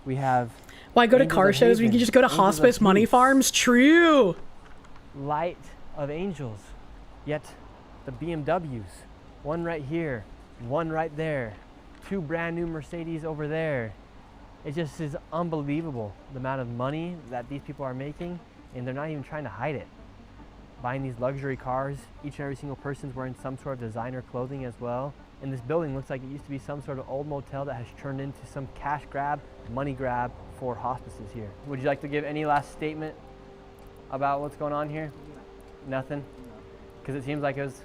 [SPEAKER 13] We have
[SPEAKER 11] Why go to car shows when you can just go to hospice money farms? True.
[SPEAKER 13] Light of Angels. Yet the BMWs, one right here, one right there, two brand new Mercedes over there. It just is unbelievable the amount of money that these people are making, and they're not even trying to hide it. Buying these luxury cars, each and every single person's wearing some sort of designer clothing as well. And this building looks like it used to be some sort of old motel that has turned into some cash grab, money grab for hospices here. Would you like to give any last statement about what's going on here? Nothing? Because it seems like it was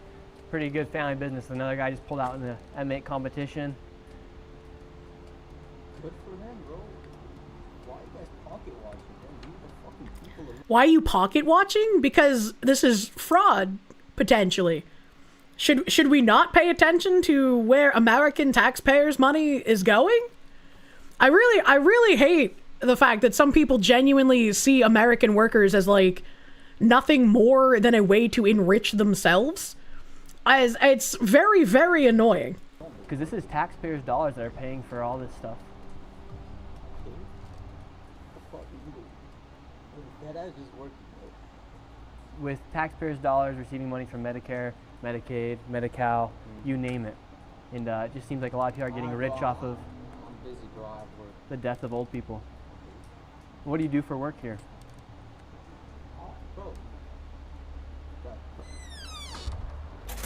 [SPEAKER 13] pretty good family business. Another guy just pulled out in the M8 competition.
[SPEAKER 4] Good for them, bro. Why are you guys pocket watching, bro? Leave the fucking people alone.
[SPEAKER 11] Why are you pocket watching? Because this is fraud, potentially. Should we not pay attention to where American taxpayers' money is going? I really hate the fact that some people genuinely see American workers as like nothing more than a way to enrich themselves. It's very, very annoying.
[SPEAKER 13] Because this is taxpayers' dollars that are paying for all this stuff.
[SPEAKER 4] That is just working, bro.
[SPEAKER 13] With taxpayers' dollars receiving money from Medicare, Medicaid, Medi-Cal, you name it. And it just seems like a lot of people are getting rich off of
[SPEAKER 4] I'm busy, bro. I have work.
[SPEAKER 13] the death of old people. What do you do for work here?
[SPEAKER 4] Bro.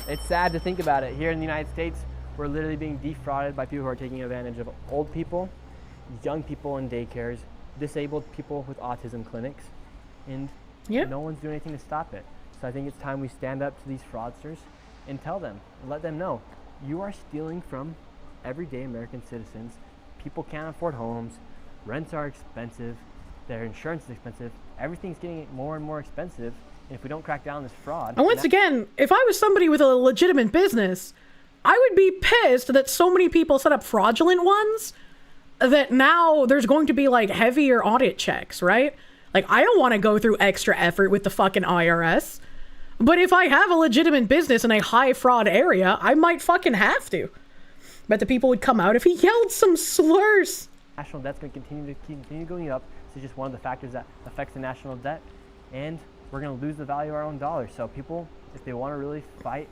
[SPEAKER 13] It's sad to think about it. Here in the United States, we're literally being defrauded by people who are taking advantage of old people, young people in daycares, disabled people with autism clinics, and no one's doing anything to stop it. So I think it's time we stand up to these fraudsters and tell them, and let them know, you are stealing from everyday American citizens. People can't afford homes, rents are expensive, their insurance is expensive, everything's getting more and more expensive, and if we don't crack down on this fraud...
[SPEAKER 11] And once again, if I was somebody with a legitimate business, I would be pissed that so many people set up fraudulent ones that now there's going to be like heavier audit checks, right? Like, I don't want to go through extra effort with the fucking IRS. But if I have a legitimate business in a high fraud area, I might fucking have to. But the people would come out if he yelled some slurs.
[SPEAKER 13] National debt's going to continue going up. This is just one of the factors that affects the national debt. And we're going to lose the value of our own dollar. So people, if they want to really fight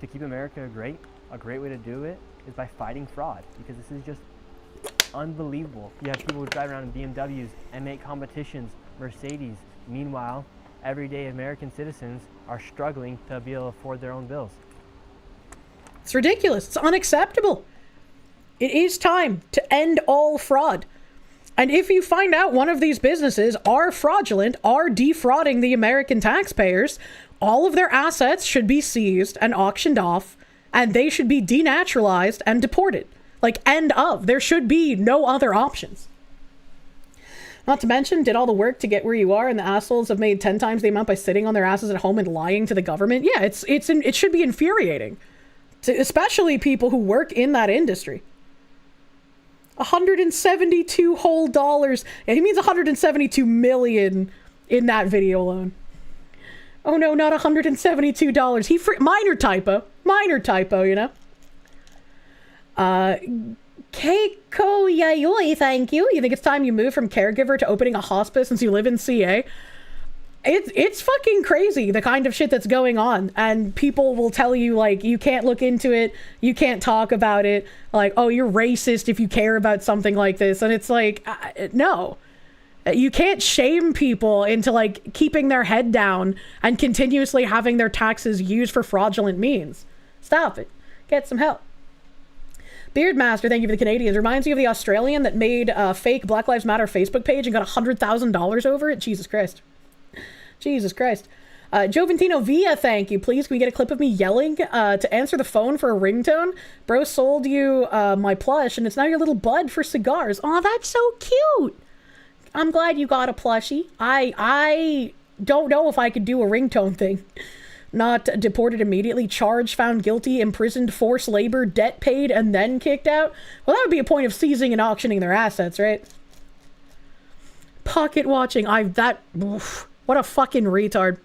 [SPEAKER 13] to keep America great, a great way to do it is by fighting fraud. Because this is just unbelievable. You have people who drive around in BMWs and make competitions, Mercedes. Meanwhile, everyday American citizens are struggling to be able to afford their own bills.
[SPEAKER 1] It's ridiculous. It's unacceptable. It is time to end all fraud. And if you find out one of these businesses are fraudulent, are defrauding the American taxpayers, all of their assets should be seized and auctioned off, and they should be denaturalized and deported. Like, end of. There should be no other options. Not to mention, did all the work to get where you are, and the assholes have made 10 times the amount by sitting on their asses at home and lying to the government. Yeah, it should be infuriating. To especially people who work in that industry. $172 whole dollars. Yeah, he means 172 million in that video alone. Oh no, not $172. Minor typo, you know. Keiko Yayoi, thank you. You think it's time you move from caregiver to opening a hospice since you live in CA? It's fucking crazy, the kind of shit that's going on. And people will tell you, like, you can't look into it, you can't talk about it, like, oh, you're racist if you care about something like this. And it's like, no. You can't shame people into, like, keeping their head down and continuously having their taxes used for fraudulent means. Stop it. Get some help. Beardmaster, thank you for the Canadians. Reminds you of the Australian that made a fake Black Lives Matter Facebook page and got $100,000 over it? Jesus Christ. Jesus Christ. Joventino Villa, thank you. Please, can we get a clip of me yelling to answer the phone for a ringtone? Bro sold you my plush, and it's now your little bud for cigars. Oh, that's so cute. I'm glad you got a plushie. I don't know if I could do a ringtone thing. Not deported immediately, charged, found guilty, imprisoned, forced labor, debt paid, and then kicked out. Well, that would be a point of seizing and auctioning their assets, right? Pocket watching. What a fucking retard.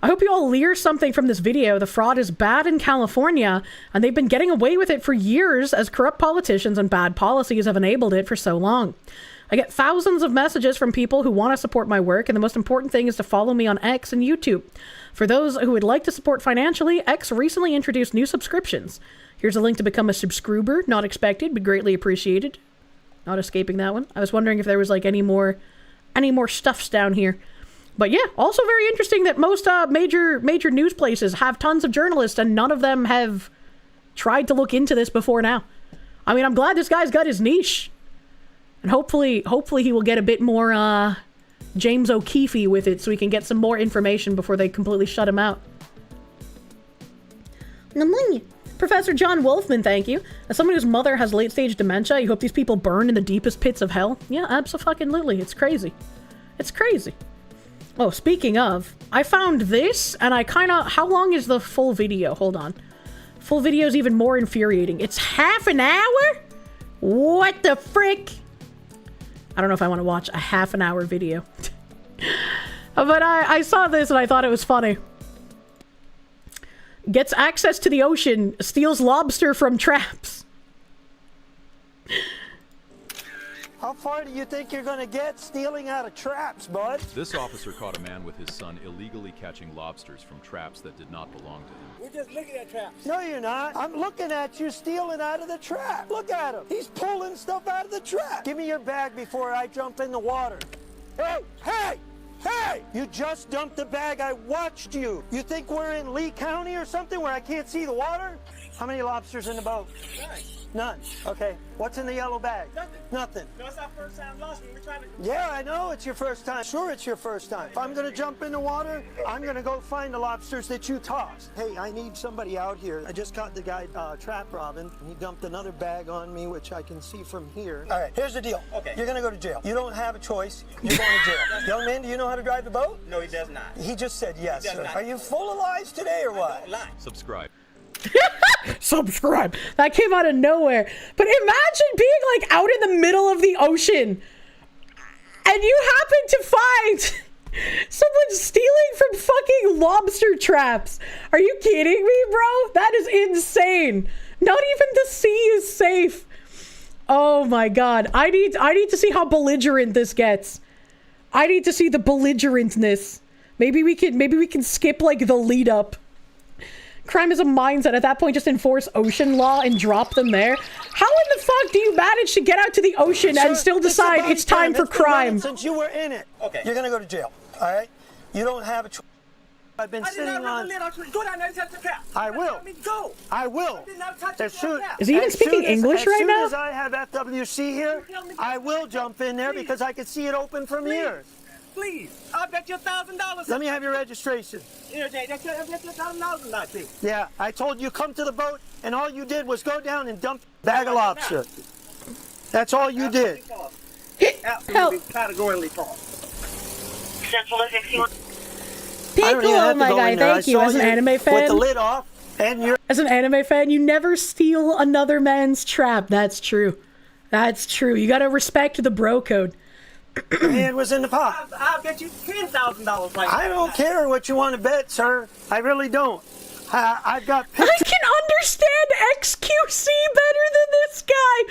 [SPEAKER 1] I hope you all lear something from this video. The fraud is bad in California, and they've been getting away with it for years as corrupt politicians and bad policies have enabled it for so long. I get thousands of messages from people who want to support my work, and the most important thing is to follow me on X and YouTube. For those who would like to support financially, X recently introduced new subscriptions. Here's a link to become a subscriber. Not expected, but greatly appreciated. Not escaping that one. I was wondering if there was like any more stuffs down here. But yeah, also very interesting that most major news places have tons of journalists and none of them have tried to look into this before now. I mean, I'm glad this guy's got his niche. And hopefully he will get a bit more James O'Keefe with it so we can get some more information before they completely shut him out. Professor John Wolfman, thank you. As someone whose mother has late-stage dementia, you hope these people burn in the deepest pits of hell? Yeah, abso-fucking-lutely. It's crazy. It's crazy. Oh, speaking of, I found this, and I kinda... How long is the full video? Hold on. Full video is even more infuriating. It's half an hour? What the frick? I don't know if I want to watch a half an hour video. But I saw this and I thought it was funny. Gets access to the ocean, steals lobster from traps.
[SPEAKER 10] How far do you think you're gonna get stealing out of traps, bud?
[SPEAKER 12] This officer caught a man with his son illegally catching lobsters from traps that did not belong to him.
[SPEAKER 10] We're just looking at traps. No, you're not. I'm looking at you stealing out of the trap. Look at him. He's pulling stuff out of the trap. Give me your bag before I jump in the water. Hey, hey, hey! You just dumped the bag. I watched you. You think we're in Lee County or something where I can't see the water? How many lobsters in the boat? None. Okay. What's in the yellow bag? Nothing.
[SPEAKER 23] No, it's our first time lobster. We're trying to...
[SPEAKER 10] Yeah, I know it's your first time. Sure, it's your first time. If I'm going to jump in the water, I'm going to go find the lobsters that you tossed. Hey, I need somebody out here. I just caught the guy trap robbing. He dumped another bag on me, which I can see from here. All right, here's the deal. Okay. You're going to go to jail. You don't have a choice. You're going to jail. Young man, do you know how to drive the boat?
[SPEAKER 23] No, he does not.
[SPEAKER 10] He just said yes, sir. Are you full of lies today or what?
[SPEAKER 12] Subscribe.
[SPEAKER 1] Subscribe. That came out of nowhere. But imagine being like out in the middle of the ocean and you happen to find someone stealing from fucking lobster traps. Are you kidding me, bro? That is insane. Not even the sea is safe. Oh my god. I need to see how belligerent this gets. I need to see the belligerentness. Maybe we can skip like the lead up. Crime is a mindset. At that point, just enforce ocean law and drop them there. How in the fuck do you manage to get out to the ocean and still decide it's time for crime?
[SPEAKER 10] Since you were in it, you're gonna go to jail. All right? You don't have a choice. I've been sitting on.
[SPEAKER 23] Go down there and touch the cap.
[SPEAKER 10] I will.
[SPEAKER 23] Let me go.
[SPEAKER 10] I will. As soon,
[SPEAKER 1] Is he even speaking English right now?
[SPEAKER 10] As soon as I have FWC here, I will jump in there because I can see it open from here.
[SPEAKER 23] Please, I'll bet you $1,000.
[SPEAKER 10] Let me have your registration.
[SPEAKER 23] Here, Jay, that's $1,000 not me.
[SPEAKER 10] Yeah, I told you come to the boat, and all you did was go down and dump a bag of lobster. That's all you did.
[SPEAKER 23] Absolutely categorically false.
[SPEAKER 21] Central 61.
[SPEAKER 1] Pickle, my guy, thank you. As an anime fan,
[SPEAKER 10] with the lid off, and you're
[SPEAKER 1] as an anime fan, you never steal another man's trap. That's true. That's true. You gotta respect the bro code.
[SPEAKER 10] It was in the pot.
[SPEAKER 23] I'll bet you $10,000 right now.
[SPEAKER 10] I don't care what you want to bet, sir. I really don't. I've got.
[SPEAKER 1] I can understand XQC better than this guy.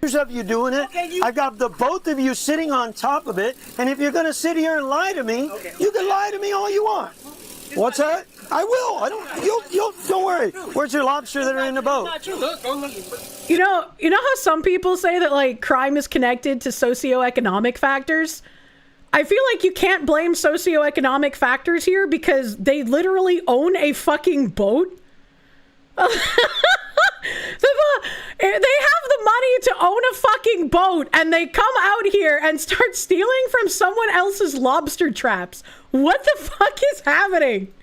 [SPEAKER 10] Of you doing it. I've got the both of you sitting on top of it, and if you're going to sit here and lie to me, you can lie to me all you want. What's that? I will. I don't. You'll. Don't worry. Where's your lobster that are in the boat?
[SPEAKER 1] You know how some people say that like crime is connected to socioeconomic factors? I feel like you can't blame socioeconomic factors here because they literally own a fucking boat. They have the money to own a fucking boat and they come out here and start stealing from someone else's lobster traps. What the fuck is happening?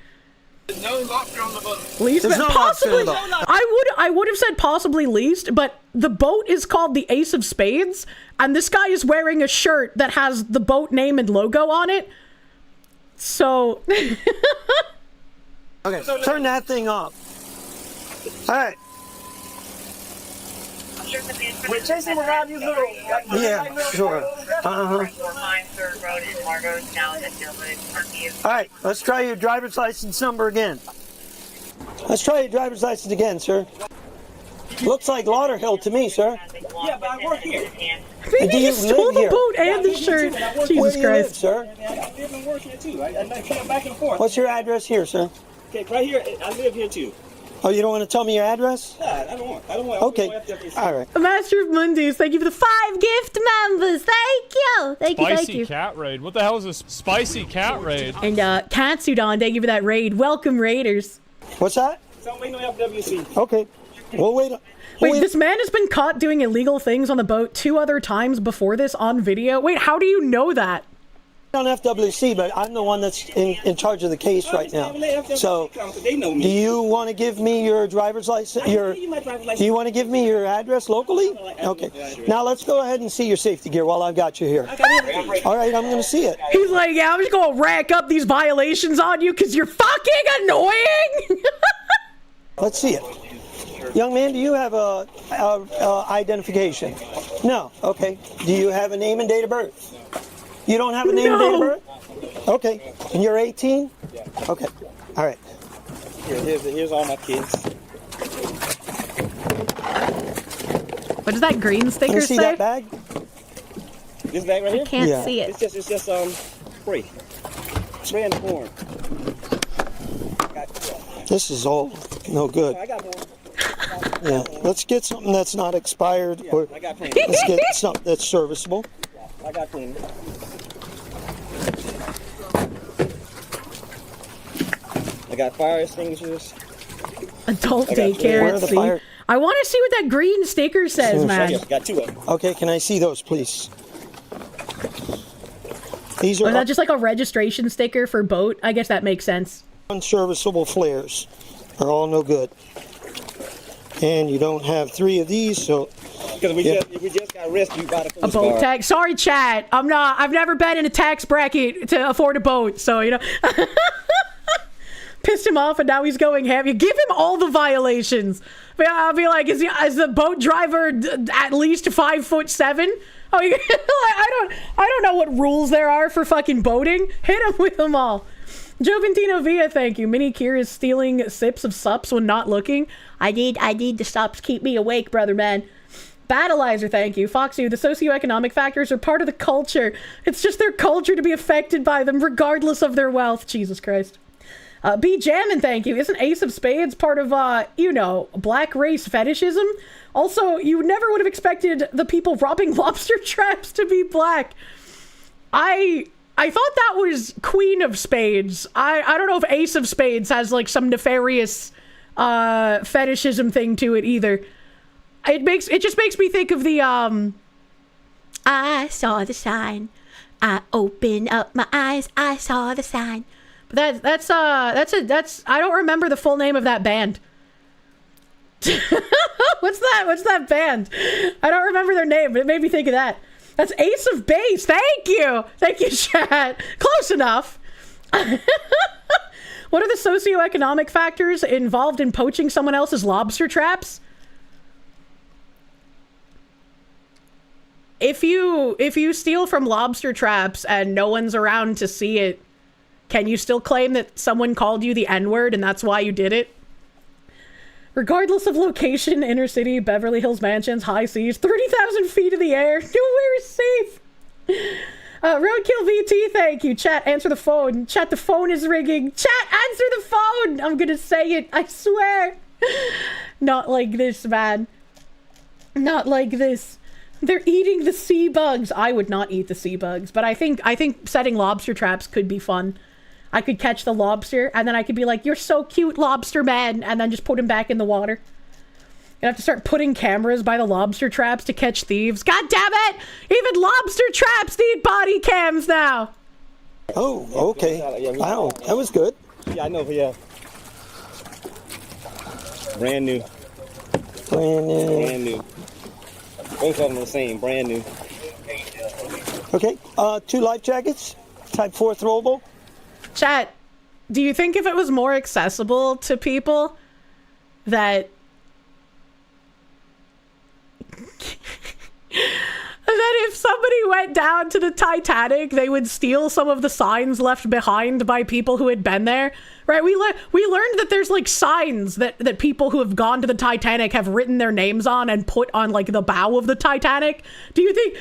[SPEAKER 23] There's no lobster on the boat.
[SPEAKER 1] Least,
[SPEAKER 10] There's no
[SPEAKER 1] possibly.
[SPEAKER 10] lobster on the boat.
[SPEAKER 1] I would have said possibly least, but the boat is called the Ace of Spades, and this guy is wearing a shirt that has the boat name and logo on it. So.
[SPEAKER 10] Okay, turn that thing off. All right.
[SPEAKER 23] We're chasing around these little.
[SPEAKER 10] Yeah, sure. All right, let's try your driver's license number again. Let's try your driver's license again, sir. Looks like Lauderhill to me, sir.
[SPEAKER 23] Yeah, but I work here.
[SPEAKER 1] Maybe he stole the boat and the shirt. Jesus
[SPEAKER 10] Where do you live,
[SPEAKER 1] Christ.
[SPEAKER 10] sir?
[SPEAKER 23] I live and work here too. I come back and forth.
[SPEAKER 10] What's your address here, sir?
[SPEAKER 23] Okay, right here. I live here too.
[SPEAKER 10] Oh, you don't want to tell me your address?
[SPEAKER 23] Nah, I don't want.
[SPEAKER 10] Okay, all right.
[SPEAKER 1] Master of Mundus, thank you for the 5 gift members. Thank you. Thank you, thank
[SPEAKER 6] Spicy
[SPEAKER 1] you.
[SPEAKER 6] cat raid. What the hell is this spicy cat raid?
[SPEAKER 1] And Katsudon, thank you for that raid. Welcome, Raiders.
[SPEAKER 10] What's that?
[SPEAKER 23] Don't make no FWC.
[SPEAKER 10] Okay. We'll wait.
[SPEAKER 1] Wait, this man has been caught doing illegal things on the boat 2 other times before this on video. Wait, how do you know that?
[SPEAKER 10] On FWC, but I'm the one that's in charge of the case right now. So, do you want to give me your driver's license? Do you want to give me your address locally? Okay. Now let's go ahead and see your safety gear while I've got you here. All right, I'm going to see it.
[SPEAKER 1] He's like, yeah, I'm just going to rack up these violations on you because you're fucking annoying.
[SPEAKER 10] Let's see it. Young man, do you have a identification? No. Okay. Do you have a name and date of birth? You don't have a name and date of birth? Okay. And you're 18? Yeah. Okay. All right.
[SPEAKER 23] Here's all my kids.
[SPEAKER 1] What does that green sticker
[SPEAKER 10] Can you see
[SPEAKER 1] say?
[SPEAKER 10] that bag?
[SPEAKER 23] This bag right here?
[SPEAKER 1] I can't see it.
[SPEAKER 23] It's just spray. Spray and corn.
[SPEAKER 10] This is all no good.
[SPEAKER 23] I got more.
[SPEAKER 10] Yeah. Let's get something that's not expired, or
[SPEAKER 23] I got plenty.
[SPEAKER 10] let's get something that's serviceable.
[SPEAKER 23] I got plenty. I got fire extinguishers.
[SPEAKER 1] Adult
[SPEAKER 23] I got
[SPEAKER 1] daycare
[SPEAKER 10] Where
[SPEAKER 1] at
[SPEAKER 10] are the
[SPEAKER 1] sea.
[SPEAKER 10] fire-
[SPEAKER 1] I want to see what that green sticker says, man.
[SPEAKER 23] Got 2 of them.
[SPEAKER 10] Okay, can I see those, please? These are
[SPEAKER 1] Is that just like a registration sticker for boat? I guess that makes sense.
[SPEAKER 10] unserviceable flares. They're all no good. And you don't have 3 of these, so
[SPEAKER 23] Because we just got rescued by the
[SPEAKER 1] A boat tax. Sorry, chat. I've never been in a tax bracket to afford a boat, so you know. Pissed him off, and now he's going ham. You give him all the violations. I'll be like, is the boat driver at least 5'7"? Oh, I don't know what rules there are for fucking boating. Hit him with them all. Joventino Villa, thank you. Mini Kier is stealing sips of sups when not looking. I need the sups. Keep me awake, brother man. Battleizer, thank you. Foxy, the socioeconomic factors are part of the culture. It's just their culture to be affected by them regardless of their wealth. Jesus Christ. B Jammin', thank you. Isn't Ace of Spades part of, you know, black race fetishism? Also, you never would have expected the people robbing lobster traps to be black. I thought that was Queen of Spades. I don't know if Ace of Spades has, like, some nefarious, fetishism thing to it either. It just makes me think of the, I saw the sign. I opened up my eyes. I saw the sign. But that's I don't remember the full name of that band. What's that band? I don't remember their name, but it made me think of that. That's Ace of Base. Thank you, chat. Close enough. What are the socioeconomic factors involved in poaching someone else's lobster traps? If you steal from lobster traps and no one's around to see it, can you still claim that someone called you the N-word and that's why you did it? Regardless of location, inner city, Beverly Hills mansions, high seas, 30,000 feet in the air, nowhere is safe. Roadkill VT, thank you. Chat, answer the phone. Chat, the phone is ringing. Chat, answer the phone. I'm gonna say it, I swear. Not like this, man. Not like this. They're eating the sea bugs. I would not eat the sea bugs, but I think setting lobster traps could be fun. I could catch the lobster, and then I could be like, you're so cute, lobster man, and then just put him back in the water. You have to start putting cameras by the lobster traps to catch thieves. God damn it! Even lobster traps need body cams now!
[SPEAKER 10] Oh, okay. Wow, that was good.
[SPEAKER 23] Yeah, I know, yeah. Brand new.
[SPEAKER 10] Brand new.
[SPEAKER 23] Brand new. Both of them are the same, brand new.
[SPEAKER 10] Okay, 2 life jackets, type 4 throwable.
[SPEAKER 1] Chat, do you think if it was more accessible to people that if somebody went down to the Titanic, they would steal some of the signs left behind by people who had been there? Right? We learned that there's like signs that people who have gone to the Titanic have written their names on and put on like the bow of the Titanic. Do you think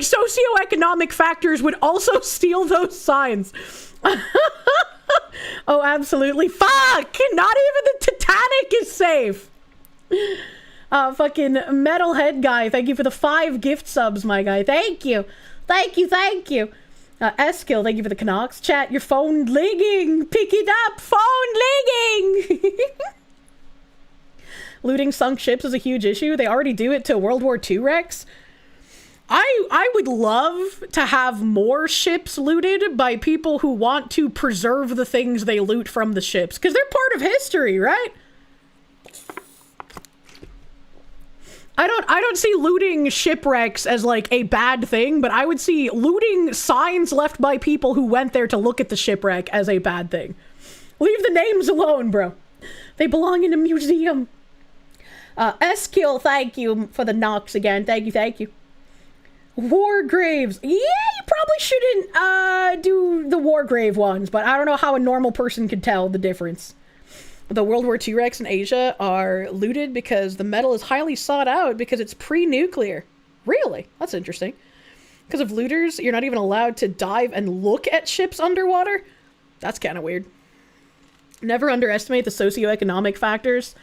[SPEAKER 1] socioeconomic factors would also steal those signs? Oh, absolutely. Fuck! Not even the Titanic is safe. Fucking metalhead guy, thank you for the 5 gift subs, my guy. Thank you. Thank you. S-Kill, thank you for the Canucks. Chat, your phone ligging. Pick it up. Phone ligging. Looting sunk ships is a huge issue. They already do it to World War II wrecks. I would love to have more ships looted by people who want to preserve the things they loot from the ships, because they're part of history, right? I don't see looting shipwrecks as like a bad thing, but I would see looting signs left by people who went there to look at the shipwreck as a bad thing. Leave the names alone, bro. They belong in a museum. S-Kill, thank you for the knocks again. Thank you. War graves. Yeah, you probably shouldn't do the war grave ones, but I don't know how a normal person could tell the difference. The World War II wrecks in Asia are looted because the metal is highly sought out because it's pre-nuclear. Really? That's interesting. Because of looters, you're not even allowed to dive and look at ships underwater? That's kind of weird. Never underestimate the socioeconomic factors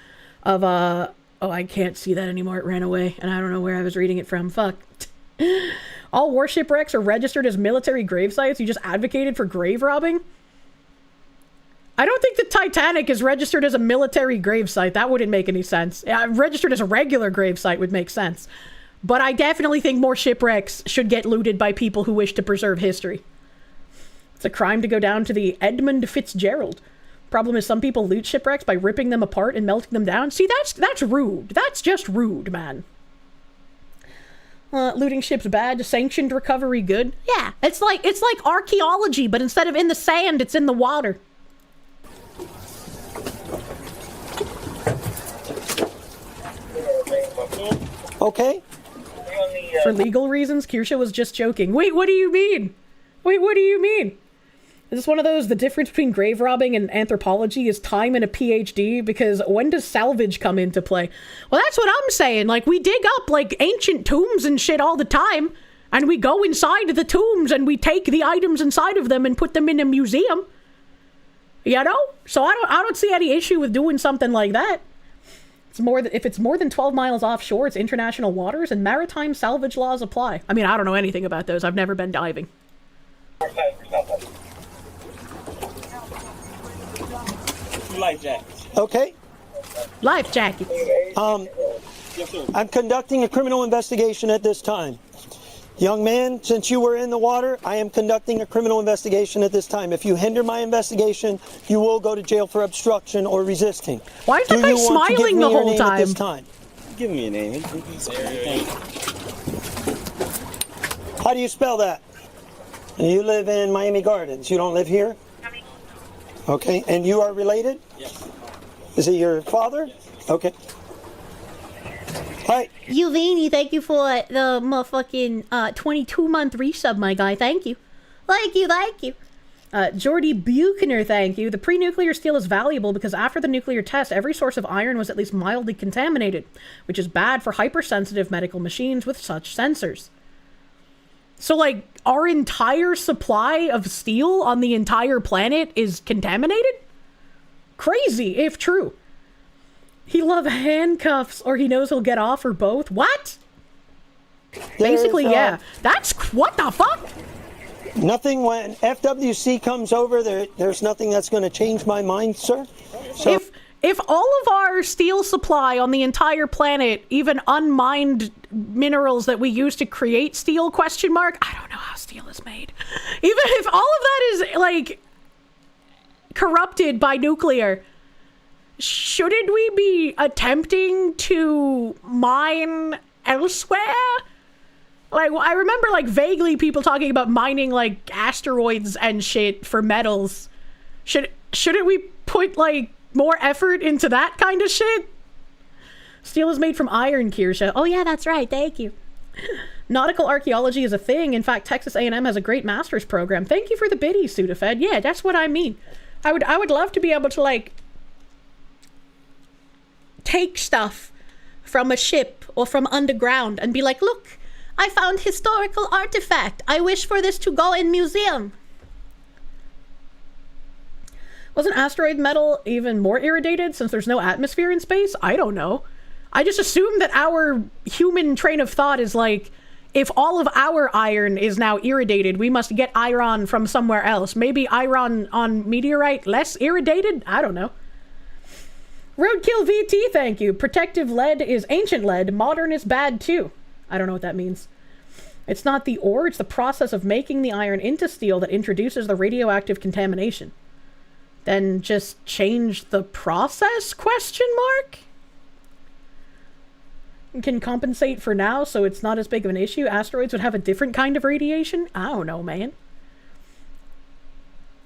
[SPEAKER 1] of, oh, I can't see that anymore. It ran away, and I don't know where I was reading it from. Fuck. All warship wrecks are registered as military grave sites. You just advocated for grave robbing? I don't think the Titanic is registered as a military grave site. That wouldn't make any sense. Registered as a regular grave site would make sense. But I definitely think more shipwrecks should get looted by people who wish to preserve history. It's a crime to go down to the Edmund Fitzgerald. Problem is some people loot shipwrecks by ripping them apart and melting them down. See, that's rude. That's just rude, man. Looting ships bad, sanctioned recovery good. Yeah, it's like archaeology, but instead of in the sand, it's in the water.
[SPEAKER 10] Okay.
[SPEAKER 1] For legal reasons, Kirsche was just joking. Wait, what do you mean? Is this one of those, the difference between grave robbing and anthropology is time and a PhD? Because when does salvage come into play? Well, that's what I'm saying. Like, we dig up, like, ancient tombs and shit all the time, and we go inside the tombs and we take the items inside of them and put them in a museum. You know? So I don't see any issue with doing something like that. If it's more than 12 miles offshore, it's international waters, and maritime salvage laws apply. I mean, I don't know anything about those. I've never been diving.
[SPEAKER 23] Life jackets.
[SPEAKER 10] Okay.
[SPEAKER 1] Life jackets.
[SPEAKER 23] Yes, sir.
[SPEAKER 10] I'm conducting a criminal investigation at this time. Young man, since you were in the water, I am conducting a criminal investigation at this time. If you hinder my investigation, you will go to jail for obstruction or resisting.
[SPEAKER 1] Why is that guy smiling the whole
[SPEAKER 10] time? At this time?
[SPEAKER 23] Give me a name.
[SPEAKER 10] How do you spell that? You live in Miami Gardens. You don't live here? Okay. And you are related?
[SPEAKER 23] Yes.
[SPEAKER 10] Is it your father? Okay. Hi.
[SPEAKER 11] Uvini, thank you for the motherfucking 22-month resub, my guy. Thank you. Thank you.
[SPEAKER 1] Jordy Buchner, thank you. The pre-nuclear steel is valuable because after the nuclear test, every source of iron was at least mildly contaminated, which is bad for hypersensitive medical machines with such sensors. So, like, our entire supply of steel on the entire planet is contaminated? Crazy, if true. He loves handcuffs, or he knows he'll get off, or both. What? Basically, yeah. That's... What the fuck?
[SPEAKER 10] Nothing when FWC comes over, there's nothing that's going to change my mind, sir. So,
[SPEAKER 1] If all of our steel supply on the entire planet, even unmined minerals that we use to create steel, I don't know how steel is made. Even if all of that is, like, corrupted by nuclear, shouldn't we be attempting to mine elsewhere? Like, I remember, like, vaguely people talking about mining, like, asteroids and shit for metals. Shouldn't we put, like, more effort into that kind of shit? Steel is made from iron, Kirsche. Oh yeah, that's right. Thank you. Nautical archaeology is a thing. In fact, Texas A&M has a great master's program. Thank you for the biddy, Sudafed. Yeah, that's what I mean. I would love to be able to, like, take stuff from a ship or from underground and be like, look, I found historical artifact. I wish for this to go in museum. Wasn't asteroid metal even more irradiated since there's no atmosphere in space? I don't know. I just assume that our human train of thought is like, if all of our iron is now irradiated, we must get iron from somewhere else. Maybe iron on meteorite less irradiated? I don't know. Roadkill VT, thank you. Protective lead is ancient lead. Modern is bad too. I don't know what that means. It's not the ore, it's the process of making the iron into steel that introduces the radioactive contamination. Then just change the process, ? Can compensate for now so it's not as big of an issue. Asteroids would have a different kind of radiation? I don't know, man.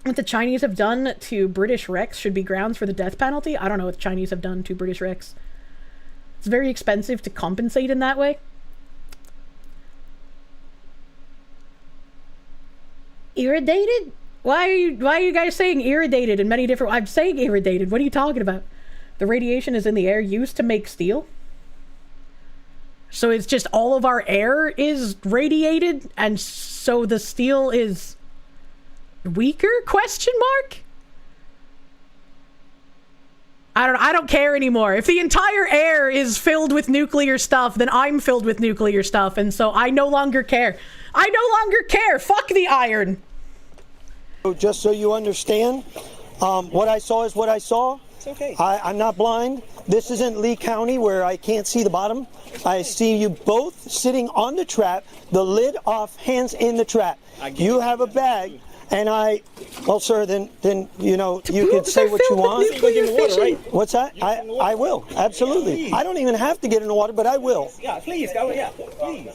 [SPEAKER 1] What the Chinese have done to British wrecks should be grounds for the death penalty. I don't know what the Chinese have done to British wrecks. It's very expensive to compensate in that way. Irradiated? Why are you guys saying irradiated in many different... I'm saying irradiated. What are you talking about? The radiation is in the air used to make steel? So it's just all of our air is radiated, and so the steel is weaker? I don't care anymore. If the entire air is filled with nuclear stuff, then I'm filled with nuclear stuff, and so I no longer care. I no longer care. Fuck the iron.
[SPEAKER 10] Just so you understand, what I saw is what I saw.
[SPEAKER 23] It's okay.
[SPEAKER 10] I'm not blind. This isn't Lee County where I can't see the bottom. I see you both sitting on the trap, the lid off, hands in the trap. You have a bag, and well, sir, then you know, you can say what you want. What's that? I will, absolutely. I don't even have to get in the water, but I will.
[SPEAKER 23] Yeah, please, go, yeah, please.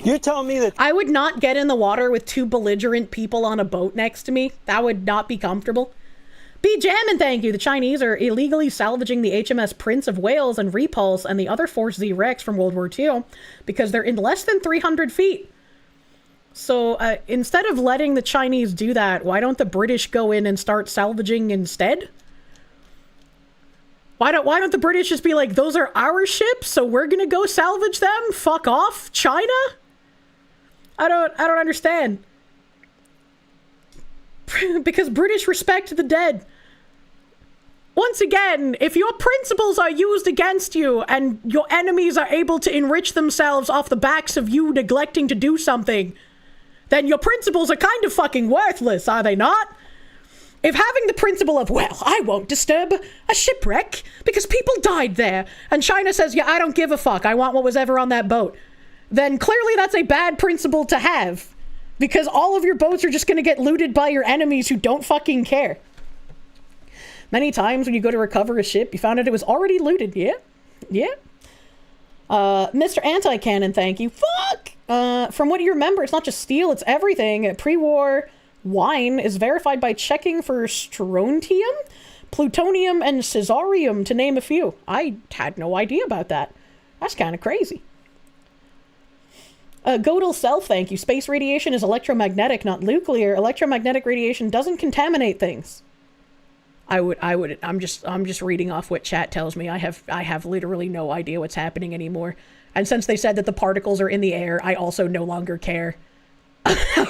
[SPEAKER 10] You're telling me that
[SPEAKER 1] I would not get in the water with two belligerent people on a boat next to me. That would not be comfortable. Be jammin', thank you. The Chinese are illegally salvaging the HMS Prince of Wales and Repulse and the other Force Z wrecks from World War II because they're in less than 300 feet. So instead of letting the Chinese do that, why don't the British go in and start salvaging instead? Why don't the British just be like, those are our ships, so we're gonna go salvage them? Fuck off, China? I don't understand. Because British respect the dead. once again, if your principles are used against you and your enemies are able to enrich themselves off the backs of you neglecting to do something, then your principles are kind of fucking worthless, are they not? If having the principle of, well, I won't disturb a shipwreck because people died there, and China says, yeah, I don't give a fuck, I want what was ever on that boat, then clearly that's a bad principle to have, because all of your boats are just going to get looted by your enemies who don't fucking care. Many times when you go to recover a ship, you found out it was already looted. Yeah. Mr. Anti-Cannon, thank you. Fuck! From what you remember, it's not just steel, it's everything. Pre-war wine is verified by checking for strontium, plutonium, and caesarium, to name a few. I had no idea about that. That's kind of crazy. Godel Self, thank you. Space radiation is electromagnetic, not nuclear. Electromagnetic radiation doesn't contaminate things. I'm just reading off what chat tells me. I have literally no idea what's happening anymore. And since they said that the particles are in the air, I also no longer care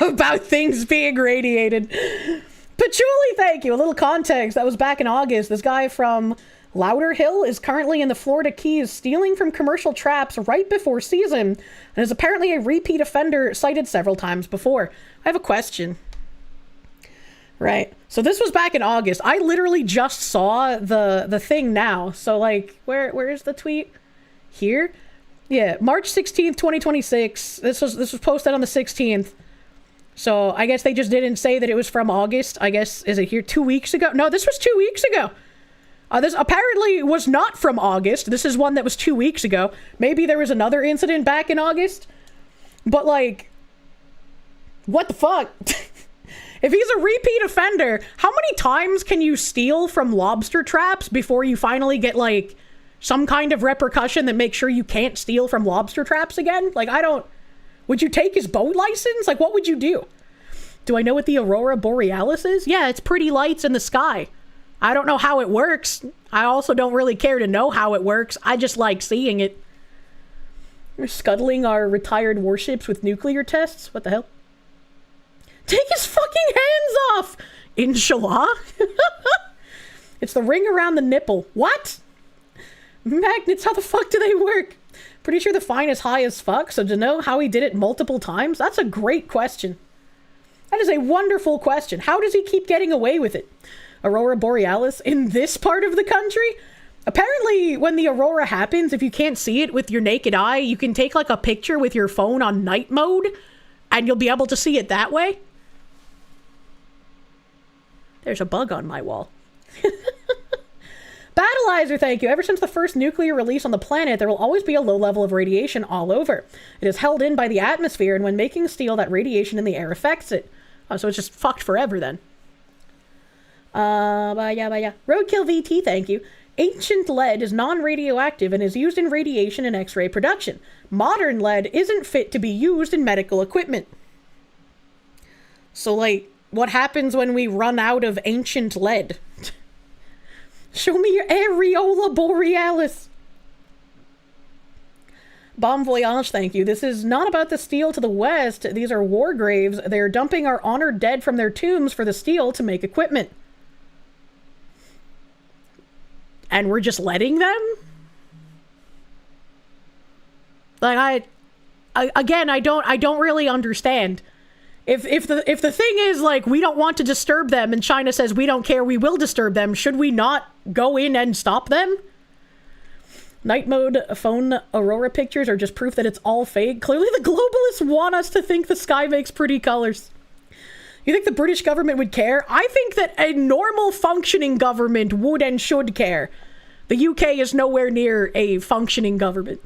[SPEAKER 1] about things being radiated. Patchouli, thank you. A little context. That was back in August. This guy from Lauderhill is currently in the Florida Keys stealing from commercial traps right before season and is apparently a repeat offender cited several times before. I have a question. Right. So this was back in August. I literally just saw the thing now. So like, where is the tweet? Here? Yeah, March 16th, 2026. This was posted on the 16th. So I guess they just didn't say that it was from August. I guess, is it here 2 weeks ago? No, this was 2 weeks ago. This apparently was not from August. This is one that was 2 weeks ago. Maybe there was another incident back in August. But like, what the fuck? If he's a repeat offender, how many times can you steal from lobster traps before you finally get like some kind of repercussion that makes sure you can't steal from lobster traps again? Like, would you take his boat license? Like, what would you do? Do I know what the Aurora Borealis is? Yeah, it's pretty lights in the sky. I don't know how it works. I also don't really care to know how it works. I just like seeing it. We're scuttling our retired warships with nuclear tests? What the hell? Take his fucking hands off! Inshallah? It's the ring around the nipple. What? Magnets, how the fuck do they work? Pretty sure the fine is high as fuck, so to know how he did it multiple times, that's a great question. That is a wonderful question. How does he keep getting away with it? Aurora Borealis in this part of the country? Apparently, when the aurora happens, if you can't see it with your naked eye, you can take like a picture with your phone on night mode, and you'll be able to see it that way. There's a bug on my wall. Battleizer, thank you. Ever since the first nuclear release on the planet, there will always be a low level of radiation all over. It is held in by the atmosphere, and when making steel, that radiation in the air affects it. Oh, so it's just fucked forever then. Roadkill VT, thank you. Ancient lead is non-radioactive and is used in radiation and X-ray production. Modern lead isn't fit to be used in medical equipment. So, like, what happens when we run out of ancient lead? Show me your Areola Borealis. Bon voyage, thank you. This is not about the steel to the west. These are war graves. They're dumping our honored dead from their tombs for the steel to make equipment. And we're just letting them? Like, I don't really understand. If the thing is, like, we don't want to disturb them and China says we don't care, we will disturb them, should we not go in and stop them? Night mode phone aurora pictures are just proof that it's all fake. Clearly the globalists want us to think the sky makes pretty colors. You think the British government would care? I think that a normal functioning government would and should care. The UK is nowhere near a functioning government.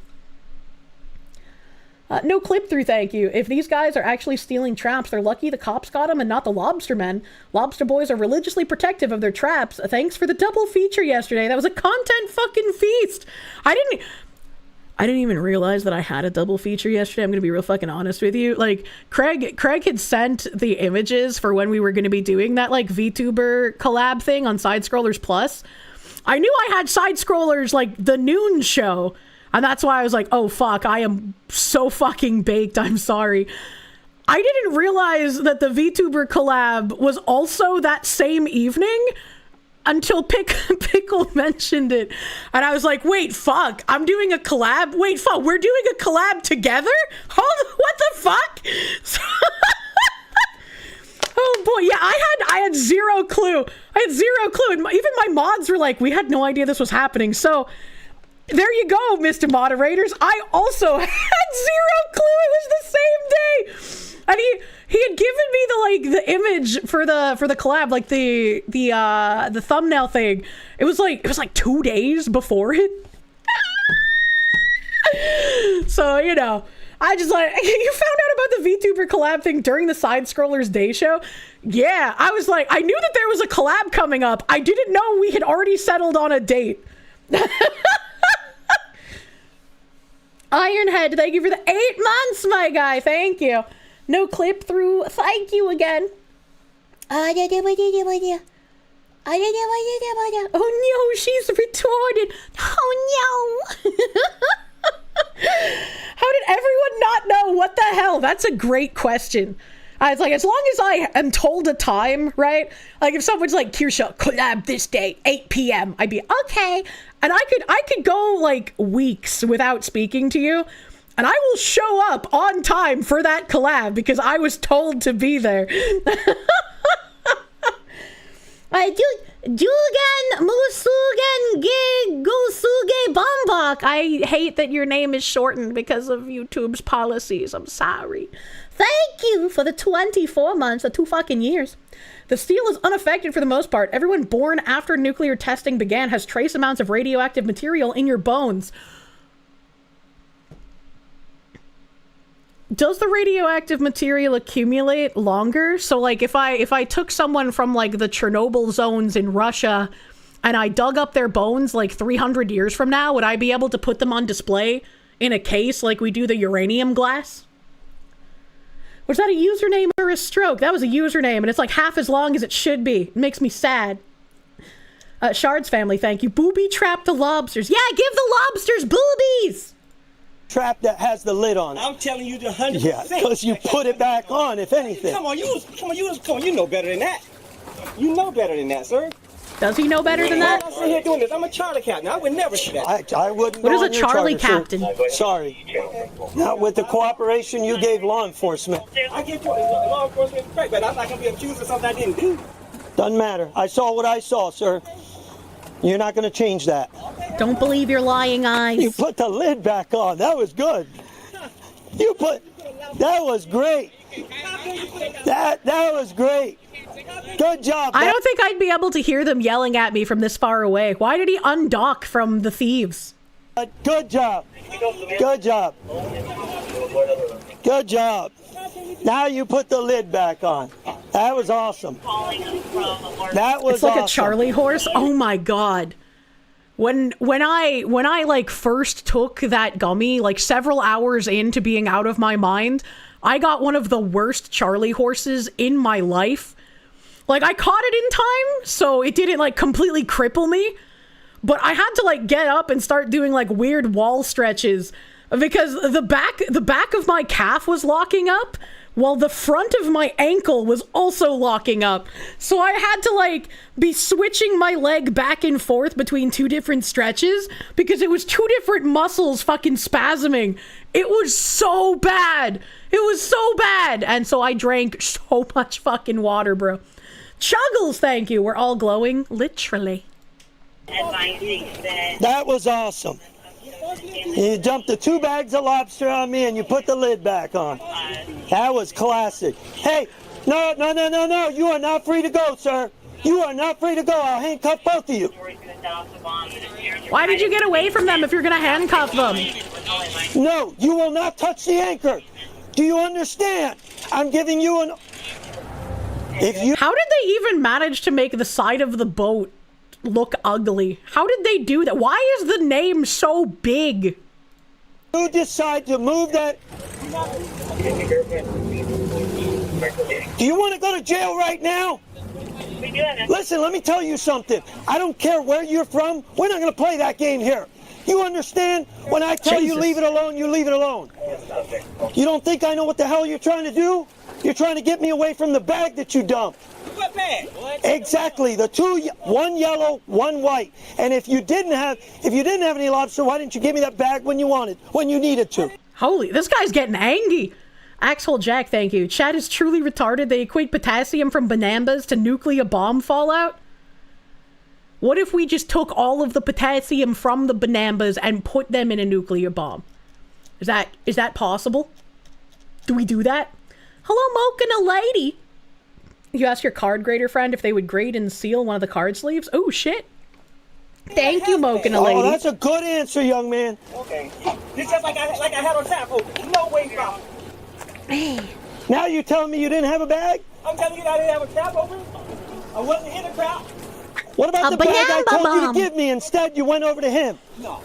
[SPEAKER 1] No clip through, thank you. If these guys are actually stealing traps, they're lucky the cops got them and not the lobster men. Lobster boys are religiously protective of their traps. Thanks for the double feature yesterday. That was a content fucking feast. I didn't even realize that I had a double feature yesterday. I'm gonna be real fucking honest with you. Like, Craig had sent the images for when we were gonna be doing that, like, VTuber collab thing on Side Scrollers Plus. I knew I had Side Scrollers, like, the noon show. And that's why I was like, oh fuck, I am so fucking baked, I'm sorry. I didn't realize that the VTuber collab was also that same evening. until Pickle mentioned it. And I was like, wait, fuck, I'm doing a collab? Wait, fuck, we're doing a collab together? Hold, what the fuck? Oh boy, yeah, I had zero clue. I had zero clue. And even my mods were like, we had no idea this was happening. So there you go, Mr. Moderators. I also had zero clue it was the same day. And he had given me the image for the collab, like the thumbnail thing. It was like 2 days before it. So, you know, I just like, you found out about the VTuber collab thing during the Side Scrollers Day show? Yeah, I was like, I knew that there was a collab coming up. I didn't know we had already settled on a date. Ironhead, thank you for the 8 months, my guy. Thank you. No clip through. Thank you again. Oh no, she's retarded. Oh no. How did everyone not know? What the hell? That's a great question. It's like, as long as I am told a time, right? Like if someone's like, Kirsche, collab this day, 8 p.m. I'd be okay. And I could go like weeks without speaking to you. And I will show up on time for that collab because I was told to be there. Dugan Musugan Gusuge Bombok. I hate that your name is shortened because of YouTube's policies. I'm sorry. Thank you for the 24 months, the 2 fucking years. The steel is unaffected for the most part. Everyone born after nuclear testing began has trace amounts of radioactive material in your bones. Does the radioactive material accumulate longer? So like if I took someone from like the Chernobyl zones in Russia and I dug up their bones like 300 years from now, would I be able to put them on display in a case like we do the uranium glass? Was that a username or a stroke? That was a username and it's like half as long as it should be. It makes me sad. Shards family, thank you. Booby trap the lobsters. Yeah, give the lobsters boobies!
[SPEAKER 10] Trap that has the lid on it.
[SPEAKER 23] I'm telling you the 100%.
[SPEAKER 10] Yeah, because you put it back on, if anything.
[SPEAKER 23] Come on, you know better than that. You know better than that, sir.
[SPEAKER 1] Does he know better than that?
[SPEAKER 23] I'm sitting here doing this. I'm a Charlie captain. I would never do that.
[SPEAKER 10] I wouldn't.
[SPEAKER 1] What is a Charlie captain?
[SPEAKER 10] Sorry. Not with the cooperation you gave law enforcement.
[SPEAKER 23] I gave law enforcement respect, but I'm not going to be accused of something I didn't do.
[SPEAKER 10] Doesn't matter. I saw what I saw, sir. You're not going to change that.
[SPEAKER 1] Don't believe your lying eyes.
[SPEAKER 10] You put the lid back on. That was good. That was great. That was great. Good job.
[SPEAKER 1] I don't think I'd be able to hear them yelling at me from this far away. Why did he undock from the thieves?
[SPEAKER 10] Good job. Good job. Good job. Now you put the lid back on. That was awesome. That was
[SPEAKER 1] It's like
[SPEAKER 10] awesome.
[SPEAKER 1] a Charlie horse. Oh my god. When I like first took that gummy, like several hours into being out of my mind, I got one of the worst Charlie horses in my life. Like I caught it in time, so it didn't like completely cripple me, but I had to like get up and start doing like weird wall stretches because the back of my calf was locking up while the front of my ankle was also locking up. So I had to like be switching my leg back and forth between 2 different stretches because it was 2 different muscles fucking spasming. It was so bad. It was so bad. And so I drank so much fucking water, bro. Chuggles, thank you. We're all glowing, literally.
[SPEAKER 10] That was awesome. You dumped the 2 bags of lobster on me and you put the lid back on. That was classic. Hey, no. You are not free to go, sir. You are not free to go. I'll handcuff both of you.
[SPEAKER 1] Why did you get away from them if you're going to handcuff them?
[SPEAKER 10] No, you will not touch the anchor. Do you understand? I'm giving you an...
[SPEAKER 1] How did they even manage to make the side of the boat look ugly? How did they do that? Why is the name so big?
[SPEAKER 10] You decide to move that... Do you want to go to jail right now? Listen, let me tell you something. I don't care where you're from. We're not going to play that game here. You understand? When I tell you leave it alone, you leave it alone. You don't think I know what the hell you're trying to do? You're trying to get me away from the bag that you dumped.
[SPEAKER 23] What bag?
[SPEAKER 10] Exactly. The two, one yellow, one white. And if you didn't have any lobster, why didn't you give me that bag when you needed to?
[SPEAKER 1] Holy, this guy's getting angry. Axel Jack, thank you. Chat is truly retarded. They equate potassium from bananas to nuclear bomb fallout. What if we just took all of the potassium from the bananas and put them in a nuclear bomb? Is that possible? Do we do that? Hello, Mocha lady. You asked your card grader friend if they would grade and seal one of the card sleeves? Oh, shit. Thank you, Mocha lady.
[SPEAKER 10] Oh, that's a good answer, young man.
[SPEAKER 23] Okay. It's just like I had on tap. No way, bro.
[SPEAKER 10] Now you're telling me you didn't have a bag?
[SPEAKER 23] I'm telling you that I didn't have a trap open. I wasn't in the trap.
[SPEAKER 10] What about the bag I told you to give me? Instead, you went over to him.
[SPEAKER 23] No,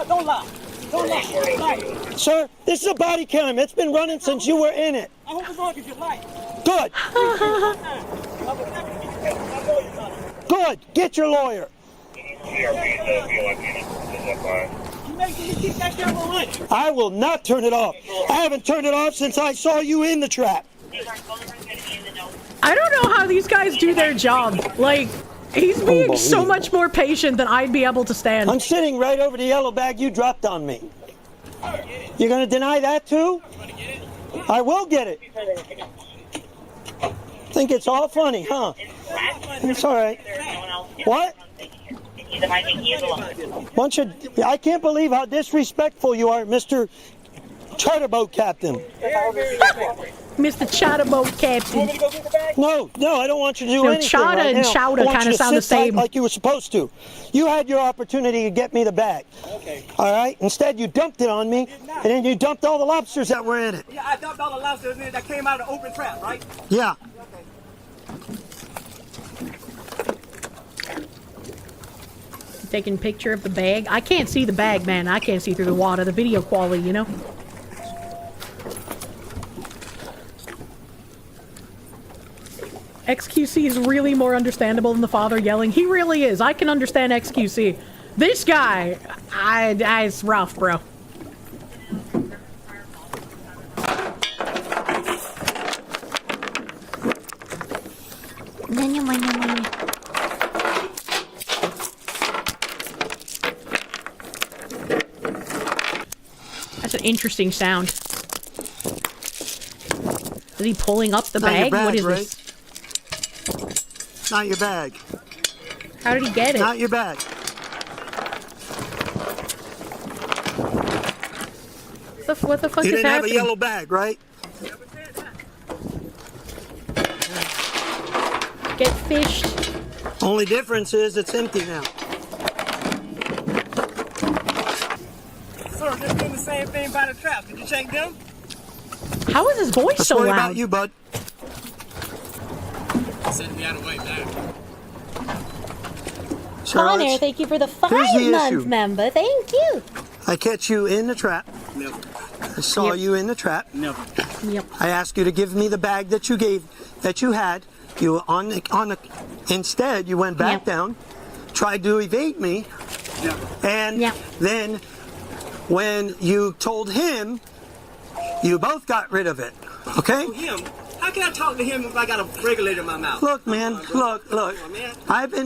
[SPEAKER 23] don't lie. Don't lie.
[SPEAKER 10] Sir, this is a body cam. It's been running since you were in it.
[SPEAKER 23] I hope it's on because you lie.
[SPEAKER 10] Good. Good. Get your lawyer. I will not turn it off. I haven't turned it off since I saw you in the trap.
[SPEAKER 1] I don't know how these guys do their job. Like, he's being so much more patient than I'd be able to stand.
[SPEAKER 10] I'm sitting right over the yellow bag you dropped on me. You're going to deny that too? I will get it. Think it's all funny, huh? It's all right. What? I can't believe how disrespectful you are, Mr. Charterboat Captain.
[SPEAKER 1] Mr. Charterboat Captain.
[SPEAKER 10] No, I don't want you to do anything.
[SPEAKER 1] Chowder
[SPEAKER 10] right
[SPEAKER 1] and
[SPEAKER 10] now.
[SPEAKER 1] chowder kind of sound the same.
[SPEAKER 10] Like you were supposed to. You had your opportunity to get me the bag.
[SPEAKER 23] Okay.
[SPEAKER 10] All right. Instead, you dumped it on me, and then you dumped all the lobsters that were in it.
[SPEAKER 23] Yeah, I dumped all the lobsters in it that came out of the open trap, right?
[SPEAKER 10] Yeah.
[SPEAKER 1] Taking a picture of the bag. I can't see the bag, man. I can't see through the water. The video quality, you know? XQC is really more understandable than the father yelling. He really is. I can understand XQC. This guy, it's rough, bro. That's an interesting sound. Is he pulling up the bag? What is this?
[SPEAKER 10] Not your bag.
[SPEAKER 1] How did he get it?
[SPEAKER 10] Not your bag.
[SPEAKER 1] What the fuck
[SPEAKER 10] you
[SPEAKER 1] is
[SPEAKER 10] didn't
[SPEAKER 1] happening?
[SPEAKER 10] have a yellow bag, right?
[SPEAKER 1] Get fished.
[SPEAKER 10] Only difference is it's empty now.
[SPEAKER 23] Sir, just doing the same thing by the trap. Did you check them?
[SPEAKER 1] How is his voice
[SPEAKER 10] Let's
[SPEAKER 1] so
[SPEAKER 10] worry
[SPEAKER 1] loud?
[SPEAKER 10] about you, bud.
[SPEAKER 23] Said we had a white bag.
[SPEAKER 11] Connor, thank you for the
[SPEAKER 10] Here's the
[SPEAKER 11] 5-month
[SPEAKER 10] issue.
[SPEAKER 11] member. Thank you.
[SPEAKER 10] I catch you in the trap.
[SPEAKER 23] No.
[SPEAKER 10] I saw you in the trap.
[SPEAKER 23] No.
[SPEAKER 1] Yep.
[SPEAKER 10] I asked you to give me the bag that you had. You were on the. Instead, you went back down, tried to evade me, and then when you told him, you both got rid of it. Okay?
[SPEAKER 23] Him? How can I talk to him if I got a regulator in my mouth?
[SPEAKER 10] Look, man. Look. I've been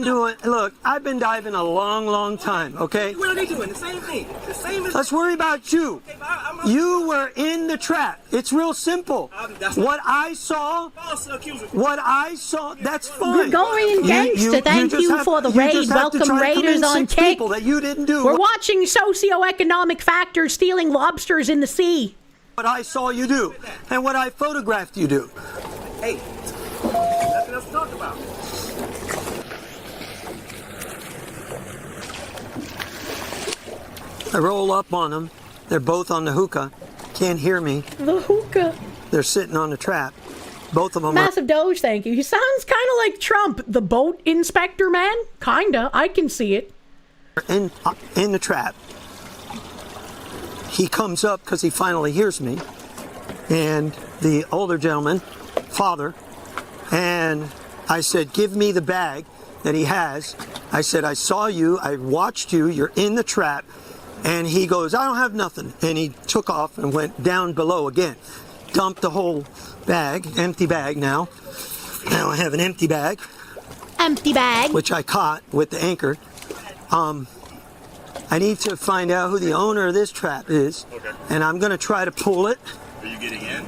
[SPEAKER 10] diving a long time. Okay?
[SPEAKER 23] What are they doing? The same thing. The same as.
[SPEAKER 10] Let's worry about you. You were in the trap. It's real simple. What I saw, that's fine.
[SPEAKER 11] Gregorian Gangster, thank you for the raid. Welcome Raiders on Kick.
[SPEAKER 10] That you didn't do.
[SPEAKER 11] We're watching socioeconomic factors stealing lobsters in the sea.
[SPEAKER 10] What I saw you do, and what I photographed you do.
[SPEAKER 23] Hey, nothing else to talk about.
[SPEAKER 10] I roll up on them. They're both on the hookah. Can't hear me.
[SPEAKER 1] The hookah.
[SPEAKER 10] They're sitting on the trap. Both of them
[SPEAKER 1] Massive Doge, thank you. He sounds kind of like Trump, the boat inspector man. Kinda. I can see it.
[SPEAKER 10] are in the trap. He comes up because he finally hears me, and the older gentleman, father, and I said, give me the bag that he has. I said, I saw you, I watched you, you're in the trap. And he goes, I don't have nothing. And he took off and went down below again. Dumped the whole bag, empty bag now. Now I have an empty bag.
[SPEAKER 11] Empty bag.
[SPEAKER 10] Which I caught with the anchor. I need to find out who the owner of this trap is.
[SPEAKER 5] Okay.
[SPEAKER 10] And I'm going to try to pull it.
[SPEAKER 5] Are you getting in?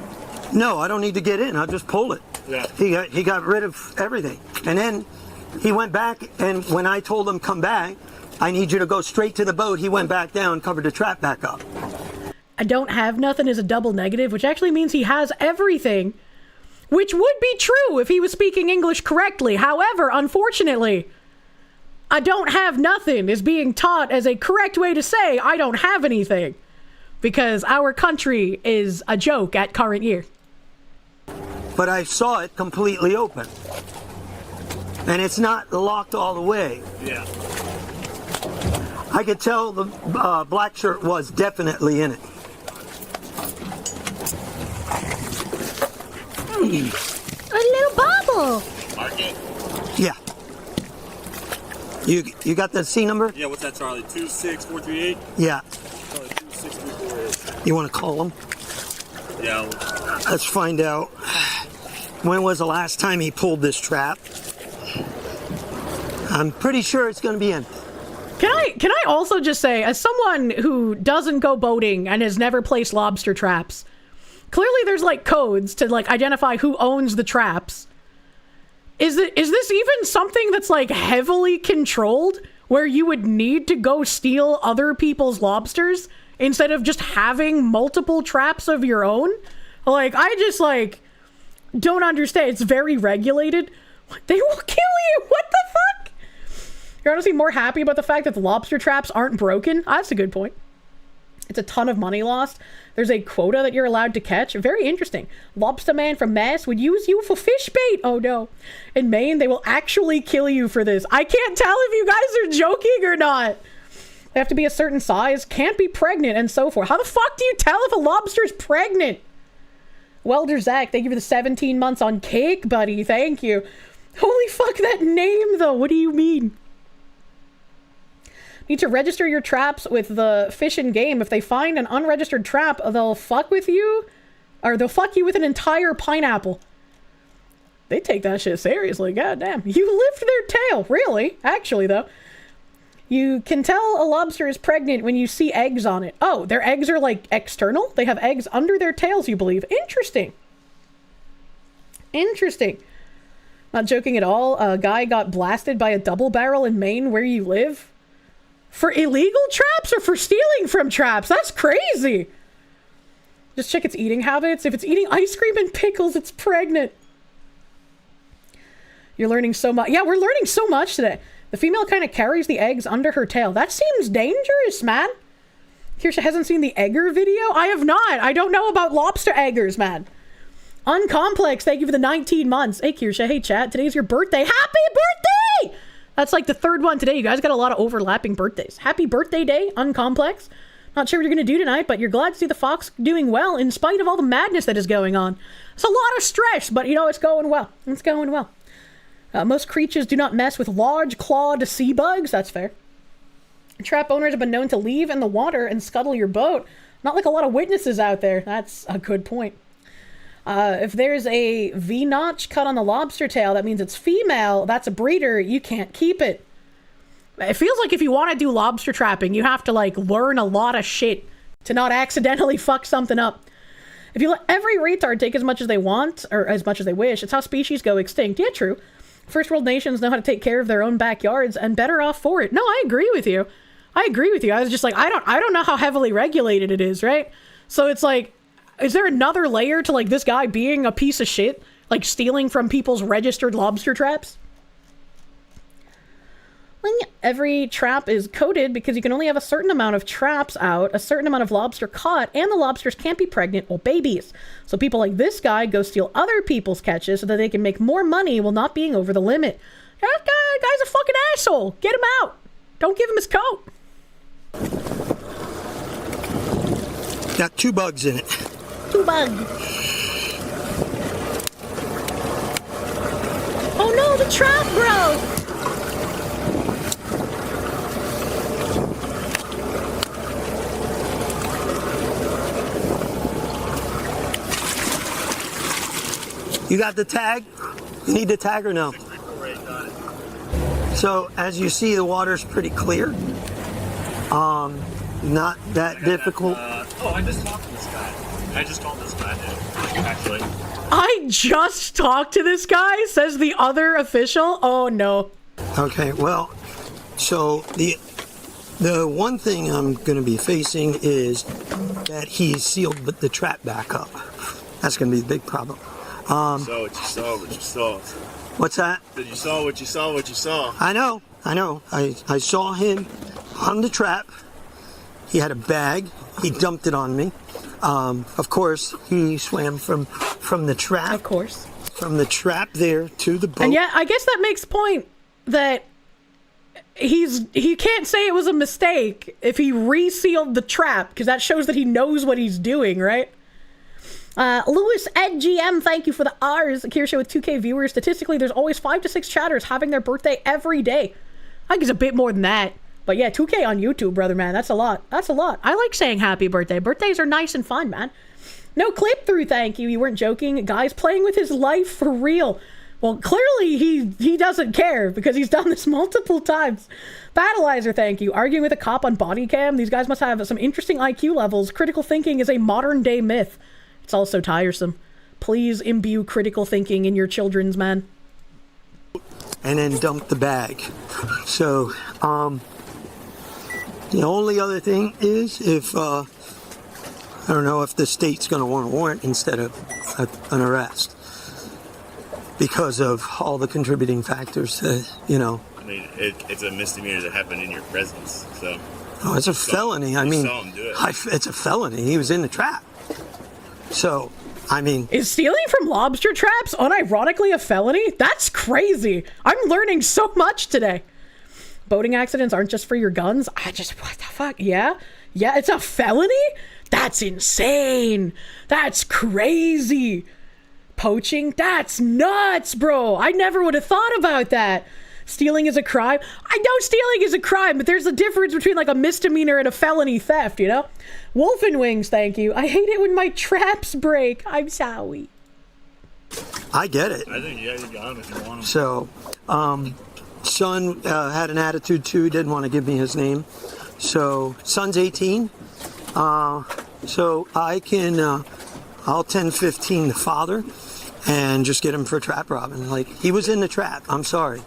[SPEAKER 10] No, I don't need to get in. I'll just pull it.
[SPEAKER 5] Yeah.
[SPEAKER 10] He got rid of everything. And then he went back, and when I told him come back, I need you to go straight to the boat, he went back down, covered the trap back up.
[SPEAKER 1] I don't have nothing is a double negative, which actually means he has everything, which would be true if he was speaking English correctly. However, unfortunately, I don't have nothing is being taught as a correct way to say I don't have anything, because our country is a joke at current year.
[SPEAKER 10] But I saw it completely open. And it's not locked all the way.
[SPEAKER 5] Yeah.
[SPEAKER 10] I could tell the black shirt was definitely in it.
[SPEAKER 11] A little bubble.
[SPEAKER 5] Mark it.
[SPEAKER 10] Yeah. You got the C number?
[SPEAKER 5] Yeah, what's that, Charlie? 26438?
[SPEAKER 10] Yeah.
[SPEAKER 5] Charlie, 26348.
[SPEAKER 10] You want to call him?
[SPEAKER 5] Yeah.
[SPEAKER 10] Let's find out. When was the last time he pulled this trap? I'm pretty sure it's going to be in.
[SPEAKER 1] Can I also just say, as someone who doesn't go boating and has never placed lobster traps, clearly there's like codes to like identify who owns the traps. Is this even something that's like heavily controlled, where you would need to go steal other people's lobsters instead of just having multiple traps of your own? Like, I just like don't understand. It's very regulated. They will kill you. What the fuck? You're honestly more happy about the fact that the lobster traps aren't broken? That's a good point. It's a ton of money lost. There's a quota that you're allowed to catch. Very interesting. Lobster man from Mass would use you for fish bait. Oh no. In Maine, they will actually kill you for this. I can't tell if you guys are joking or not. They have to be a certain size, can't be pregnant, and so forth. How the fuck do you tell if a lobster's pregnant? Welder Zach, thank you for the 17 months on cake, buddy. Thank you. Holy fuck, that name, though. What do you mean? Need to register your traps with the Fish and Game. If they find an unregistered trap, they'll fuck with you, or they'll fuck you with an entire pineapple. They take that shit seriously. Goddamn. You lift their tail. Really? Actually, though. You can tell a lobster is pregnant when you see eggs on it. Oh, their eggs are like external? They have eggs under their tails, you believe. Interesting. Interesting. Not joking at all. A guy got blasted by a double barrel in Maine where you live. For illegal traps or for stealing from traps? That's crazy. Just check its eating habits. If it's eating ice cream and pickles, it's pregnant. You're learning so much. Yeah, we're learning so much today. The female kind of carries the eggs under her tail. That seems dangerous, man. Kirsche hasn't seen the egger video? I have not. I don't know about lobster eggers, man. Uncomplex, thank you for the 19 months. Hey, Kirsche. Hey, chat. Today's your birthday. Happy birthday! That's like the third one today. You guys got a lot of overlapping birthdays. Happy birthday day, Uncomplex. Not sure what you're going to do tonight, but you're glad to see the fox doing well in spite of all the madness that is going on. It's a lot of stress, but you know, it's going well. It's going well. Most creatures do not mess with large clawed sea bugs. That's fair. Trap owners have been known to leave in the water and scuttle your boat. Not like a lot of witnesses out there. That's a good point. If there's a V-notch cut on the lobster tail, that means it's female. That's a breeder. You can't keep it. It feels like if you want to do lobster trapping, you have to like learn a lot of shit to not accidentally fuck something up. If you let every retard take as much as they want, or as much as they wish, it's how species go extinct. Yeah, true. First world nations know how to take care of their own backyards and better off for it. No, I agree with you. I was just like, I don't know how heavily regulated it is, right? So it's like, is there another layer to like this guy being a piece of shit, like stealing from people's registered lobster traps? Every trap is coded because you can only have a certain amount of traps out, a certain amount of lobster caught, and the lobsters can't be pregnant or babies. So people like this guy go steal other people's catches so that they can make more money while not being over the limit. That guy's a fucking asshole. Get him out. Don't give him his coat.
[SPEAKER 10] Got 2 bugs in it.
[SPEAKER 11] 2 bugs. Oh no, the trap broke.
[SPEAKER 10] You got the tag? You need the tag or no?
[SPEAKER 5] 6348, got it.
[SPEAKER 10] So as you see, the water's pretty clear. Not that difficult.
[SPEAKER 5] I just talked to this guy. I just called this guy, dude. Actually.
[SPEAKER 1] I just talked to this guy, says the other official. Oh no.
[SPEAKER 10] Okay, well, so the one thing I'm going to be facing is that he sealed the trap back up. That's going to be a big problem.
[SPEAKER 5] Saw what you saw, what you saw.
[SPEAKER 10] What's that?
[SPEAKER 5] Did you saw what you saw, what you saw?
[SPEAKER 10] I know. I saw him on the trap. He had a bag. He dumped it on me. Of course, he swam from the trap.
[SPEAKER 1] Of course.
[SPEAKER 10] From the trap there to the boat.
[SPEAKER 1] And yet, I guess that makes point that he can't say it was a mistake if he resealed the trap, because that shows that he knows what he's doing, right? Lewis Ed GM, thank you for the R's. Kirsche with 2K viewers. Statistically, there's always 5 to 6 chatters having their birthday every day. I think it's a bit more than that. But yeah, 2K on YouTube, brother, man. That's a lot. That's a lot. I like saying happy birthday. Birthdays are nice and fun, man. No clip through, thank you. You weren't joking. Guy's playing with his life for real. Well, clearly he doesn't care, because he's done this multiple times. Battleizer, thank you. Arguing with a cop on body cam. These guys must have some interesting IQ levels. Critical thinking is a modern day myth. It's also tiresome. Please imbue critical thinking in your children's, man.
[SPEAKER 10] And then dump the bag. So, the only other thing is if, I don't know if the state's going to want a warrant instead of an arrest. Because of all the contributing factors that, you know.
[SPEAKER 5] I mean, it's a misdemeanor that happened in your presence, so.
[SPEAKER 10] Oh, it's a felony. I mean,
[SPEAKER 5] saw him do it.
[SPEAKER 10] it's a felony. He was in the trap. So, I mean.
[SPEAKER 1] Is stealing from lobster traps unironically a felony? That's crazy. I'm learning so much today. Boating accidents aren't just for your guns. What the fuck? Yeah? Yeah, it's a felony? That's insane. That's crazy. Poaching? That's nuts, bro. I never would have thought about that. Stealing is a crime. I know stealing is a crime, but there's a difference between like a misdemeanor and a felony theft, you know? Wolf and Wings, thank you. I hate it when my traps break. I'm sorry.
[SPEAKER 10] I get it.
[SPEAKER 5] I think, yeah, you got him if you want him.
[SPEAKER 10] So, son had an attitude too, didn't want to give me his name. So, son's 18. So I can, I'll 10-15 the father and just get him for trap robbing. Like, he was in the trap. I'm sorry.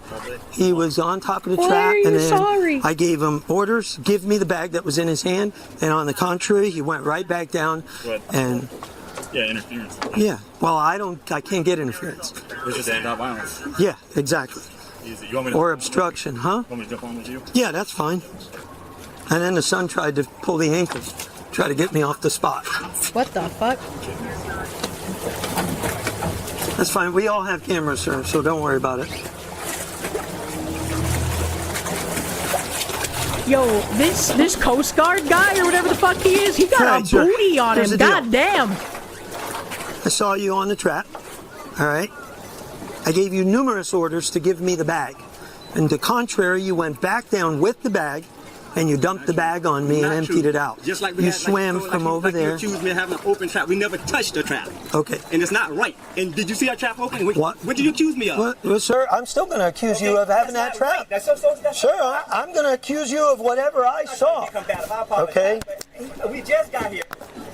[SPEAKER 10] He was on top of the
[SPEAKER 1] Why
[SPEAKER 10] trap.
[SPEAKER 1] are you
[SPEAKER 10] and then
[SPEAKER 1] sorry?
[SPEAKER 10] I gave him orders, give me the bag that was in his hand. And on the contrary, he went right back down.
[SPEAKER 5] What?
[SPEAKER 10] And
[SPEAKER 5] Yeah, interference.
[SPEAKER 10] yeah, well, I can't get interference.
[SPEAKER 5] It's just anti-violence.
[SPEAKER 10] Yeah, exactly.
[SPEAKER 5] Easy. You want me to
[SPEAKER 10] Or obstruction, huh?
[SPEAKER 5] Want me to jump on with you?
[SPEAKER 10] Yeah, that's fine. And then the son tried to pull the ankle, try to get me off the spot.
[SPEAKER 1] What the fuck?
[SPEAKER 10] That's fine. We all have cameras, sir, so don't worry about it.
[SPEAKER 1] Yo, this Coast Guard guy or whatever the fuck he is, he got
[SPEAKER 10] All right,
[SPEAKER 1] a
[SPEAKER 10] sir.
[SPEAKER 1] booty on
[SPEAKER 10] Here's
[SPEAKER 1] him.
[SPEAKER 10] the deal.
[SPEAKER 1] God damn.
[SPEAKER 10] I saw you on the trap, all right? I gave you numerous orders to give me the bag. And to contrary, you went back down with the bag, and you dumped the bag on me and emptied it out.
[SPEAKER 23] Just like we
[SPEAKER 10] you
[SPEAKER 23] had,
[SPEAKER 10] swam from over there.
[SPEAKER 23] You accused me of having an open trap. We never touched the trap.
[SPEAKER 10] Okay.
[SPEAKER 23] And it's not right. And did you see our trap open?
[SPEAKER 10] What
[SPEAKER 23] did you accuse me of?
[SPEAKER 10] Well, sir, I'm still going to accuse you of having that trap.
[SPEAKER 23] Right.
[SPEAKER 10] Sir, I'm going to accuse you of whatever I saw. Okay?
[SPEAKER 23] We just got here.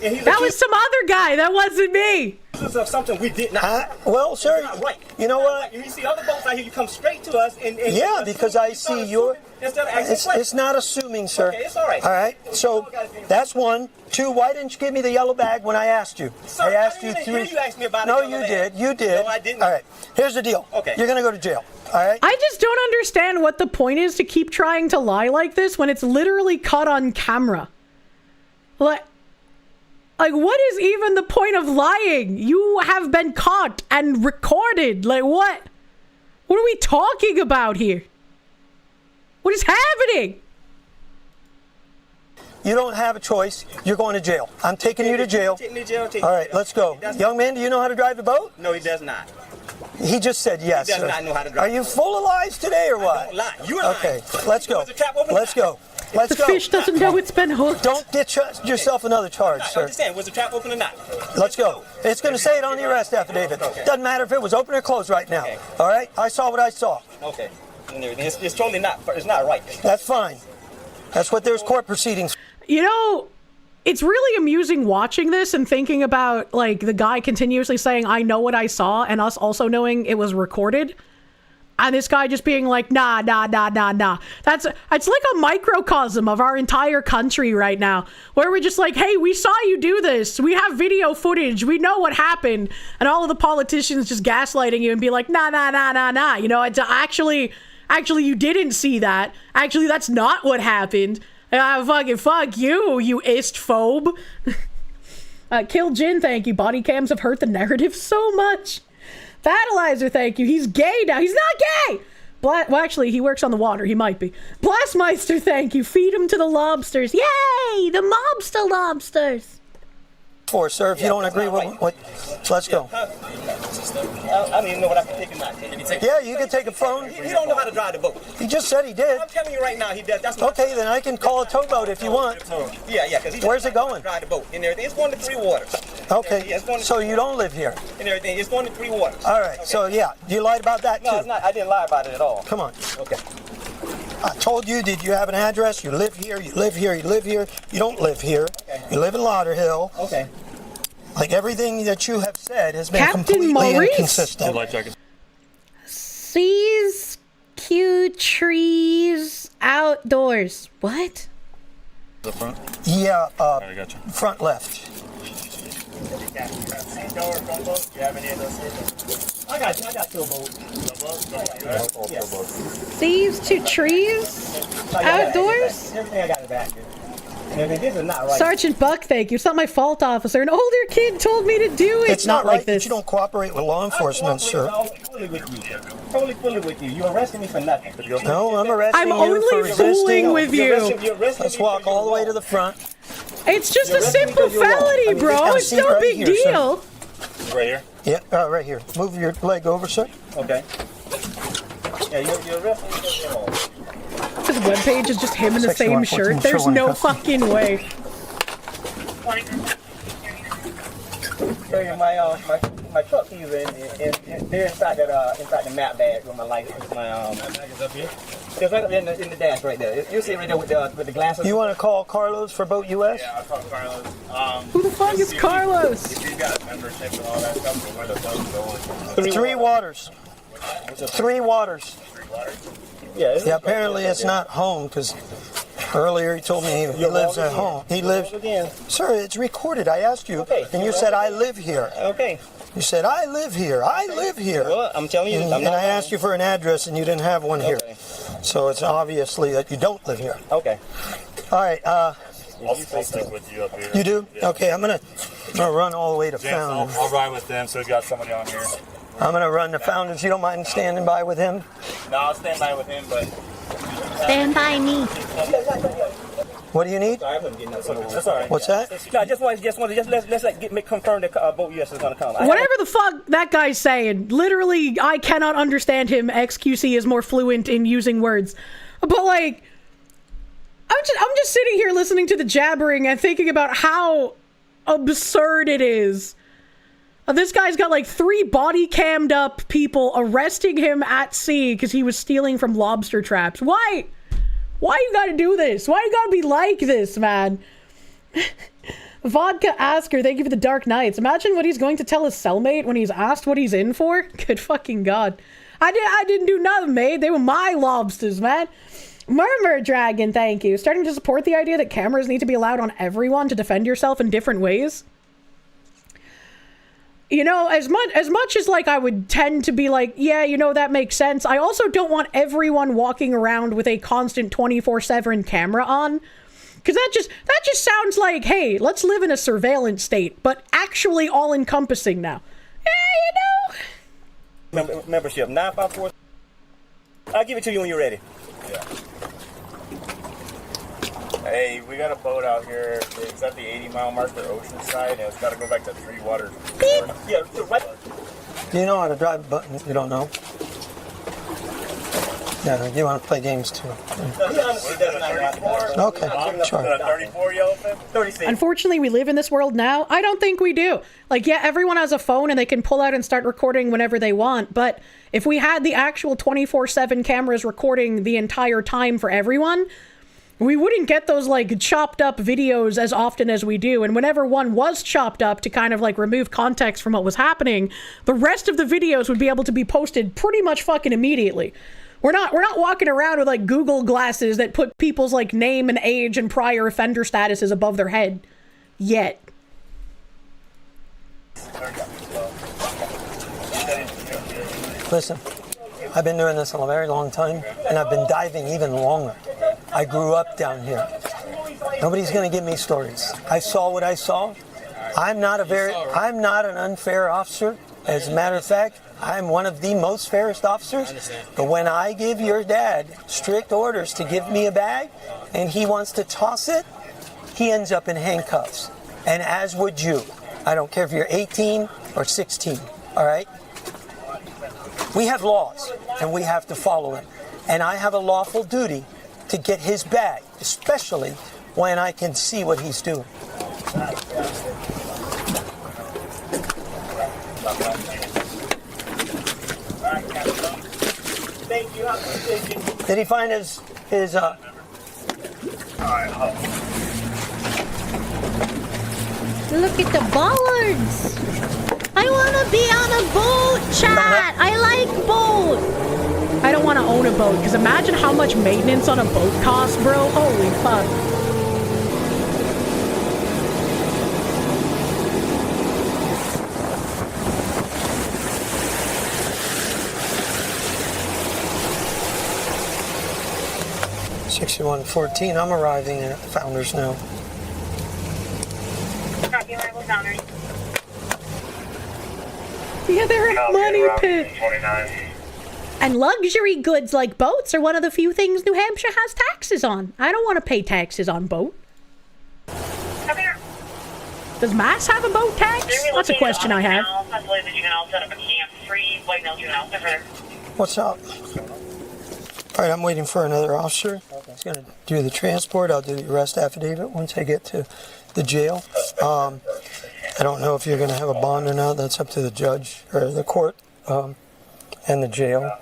[SPEAKER 23] And he's
[SPEAKER 1] That was some other guy. That wasn't me.
[SPEAKER 23] of something we did not.
[SPEAKER 10] Well, sir,
[SPEAKER 23] It's not right.
[SPEAKER 10] you know what?
[SPEAKER 23] You see other boats out here, you come straight to us and
[SPEAKER 10] Yeah, because I see your.
[SPEAKER 23] Instead of asking questions.
[SPEAKER 10] It's not assuming, sir.
[SPEAKER 23] Okay, it's all right.
[SPEAKER 10] All right. So that's one. Two. Why didn't you give me the yellow bag when I asked you?
[SPEAKER 23] Sir,
[SPEAKER 10] I asked
[SPEAKER 23] I
[SPEAKER 10] you
[SPEAKER 23] didn't
[SPEAKER 10] three.
[SPEAKER 23] hear you ask me about
[SPEAKER 10] No,
[SPEAKER 23] the
[SPEAKER 10] you
[SPEAKER 23] yellow
[SPEAKER 10] did.
[SPEAKER 23] bag.
[SPEAKER 10] You did.
[SPEAKER 23] No, I didn't.
[SPEAKER 10] All right. Here's the deal.
[SPEAKER 23] Okay.
[SPEAKER 10] You're gonna go to jail. All right.
[SPEAKER 1] I just don't understand what the point is to keep trying to lie like this when it's literally caught on camera. Like, what is even the point of lying? You have been caught and recorded. Like, what? What are we talking about here? What is happening?
[SPEAKER 10] You don't have a choice. You're going to jail. I'm taking you to jail.
[SPEAKER 23] Take me to jail.
[SPEAKER 10] All right, let's go. Young man, do you know how to drive the boat?
[SPEAKER 23] No, he does not.
[SPEAKER 10] He just said yes.
[SPEAKER 23] He does
[SPEAKER 10] sir.
[SPEAKER 23] not know how to drive
[SPEAKER 10] Are you full of lies today or what?
[SPEAKER 23] Don't lie. You're lying.
[SPEAKER 10] Okay, let's go.
[SPEAKER 23] Was the trap open?
[SPEAKER 10] Let's go. Let's
[SPEAKER 1] The
[SPEAKER 10] go.
[SPEAKER 1] fish doesn't know it's been hooked.
[SPEAKER 10] Don't get yourself another charge, sir.
[SPEAKER 23] I'm just saying, was the trap open or not?
[SPEAKER 10] Let's go. It's going to say it on the arrest affidavit. Doesn't matter if it was open or closed right now. All right? I saw what I saw.
[SPEAKER 23] Okay. And everything. It's totally not. It's not right.
[SPEAKER 10] That's fine. That's what there's court proceedings.
[SPEAKER 1] You know, it's really amusing watching this and thinking about, like, the guy continuously saying, I know what I saw, and us also knowing it was recorded. And this guy just being like, nah. It's like a microcosm of our entire country right now, where we're just like, hey, we saw you do this. We have video footage. We know what happened. And all of the politicians just gaslighting you and be like, nah. You know, it's actually, you didn't see that. Actually, that's not what happened. Fuck you istphobe. Kill Jin, thank you. Body cams have hurt the narrative so much. Battleizer, thank you. He's gay now. He's not gay! Well, actually, he works on the water. He might be. Blastmeister, thank you. Feed him to the lobsters. Yay! The mobster lobsters.
[SPEAKER 10] For, sir, if you don't agree with what... Let's go.
[SPEAKER 23] I don't even know what I can take or not take.
[SPEAKER 10] Yeah, you can take a phone.
[SPEAKER 23] He don't know how to drive the boat.
[SPEAKER 10] He just said he did.
[SPEAKER 23] I'm telling you right now, he does. That's what
[SPEAKER 10] Okay, then I can call a towboat if you want.
[SPEAKER 23] Yeah, because
[SPEAKER 10] Where's it going?
[SPEAKER 23] Drive the boat and everything. It's going to 3 waters.
[SPEAKER 10] Okay, so you don't live here.
[SPEAKER 23] And everything. It's going to 3 waters.
[SPEAKER 10] All right, so yeah, you lied about that too.
[SPEAKER 23] No, it's not. I didn't lie about it at all.
[SPEAKER 10] Come on.
[SPEAKER 23] Okay.
[SPEAKER 10] I told you, did you have an address? You live here, you live here, you live here. You don't live here. Okay. You live in Lauderhill.
[SPEAKER 23] Okay.
[SPEAKER 10] Like everything that you have said has been
[SPEAKER 1] Captain
[SPEAKER 10] completely
[SPEAKER 1] Maurice?
[SPEAKER 10] inconsistent.
[SPEAKER 1] Seas, cute trees, outdoors. What?
[SPEAKER 5] The front?
[SPEAKER 10] Yeah,
[SPEAKER 5] I got you.
[SPEAKER 10] front left.
[SPEAKER 23] I got towboat.
[SPEAKER 1] Seas to trees, outdoors.
[SPEAKER 23] Everything I got it back. This is not right.
[SPEAKER 1] Sergeant Buck, thank you. It's not my fault, officer. An older kid told me to do it.
[SPEAKER 10] It's not
[SPEAKER 1] like
[SPEAKER 10] right
[SPEAKER 1] this.
[SPEAKER 10] that you don't cooperate with law enforcement, sir.
[SPEAKER 23] Fully with you. You arrested me for nothing.
[SPEAKER 10] No, I'm arresting you
[SPEAKER 1] only
[SPEAKER 10] for resisting.
[SPEAKER 1] fooling with you.
[SPEAKER 10] Let's walk all the way to the front.
[SPEAKER 1] It's just a simple felony, bro. It's no big deal.
[SPEAKER 5] Right here?
[SPEAKER 10] Yeah, right here. Move your leg over, sir.
[SPEAKER 23] Okay. Yeah, you're arresting me.
[SPEAKER 1] His webpage is just him in the same shirt. There's no fucking way.
[SPEAKER 23] My truck keys in they're inside the map bag with my license. It's right in the dash right there. You see it right there with the glasses.
[SPEAKER 10] You want to call Carlos for Boat US?
[SPEAKER 5] Yeah, I'll call Carlos.
[SPEAKER 1] Who the fuck is Carlos?
[SPEAKER 5] If you got membership and all that stuff, where the fuck going?
[SPEAKER 10] 3 waters. 3 waters.
[SPEAKER 23] Yeah,
[SPEAKER 10] apparently it's not home because earlier he told me he lives at home. He lives. Sir, it's recorded. I asked you, and you said I live here.
[SPEAKER 23] Okay.
[SPEAKER 10] You said I live here. I live here.
[SPEAKER 23] Well, I'm telling you,
[SPEAKER 10] and I asked you for an address, and you didn't have one here. So it's obviously that you don't live here.
[SPEAKER 23] Okay.
[SPEAKER 10] All right.
[SPEAKER 5] I'll stick with you up here.
[SPEAKER 10] You do? Yeah. Okay. I'm gonna run all the way to Fountain.
[SPEAKER 5] I'll ride with them, so we got somebody on here.
[SPEAKER 10] I'm gonna run to Fountain. You don't mind standing by with him?
[SPEAKER 5] No, I'll stand by with him, but...
[SPEAKER 11] Stand by me.
[SPEAKER 10] What do you need?
[SPEAKER 23] That's all right.
[SPEAKER 10] What's that?
[SPEAKER 23] No, just let's confirm that Boat US is gonna come.
[SPEAKER 1] Whatever the fuck that guy's saying, literally, I cannot understand him. XQC is more fluent in using words, but like, I'm just sitting here listening to the jabbering and thinking about how absurd it is. This guy's got like 3 body cammed up people arresting him at sea because he was stealing from lobster traps. Why? Why you gotta do this? Why you gotta be like this, man? Vodka Asker, thank you for the Dark Nights. Imagine what he's going to tell his cellmate when he's asked what he's in for. Good fucking God. I didn't do nothing, mate. They were my lobsters, man. Murmur Dragon, thank you. Starting to support the idea that cameras need to be allowed on everyone to defend yourself in different ways. You know, as much as like I would tend to be like, yeah, you know, that makes sense. I also don't want everyone walking around with a constant 24/7 camera on. Because that just sounds like, hey, let's live in a surveillance state, but actually all encompassing now. Yeah, you know.
[SPEAKER 23] Membership 954. I'll give it to you when you're ready.
[SPEAKER 5] Yeah. Hey, we got a boat out here. It's at the 80-mile marker, Oceanside, and it's got to go back to 3 waters.
[SPEAKER 23] Yeah, right.
[SPEAKER 10] Do you know how to drive a button? You don't know? No, you want to play games too.
[SPEAKER 23] No, he honestly does not have
[SPEAKER 10] Okay, sure.
[SPEAKER 5] 34 yellowfin?
[SPEAKER 23] 36.
[SPEAKER 1] Unfortunately, we live in this world now. I don't think we do. Like, yeah, everyone has a phone and they can pull out and start recording whenever they want. But if we had the actual 24/7 cameras recording the entire time for everyone, we wouldn't get those, like, chopped up videos as often as we do. And whenever one was chopped up to kind of, like, remove context from what was happening, the rest of the videos would be able to be posted pretty much fucking immediately. We're not walking around with, like, Google glasses that put people's, like, name and age and prior offender statuses above their head. Yet.
[SPEAKER 10] Listen, I've been doing this a very long time, and I've been diving even longer. I grew up down here. Nobody's going to give me stories. I saw what I saw. I'm not an unfair officer. As a matter of fact, I'm one of the most fairest officers. But when I give your dad strict orders to give me a bag and he wants to toss it, he ends up in handcuffs. And as would you. I don't care if you're 18 or 16, all right? We have laws and we have to follow them. And I have a lawful duty to get his bag, especially when I can see what he's doing. Did he find his
[SPEAKER 11] Look at the bollards. I want to be on a boat, chat. I like boat.
[SPEAKER 1] I don't want to own a boat, because imagine how much maintenance on a boat costs, bro. Holy fuck.
[SPEAKER 10] $61.14. I'm arriving at Founders now.
[SPEAKER 1] Yeah, they're a money pit. And luxury goods like boats are one of the few things New Hampshire has taxes on. I don't want to pay taxes on boat.
[SPEAKER 21] Come here.
[SPEAKER 1] Does Mass have a boat tax? That's a question I have.
[SPEAKER 21] I believe that you can all set up a camp-free white nail house over.
[SPEAKER 10] What's up? All right, I'm waiting for another officer. He's going to do the transport. I'll do the arrest affidavit once I get to the jail. I don't know if you're going to have a bond or not. That's up to the judge or the court and the jail.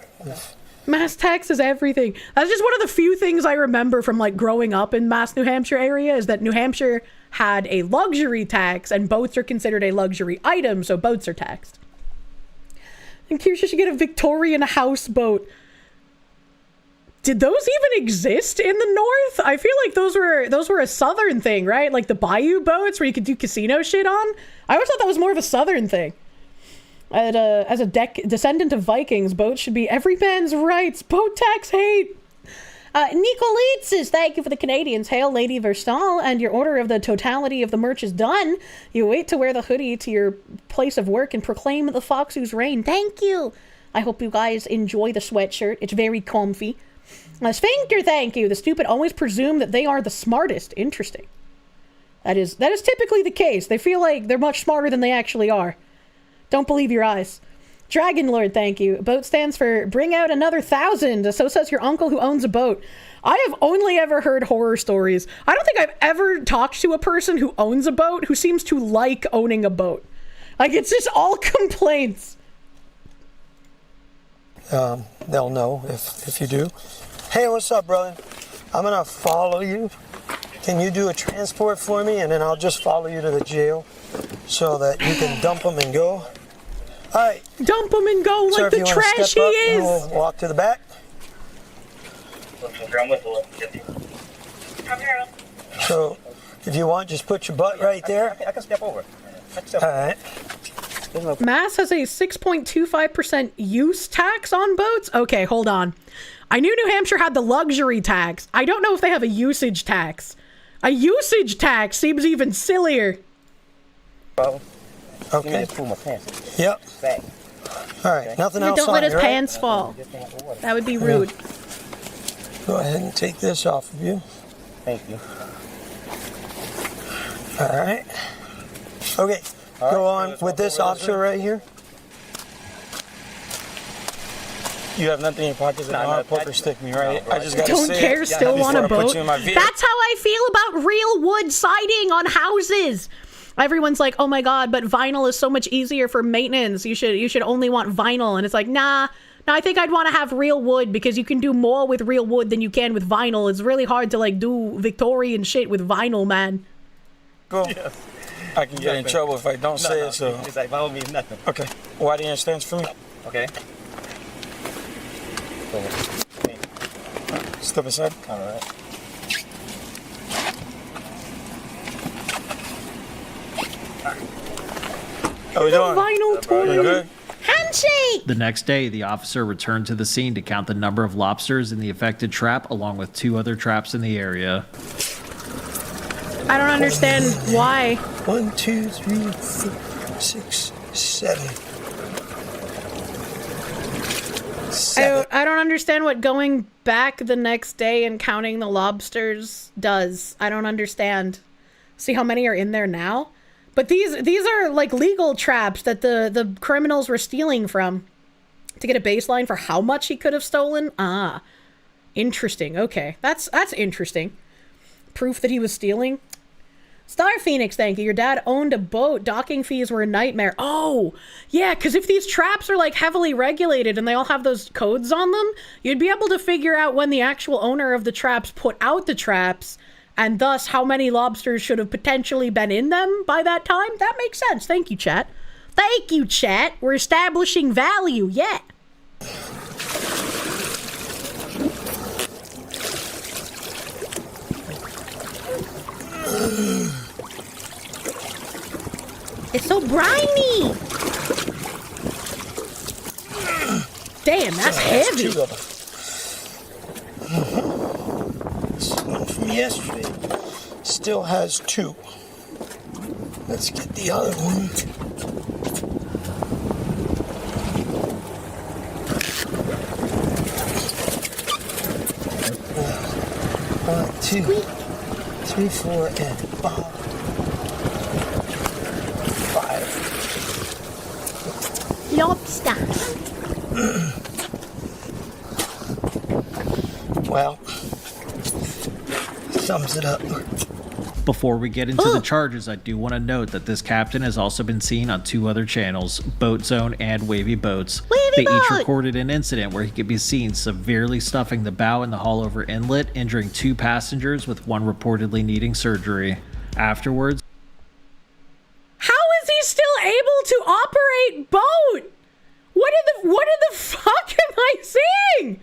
[SPEAKER 1] Mass tax is everything. That's just one of the few things I remember from, like, growing up in Mass, New Hampshire area, is that New Hampshire had a luxury tax and boats are considered a luxury item, so boats are taxed. And Kirsche should get a Victorian houseboat. Did those even exist in the north? I feel like those were a southern thing, right? Like the bayou boats where you could do casino shit on. I always thought that was more of a southern thing. As a descendant of Vikings, boats should be every man's rights. Boat tax hate. Nicolete says, thank you for the Canadians. Hail, Lady Verstal, and your order of the totality of the merch is done. You wait to wear the hoodie to your place of work and proclaim the Fox's reign. Thank you. I hope you guys enjoy the sweatshirt. It's very comfy. Sphincter, thank you. The stupid always presume that they are the smartest. Interesting. That is typically the case. They feel like they're much smarter than they actually are. Don't believe your eyes. Dragon Lord, thank you. Boat stands for bring out another 1,000. So says your uncle who owns a boat. I have only ever heard horror stories. I don't think I've ever talked to a person who owns a boat who seems to like owning a boat. Like, it's just all complaints.
[SPEAKER 10] They'll know if you do. Hey, what's up, brother? I'm gonna follow you. Can you do a transport for me, and then I'll just follow you to the jail so that you can dump them and go? All right.
[SPEAKER 1] Dump them and go like the trash he is.
[SPEAKER 10] We'll walk to the back. So, if you want, just put your butt right there.
[SPEAKER 23] I can step over.
[SPEAKER 10] All right.
[SPEAKER 1] Mass has a 6.25% use tax on boats? Okay, hold on. I knew New Hampshire had the luxury tax. I don't know if they have a usage tax. A usage tax seems even sillier.
[SPEAKER 10] Okay. Yep. All right, nothing else.
[SPEAKER 1] Don't let his pants fall. That would be rude.
[SPEAKER 10] Go ahead and take this off of you.
[SPEAKER 23] Thank you.
[SPEAKER 10] All right. Okay, go on with this officer right here.
[SPEAKER 7] You have nothing in your pockets and a poker stick me, right? I just gotta
[SPEAKER 1] Don't
[SPEAKER 7] say
[SPEAKER 1] care,
[SPEAKER 7] it
[SPEAKER 1] still want a
[SPEAKER 7] before I put
[SPEAKER 1] boat.
[SPEAKER 7] you in my vehicle.
[SPEAKER 11] That's how I feel about real wood siding on houses.
[SPEAKER 1] Everyone's like, oh my god, but vinyl is so much easier for maintenance. You should only want vinyl. And it's like, nah, I think I'd want to have real wood because you can do more with real wood than you can with vinyl. It's really hard to like do Victorian shit with vinyl, man.
[SPEAKER 7] Cool. Yes. I can get in trouble if I don't say it, so.
[SPEAKER 23] It's like, by all means, nothing.
[SPEAKER 7] Okay. YDN stands for me.
[SPEAKER 23] Okay.
[SPEAKER 7] Step aside.
[SPEAKER 23] All right.
[SPEAKER 7] How we doing?
[SPEAKER 1] Vinyl toy.
[SPEAKER 7] You good?
[SPEAKER 11] Handshake!
[SPEAKER 8] The next day, the officer returned to the scene to count the number of lobsters in the affected trap, along with 2 other traps in the area.
[SPEAKER 1] I don't understand why.
[SPEAKER 7] 1, 2, 3, 4, 6, 7.
[SPEAKER 1] I don't understand what going back the next day and counting the lobsters does. I don't understand. See how many are in there now? But these are like legal traps that the criminals were stealing from to get a baseline for how much he could have stolen. Ah, interesting. Okay, that's interesting. Proof that he was stealing. Star Phoenix, thank you. Your dad owned a boat. Docking fees were a nightmare. Oh, yeah, because if these traps are like heavily regulated and they all have those codes on them, you'd be able to figure out when the actual owner of the traps put out the traps and thus how many lobsters should have potentially been in them by that time. That makes sense. Thank you, chat. Thank you, chat. We're establishing value. Yeah.
[SPEAKER 11] It's so briny.
[SPEAKER 1] Damn, that's heavy.
[SPEAKER 7] This one from yesterday still has 2. Let's get the other one. One, 2, 3, 4, and 5.
[SPEAKER 11] Lobster.
[SPEAKER 7] Well, sums it up.
[SPEAKER 8] Before we get into the charges, I do want to note that this captain has also been seen on 2 other channels, Boat Zone and Wavy Boats. They each recorded an incident where he could be seen severely stuffing the bow in the Haulover Inlet, injuring 2 passengers with 1 reportedly needing surgery. Afterwards,
[SPEAKER 1] how is he still able to operate boat? What in the fuck am I seeing?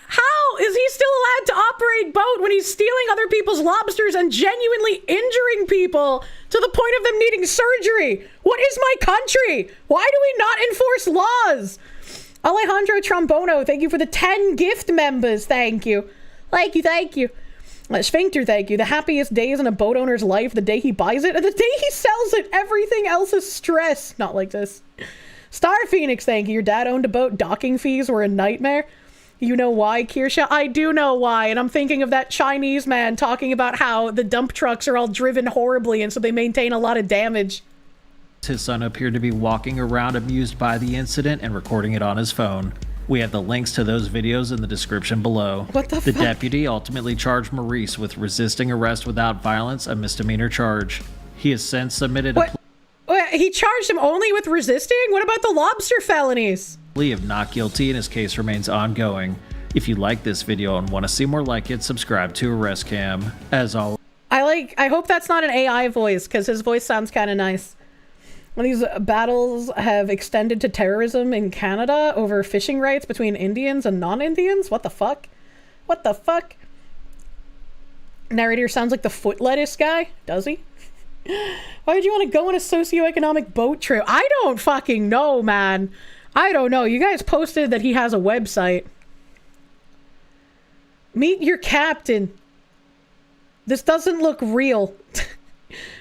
[SPEAKER 1] How is he still allowed to operate boat when he's stealing other people's lobsters and genuinely injuring people to the point of them needing surgery? What is my country? Why do we not enforce laws? Alejandro Trombono, thank you for the 10 gift members. Thank you. Thank you. Sphincter, thank you. The happiest days in a boat owner's life, the day he buys it and the day he sells it. Everything else is stress. Not like this. Star Phoenix, thank you. Your dad owned a boat. Docking fees were a nightmare. You know why, Kirsche? I do know why, and I'm thinking of that Chinese man talking about how the dump trucks are all driven horribly and so they maintain a lot of damage.
[SPEAKER 8] his son appeared to be walking around amused by the incident and recording it on his phone. We have the links to those videos in the description below.
[SPEAKER 1] What the
[SPEAKER 8] fuck?
[SPEAKER 1] fuck?
[SPEAKER 8] Deputy ultimately charged Maurice with resisting arrest without violence, a misdemeanor charge. He has since submitted a
[SPEAKER 1] He charged him only with resisting? What about the lobster felonies?
[SPEAKER 8] plea of not guilty, and his case remains ongoing. If you like this video and want to see more like it, subscribe to Arrest Cam. As always,
[SPEAKER 1] I hope that's not an AI voice, because his voice sounds kind of nice. When these battles have extended to terrorism in Canada over fishing rights between Indians and non-Indians? What the fuck? What the fuck? Narrator sounds like the foot lettuce guy. Does he? Why would you want to go on a socioeconomic boat trip? I don't fucking know, man. I don't know. You guys posted that he has a website. Meet your captain. This doesn't look real.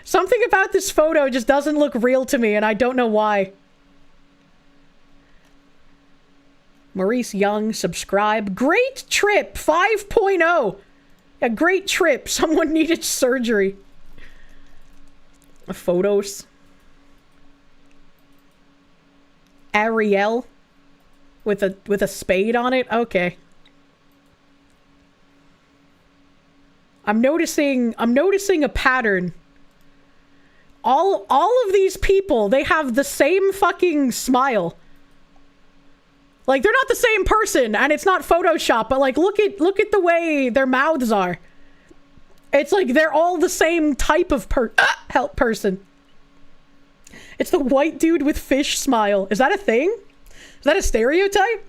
[SPEAKER 1] Something about this photo just doesn't look real to me, and I don't know why. Maurice Young, subscribe. Great trip 5.0. A great trip. Someone needed surgery. Photos. Ariel with a spade on it. Okay. I'm noticing a pattern. All of these people, they have the same fucking smile. Like, they're not the same person, and it's not Photoshop, but like, look at the way their mouths are. It's like they're all the same type of person. It's the white dude with fish smile. Is that a thing? Is that a stereotype?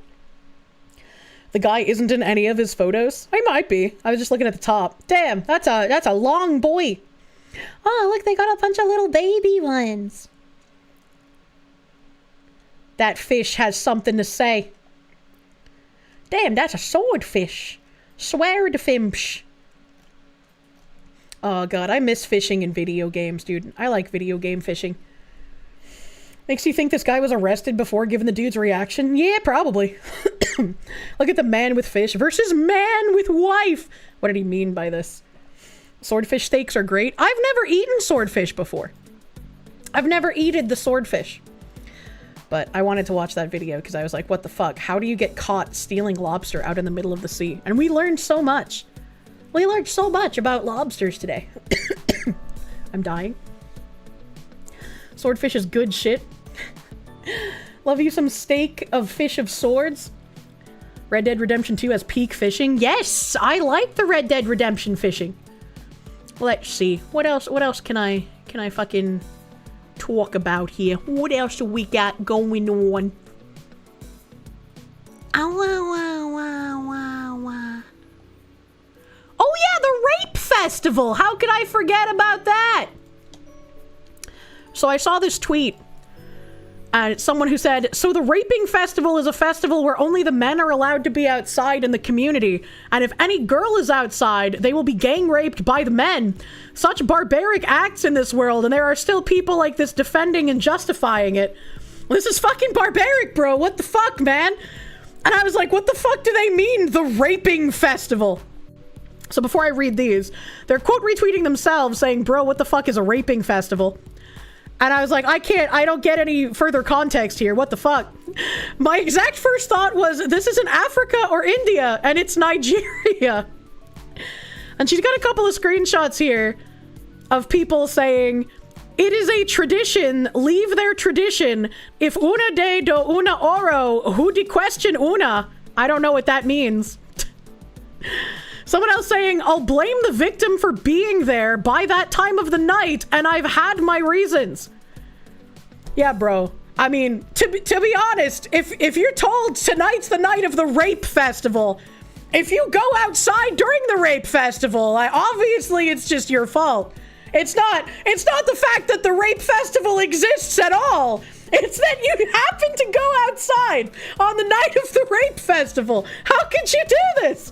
[SPEAKER 1] The guy isn't in any of his photos. I might be. I was just looking at the top. Damn, that's a long boy. Oh, look, they got a bunch of little baby ones. That fish has something to say. Damn, that's a swordfish. Swordfish. Oh god, I miss fishing in video games, dude. I like video game fishing. Makes you think this guy was arrested before giving the dude's reaction? Yeah, probably. Look at the man with fish versus man with wife. What did he mean by this? Swordfish steaks are great. I've never eaten swordfish before. I've never eaten the swordfish. But I wanted to watch that video because I was like, what the fuck? How do you get caught stealing lobster out in the middle of the sea? And we learned so much. We learned so much about lobsters today. I'm dying. Swordfish is good shit. Love you some steak of fish of swords. Red Dead Redemption 2 has peak fishing. Yes, I like the Red Dead Redemption fishing. Let's see. What else can I fucking talk about here? What else do we got going on? Oh yeah, the Rape Festival! How could I forget about that? So I saw this tweet. And someone who said, so the Raping Festival is a festival where only the men are allowed to be outside in the community. And if any girl is outside, they will be gang raped by the men. Such barbaric acts in this world, and there are still people like this defending and justifying it. This is fucking barbaric, bro. What the fuck, man? And I was like, what the fuck do they mean, the Raping Festival? So before I read these, they're quote retweeting themselves saying, bro, what the fuck is a raping festival? And I was like, I don't get any further context here. What the fuck? My exact first thought was, this isn't Africa or India, and it's Nigeria. And she's got a couple of screenshots here of people saying, it is a tradition, leave their tradition. If una de do una oro, who de question una? I don't know what that means. Someone else saying, I'll blame the victim for being there by that time of the night, and I've had my reasons. Yeah, bro. I mean, to be honest, if you're told tonight's the night of the Rape Festival, if you go outside during the Rape Festival, obviously it's just your fault. It's not the fact that the Rape Festival exists at all. It's that you happen to go outside on the night of the Rape Festival. How could you do this?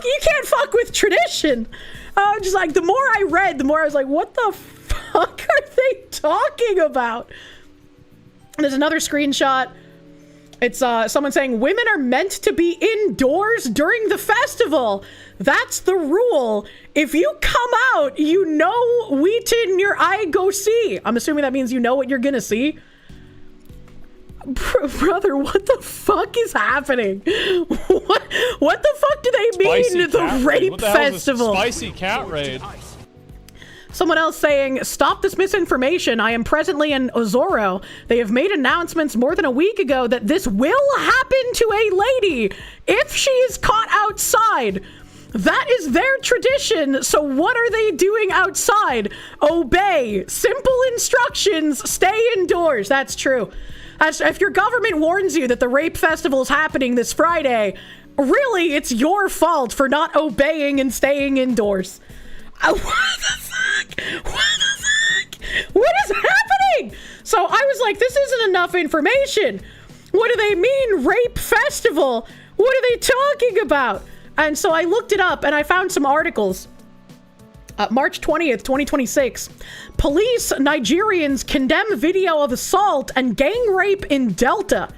[SPEAKER 1] You can't fuck with tradition. Just like, the more I read, the more I was like, what the fuck are they talking about? There's another screenshot. It's someone saying, women are meant to be indoors during the festival. That's the rule. If you come out, you know wheatin' your eye go see. I'm assuming that means you know what you're gonna see. Brother, what the fuck is happening? What the fuck do they mean, the Rape Festival?
[SPEAKER 6] Spicy cat raid.
[SPEAKER 1] Someone else saying, stop this misinformation. I am presently in Ozoro. They have made announcements more than a week ago that this will happen to a lady if she is caught outside. That is their tradition, so what are they doing outside? Obey. Simple instructions. Stay indoors. That's true. If your government warns you that the Rape Festival is happening this Friday, really, it's your fault for not obeying and staying indoors. What the fuck? What the fuck? What is happening? So I was like, this isn't enough information. What do they mean, Rape Festival? What are they talking about? And so I looked it up and I found some articles. March 20th, 2026. Police Nigerians condemn video of assault and gang rape in Delta.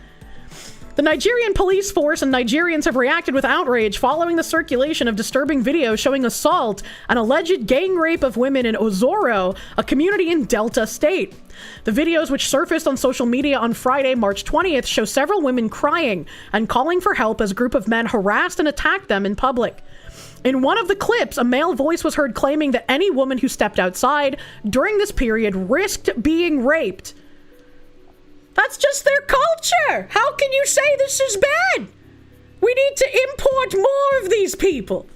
[SPEAKER 1] The Nigerian police force and Nigerians have reacted with outrage following the circulation of disturbing videos showing assault and alleged gang rape of women in Ozoro, a community in Delta State. The videos, which surfaced on social media on Friday, March 20th, show several women crying and calling for help as a group of men harassed and attacked them in public. In one of the clips, a male voice was heard claiming that any woman who stepped outside during this period risked being raped. That's just their culture. How can you say this is bad? We need to import more of these people.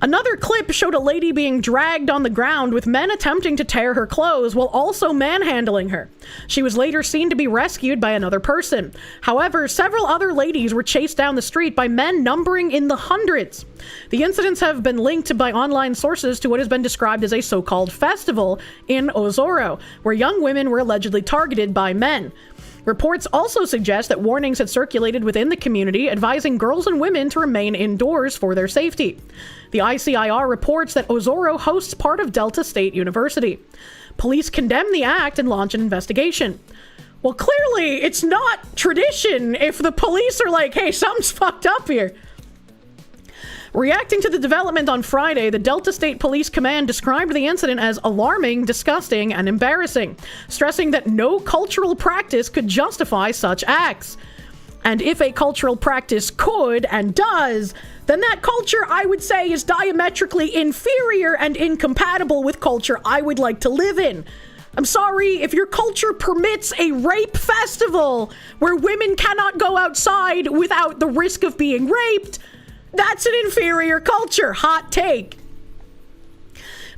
[SPEAKER 1] Another clip showed a lady being dragged on the ground with men attempting to tear her clothes while also manhandling her. She was later seen to be rescued by another person. However, several other ladies were chased down the street by men numbering in the hundreds. The incidents have been linked by online sources to what has been described as a so-called festival in Ozoro, where young women were allegedly targeted by men. Reports also suggest that warnings had circulated within the community advising girls and women to remain indoors for their safety. The ICIR reports that Ozoro hosts part of Delta State University. Police condemn the act and launch an investigation. Well, clearly, it's not tradition if the police are like, hey, something's fucked up here. Reacting to the development on Friday, the Delta State Police Command described the incident as alarming, disgusting, and embarrassing, stressing that no cultural practice could justify such acts. And if a cultural practice could and does, then that culture, I would say, is diametrically inferior and incompatible with culture I would like to live in. I'm sorry, if your culture permits a rape festival where women cannot go outside without the risk of being raped, that's an inferior culture. Hot take.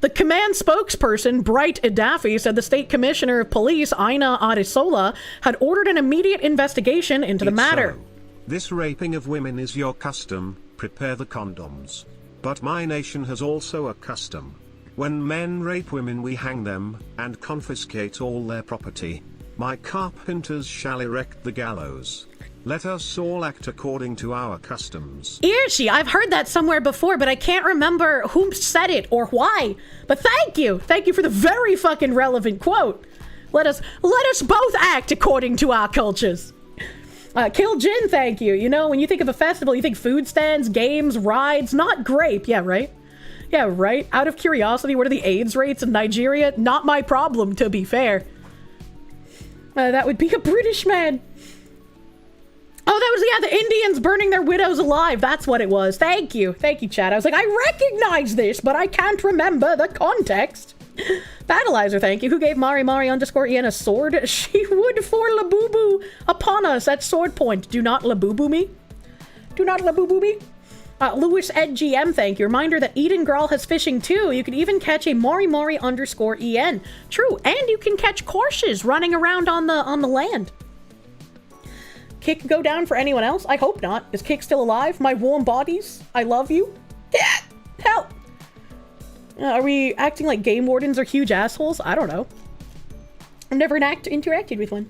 [SPEAKER 1] The command spokesperson, Bright Idafi, said the state commissioner of police, Aina Adesola, had ordered an immediate investigation into the matter.
[SPEAKER 2] So, this raping of women is your custom, prepare the condoms. But my nation has also a custom. When men rape women we hang them, and confiscate all their property. My carpenters shall erect the gallows. Let us all act according to our customs.
[SPEAKER 1] Kirsche, I've heard that somewhere before, but I can't remember who said it or why. But thank you. Thank you for the very fucking relevant quote. Let us both act according to our cultures. Kill Jin, thank you. You know, when you think of a festival, you think food stands, games, rides, not grape. Yeah, right? Yeah, right? Out of curiosity, what are the AIDS rates in Nigeria? Not my problem, to be fair. That would be a British man. Oh, that was, yeah, the Indians burning their widows alive. That's what it was. Thank you. Thank you, Chad. I was like, I recognize this, but I can't remember the context. Battleizer, thank you. Who gave Mari_En a sword? She would for Labubu upon us at sword point. Do not Labubu me. Do not Labubu me. Lewis Ed GM, thank you. Reminder that Eden Grawl has fishing too. You can even catch a Mari_En. True, and you can catch Kirsches running around on the land. Kick go down for anyone else? I hope not. Is Kick still alive? My warm bodies? I love you. Yeah, help. Are we acting like game wardens are huge assholes? I don't know. I've never interacted with one.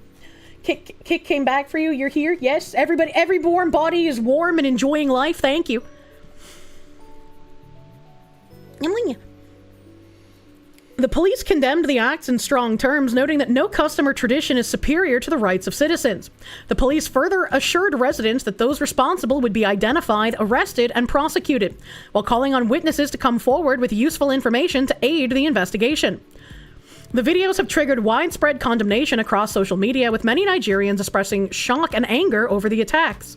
[SPEAKER 1] Kick came back for you. You're here. Yes, everybody. Every warm body is warm and enjoying life. Thank you. The police condemned the acts in strong terms, noting that no custom or tradition is superior to the rights of citizens. The police further assured residents that those responsible would be identified, arrested, and prosecuted, while calling on witnesses to come forward with useful information to aid the investigation. The videos have triggered widespread condemnation across social media, with many Nigerians expressing shock and anger over the attacks.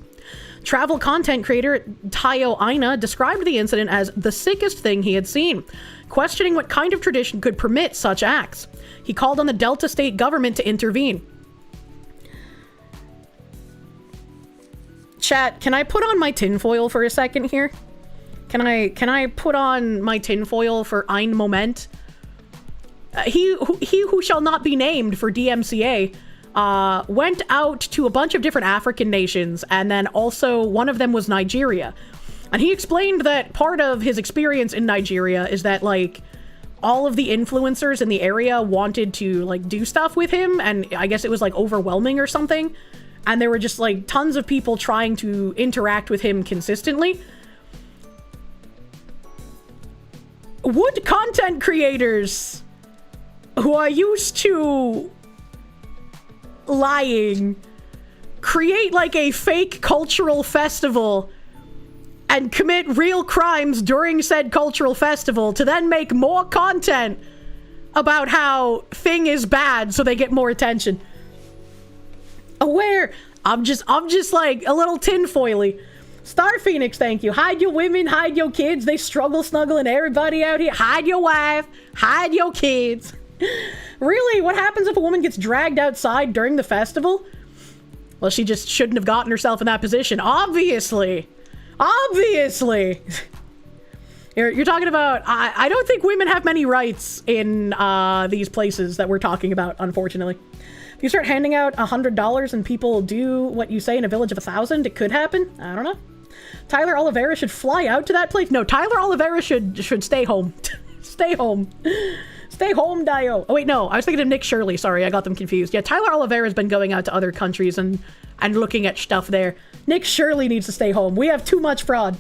[SPEAKER 1] Travel content creator Tayo Aina described the incident as the sickest thing he had seen, questioning what kind of tradition could permit such acts. He called on the Delta State government to intervene. Chat, can I put on my tinfoil for a second here? Can I put on my tinfoil for ein Moment? He who shall not be named for DMCA went out to a bunch of different African nations, and then also one of them was Nigeria. And he explained that part of his experience in Nigeria is that, like, all of the influencers in the area wanted to, like, do stuff with him, and I guess it was, like, overwhelming or something. And there were just, like, tons of people trying to interact with him consistently. Would content creators who are used to lying create like a fake cultural festival and commit real crimes during said cultural festival to then make more content about how thing is bad so they get more attention. Aware. I'm just like a little tinfoily. Star Phoenix, thank you. Hide your women, hide your kids. They struggle snuggling everybody out here. Hide your wife, hide your kids. Really? What happens if a woman gets dragged outside during the festival? Well, she just shouldn't have gotten herself in that position. Obviously. Obviously. You're talking about... I don't think women have many rights in these places that we're talking about, unfortunately. If you start handing out $100 and people do what you say in a village of 1,000, it could happen. I don't know. Tyler Oliveira should fly out to that place. No, Tyler Oliveira should stay home. Stay home. Stay home, Dio. Oh, wait, no. I was thinking of Nick Shirley. Sorry, I got them confused. Yeah, Tyler Oliveira's been going out to other countries and looking at stuff there. Nick Shirley needs to stay home. We have too much fraud.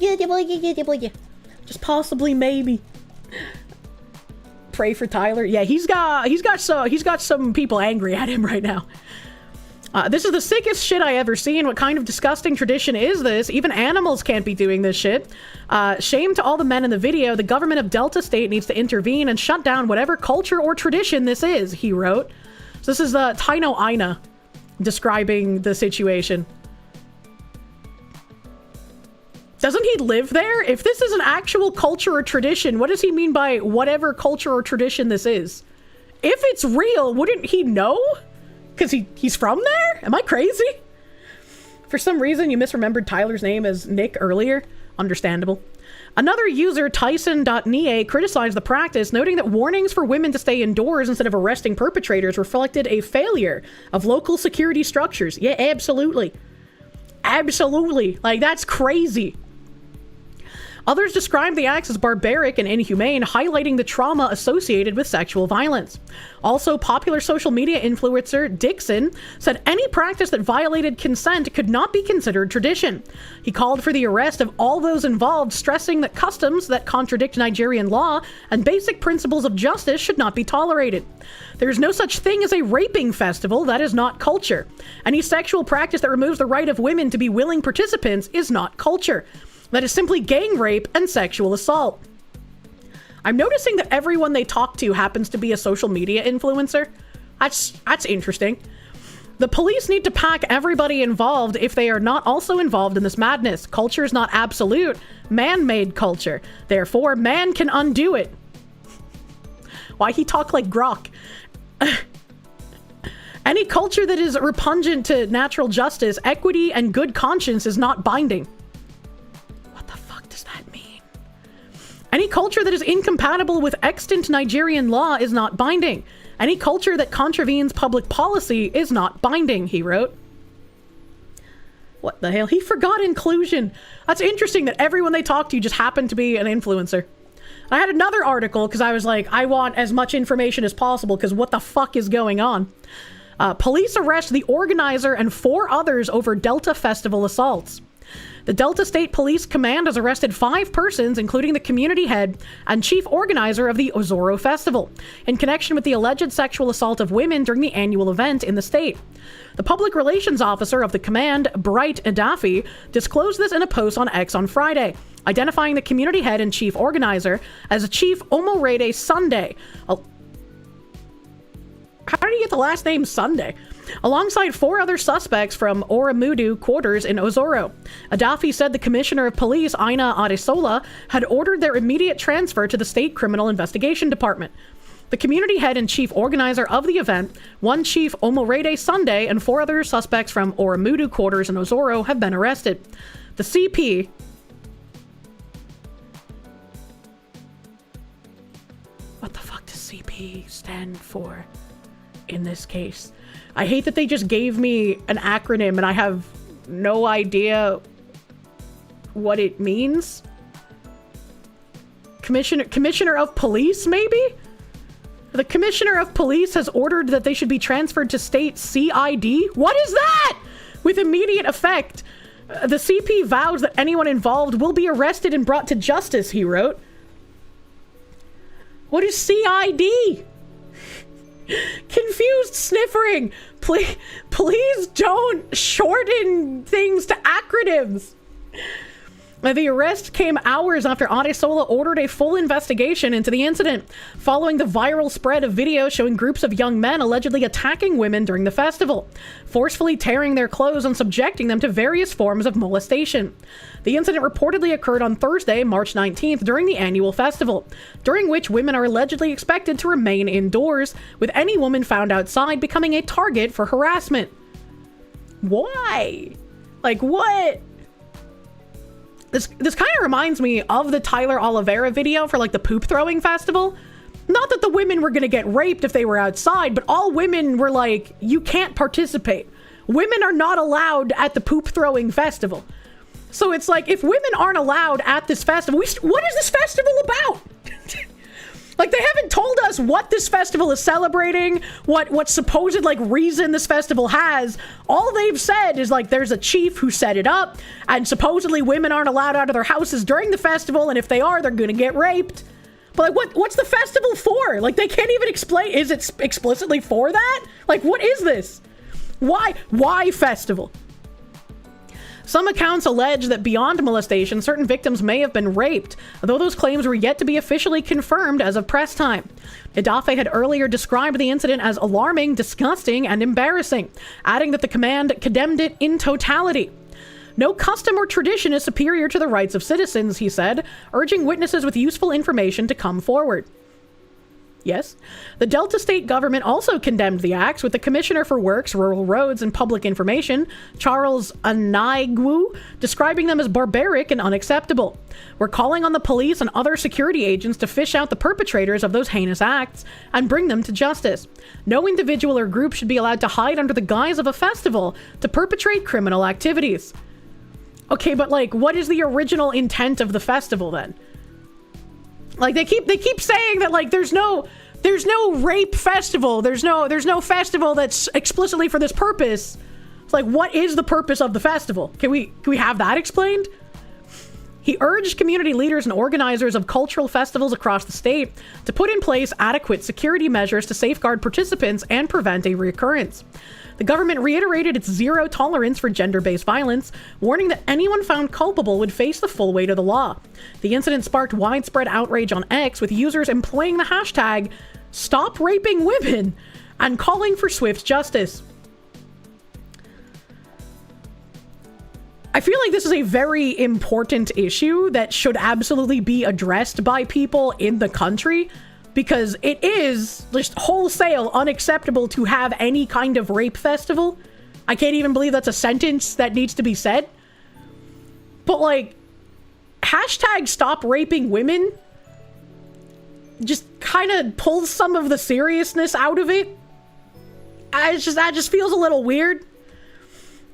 [SPEAKER 1] Just possibly, maybe. Pray for Tyler. Yeah, he's got some people angry at him right now. This is the sickest shit I ever seen. What kind of disgusting tradition is this? Even animals can't be doing this shit. Shame to all the men in the video. The government of Delta State needs to intervene and shut down whatever culture or tradition this is, he wrote. So this is Taino Aina describing the situation. Doesn't he live there? If this is an actual culture or tradition, what does he mean by whatever culture or tradition this is? If it's real, wouldn't he know? Because he's from there? Am I crazy? For some reason, you misremembered Tyler's name as Nick earlier. Understandable. Another user, Tyson.nie, criticized the practice, noting that warnings for women to stay indoors instead of arresting perpetrators reflected a failure of local security structures. Yeah, absolutely. Absolutely. Like, that's crazy. Others described the acts as barbaric and inhumane, highlighting the trauma associated with sexual violence. Also, popular social media influencer Dixon said any practice that violated consent could not be considered tradition. He called for the arrest of all those involved, stressing that customs that contradict Nigerian law and basic principles of justice should not be tolerated. There is no such thing as a raping festival. That is not culture. Any sexual practice that removes the right of women to be willing participants is not culture. That is simply gang rape and sexual assault. I'm noticing that everyone they talk to happens to be a social media influencer. That's interesting. The police need to pack everybody involved if they are not also involved in this madness. Culture is not absolute, man-made culture. Therefore, man can undo it. Why he talk like Grok? Any culture that is repugnant to natural justice, equity, and good conscience is not binding. Any culture that is incompatible with extant Nigerian law is not binding. Any culture that contravenes public policy is not binding, he wrote. What the hell? He forgot inclusion. That's interesting that everyone they talk to just happened to be an influencer. I had another article because I was like, I want as much information as possible because what the fuck is going on? Police arrest the organizer and 4 others over Delta Festival assaults. The Delta State Police Command has arrested 5 persons, including the community head and chief organizer of the Ozoro Festival, in connection with the alleged sexual assault of women during the annual event in the state. The public relations officer of the command, Bright Adafi, disclosed this in a post on X on Friday, identifying the community head and chief organizer as Chief Omorede Sunday. How did he get the last name Sunday? Alongside 4 other suspects from Oramudu quarters in Ozoro. Adafi said the commissioner of police, Aina Adesola, had ordered their immediate transfer to the state criminal investigation department. The community head and chief organizer of the event, one Chief Omorede Sunday, and 4 other suspects from Oramudu quarters in Ozoro have been arrested. The CP... What the fuck does CP stand for in this case? I hate that they just gave me an acronym and I have no idea what it means. Commissioner of Police, maybe? The Commissioner of Police has ordered that they should be transferred to state CID? What is that? With immediate effect. The CP vows that anyone involved will be arrested and brought to justice, he wrote. What is CID? Confused sniffering. Please don't shorten things to acronyms. The arrest came hours after Adesola ordered a full investigation into the incident, following the viral spread of videos showing groups of young men allegedly attacking women during the festival, forcefully tearing their clothes and subjecting them to various forms of molestation. The incident reportedly occurred on Thursday, March 19th, during the annual festival, during which women are allegedly expected to remain indoors, with any woman found outside becoming a target for harassment. Why? Like, what? This kind of reminds me of the Tyler Oliveira video for like the poop throwing festival. Not that the women were gonna get raped if they were outside, but all women were like, you can't participate. Women are not allowed at the poop throwing festival. So it's like, if women aren't allowed at this festival, what is this festival about? Like, they haven't told us what this festival is celebrating, what supposed, like, reason this festival has. All they've said is, like, there's a chief who set it up, and supposedly women aren't allowed out of their houses during the festival, and if they are, they're gonna get raped. But, like, what's the festival for? Like, they can't even explain, is it explicitly for that? Like, what is this? Why festival? Some accounts allege that beyond molestation, certain victims may have been raped, though those claims were yet to be officially confirmed as of press time. Idafe had earlier described the incident as alarming, disgusting, and embarrassing, adding that the command condemned it in totality. No custom or tradition is superior to the rights of citizens, he said, urging witnesses with useful information to come forward. Yes. The Delta State government also condemned the acts, with the Commissioner for Works, Rural Roads, and Public Information, Charles Anaigwu, describing them as barbaric and unacceptable. We're calling on the police and other security agents to fish out the perpetrators of those heinous acts and bring them to justice. No individual or group should be allowed to hide under the guise of a festival to perpetrate criminal activities. Okay, but like, what is the original intent of the festival then? Like, they keep saying that, like, there's no rape festival. There's no festival that's explicitly for this purpose. It's like, what is the purpose of the festival? Can we have that explained? He urged community leaders and organizers of cultural festivals across the state to put in place adequate security measures to safeguard participants and prevent a reoccurrence. The government reiterated its zero tolerance for gender-based violence, warning that anyone found culpable would face the full weight of the law. The incident sparked widespread outrage on X, with users employing the hashtag #StopRapingWomen and calling for swift justice. I feel like this is a very important issue that should absolutely be addressed by people in the country, because it is just wholesale unacceptable to have any kind of rape festival. I can't even believe that's a sentence that needs to be said. But like, #StopRapingWomen just kind of pulls some of the seriousness out of it. That just feels a little weird.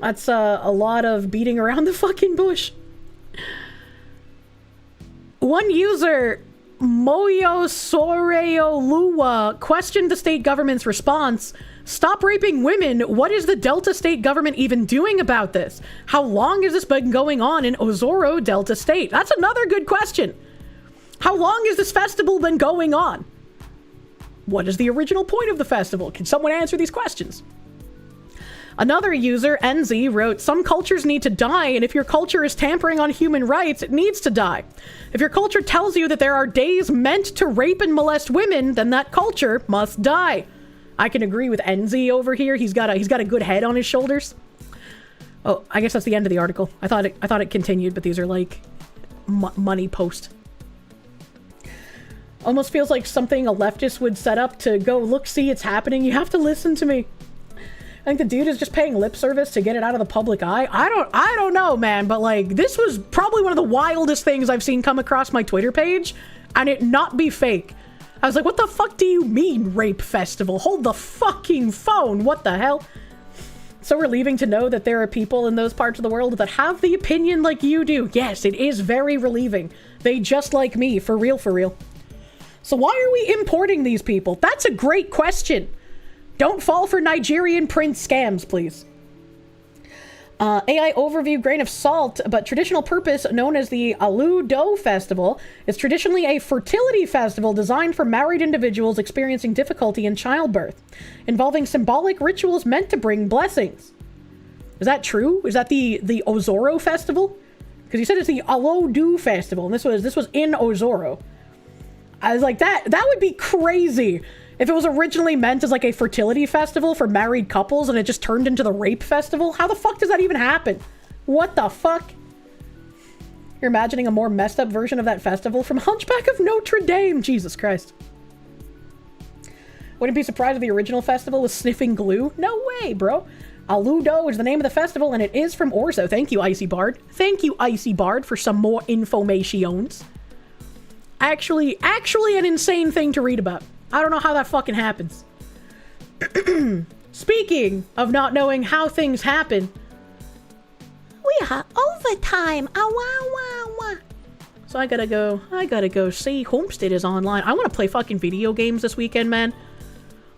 [SPEAKER 1] That's a lot of beating around the fucking bush. One user, Moyo Soreolua, questioned the state government's response. Stop raping women. What is the Delta State government even doing about this? How long has this been going on in Ozoro, Delta State? That's another good question. How long has this festival been going on? What is the original point of the festival? Can someone answer these questions? Another user, NZ, wrote, some cultures need to die, and if your culture is tampering on human rights, it needs to die. If your culture tells you that there are days meant to rape and molest women, then that culture must die. I can agree with NZ over here. He's got a good head on his shoulders. Oh, I guess that's the end of the article. I thought it continued, but these are like money post. Almost feels like something a leftist would set up to go, look, see, it's happening. You have to listen to me. I think the dude is just paying lip service to get it out of the public eye. I don't know, man, but like, this was probably one of the wildest things I've seen come across my Twitter page, and it not be fake. I was like, what the fuck do you mean, rape festival? Hold the fucking phone. What the hell? So relieving to know that there are people in those parts of the world that have the opinion like you do. Yes, it is very relieving. They just like me, for real, for real. So why are we importing these people? That's a great question. Don't fall for Nigerian prince scams, please. AI overview, grain of salt, but traditional purpose known as the Alu-Do Festival is traditionally a fertility festival designed for married individuals experiencing difficulty in childbirth, involving symbolic rituals meant to bring blessings. Is that true? Is that the Ozoro Festival? Because you said it's the Alo-Do Festival, and this was in Ozoro. I was like, that would be crazy if it was originally meant as like a fertility festival for married couples and it just turned into the rape festival. How the fuck does that even happen? What the fuck? You're imagining a more messed up version of that festival from Hunchback of Notre Dame. Jesus Christ. Wouldn't be surprised if the original festival was sniffing glue. No way, bro. Alu-Do is the name of the festival and it is from Orzo. Thank you, Icy Bard. Thank you, Icy Bard, for some more informations. Actually an insane thing to read about. I don't know how that fucking happens. Speaking of not knowing how things happen, we are overtime. So I gotta go see Homestead is online. I want to play fucking video games this weekend, man.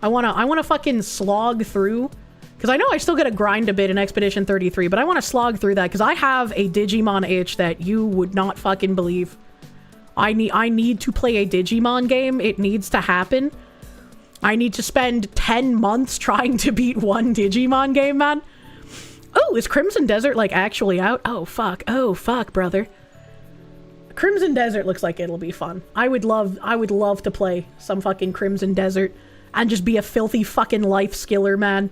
[SPEAKER 1] I wanna fucking slog through, because I know I still gotta grind a bit in Expedition 33, but I want to slog through that because I have a Digimon itch that you would not fucking believe. I need to play a Digimon game. It needs to happen. I need to spend 10 months trying to beat one Digimon game, man. Oh, is Crimson Desert, like, actually out? Oh, fuck. Oh, fuck, brother. Crimson Desert looks like it'll be fun. I would love to play some fucking Crimson Desert and just be a filthy fucking life skiller, man.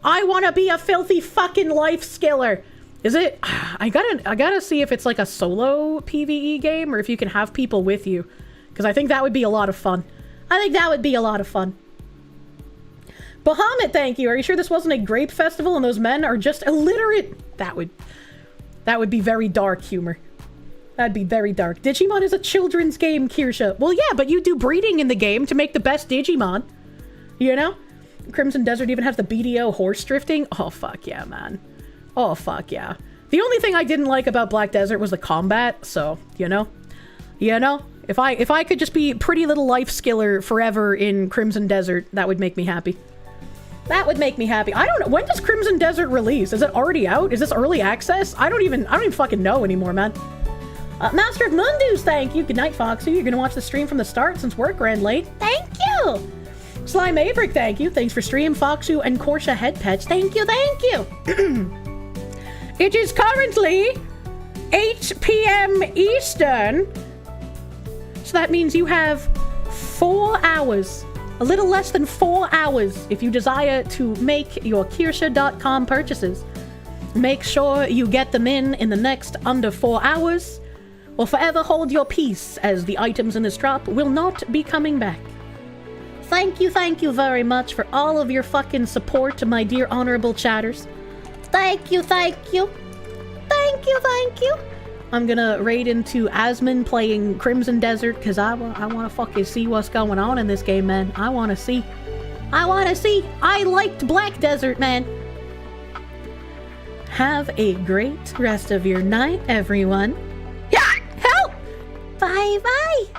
[SPEAKER 1] I want to be a filthy fucking life skiller. Is it? I gotta see if it's like a solo PvE game or if you can have people with you. Because I think that would be a lot of fun. Bahamut, thank you. Are you sure this wasn't a grape festival and those men are just illiterate? That would be very dark humor. That'd be very dark. Digimon is a children's game, Kirsche. Well, yeah, but you do breeding in the game to make the best Digimon. You know? Crimson Desert even has the BDO horse drifting. Oh, fuck yeah, man. Oh, fuck yeah. The only thing I didn't like about Black Desert was the combat, so, you know? If I could just be pretty little life skiller forever in Crimson Desert, that would make me happy. That would make me happy. I don't know. When does Crimson Desert release? Is it already out? Is this early access? I don't even fucking know anymore, man. Master of Mundus, thank you. Good night, Foxy. You're gonna watch the stream from the start since work ran late. Thank you. Slime Averick, thank you. Thanks for stream, Foxu and Kirsche Head Pets. Thank you, thank you. It is currently 8 p.m. Eastern. So that means you have 4 hours. A little less than 4 hours if you desire to make your Kirsche.com purchases. Make sure you get them in the next under 4 hours, or forever hold your peace, as the items in this drop will not be coming back. Thank you very much for all of your fucking support, my dear honorable chatters. Thank you. I'm gonna raid into Asmon playing Crimson Desert, because I want to fucking see what's going on in this game, man. I want to see. I liked Black Desert, man. Have a great rest of your night, everyone. Yeah, help! Bye-bye.